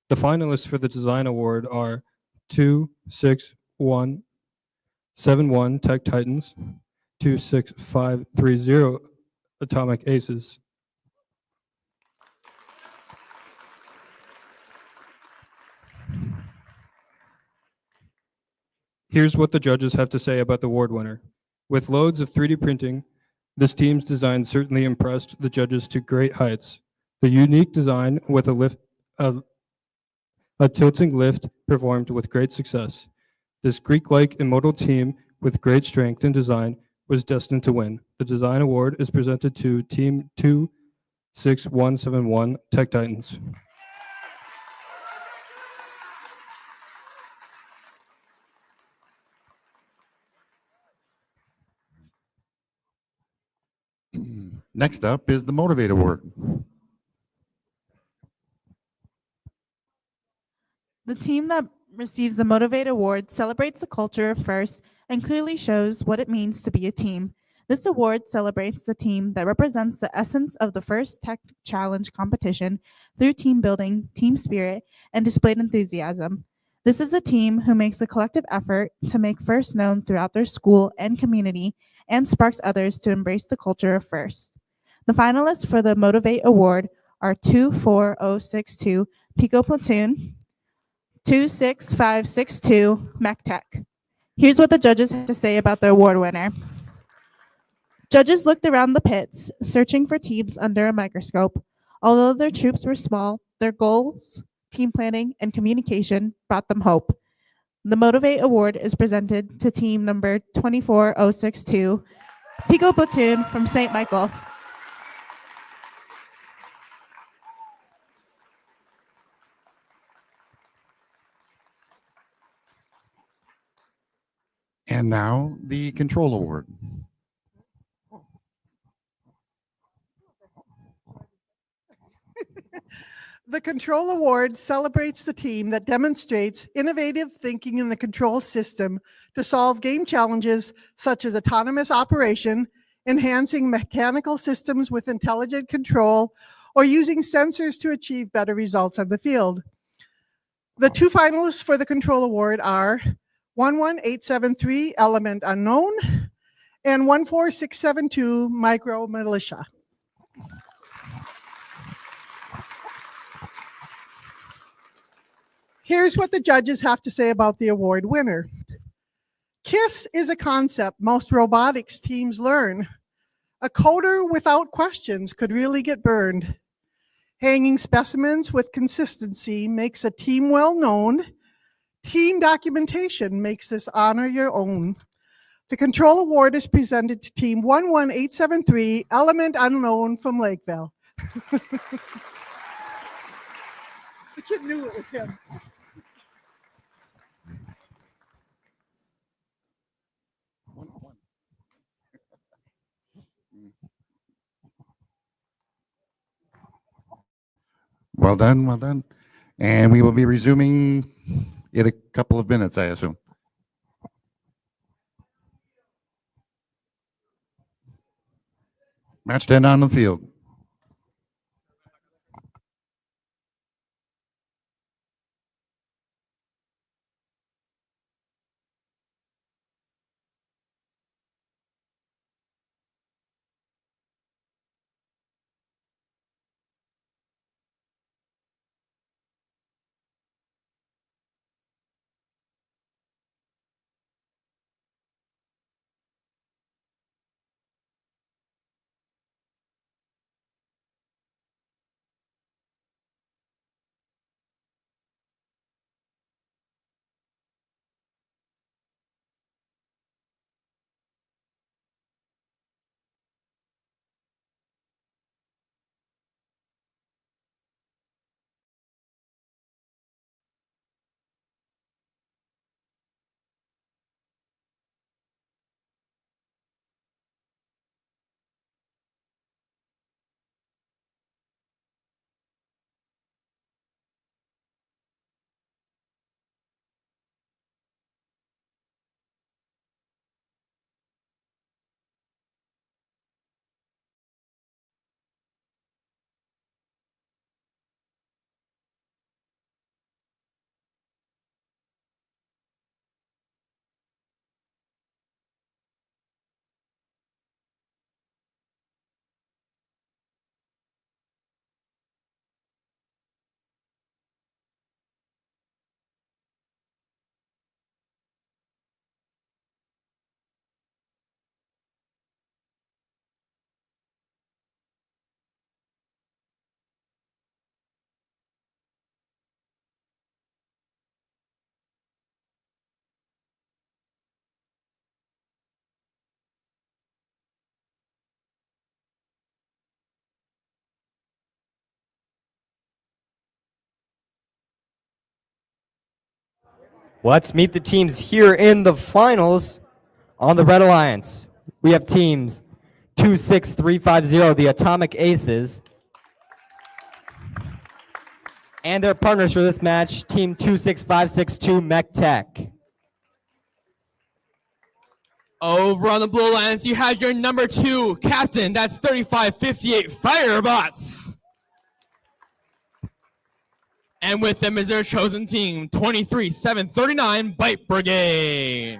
The finalists for the Design Award are 26171 Tech Titans, 26530 Atomic Aces. Here's what the judges have to say about the award winner. With loads of 3D printing, this team's design certainly impressed the judges to great heights. The unique design with a tilting lift performed with great success. This Greek-like immortal team with great strength and design was destined to win. The Design Award is presented to Team 26171 Tech Titans. Next up is the Motivate Award. The team that receives the Motivate Award celebrates the culture of FIRST and clearly shows what it means to be a team. This award celebrates the team that represents the essence of the FIRST Tech Challenge competition through team building, team spirit, and displayed enthusiasm. This is a team who makes a collective effort to make FIRST known throughout their school and community and sparks others to embrace the culture of FIRST. The finalists for the Motivate Award are 24062 Pico Platoon, 26562 MechTech. Here's what the judges had to say about the award winner. Judges looked around the pits, searching for teams under a microscope. Although their troops were small, their goals, team planning, and communication brought them hope. The Motivate Award is presented to team number 24062, Pico Platoon from St. Michael. And now the Control Award. The Control Award celebrates the team that demonstrates innovative thinking in the control system to solve game challenges such as autonomous operation, enhancing mechanical systems with intelligent control, or using sensors to achieve better results on the field. The two finalists for the Control Award are 11873 Element Unknown and 14672 Micro Militia. Here's what the judges have to say about the award winner. KISS is a concept most robotics teams learn. A coder without questions could really get burned. Hanging specimens with consistency makes a team well known. Team documentation makes this honor your own. The Control Award is presented to Team 11873, Element Unknown from Lakeville. The kid knew it was him. Well done, well done. And we will be resuming in a couple of minutes, I assume. Match 10 on the field. Let's meet the teams here in the finals on the Red Alliance. We have teams 26350, the Atomic Aces, and their partners for this match, team 26562, Mech Tech. Over on the Blue Alliance, you have your number 2 captain. That's 3558 Firebots. And with them is their chosen team, 23739 Bite Brigade.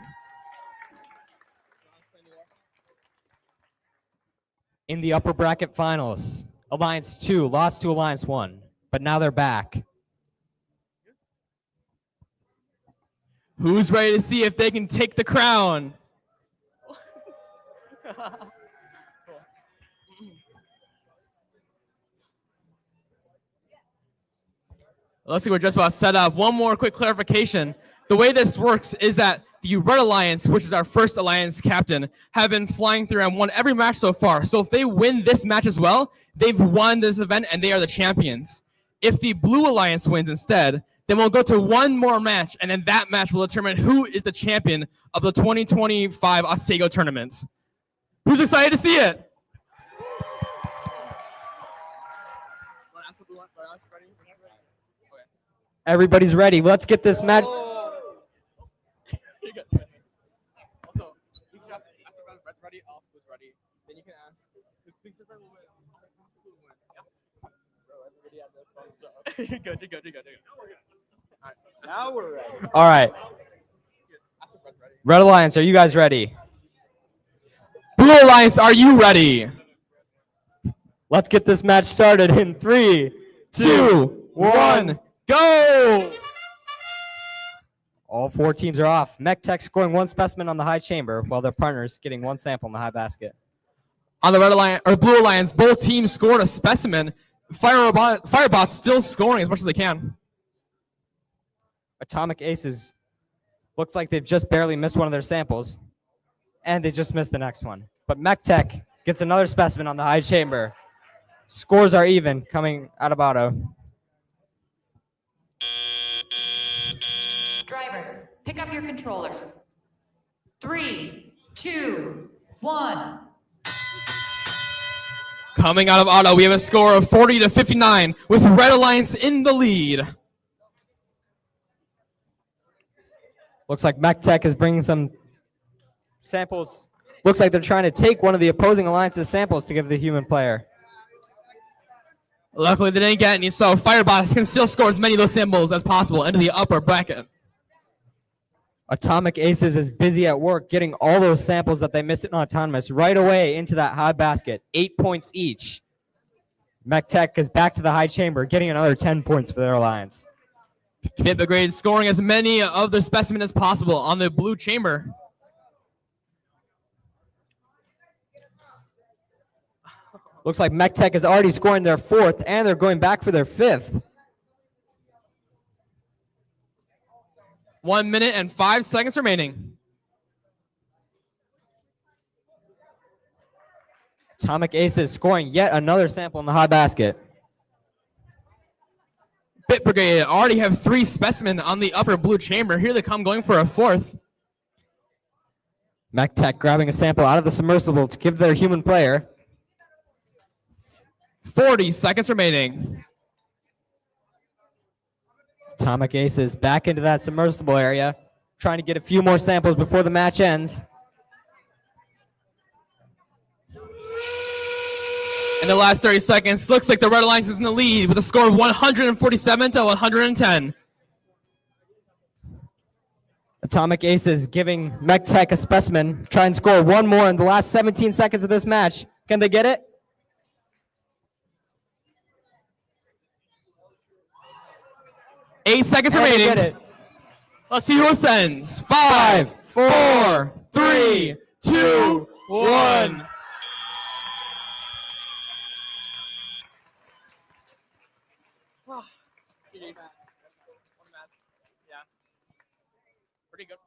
In the upper bracket finals, Alliance 2 lost to Alliance 1, but now they're back. Who's ready to see if they can take the crown? Looks like we're just about set up. One more quick clarification. The way this works is that the Red Alliance, which is our first Alliance captain, have been flying through and won every match so far. So if they win this match as well, they've won this event and they are the champions. If the Blue Alliance wins instead, then we'll go to one more match, and then that match will determine who is the champion of the 2025 Otsego tournament. Who's excited to see it? Everybody's ready. Let's get this match. Now we're ready. All right. Red Alliance, are you guys ready? Blue Alliance, are you ready? Let's get this match started in 3, 2, 1, go! All 4 teams are off. Mech Tech scoring 1 specimen on the high chamber, while their partners getting 1 sample in the high basket. On the Red Alliance or Blue Alliance, both teams scored a specimen. Firebots still scoring as much as they can. Atomic Aces looks like they've just barely missed one of their samples, and they just missed the next one. But Mech Tech gets another specimen on the high chamber. Scores are even coming out of auto. Drivers, pick up your controllers. 3, 2, 1. Coming out of auto, we have a score of 40-59 with Red Alliance in the lead. Looks like Mech Tech is bringing some samples. Looks like they're trying to take one of the opposing alliance's samples to give the human player. Luckily, they didn't get any, so Firebots can still score as many of those samples as possible into the upper bracket. Atomic Aces is busy at work getting all those samples that they missed in Autonomous right away into that high basket. 8 points each. Mech Tech is back to the high chamber, getting another 10 points for their alliance. Bit Brigade scoring as many of the specimen as possible on the blue chamber. Looks like Mech Tech is already scoring their 4th, and they're going back for their 5th. 1 minute and 5 seconds remaining. Atomic Aces scoring yet another sample in the high basket. Bit Brigade already have 3 specimen on the upper blue chamber. Here they come going for a 4th. Mech Tech grabbing a sample out of the submersible to give their human player. 40 seconds remaining. Atomic Aces back into that submersible area, trying to get a few more samples before the match ends. In the last 30 seconds, looks like the Red Alliance is in the lead with a score of 147-110. Atomic Aces giving Mech Tech a specimen, try and score one more in the last 17 seconds of this match. Can they get it? Eight seconds And they remaining. get it. Let's see who ascends. 5, 4, 3, 2, 1. Pretty good.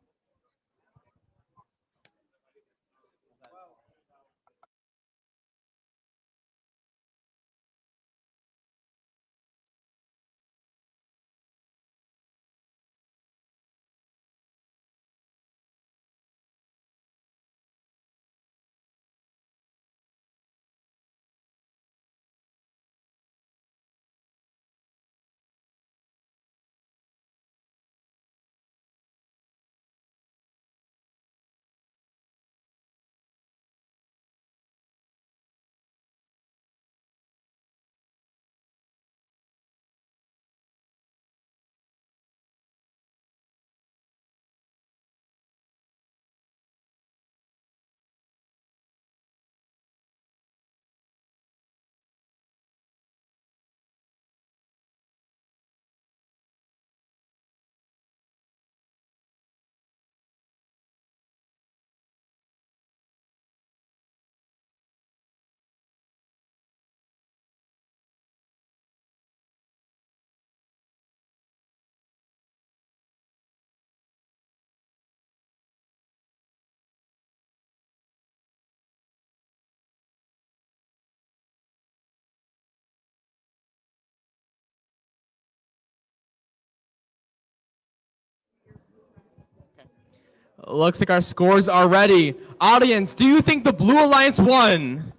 Looks like our scores are ready. Audience, do you think the Blue Alliance won?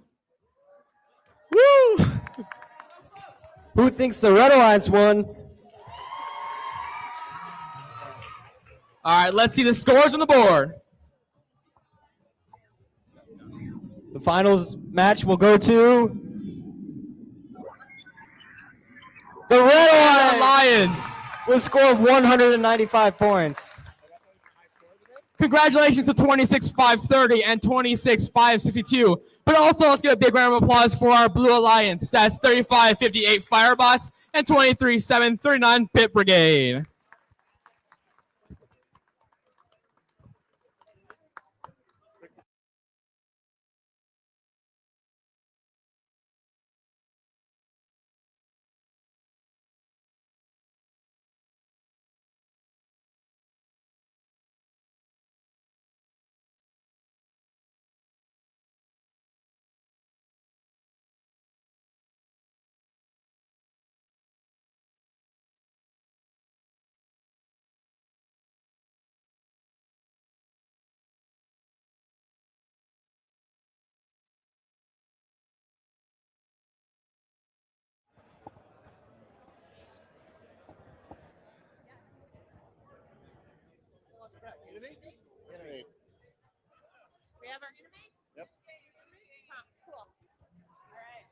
Woo! Who thinks the Red Alliance won? All right, let's see the scores on the board. The finals match will go to the Red Alliance with a score of 195 points. Congratulations to 26,530 and 26,562. But also, let's give a big round of applause for our Blue Alliance. That's 3558 Firebots and 23,739 Bit Brigade. We have our innovate? Yep. Huh, cool. All right.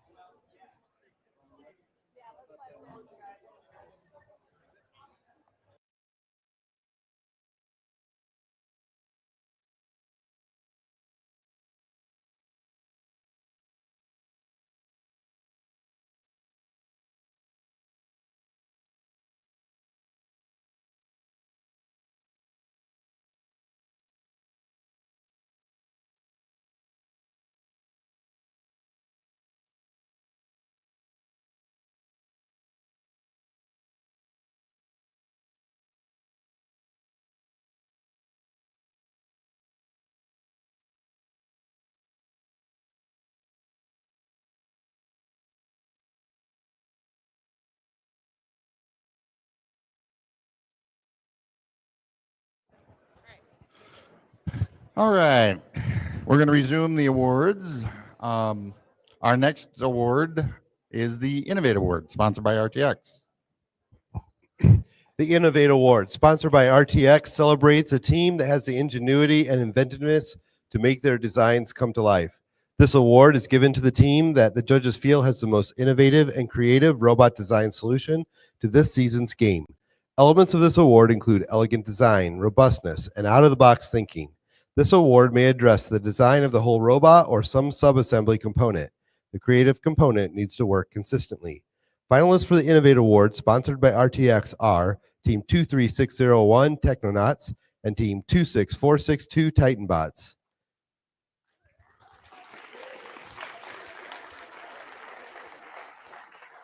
All right, we're going to resume the awards. Our next award is the Innovate Award, sponsored by RTX. The Innovate Award, sponsored by RTX, celebrates a team that has the ingenuity and inventiveness to make their designs come to life. This award is given to the team that the judges feel has the most innovative and creative robot design solution to this season's game. Elements of this award include elegant design, robustness, and out-of-the-box thinking. This award may address the design of the whole robot or some sub-assembly component. The creative component needs to work consistently. Finalists for the Innovate Award, sponsored by RTX, are Team 23601 Technonauts and Team 26462 Titanbots.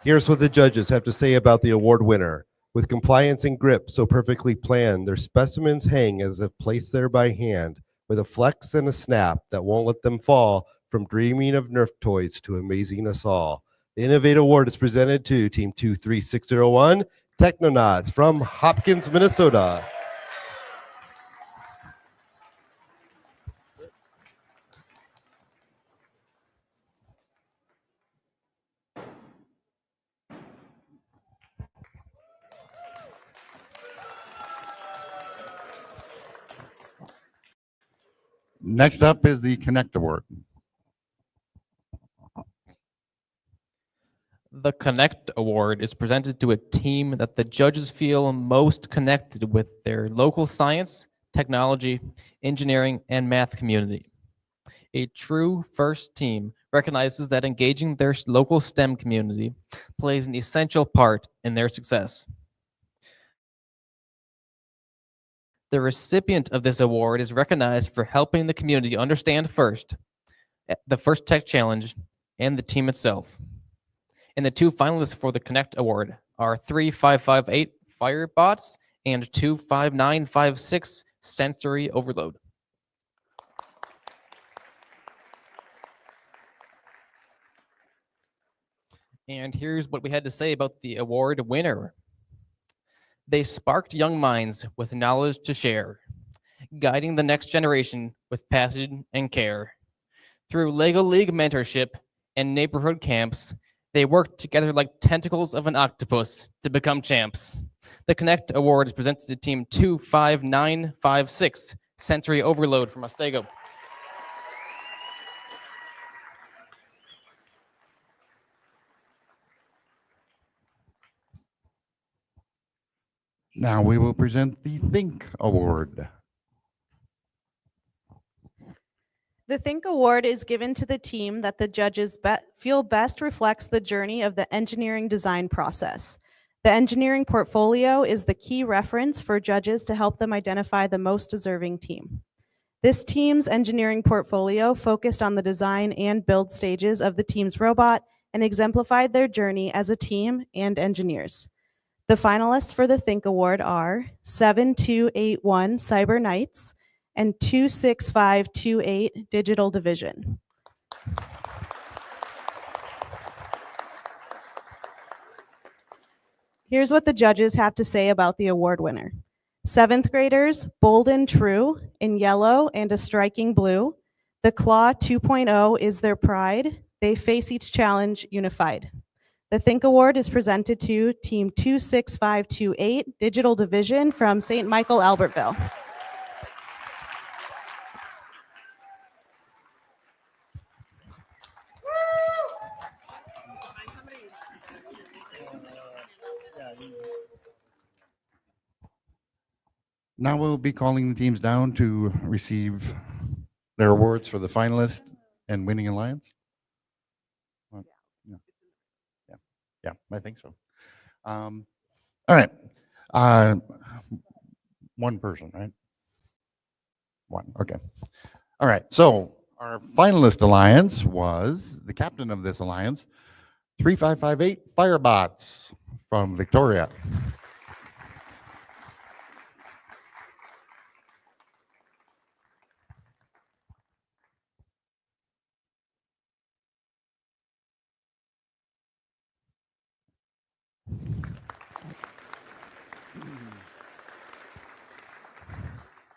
Here's what the judges have to say about the award winner. With compliance and grip so perfectly planned, their specimens hang as if placed there by hand, with a flex and a snap that won't let them fall from dreaming of Nerf toys to amazing us all. The Innovate Award is presented to Team 23601 Technonauts from Hopkins, Minnesota. Next up is the Connect Award. The Connect Award is presented to a team that the judges feel most connected with their local science, technology, engineering, and math community. A true FIRST team recognizes that engaging their local STEM community plays an essential part in their success. The recipient of this award is recognized for helping the community understand FIRST, the FIRST Tech Challenge, and the team itself. And the two finalists for the Connect Award are 3558 Firebots and 25956 Sensory Overload. And here's what we had to say about the award winner. They sparked young minds with knowledge to share, guiding the next generation with passion and care. Through Lego League mentorship and neighborhood camps, they work together like tentacles of an octopus to become champs. The Connect Award is presented to Team 25956, Sensory Overload from Ostego. Now we will present the Think Award. The Think Award is given to the team that the judges feel best reflects the journey of the engineering design process. The engineering portfolio is the key reference for judges to help them identify the most deserving team. This team's engineering portfolio focused on the design and build stages of the team's robot and exemplified their journey as a team and engineers. The finalists for the Think Award are 7281 Cyber Knights and 26528 Digital Division. Here's what the judges have to say about the award winner. 7th graders, bold and true in yellow and a striking blue. The Claw 2.0 is their pride. They face each challenge unified. The Think Award is presented to Team 26528 Digital Division from St. Michael, Albertville. Now we'll be calling the teams down to receive their awards for the finalist and winning alliance. Yeah, I think so. All right. One person, right? One, okay. All right, so our finalist alliance was the captain of this alliance, 3558 Firebots from Victoria.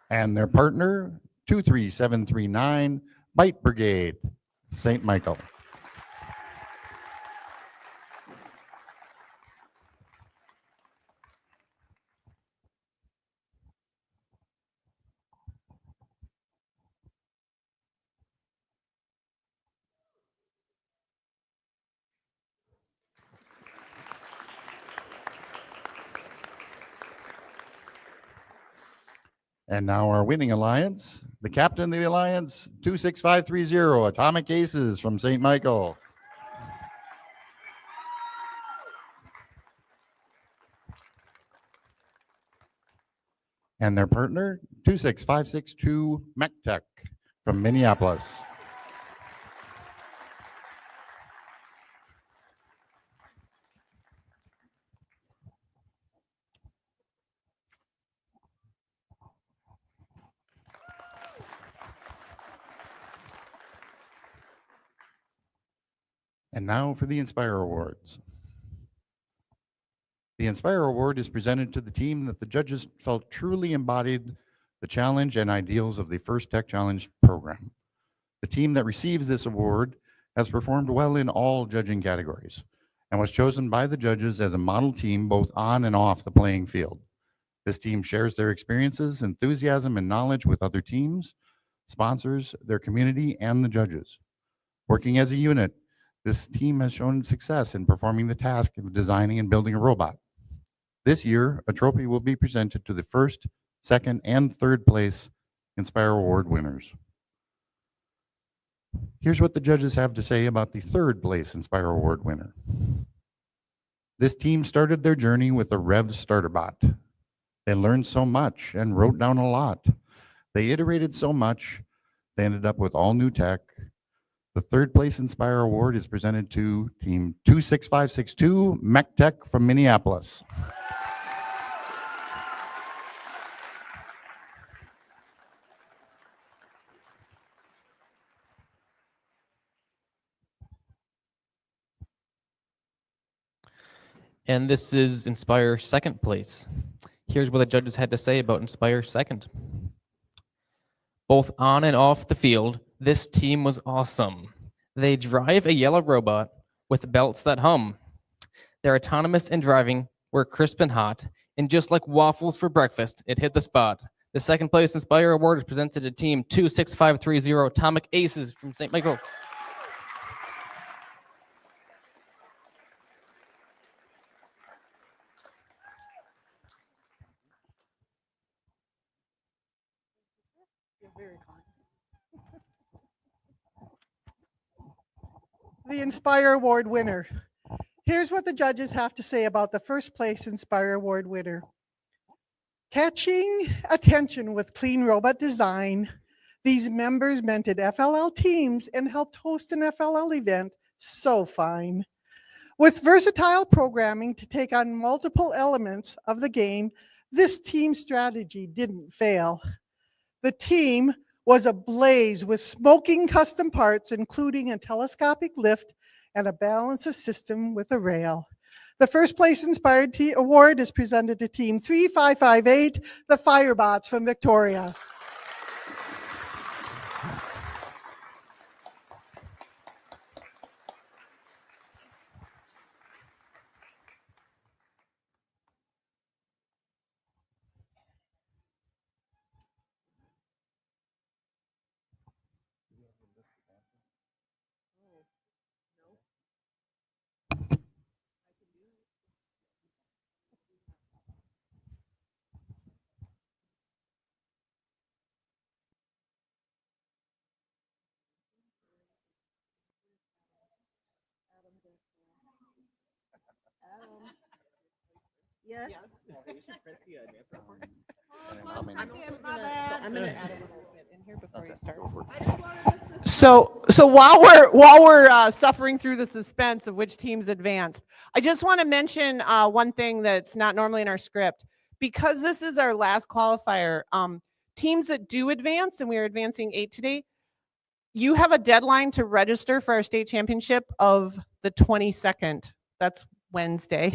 And their partner, 23739 Bite Brigade, St. Michael. And now our winning alliance, the captain of the alliance, 26530 Atomic Aces from St. Michael. And their partner, 26562 MechTech from Minneapolis. And now for the Inspire Awards. The Inspire Award is presented to the team that the judges felt truly embodied the challenge and ideals of the First Tech Challenge program. The team that receives this award has performed well in all judging categories and was chosen by the judges as a model team both on and off the playing field. This team shares their experiences, enthusiasm, and knowledge with other teams, sponsors, their community, and the judges. Working as a unit, this team has shown success in performing the task of designing and building a robot. This year, a trophy will be presented to the first, second, and third place Inspire Award winners. Here's what the judges have to say about the third place Inspire Award winner. This team started their journey with a Rev starter bot. They learned so much and wrote down a lot. They iterated so much, they ended up with all new tech. The third place Inspire Award is presented to Team 26562 MechTech from Minneapolis. And this is Inspire second place. Here's what the judges had to say about Inspire second. Both on and off the field, this team was awesome. They drive a yellow robot with belts that hum. They're autonomous in driving, were crisp and hot, and just like waffles for breakfast, it hit the spot. The second place Inspire Award is presented to Team 26530 Atomic Aces from St. Michael. The Inspire Award winner. Here's what the judges have to say about the first place Inspire Award winner. Catching attention with clean robot design, these members mentored FLL teams and helped host an FLL event so fine. With versatile programming to take on multiple elements of the game, this team strategy didn't fail. The team was ablaze with smoking custom parts, including a telescopic lift and a balancer system with a rail. The first place Inspired Award is presented to Team 3558, the Firebots from Victoria. Yes. So while we're suffering through the suspense of which teams advanced, I just want to mention one thing that's not normally in our script. Because this is our last qualifier, teams that do advance, and we are advancing 8 today, you have a deadline to register for our state championship of the 22nd. That's Wednesday.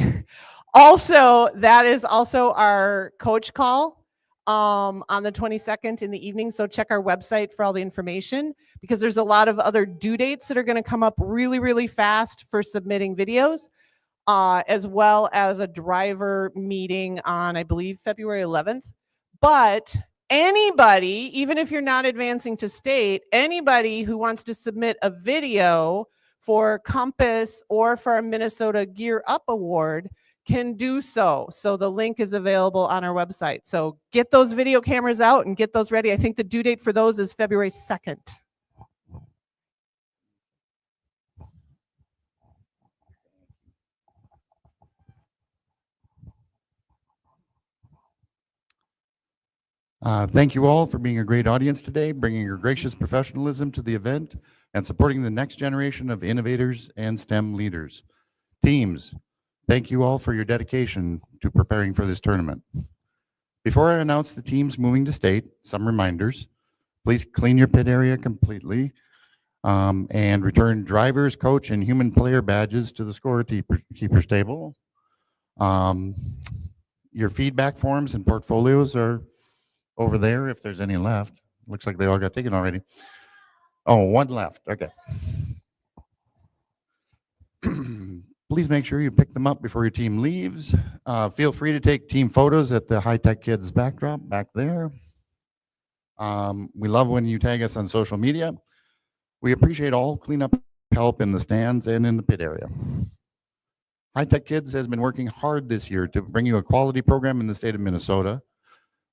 Also, that is also our coach call on the 22nd in the evening. So check our website for all the information, because there's a lot of other due dates that are going to come up really, really fast for submitting videos, as well as a driver meeting on, I believe, February 11th. But anybody, even if you're not advancing to state, anybody who wants to submit a video for Compass or for our Minnesota Gear Up Award can do so. So the link is available on our website. So get those video cameras out and get those ready. I think the due date for those is February 2nd. Thank you all for being a great audience today, bringing your gracious professionalism to the event, and supporting the next generation of innovators and STEM leaders. Teams, thank you all for your dedication to preparing for this tournament. Before I announce the teams moving to state, some reminders. Please clean your pit area completely and return drivers, coach, and human player badges to the scorekeeper's table. Your feedback forms and portfolios are over there if there's any left. Looks like they all got taken already. Oh, one left. Okay. Please make sure you pick them up before your team leaves. Feel free to take team photos at the High Tech Kids backdrop back there. We love when you tag us on social media. We appreciate all cleanup help in the stands and in the pit area. High Tech Kids has been working hard this year to bring you a quality program in the state of Minnesota.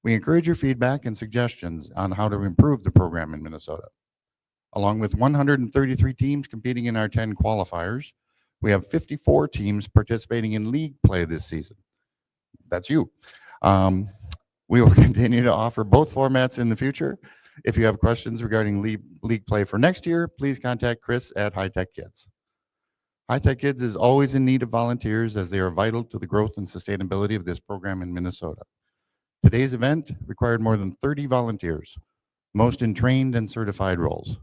We encourage your feedback and suggestions on how to improve the program in Minnesota. Along with 133 teams competing in our 10 qualifiers, we have 54 teams participating in league play this season. That's you. We will continue to offer both formats in the future. If you have questions regarding league play for next year, please contact Chris at High Tech Kids. High Tech Kids is always in need of volunteers, as they are vital to the growth and sustainability of this program in Minnesota. Today's event required more than 30 volunteers, most in trained and certified roles.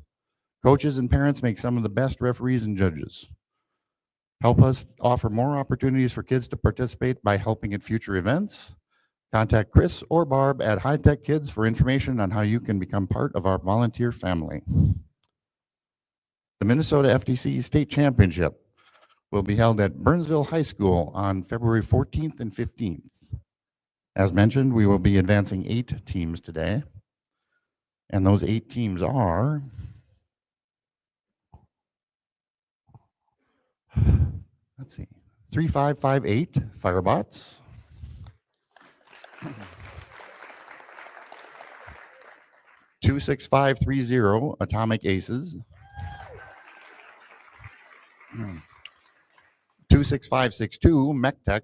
Coaches and parents make some of the best referees and judges. Help us offer more opportunities for kids to participate by helping at future events. Contact Chris or Barb at High Tech Kids for information on how you can become part of our volunteer family. The Minnesota FTC State Championship will be held at Burnsville High School on February 14th and 15th. As mentioned, we will be advancing 8 teams today. And those 8 teams are, let's see, 3558 Firebots, 26530 Atomic Aces, 26562 Mech Tech,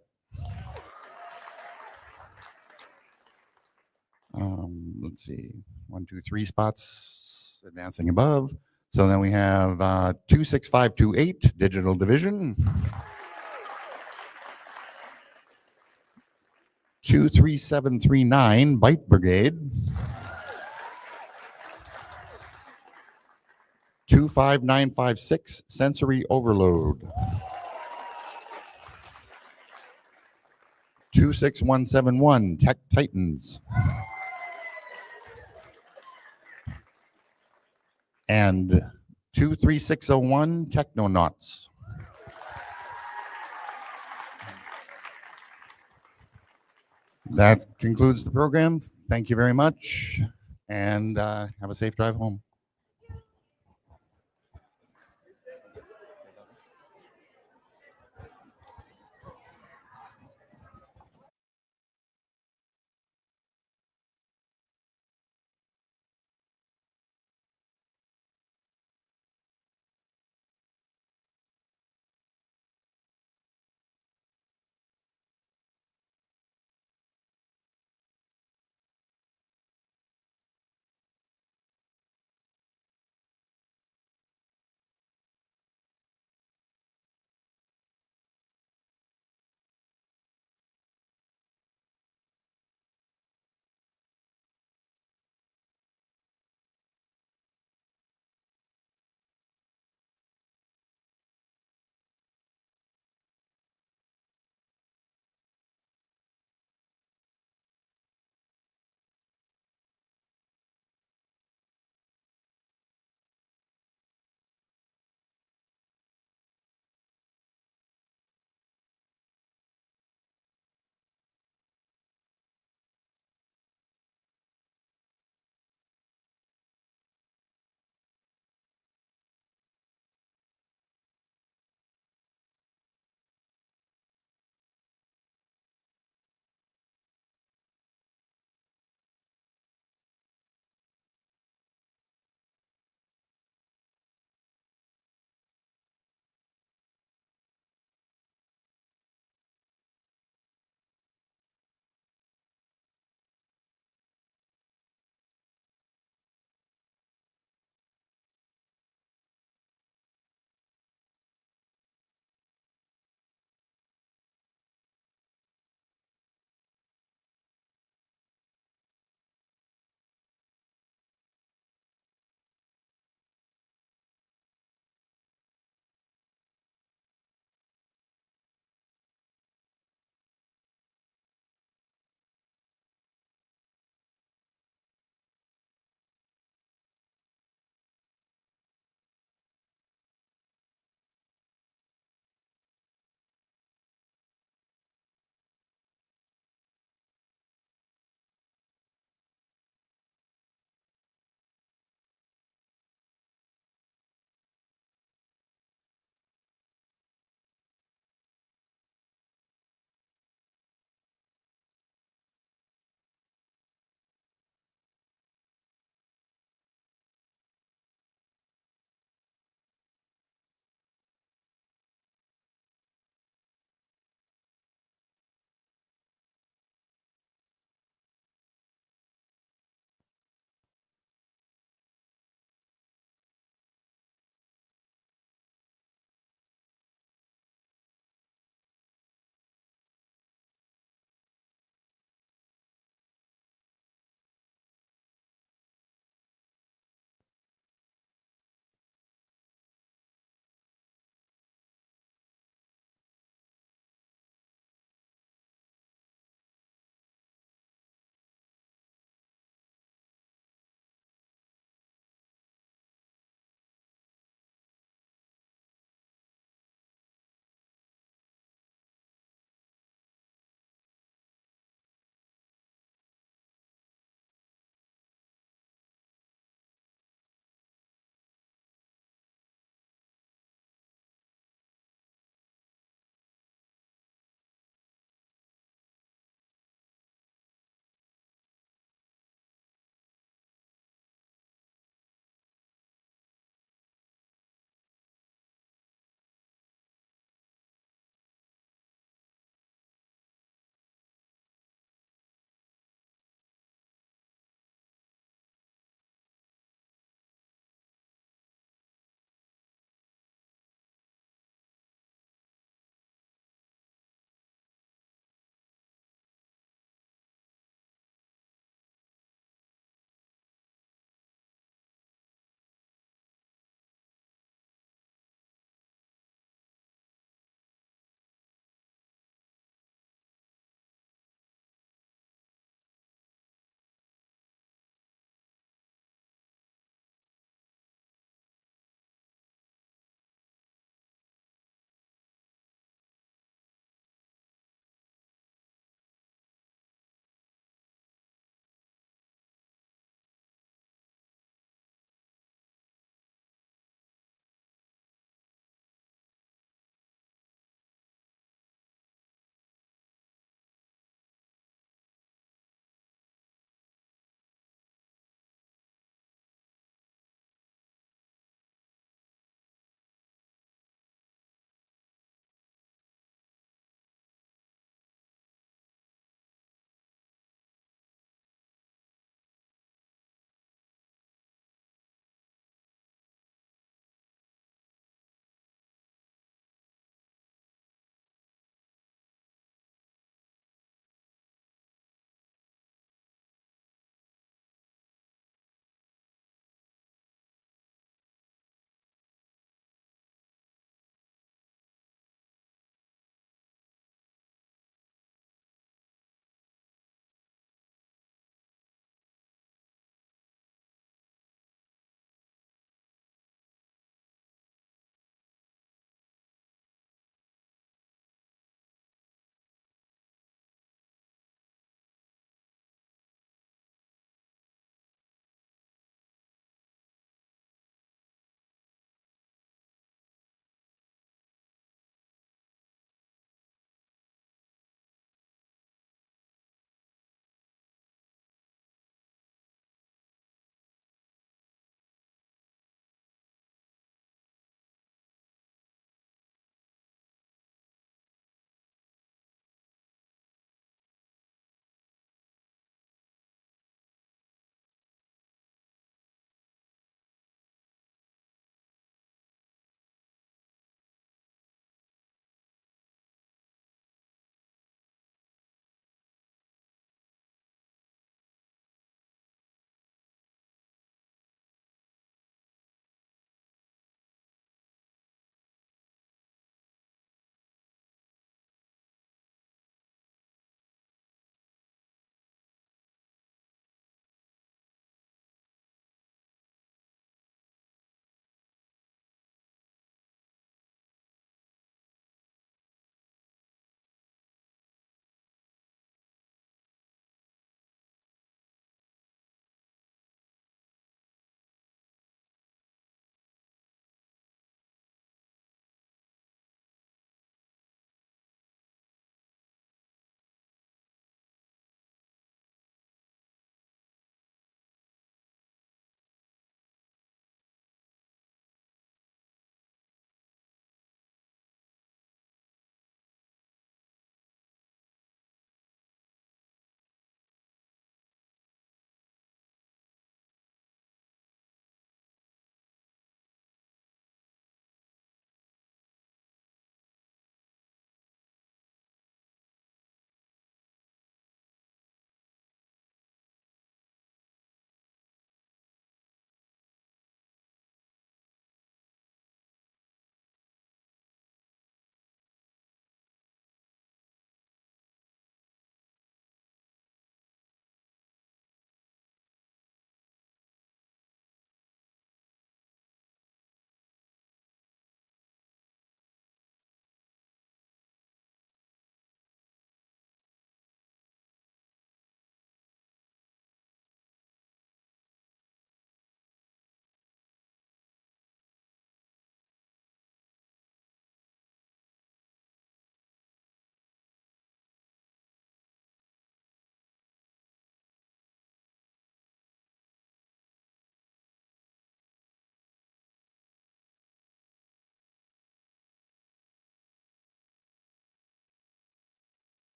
let's see, 1, 2, 3 spots advancing above. So then we have 26528 Digital Division, 23739 Byte Brigade, 25956 Sensory Overload, 26171 Tech Titans, and 23601 Technonauts. That concludes the program. Thank you very much, and have a safe drive home.